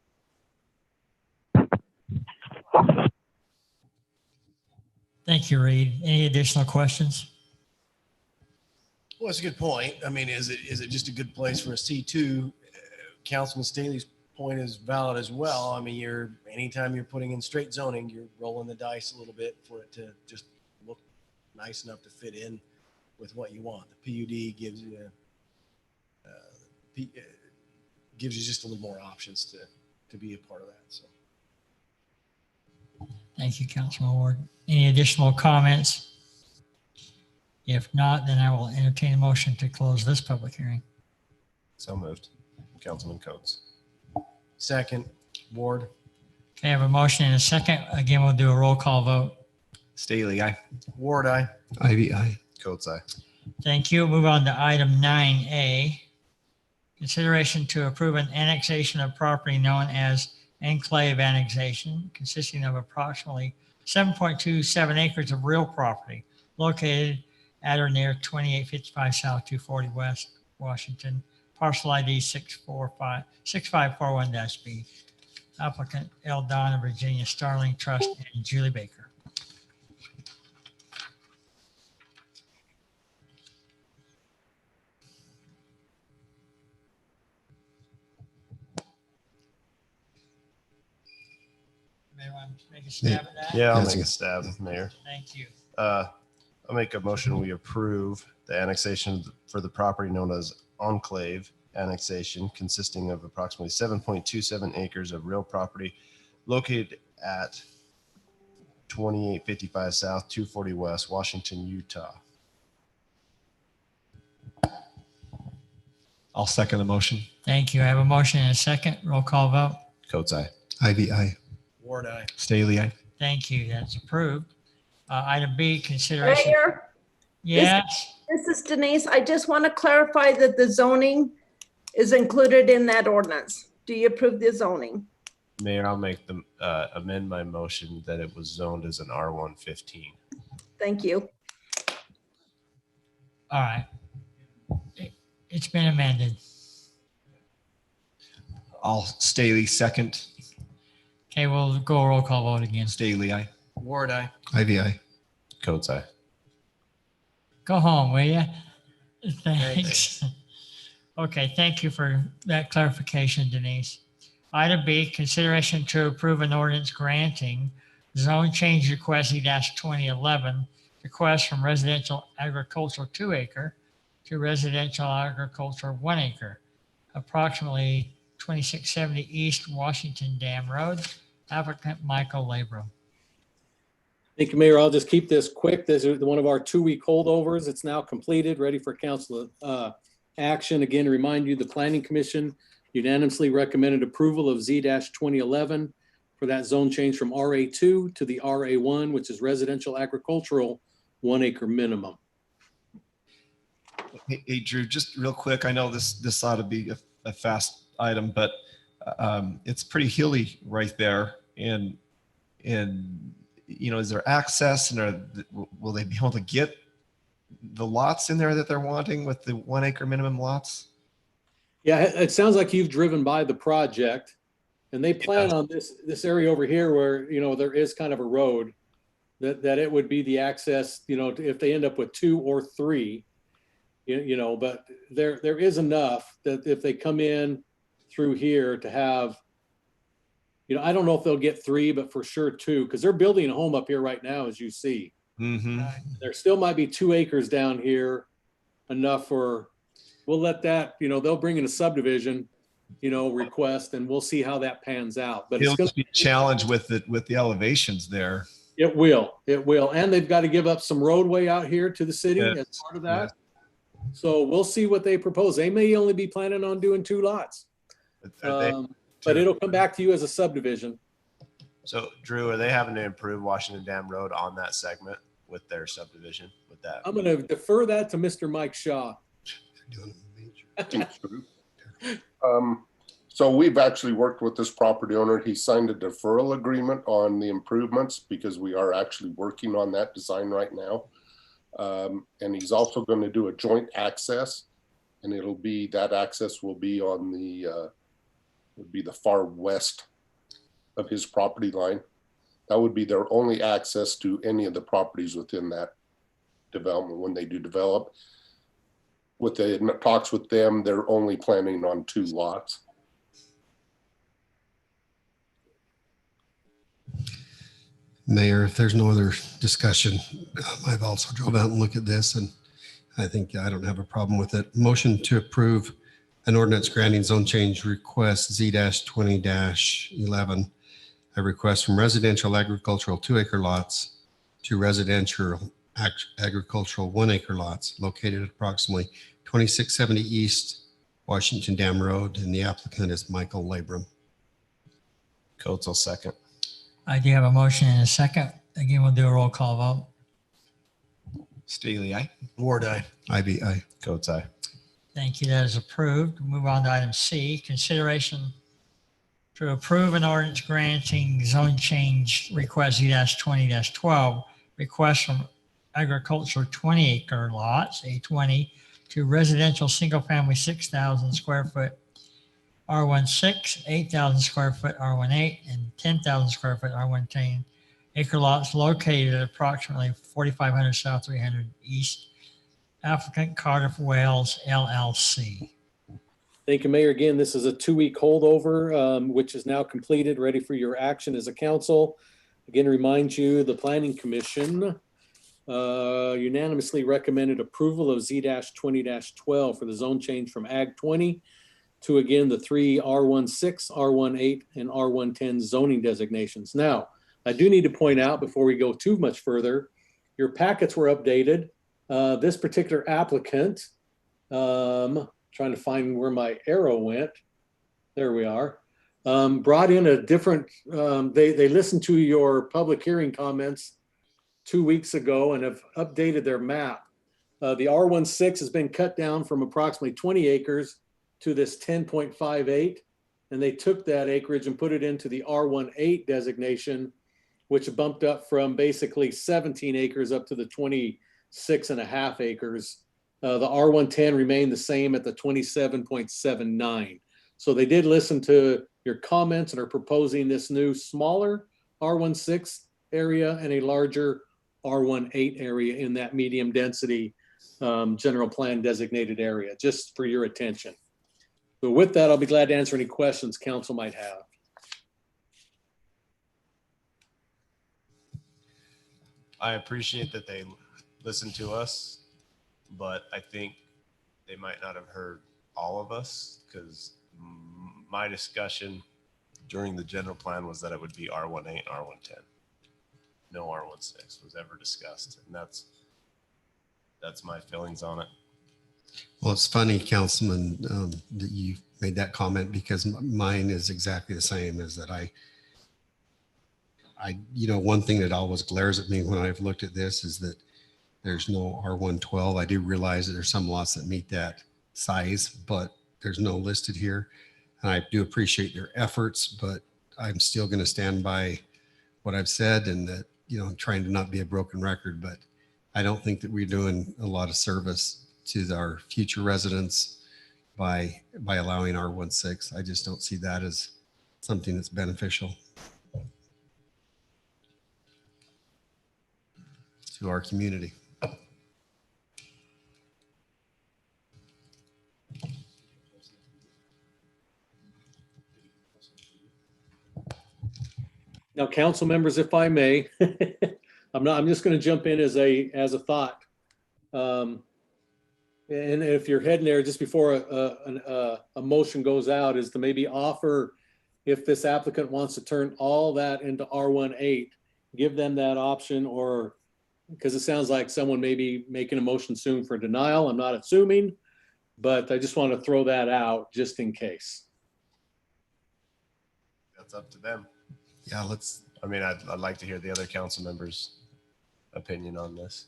Thank you, Reed. Any additional questions? Well, it's a good point. I mean, is it just a good place for a C2? Councilman Staley's point is valid as well. I mean, anytime you're putting in straight zoning, you're rolling the dice a little bit for it to just look nice enough to fit in with what you want. The PUD gives you just a little more options to be a part of that. So. Thank you, Councilman Ward. Any additional comments? If not, then I will entertain a motion to close this public hearing. So moved. Councilman Coates. Second, Ward. Okay, I have a motion and a second. Again, we'll do a roll call vote. Staley, aye. Ward, aye. Ivy, aye. Coates, aye. Thank you. Move on to item 9A. Consideration to approve an annexation of property known as enclave annexation, consisting of approximately 7.27 acres of real property located at or near 2855 South 240 West Washington, parcel ID 6541-B. Applicant Eldon, Virginia Starling Trust, and Julie Baker. Anybody want to make a stab at that? Yeah, I'll Yes. make a stab, Mayor. Thank you. I'll make a motion, we approve the annexation for the property known as Enclave annexation, consisting of approximately 7.27 acres of real property located at 2855 South, 240 West, Washington, Utah. I'll second the motion. Thank you. I have a motion and a second. Roll call vote. Coates, aye. Ivy, aye. Ward, aye. Staley, aye. Thank you. That's approved. Item B, consideration. Mayor, Yes, this is Denise. I just want to clarify that the zoning is included in that ordinance. Do you approve the zoning? Mayor, I'll make the, amend my motion that it was zoned as an R115. Thank you. all right. It's been amended. I'll Staley second. Okay, we'll go roll call vote again. Staley, aye. Ward, aye. Ivy, aye. Coates, aye. Go home, will you? Thanks. Okay, thank you for that clarification, Denise. Item B, consideration to approve an ordinance granting zone change request E-2011, request from residential agricultural 2 acre to residential agricultural 1 acre, approximately 2670 East Washington Dam Road, applicant Michael Labrum. Thank you, Mayor. I'll just keep this quick. This is one of our 2-week holdovers. It's now completed, ready for council action. Again, to remind you, the Planning Commission unanimously recommended approval of Z-2011 for that zone change from RA2 to the RA1, which is residential agricultural 1 acre minimum. Hey, Drew, just real quick. I know this ought to be a fast item, but it's pretty hilly right there. And you know, is there access, and will they be able to get the lots in there that they're wanting with the 1 acre minimum lots? Yeah, it sounds like you've driven by the project, and they plan on this area over here where, you know, there is kind of a road that it would be the access, you know, if they end up with 2 or 3, you know, but there is enough that if they come in through here to have, you know, I don't know if they'll get 3, but for sure 2, because they're building a home up here right now, as you see. Mm-hmm. There still might be 2 acres down here, enough for, we'll let that, you know, they'll bring in a subdivision, you know, request, and we'll see how that pans out. But It'll it's be a challenge with the elevations there. It will. And they've got to give up some roadway out here to the city Yes. as part of that. So we'll see what they propose. They may only be planning on doing 2 lots. But it'll come back to you as a subdivision. So Drew, are they having to improve Washington Dam Road on that segment with their subdivision with that? I'm going to defer that to Mr. Mike Shaw. So we've actually worked with this property owner. He signed a deferral agreement on the improvements because we are actually working on that design right now. And he's also going to do a joint access, and that access will be on the far west of his property line. That would be their only access to any of the properties within that development when they do develop. With the talks with them, they're only planning on 2 lots. Mayor, if there's no other discussion, I've also drove out and looked at this, and I think I don't have a problem with it. Motion to approve an ordinance granting zone change request Z-20-11, a request from residential agricultural 2 acre lots to residential agricultural 1 acre lots located at approximately 2670 East Washington Dam Road, and the applicant is Michael Labrum. Coates will second. I do have a motion and a second. Again, we'll do a roll call vote. Staley, aye. Ward, aye. Ivy, aye. Coates, aye. Thank you. That is approved. We'll move on to item C, consideration to approve an ordinance granting zone change request Z-20-12, request from agricultural 20 acre lots, A20, to residential single family 6,000 square foot R16, 8,000 square foot R18, and 10,000 square foot R110 acre lots located at approximately 4,500 South 300 East, applicant Cardiff Wales LLC. Thank you, Mayor. Again, this is a 2-week holdover, which is now completed, ready for your action as a council. Again, remind you, the Planning Commission unanimously recommended approval of Z-20-12 for the zone change from Ag 20 to, again, the 3 R16, R18, and R110 zoning designations. Now, I do need to point out before we go too much further, your packets were updated. This particular applicant, trying to find where my arrow went. There we are. Brought in a different, they listened to your public hearing comments 2 weeks ago and have updated their map. The R16 has been cut down from approximately 20 acres to this 10.58. And they took that acreage and put it into the R18 designation, which bumped up from basically 17 acres up to the 26.5 acres. The R110 remained the same at the 27.79. So they did listen to your comments and are proposing this new smaller R16 area and a larger R18 area in that medium density general plan designated area, just for your attention. So with that, I'll be glad to answer any questions council might have. I appreciate that they listened to us, but I think they might not have heard all of us, because my discussion during the general plan was that it would be R18 and R110. No R16 was ever discussed, and that's my feelings on it. Well, it's funny, Councilman, that you made that comment, because mine is exactly the same. Is that I, one thing that always glares at me when I've looked at this is that there's no R112. I do realize that there's some lots that meet that size, but there's no listed here. And I do appreciate their efforts, but I'm still going to stand by what I've said, and that, I'm trying to not be a broken record, but I don't think that we're doing a lot of service to our future residents by allowing R16. I just don't see that as something that's beneficial to our community. Now, council members, if I may, I'm just going to jump in as a thought. And if you're heading there, just before a motion goes out, is to maybe offer, if this applicant wants to turn all that into R18, give them that option, or, because it sounds like someone may be making a motion soon for denial. I'm not assuming, but I just want to throw that out just in case. That's up to them. Yeah, I'd like to hear the other council members' opinion on this.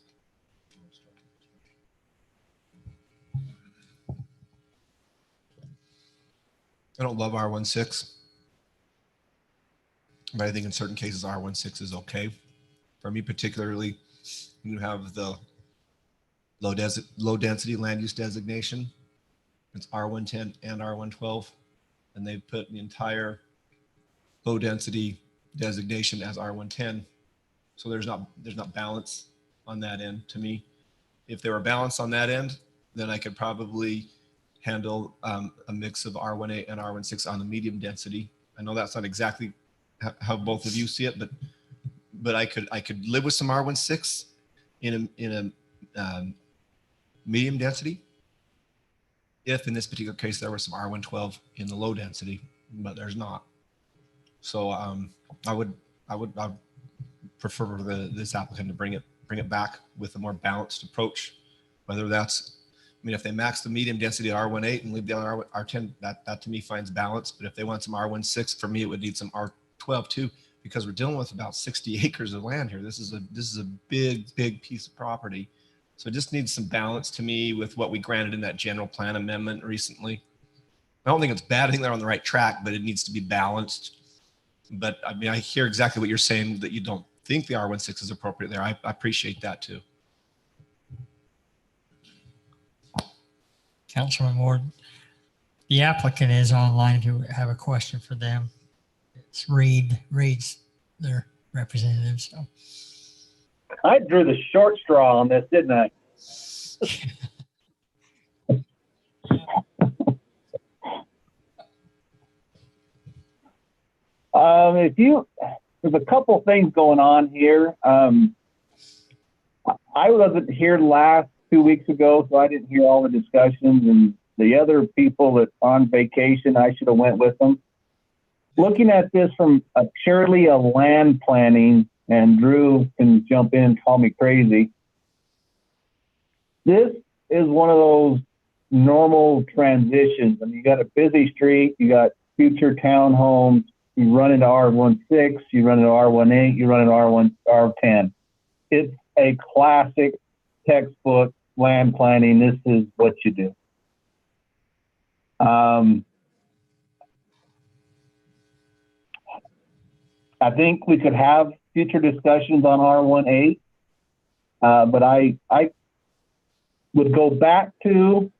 I don't love R16, but I think in certain cases R16 is okay. For me particularly, you have the low density land use designation. It's R110 and R112, and they put the entire low density designation as R110. So there's not balance on that end to me. If there were balance on that end, then I could probably handle a mix of R18 and R16 on the medium density. I know that's not exactly how both of you see it, but I could live with some R16 in a medium density, if in this particular case there was some R112 in the low density, but there's not. So I would prefer this applicant to bring it back with a more balanced approach. Whether that's, if they max the medium density at R18 and leave the other R10, that to me finds balance. But if they want some R16, for me, it would need some R12 too, because we're dealing with about 60 acres of land here. This is a big piece of property. So it just needs some balance to me with what we granted in that general plan amendment recently. I don't think it's bad. I think they're on the right track, but it needs to be balanced. But I hear exactly what you're saying, that you don't think the R16 is appropriate there. I appreciate that too. Councilman Ward, the applicant is online. If you have a question for them, it's Reed's their representative. So I drew the short straw on this, didn't I? there's a couple things going on here. I wasn't here last 2 weeks ago, so I didn't hear all the discussions, and the other people that on vacation, I should have went with them. Looking at this from purely a land planning, and Drew can jump in and call me crazy. This is one of those normal transitions. I mean, you got a busy street, you got future townhomes, you run into R16, you run into R18, you run into R10. It's a classic textbook land planning. This is what you do. I think we could have future discussions on R18, but I would go back to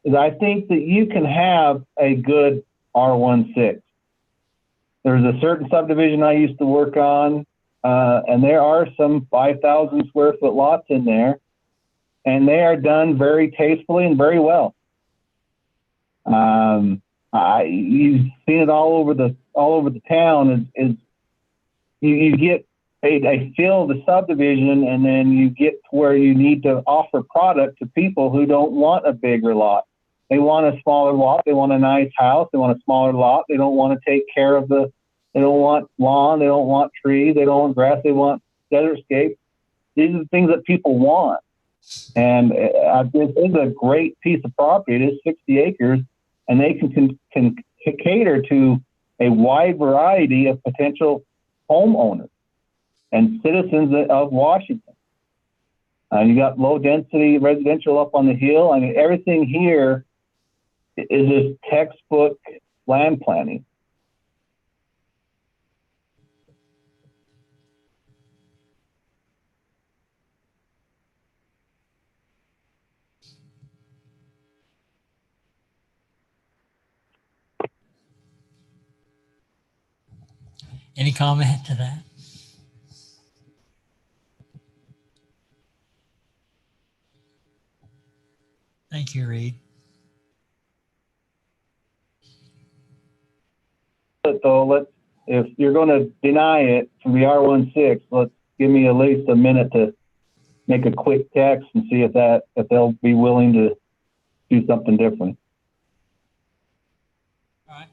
is I think that you can have a good R16. There's a certain subdivision I used to work on, and there are some 5,000 square foot lots in there, and they are done very tastefully and very well. You've seen it all over the town. You get a feel of the subdivision, and then you get to where you need to offer product to people who don't want a bigger lot. They want a smaller lot. They want a nice house. They want a smaller lot. They don't want to take care of they don't want lawn. They don't want trees. They don't want grass. They want desertscape. These are the things that people want. And this is a great piece of property. It is 60 acres, and they can cater to a wide variety of potential homeowners and citizens of Washington. You got low density residential up on the hill. I mean, everything here is just textbook land planning. Any comment to that? Thank you, Reed. So if you're going to deny it from the R16, let's give me at least a minute to make a quick text and see if they'll be willing to do something different. All right.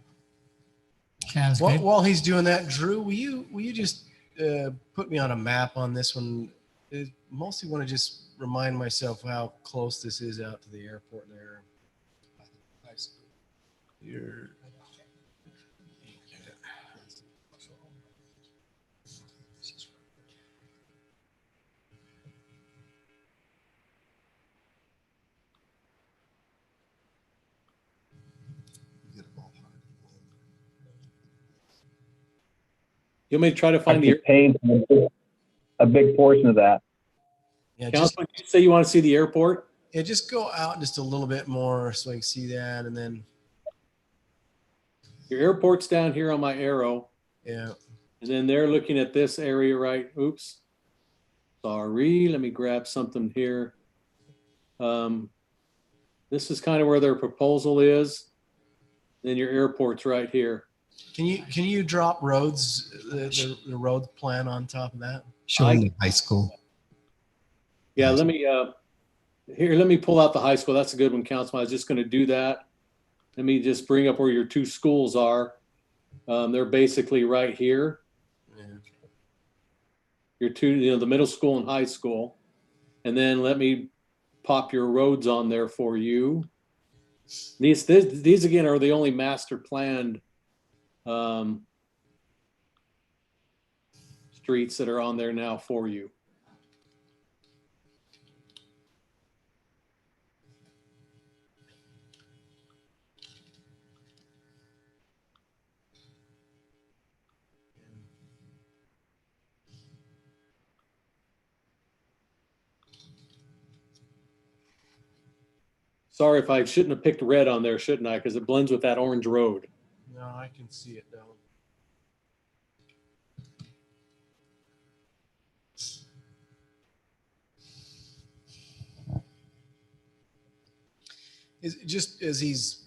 Sounds good. While he's doing that, Drew, will you just put me on a map on this one? I mostly want to just remind myself how close this is out to the airport there. You're You want me to try to find paying a big portion of that. Yeah, Councilman, did you say you want to see the airport? Yeah, just go out just a little bit more so I can see that, and then Your airport's down here on my arrow. yeah. And then they're looking at this area, right? Oops. Sorry, let me grab something here. This is kind of where their proposal is. Then your airport's right here. Can you drop roads, the road plan on top of that? Showing the high school. Yeah, let me pull out the high school. That's a good one, Councilman. I was just going to do that. Let me just bring up where your two schools are. They're basically right here. Yeah. Your two, the middle school and high school. And then let me pop your roads on there for you. These again are the only master planned streets that are on there now for you. Sorry if I shouldn't have picked red on there, shouldn't I? Because it blends with that orange road. No, I can see it down. Is just as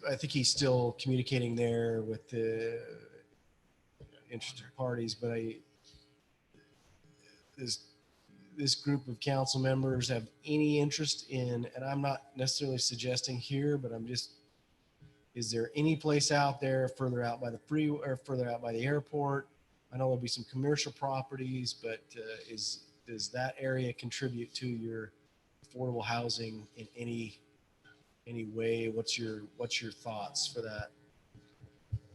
I think he's still communicating there with the interested parties, but this group of council members have any interest in, and I'm not necessarily suggesting here, but is there any place out there further out by the freeway or further out by the airport? I know there'll be some commercial properties, but does that area contribute to your affordable housing in any way? What's your thoughts for that?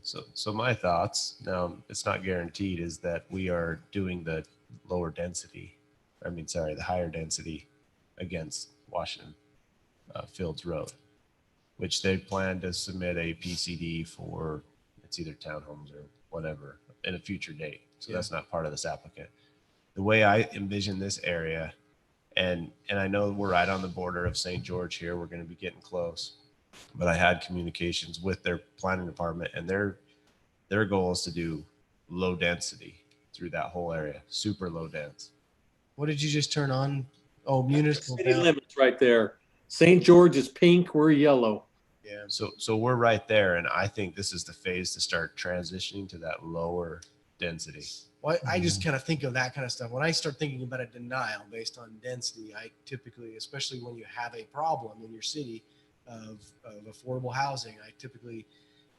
So my thoughts, now it's not guaranteed, is that we are doing the the higher density against Washington Fields Road, which they plan to submit a PCD for. It's either townhomes or whatever in a future date. So that's not part of this applicant. The way I envision this area, and I know we're right on the border of St. George here, we're going to be getting close, but I had communications with their planning department, and their goal is to do low density through that whole area, super low dense. What did you just turn on? Oh, municipal. City limits right there. St. George is pink, we're yellow. Yeah. So we're right there, and I think this is the phase to start transitioning to that lower density. Well, I just kind of think of that kind of stuff. When I start thinking about a denial based on density, I typically, especially when you have a problem in your city of affordable housing, I typically,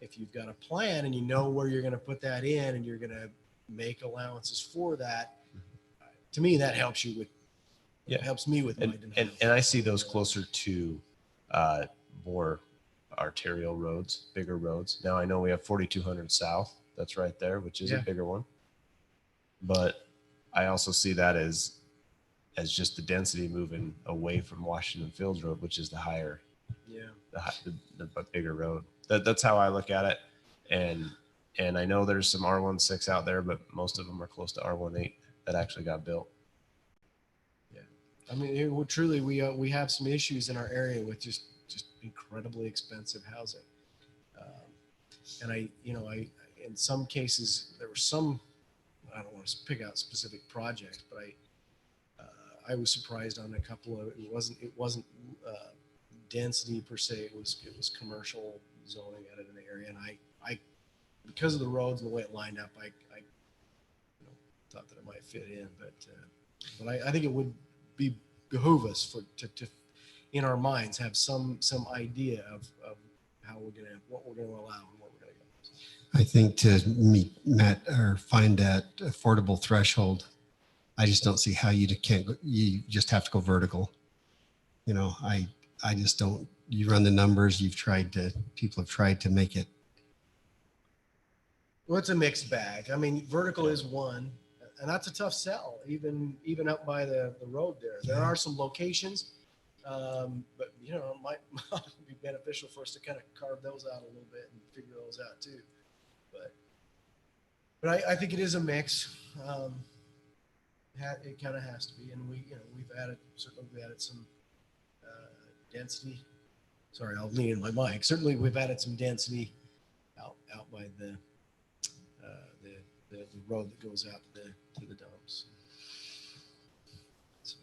if you've got a plan and you know where you're going to put that in and you're going to make allowances for that, to me, that helps you with, helps me with my denial. And I see those closer to more arterial roads, bigger roads. Now I know we have 4200 South, that's right there, which is a bigger one. But I also see that as just the density moving away from Washington Fields Road, which is the higher, the bigger road. That's how I look at it. And I know there's some R16 out there, but most of them are close to R18 that actually got built. Yeah, I mean, truly, we have some issues in our area with just incredibly expensive housing. And I in some cases there were some. I don't want to pick out specific projects, but I was surprised on a couple of. It wasn't density per se. It was commercial zoning at an area, and I because of the roads and the way it lined up, I thought that it might fit in, but I think it would behoove us to in our minds have some idea of how what we're gonna allow and what we're gonna go. I think to meet or find that affordable threshold, I just don't see how you can't go, you just have to go vertical. I just don't, you run the numbers, people have tried to make it. Well, it's a mixed bag. I mean, vertical is one, and that's a tough sell, even up by the road there. There are some locations, but it might be beneficial for us to kind of carve those out a little bit and figure those out too. But I think it is a mix. It kind of has to be, and we've added some density. Sorry, I'll lean in my mic. Certainly, we've added some density out by the road that goes out to the dumps. So,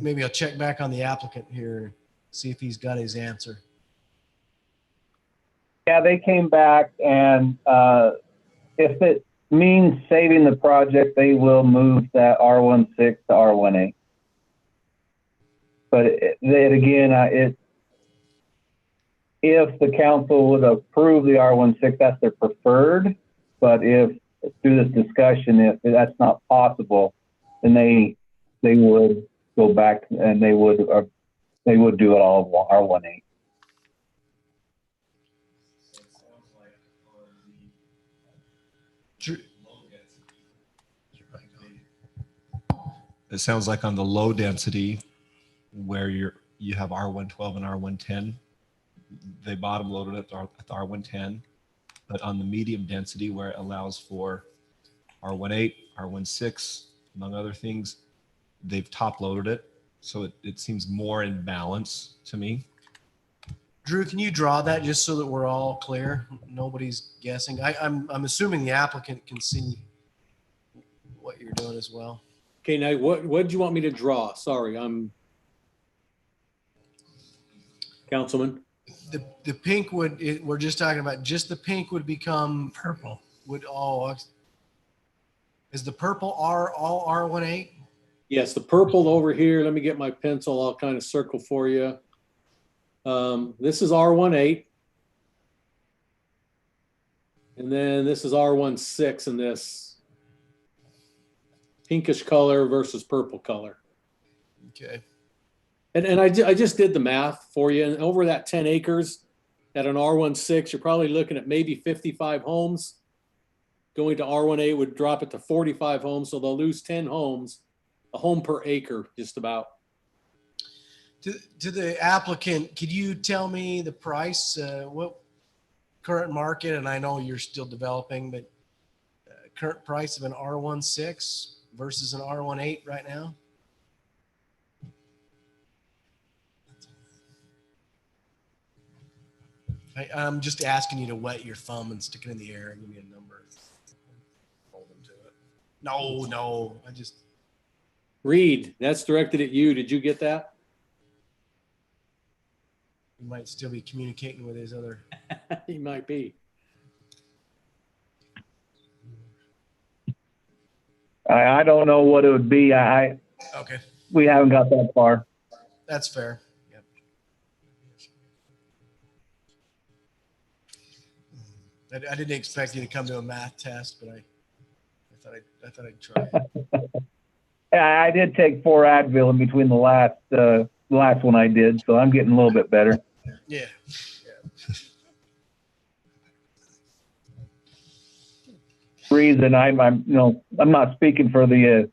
maybe I'll check back on the applicant here, see if he's got his answer. Yeah, they came back, and if it means saving the project, they will move that R16 to R18. But if the council would approve the R16, that's their preferred. But if through this discussion, if that's not possible, then they would go back and they would do it all R18. It sounds like on the low density where you have R112 and R110, they bottom loaded it at the R110, but on the medium density where it allows for R18, R16, among other things, they've top loaded it. So it seems more in balance to me. Drew, can you draw that just so that we're all clear? Nobody's guessing. I'm assuming the applicant can see what you're doing as well. Okay, now what do you want me to draw? Sorry, Councilman. The pink we're just talking about, just the pink would become purple. is the purple all R18? Yes, the purple over here, let me get my pencil, I'll kind of circle for you. This is R18. And then this is R16 in this pinkish color versus purple color. Okay. And I just did the math for you. And over that 10 acres at an R16, you're probably looking at maybe 55 homes. Going to R18 would drop it to 45 homes. So they'll lose 10 homes, a home per acre, just about. To the applicant, could you tell me the price, what current market, and I know you're still developing, but current price of an R16 versus an R18 right now? I'm just asking you to wet your thumb and stick it in the air and give me a number. Hold them to it. No, I just. Reed, that's directed at you. Did you get that? He might still be communicating with his other. He might be. I don't know what it would be. Okay. We haven't got that far. That's fair. Yep. I didn't expect you to come to a math test, but I thought I'd try. I did take 4 Advil in between the last one I did, so I'm getting a little bit better. Yeah. Reason I'm not speaking for the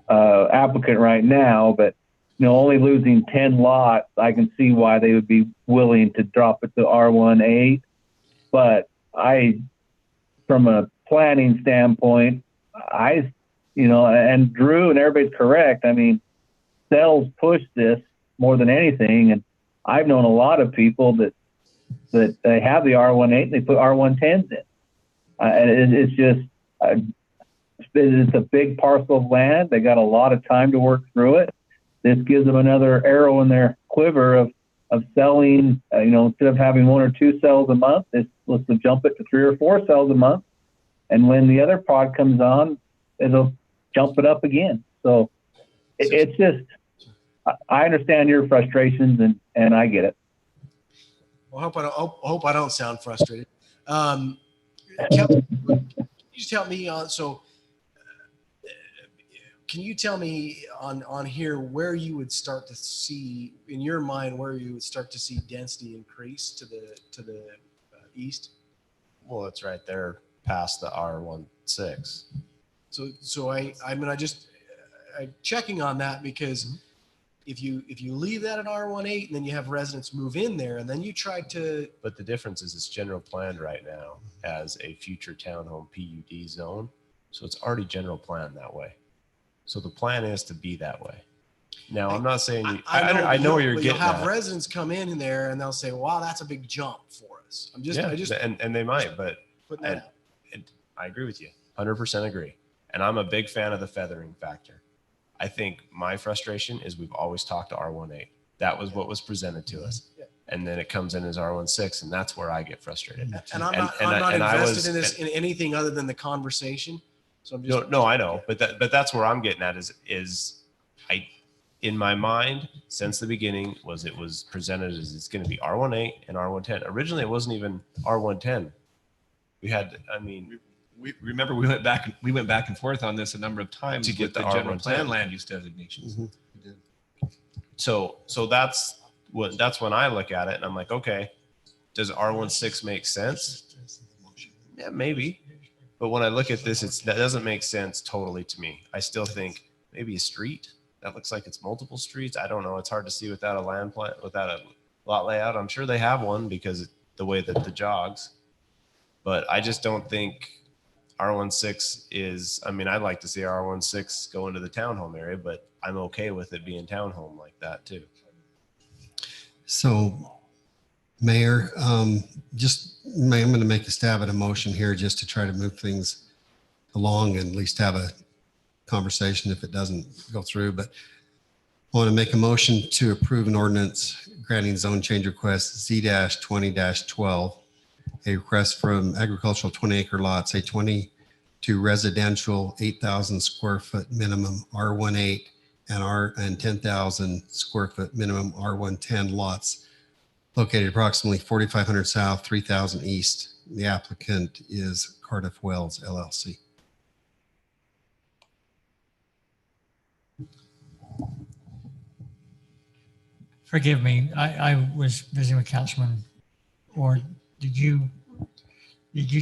applicant right now, but only losing 10 lots, I can see why they would be willing to drop it to R18. But from a planning standpoint, and Drew and everybody's correct. I mean, sales push this more than anything, and I've known a lot of people that they have the R18 and they put R110s in. And it's just, it's a big parcel of land. They got a lot of time to work through it. This gives them another arrow in their quiver of selling, instead of having 1 or 2 sales a month, let's jump it to 3 or 4 sales a month. And when the other pod comes on, it'll jump it up again. So it's just, I understand your frustrations and I get it. Well, I hope I don't sound frustrated. Can you just help me on? So, can you tell me on here where you would start to see, in your mind, where you would start to see density increase to the east? Well, it's right there past the R16. So I'm checking on that because if you leave that at R18 and then you have residents move in there and then you try to. But the difference is it's general planned right now as a future townhome PUD zone. So it's already general planned that way. So the plan is to be that way. Now, I'm not saying I know where you're getting You'll have at. residents come in there and they'll say, wow, that's a big jump for us. And they might, but I agree with you. 100% agree. And I'm a big fan of the feathering factor. I think my frustration is we've always talked to R18. That was what was presented to us. And then it comes in as R16, and that's where I get frustrated. And I'm not invested in this in anything other than the conversation. So I'm just no, I know, but that's where I'm getting at is in my mind since the beginning it was presented as it's going to be R18 and R110. Originally, it wasn't even R110. We remember we went back and forth on this a number of times to get with the general R110 plan land use designations. So that's when I look at it and I'm like, okay, does R16 make sense? Yeah, maybe. But when I look at this, that doesn't make sense totally to me. I still think maybe a street that looks like it's multiple streets. I don't know. It's hard to see without a land plan, without a lot layout. I'm sure they have one because the way that the jogs, but I just don't think R16 is, I'd like to see R16 go into the townhome area, but I'm okay with it being townhome like that too. So, Mayor, I'm going to make a stab at a motion here just to try to move things along and at least have a conversation if it doesn't go through. But I want to make a motion to approve an ordinance granting zone change request Z-20-12 a request from agricultural 20-acre lots, a 22 residential 8,000 square foot minimum R18 and 10,000 square foot minimum R110 lots located approximately 4,500 south, 3,000 east. The applicant is Cardiff Wells LLC. Forgive me, I was visiting with Councilman Ward. Did you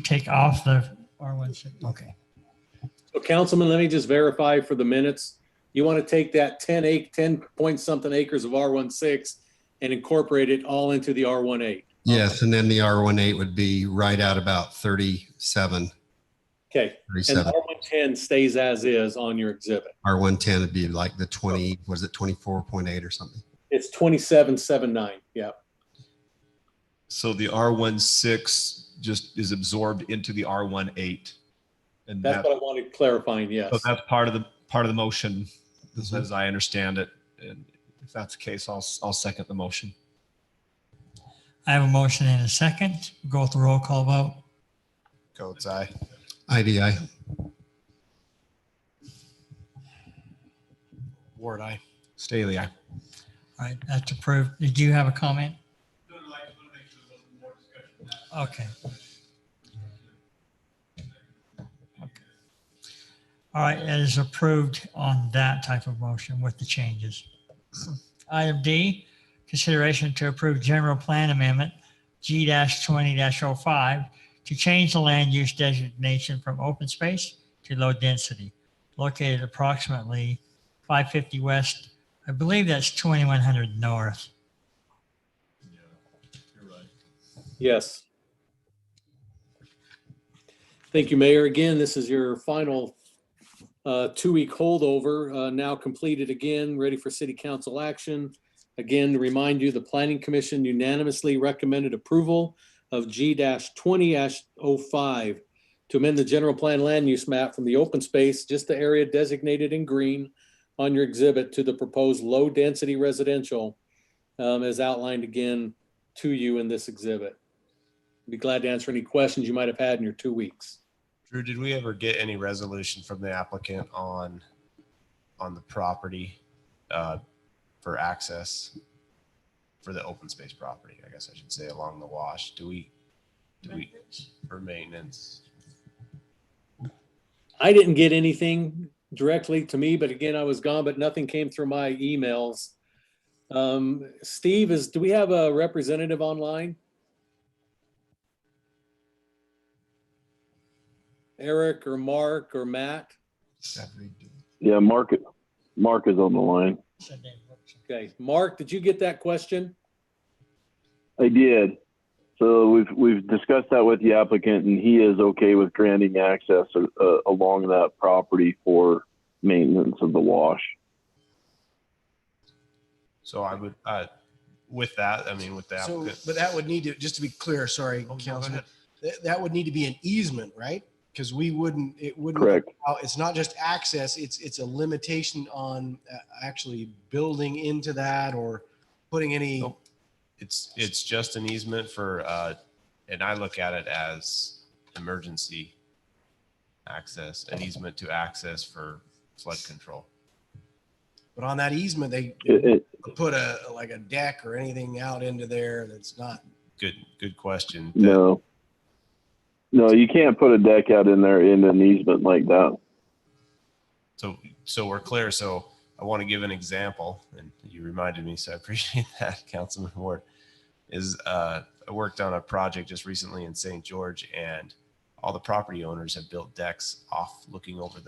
take off the R16? Okay. So Councilman, let me just verify for the minutes. You want to take that 10 point something acres of R16 and incorporate it all into the R18? Yes, and then the R18 would be right at about 37. Okay, and 37. the R110 stays as is on your exhibit. R110 would be like the 20, was it 24.8 or something? It's 2779, yeah. So the R16 just is absorbed into the R18. And That's what I wanted clarifying, yes. So that's part of the motion, as I understand it. And if that's the case, I'll second the motion. I have a motion and a second. Go with the roll call vote. Coates, aye. IDI. Ward, aye. Staley, aye. All right, that's approved. Did you have a comment? Okay. All right, it is approved on that type of motion with the changes. Item D, consideration to approve general plan amendment G-20-05 to change the land use designation from open space to low density, located approximately 550 west. I believe that's 2100 north. Yes. Thank you, Mayor. Again, this is your final 2-week holdover, now completed again, ready for city council action. Again, to remind you, the Planning Commission unanimously recommended approval of G-20-05 to amend the general plan land use map from the open space, just the area designated in green on your exhibit, to the proposed low density residential as outlined again to you in this exhibit. Be glad to answer any questions you might have had in your 2 weeks. Drew, did we ever get any resolution from the applicant on the property for access for the open space property? I guess I should say along the wash. Do we for maintenance? I didn't get anything directly to me, but again, I was gone, but nothing came through my emails. Steve, do we have a representative online? Eric or Mark or Matt? Yeah, Mark is on the line. Okay, Mark, did you get that question? I did. So we've discussed that with the applicant, and he is okay with granting access along that property for maintenance of the wash. So I would, with that, I mean, with the So, applicant. but that would need to, just to be clear, sorry, Councilman, that would need to be an easement, right? Because it wouldn't. Correct. It's not just access, it's a limitation on actually building into that or putting any. Nope. It's just an easement for, and I look at it as emergency access, an easement to access for flood control. But on that easement, they put a deck or anything out into there that's not. Good question. No, you can't put a deck out in there in an easement like that. So we're clear. So I want to give an example, and you reminded me, so I appreciate that, Councilman Ward. I worked on a project just recently in St. George, and all the property owners have built decks off looking over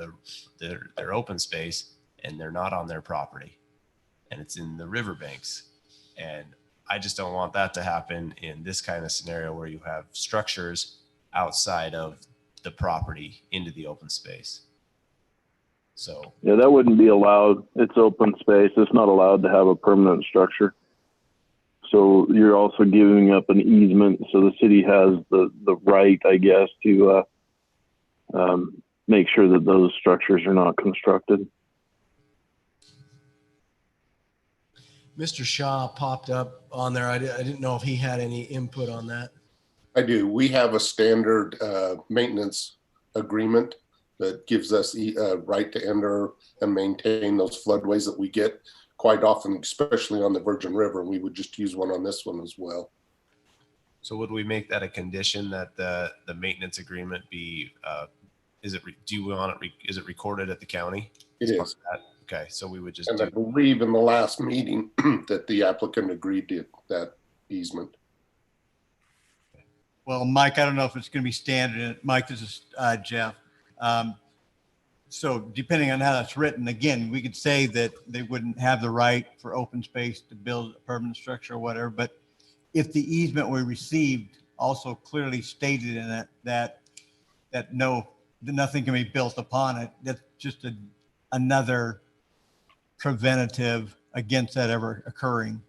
their open space, and they're not on their property, and it's in the riverbanks. And I just don't want that to happen in this kind of scenario where you have structures outside of the property into the open space. So yeah, that wouldn't be allowed. It's open space. It's not allowed to have a permanent structure. So you're also giving up an easement. So the city has the right, I guess, to make sure that those structures are not constructed. Mr. Shaw popped up on there. I didn't know if he had any input on that. I do. We have a standard maintenance agreement that gives us right to enter and maintain those floodways that we get quite often, especially on the Virgin River. We would just use one on this one as well. So would we make that a condition that the maintenance agreement be, do you want it, is it recorded at the county? It is. Okay, so we would just And do. I believe in the last meeting that the applicant agreed to that easement. Well, Mike, I don't know if it's going to be standard. Mike, this is Jeff. So depending on how that's written, again, we could say that they wouldn't have the right for open space to build a permanent structure or whatever. But if the easement we received also clearly stated in it that nothing can be built upon it, that's just another preventative against that ever occurring.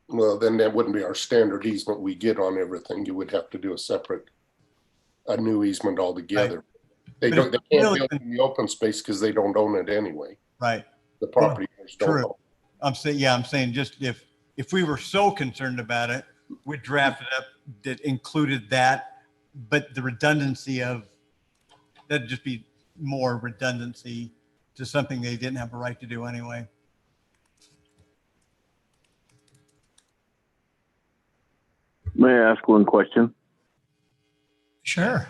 Well, then that wouldn't be our standard easement we get on everything. You would have to do a new easement altogether. Right. They But can't build in the open space because they don't own it anyway. Right. The property owners don't True. own it. I'm saying just if we were so concerned about it, we'd draft it up that included that, but the redundancy of, that'd just be more redundancy to something they didn't have a right to do anyway. May I ask one question? Sure.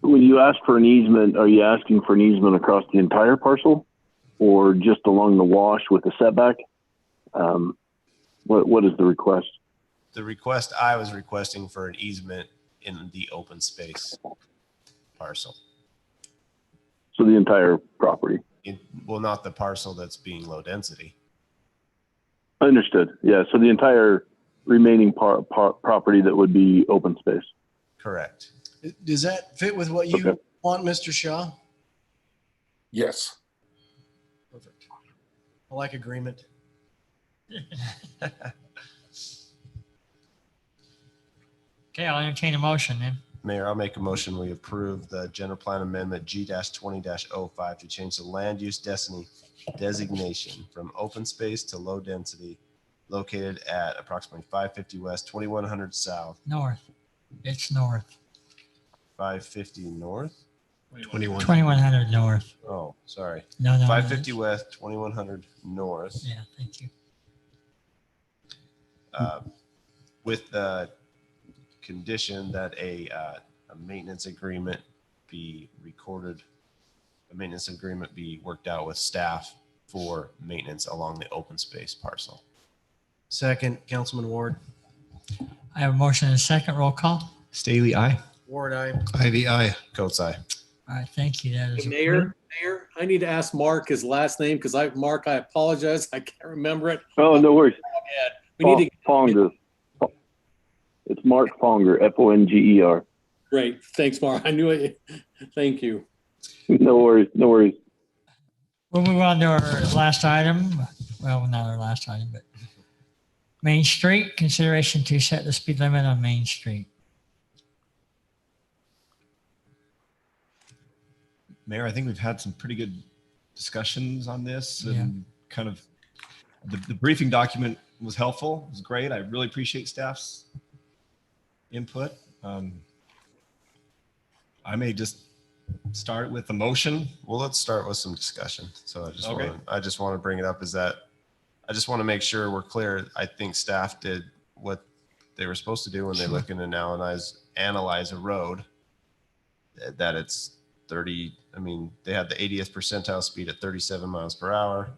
When you ask for an easement, are you asking for an easement across the entire parcel or just along the wash with the setback? What is the request? The request, I was requesting for an easement in the open space parcel. So the entire property? Well, not the parcel that's being low density. Understood. Yeah. So the entire remaining property that would be open space. Correct. Does that fit with what you want, Mr. Shaw? Yes. Perfect. I like agreement. Okay, I'll entertain a motion then. Mayor, I'll make a motion. We approve the general plan amendment G-20-05 to change the land use designation from open space to low density located at approximately 550 west, 2100 south, North. It's north. 550 north. 2100 north. Oh, sorry. No. 550 west, 2100 north. Yeah, thank you. With the condition that a maintenance agreement be recorded, a maintenance agreement be worked out with staff for maintenance along the open space parcel. Second, Councilman Ward. I have a motion and a second. Roll call. Staley, aye. Ward, aye. Ivy, aye. Coates, aye. All right, thank you. That is Hey, Mayor, approved. I need to ask Mark his last name because Mark, I apologize. I can't remember it. Oh, no worries. We need to. Fonger. It's Mark Fonger, Fonger. Great. Thanks, Mark. I knew it. Thank you. No worries. No worries. We'll move on to our last item. Well, not our last item, but Main Street, consideration to set the speed limit on Main Street. Mayor, I think we've had some pretty good discussions on this and kind of the briefing document was helpful. It was great. I really appreciate staff's input. I may just start with the motion. Well, let's start with some discussion. So Okay. I just want to bring it up is that I just want to make sure we're clear. I think staff did what they were supposed to do when they look and analyze a road, that it's 30. I mean, they had the 80th percentile speed at 37 miles per hour.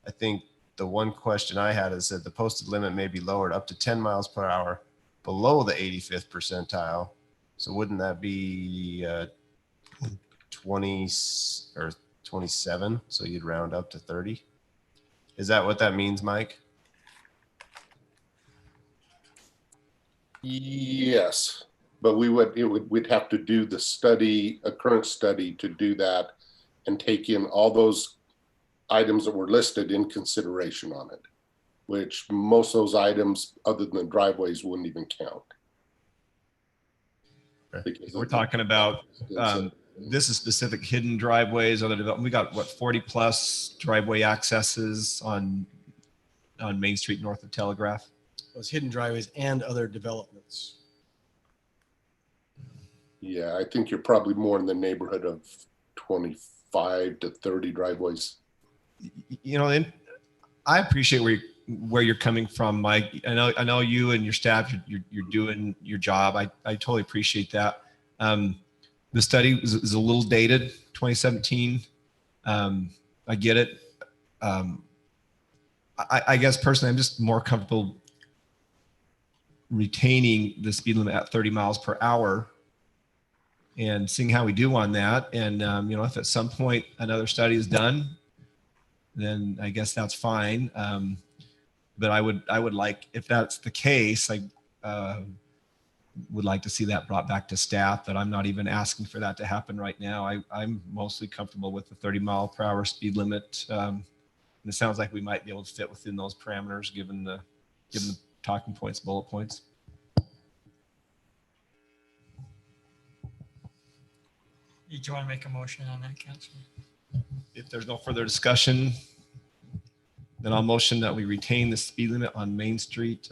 I think the one question I had is that the posted limit may be lowered up to 10 miles per hour below the 85th percentile. So wouldn't that be 20 or 27? So you'd round up to 30. Is that what that means, Mike? Yes, but we'd have to do the study, a current study to do that and take in all those items that were listed in consideration on it, which most of those items, other than driveways, wouldn't even count. Because We're talking about this is specific hidden driveways, other development. We got what 40 plus driveway accesses on on Main Street north of Telegraph. Those hidden driveways and other developments. Yeah, I think you're probably more in the neighborhood of 25 to 30 driveways. You know, and I appreciate where you're coming from, Mike. I know you and your staff, you're doing your job. I totally appreciate that. The study is a little dated, 2017. I get it. I guess personally, I'm just more comfortable retaining the speed limit at 30 miles per hour and seeing how we do on that. And, you know, if at some point another study is done, then I guess that's fine. But I would like, if that's the case, I would like to see that brought back to staff, but I'm not even asking for that to happen right now. I'm mostly comfortable with the 30 mile per hour speed limit. And it sounds like we might be able to fit within those parameters given the talking points, bullet points. Did you want to make a motion on that, Councilman? If there's no further discussion, then I'll motion that we retain the speed limit on Main Street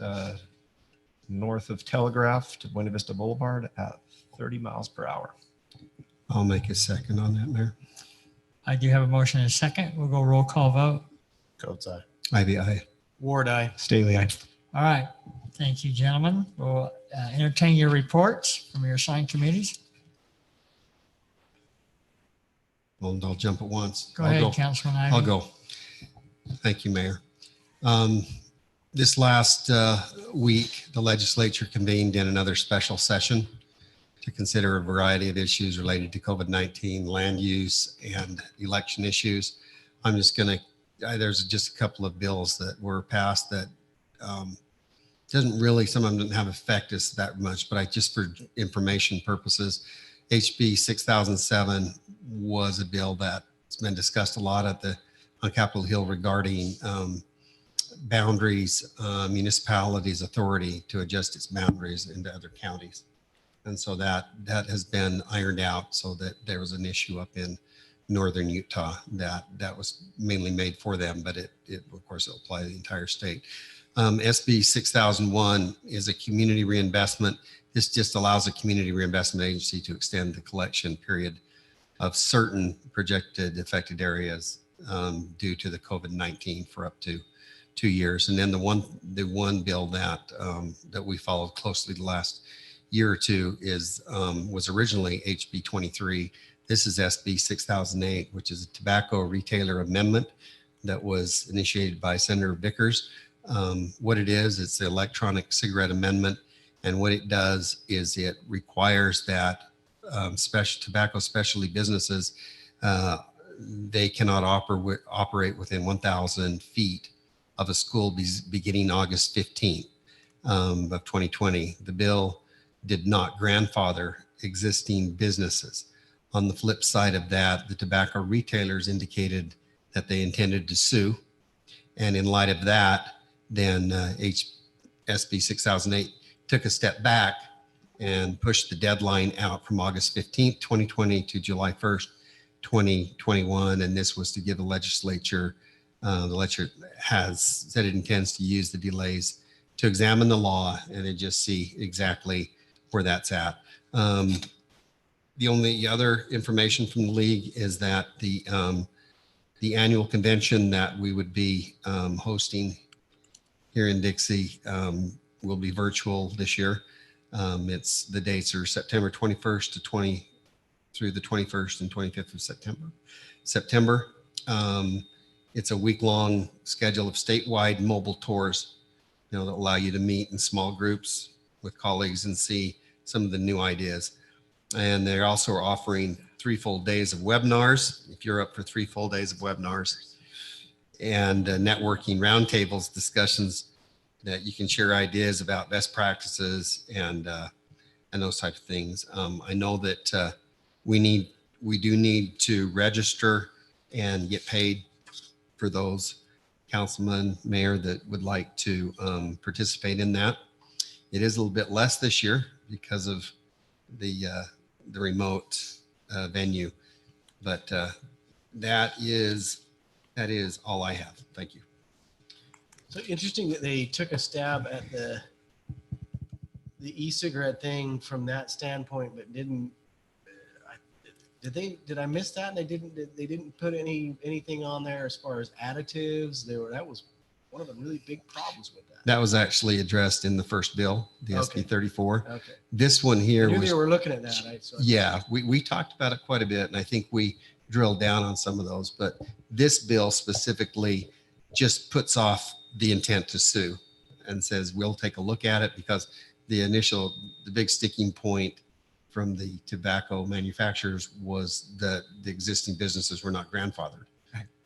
north of Telegraph to Buena Vista Boulevard at 30 miles per hour. I'll make a second on that, Mayor. I do have a motion and a second. We'll go roll call vote. Coates aye. Ivy, aye. Ward, aye. Staley aye. All right. Thank you, gentlemen. We'll entertain your reports from your assigned committees. Well, I'll jump at once. Go ahead, Councilman Ivey. I'll go. Thank you, Mayor. This last week, the legislature convened in another special session to consider a variety of issues related to COVID-19, land use, and election issues. I'm just going to, there's just a couple of bills that were passed that doesn't really, some of them didn't have effect us that much, but just for information purposes, HB 6007 was a bill that's been discussed a lot on Capitol Hill regarding boundaries, municipalities' authority to adjust its boundaries into other counties. And so that has been ironed out so that there was an issue up in northern Utah that was mainly made for them, but it of course it'll apply to the entire state. SB 6001 is a community reinvestment. This just allows a community reinvestment agency to extend the collection period of certain projected affected areas due to the COVID-19 for up to 2 years. And then the one bill that we followed closely the last year or two was originally HB 23. This is SB 6008, which is a tobacco retailer amendment that was initiated by Senator Vickers. What it is, it's the electronic cigarette amendment. And what it does is it requires that tobacco specialty businesses, they cannot operate within 1,000 feet of a school beginning August 15th of 2020. The bill did not grandfather existing businesses. On the flip side of that, the tobacco retailers indicated that they intended to sue. And in light of that, then SB 6008 took a step back and pushed the deadline out from August 15th, 2020 to July 1st, 2021. And this was to give the legislature has said it intends to use the delays to examine the law and then just see exactly where that's at. The only other information from the league is that the annual convention that we would be hosting here in Dixie will be virtual this year. The dates are September 21st through the 21st and 25th of September. It's a week-long schedule of statewide mobile tours, that allow you to meet in small groups with colleagues and see some of the new ideas. And they're also offering 3 full days of webinars, if you're up for 3 full days of webinars, and networking roundtables, discussions that you can share ideas about best practices and those type of things. I know that we do need to register and get paid for those councilmen, mayor that would like to participate in that. It is a little bit less this year because of the remote venue, but that is all I have. Thank you. So interesting that they took a stab at the e-cigarette thing from that standpoint, but didn't. Did I miss that? And they didn't put anything on there as far as additives. That was one of the really big problems with that. That was actually addressed in the first bill, the Okay. SB 34. Okay. This one here I knew was, they were looking at that. yeah, we talked about it quite a bit, and I think we drilled down on some of those. But this bill specifically just puts off the intent to sue and says we'll take a look at it, because the big sticking point from the tobacco manufacturers was that the existing businesses were not grandfathered.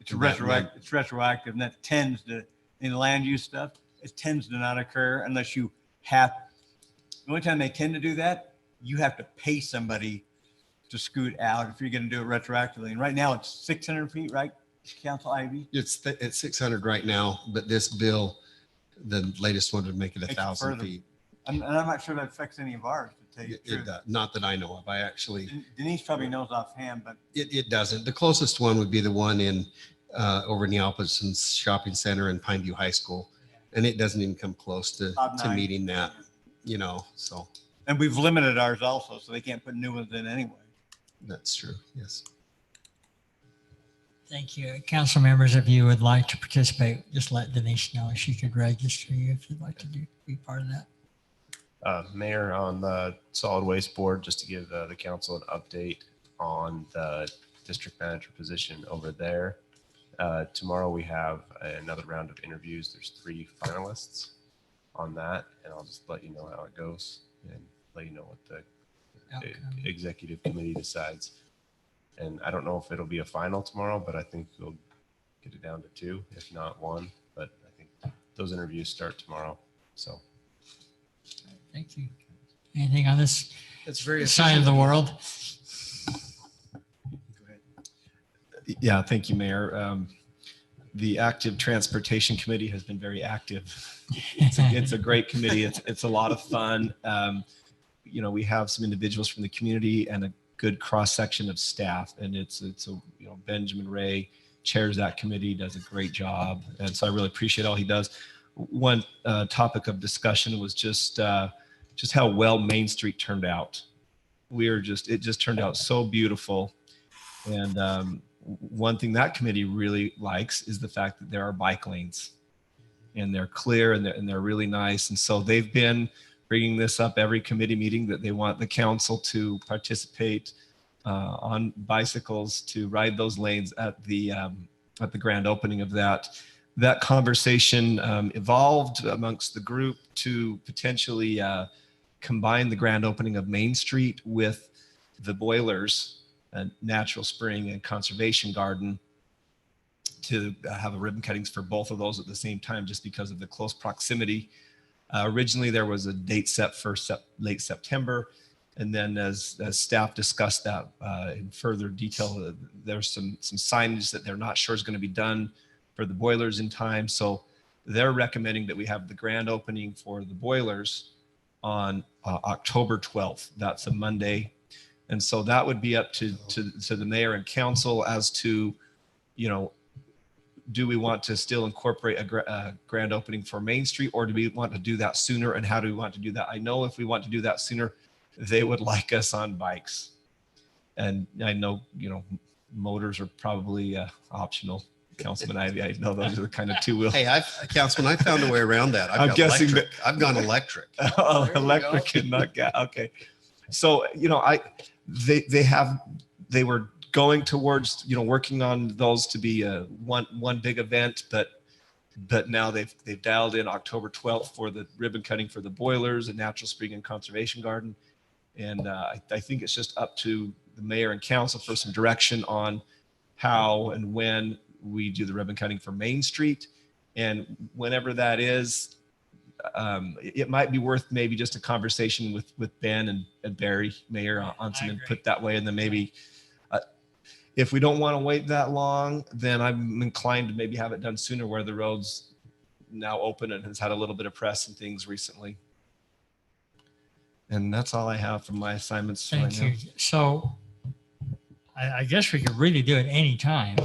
It's retroactive, and that tends to, in land use stuff, it tends to not occur unless you have, the only time they tend to do that, you have to pay somebody to scoot out if you're going to do it retroactively. And right now it's 600 feet, right, Council Ivy? It's 600 right now, but this bill, the latest one would make it Takes it 1,000 further. feet. And I'm not sure that affects any of ours, to tell you the truth. Not that I know of. I actually, Denise probably knows offhand, but it doesn't. The closest one would be the one in over in the Albertsons Shopping Center and Pineview High School. And it doesn't even come close to meeting that, so. And we've limited ours also, so they can't put new ones in anyway. That's true, yes. Thank you. Council members, if you would like to participate, just let Denise know. She could register you if you'd like to be part of that. Mayor, on the solid waste board, just to give the council an update on the district manager position over there. Tomorrow we have another round of interviews. There's 3 finalists on that, and I'll just let you know how it goes and let you know what the executive committee decides. And I don't know if it'll be a final tomorrow, but I think we'll get it down to 2, if not 1. But I think those interviews start tomorrow. So. Thank you. Anything on this It's very side of the world? Yeah, thank you, Mayor. The Active Transportation Committee has been very active. It's a great committee. It's a lot of fun. We have some individuals from the community and a good cross section of staff, and it's Benjamin Ray chairs that committee, does a great job, and so I really appreciate all he does. One topic of discussion was just how well Main Street turned out. It just turned out so beautiful, and one thing that committee really likes is the fact that there are bike lanes, and they're clear and they're really nice. And so they've been bringing this up every committee meeting, that they want the council to participate on bicycles to ride those lanes at the grand opening of that. That conversation evolved amongst the group to potentially combine the grand opening of Main Street with the boilers, Natural Spring and Conservation Garden, to have a ribbon cuttings for both of those at the same time, just because of the close proximity. Originally, there was a date set for late September, and then as staff discussed that in further detail, there's some signage that they're not sure is going to be done for the boilers in time. So they're recommending that we have the grand opening for the boilers on October 12th. That's a Monday. And so that would be up to the mayor and council as to, do we want to still incorporate a grand opening for Main Street, or do we want to do that sooner, and how do we want to do that? I know if we want to do that sooner, they would like us on bikes. And I know, motors are probably optional. Councilman Ivy, I know those are the kind of two-wheel. Hey, Councilman, I found a way around that. I'm guessing electric. I've gone electric. Oh, electric and not gas. Okay. So, they were going towards, working on those to be one big event, but now they've dialed in October 12th for the ribbon cutting for the boilers and Natural Spring and Conservation Garden. And I think it's just up to the mayor and council for some direction on how and when we do the ribbon cutting for Main Street. And whenever that is, it might be worth maybe just a conversation with Ben and Barry, Mayor, on some input that way. And then maybe if we don't want to wait that long, then I'm inclined to maybe have it done sooner, where the road's now open and has had a little bit of press and things recently. And that's all I have from my assignments. Thank you. So I guess we could really do it anytime.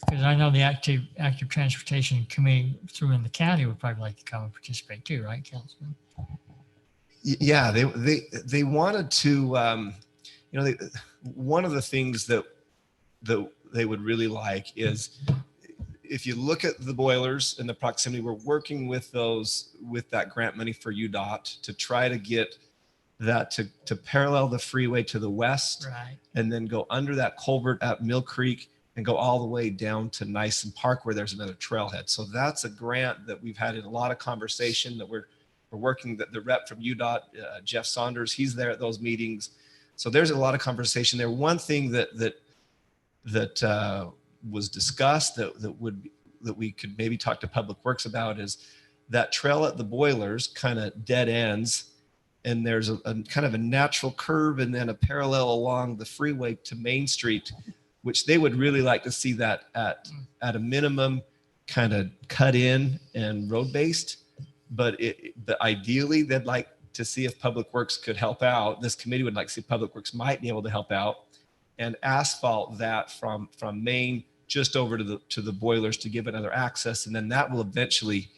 Because I know the active transportation committee through in the county would probably like to come and participate too, right, Councilman? Yeah, they wanted to, one of the things that they would really like is if you look at the boilers and the proximity, we're working with that grant money for UDOT to try to get that to parallel the freeway to the west, Right. and then go under that culvert at Mill Creek and go all the way down to Nyson Park where there's another trailhead. So that's a grant that we've had in a lot of conversation that we're working, that the rep from UDOT, Jeff Saunders, he's there at those meetings. So there's a lot of conversation there. One thing that was discussed that we could maybe talk to Public Works about is that trail at the boilers kind of dead ends, and there's a kind of a natural curve and then a parallel along the freeway to Main Street, which they would really like to see that at a minimum kind of cut in and road based. But ideally they'd like to see if Public Works could help out. This committee would like to see Public Works might be able to help out and asphalt that from Main just over to the boilers to give another access. And then that will eventually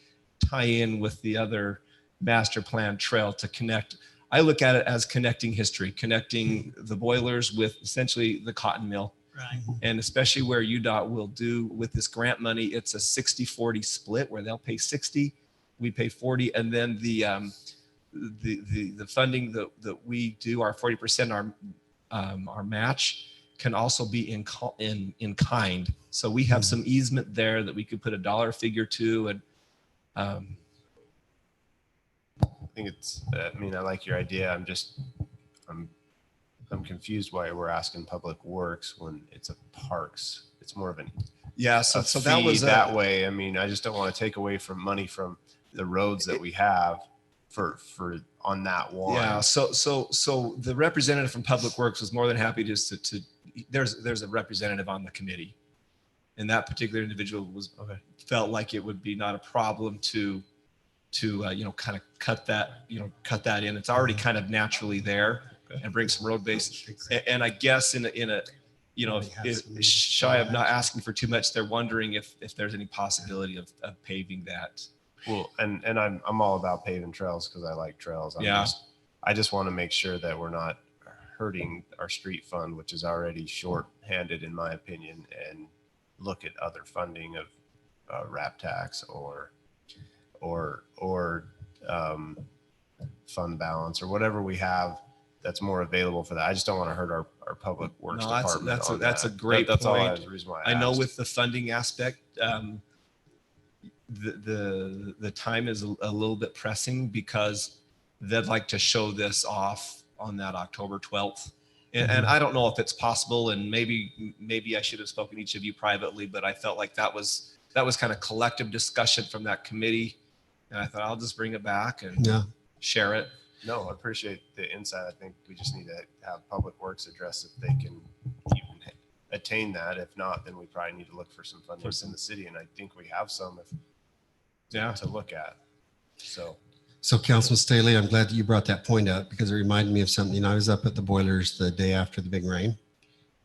tie in with the other master plan trail to connect. I look at it as connecting history, connecting the boilers with essentially the cotton mill. Right. And especially where UDOT will do with this grant money, it's a 60-40 split where they'll pay 60, we pay 40. And then the funding that we do, our 40%, our match can also be in kind. So we have some easement there that we could put a dollar figure to. And I think it's, I like your idea. I'm confused why we're asking Public Works when it's a parks. It's more of an so that was that way. I just don't want to take away from money from the roads that we have for on that one. Yeah. So the representative from Public Works was more than happy just to there's a representative on the committee, and that particular individual felt like it would be not a problem to kind of cut that in. It's already kind of naturally there. And bring some road base. And I guess in a if shy of not asking for too much, they're wondering if there's any possibility of paving that. Well, and I'm all about paving trails because I like trails. I just want to make sure that we're not hurting our street fund, which is already short-handed in my opinion, and look at other funding of RAP tax or fund balance or whatever we have that's more available for that. I just don't want to hurt our Public Works department. That's a great point. That's the reason why I know with the funding aspect, the time is a little bit pressing because they'd like to show this off on that October 12th. And I don't know if it's possible, and maybe I should have spoken to each of you privately, but I felt like that was kind of collective discussion from that committee. And I thought I'll just bring it back and share it. No, I appreciate the insight. I think we just need to have Public Works address if they can even attain that. If not, then we probably need to look for some funding in the city. And I think we have some to look at. So Councilman Staley, I'm glad that you brought that point up because it reminded me of something. I was up at the boilers the day after the big rain,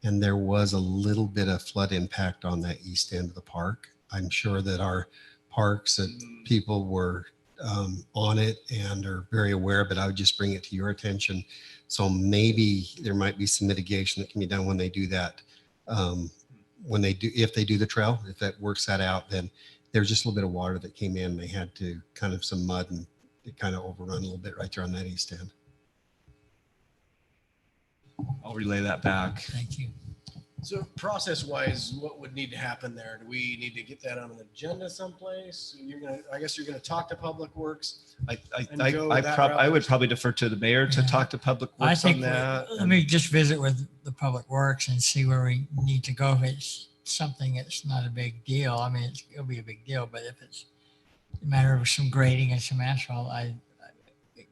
and there was a little bit of flood impact on that east end of the park. I'm sure that our parks and people were on it and are very aware, but I would just bring it to your attention. So maybe there might be some mitigation that can be done when they do that. If they do the trail, if that works that out, then there's just a little bit of water that came in. They had to kind of some mud and it kind of overrun a little bit right there on that east end. I'll relay that back. Thank you. So process-wise, what would need to happen there? Do we need to get that on an agenda someplace? I guess you're gonna talk to Public Works. I would probably defer to the mayor to talk to Public Works on that. Let me just visit with the Public Works and see where we need to go. If it's something that's not a big deal, it'll be a big deal. But if it's a matter of some grading and some asphalt,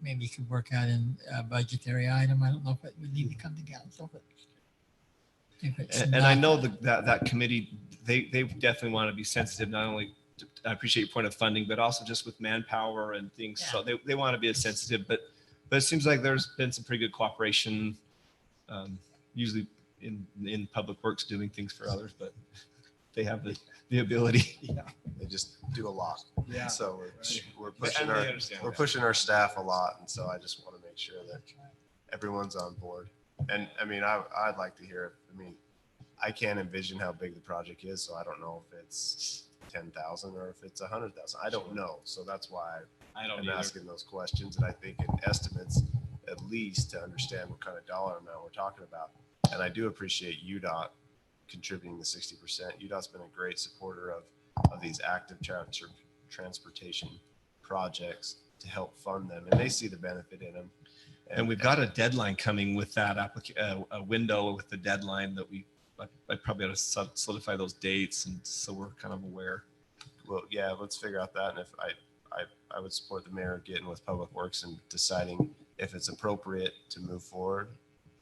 maybe you could work out in a budgetary item. I don't know if it would need to come to council, but. And I know that committee, they definitely want to be sensitive, not only I appreciate your point of funding, but also just with manpower and things. Yeah. So they want to be as sensitive, but it seems like there's been some pretty good cooperation, usually in Public Works doing things for others, but they have the ability. Yeah. They just do a lot. Yeah. So we're But- pushing and they our, understand we're that. pushing our staff a lot. And so I just want to make sure that everyone's on board. And I mean, I'd like to hear, I mean, I can't envision how big the project is. So I don't know if it's 10,000 or if it's 100,000. I don't know. So that's why I don't I'm either. asking those questions. And I think in estimates, at least to understand what kind of dollar amount we're talking about. And I do appreciate UDOT contributing the 60%. UDOT's been a great supporter of these active transportation projects to help fund them. And they see the benefit in them. And we've got a deadline coming with that a window with the deadline that I probably ought to solidify those dates. And so we're kind of aware. Well, yeah, let's figure out that. And if I would support the mayor getting with Public Works and deciding if it's appropriate to move forward,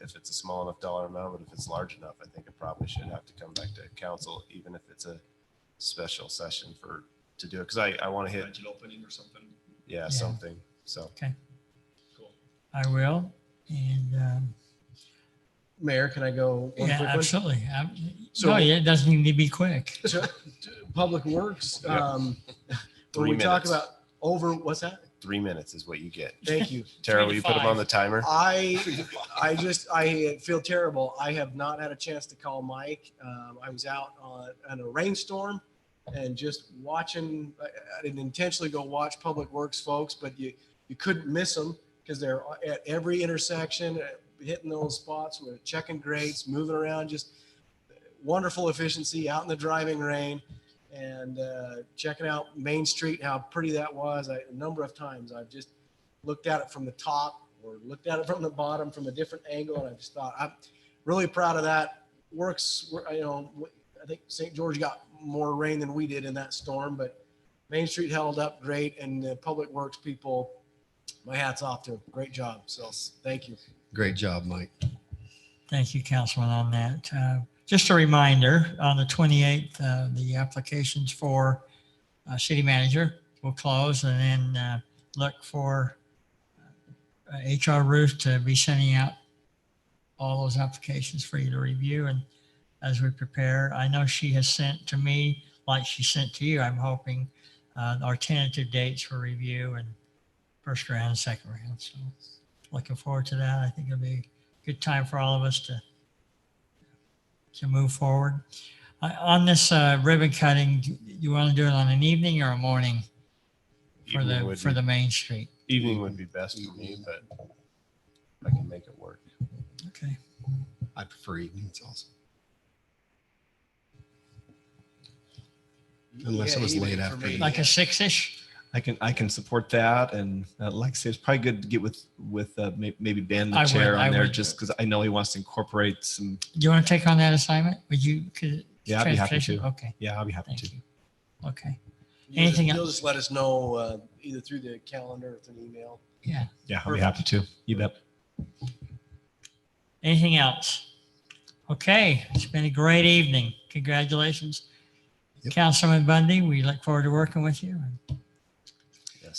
if it's a small enough dollar amount, but if it's large enough, I think it probably should have to come back to council, even if it's a special session to do it. Cause I want to hit, Budget opening or something. yeah, something. So. Okay. Cool. I will. And, Mayor, can I go one yeah, quick one? absolutely. So- No, yeah, it doesn't need to be quick. Public Works, Yeah. when 3 we talk minutes. about what's that? 3 minutes is what you get. Thank you. Tara, will you put them on the timer? I feel terrible. I have not had a chance to call Mike. I was out on a rainstorm and just watching. I didn't intentionally go watch Public Works folks, but you couldn't miss them because they're at every intersection, hitting those spots. We're checking grates, moving around, just wonderful efficiency out in the driving rain. And checking out Main Street, how pretty that was. A number of times I've just looked at it from the top or looked at it from the bottom from a different angle. And I just thought, I'm really proud of that. Works, you know, I think St. George got more rain than we did in that storm, but Main Street held up great. And the Public Works people, my hat's off to them. Great job. So thank you. Great job, Mike. Thank you, Councilman, on that. Just a reminder, on the 28th, the applications for city manager will close, and then look for HR Ruth to be sending out all those applications for you to review. And as we prepare, I know she has sent to me, like she sent to you, I'm hoping, our tentative dates for review and first round, second round. So looking forward to that. I think it'll be a good time for all of us to move forward. On this ribbon cutting, do you want to do it on an evening or a morning Evening would for be- the Main Street? Evening would be best for me, but I can make it work. Okay. I prefer evenings also. Unless it was late afternoon. Like a 6-ish? I can support that, and like I say, it's probably good to get with maybe Ben the I chair would- on I there, would. just because I know he wants to incorporate some. Do you want to take on that assignment? Would you? Yeah, I'd be happy transportation? to. Okay. Yeah, I'll be happy to. Okay. You'll Anything You'll else? just let us know either through the calendar or through an email. Yeah. Yeah, I'll be happy to. You bet. Anything else? Okay, it's been a great evening. Congratulations. Councilman Bundy, we look forward to working with you.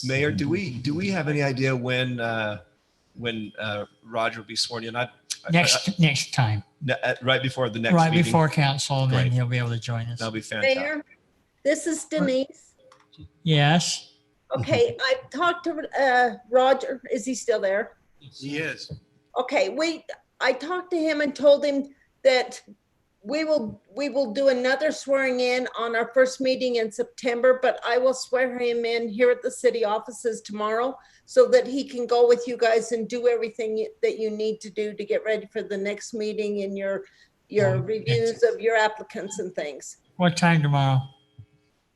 Mayor, do we have any idea when Roger will be sworn in? Next time. Right before the next Right meeting? before council, and then Great. he'll be able to join us. That'll be fantastic. Mayor, this is Denise. Yes. Okay, I talked to Roger. Is he still there? He is. Okay, I talked to him and told him that we will do another swearing in on our first meeting in September, but I will swear him in here at the city offices tomorrow so that he can go with you guys and do everything that you need to do to get ready for the next meeting and your reviews of your applicants and things. What time tomorrow?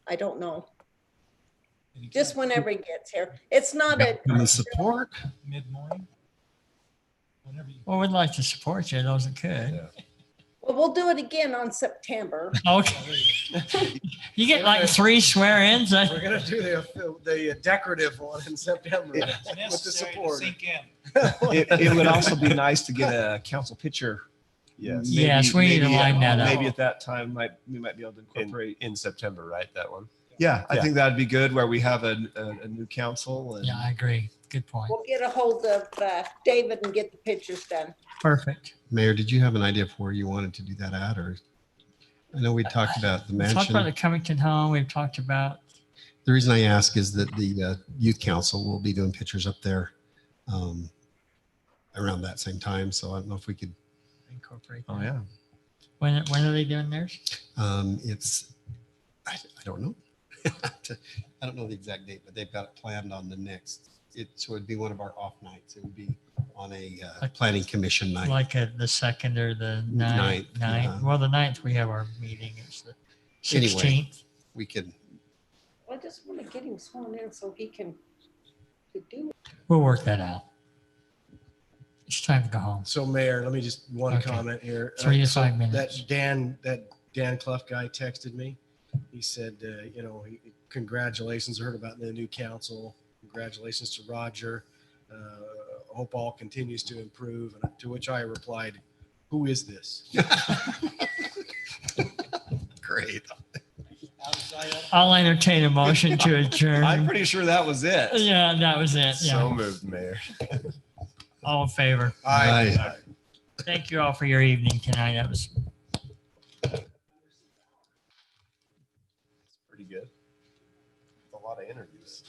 I don't know. Just whenever he gets here. It's not a, And the support? Mid-morning? Well, we'd like to support you, those that could. well, we'll do it again on September. Okay. You get like 3 swear-ins. We're gonna do the decorative one in September with the support. It would also be nice to get a council picture. Yes. Yes, we need to line that up. Maybe at that time, we might be able to incorporate. In September, right? That one. Yeah, I Yeah. think that'd be good where we have a new council. And Yeah, I agree. Good point. We'll get a hold of David and get the pictures done. Perfect. Mayor, did you have an idea for where you wanted to do that at, or? I know we talked about the We talked about the mansion. Covington home. We've talked about, The reason I ask is that the youth council will be doing pictures up there around that same time. So I don't know if we could, incorporate. Oh, that. yeah. When are they doing theirs? it's, I don't know. I don't know the exact date, but they've got it planned on the next, so it'd be one of our off nights. It would be on a planning commission night. Like the 2nd or the 9th? Ninth, yeah. Well, the 9th, we have our meeting. It's the Anyway. 16th. We could, I just want to get him sworn in so he can do it. We'll work that out. It's time to go home. So Mayor, let me just one Okay. comment here. 3 to So 5 minutes. That Dan Clough guy texted me. He said, congratulations. I heard about the new council. Congratulations to Roger. Hope all continues to improve. And to which I replied, who is this? great. I'll entertain a motion to adjourn. I'm pretty sure that was it. Yeah, that was it. So Yeah. moved, Mayor. All in favor? Aye. Thank you all for your evening tonight. That was Pretty good. A lot of interviews.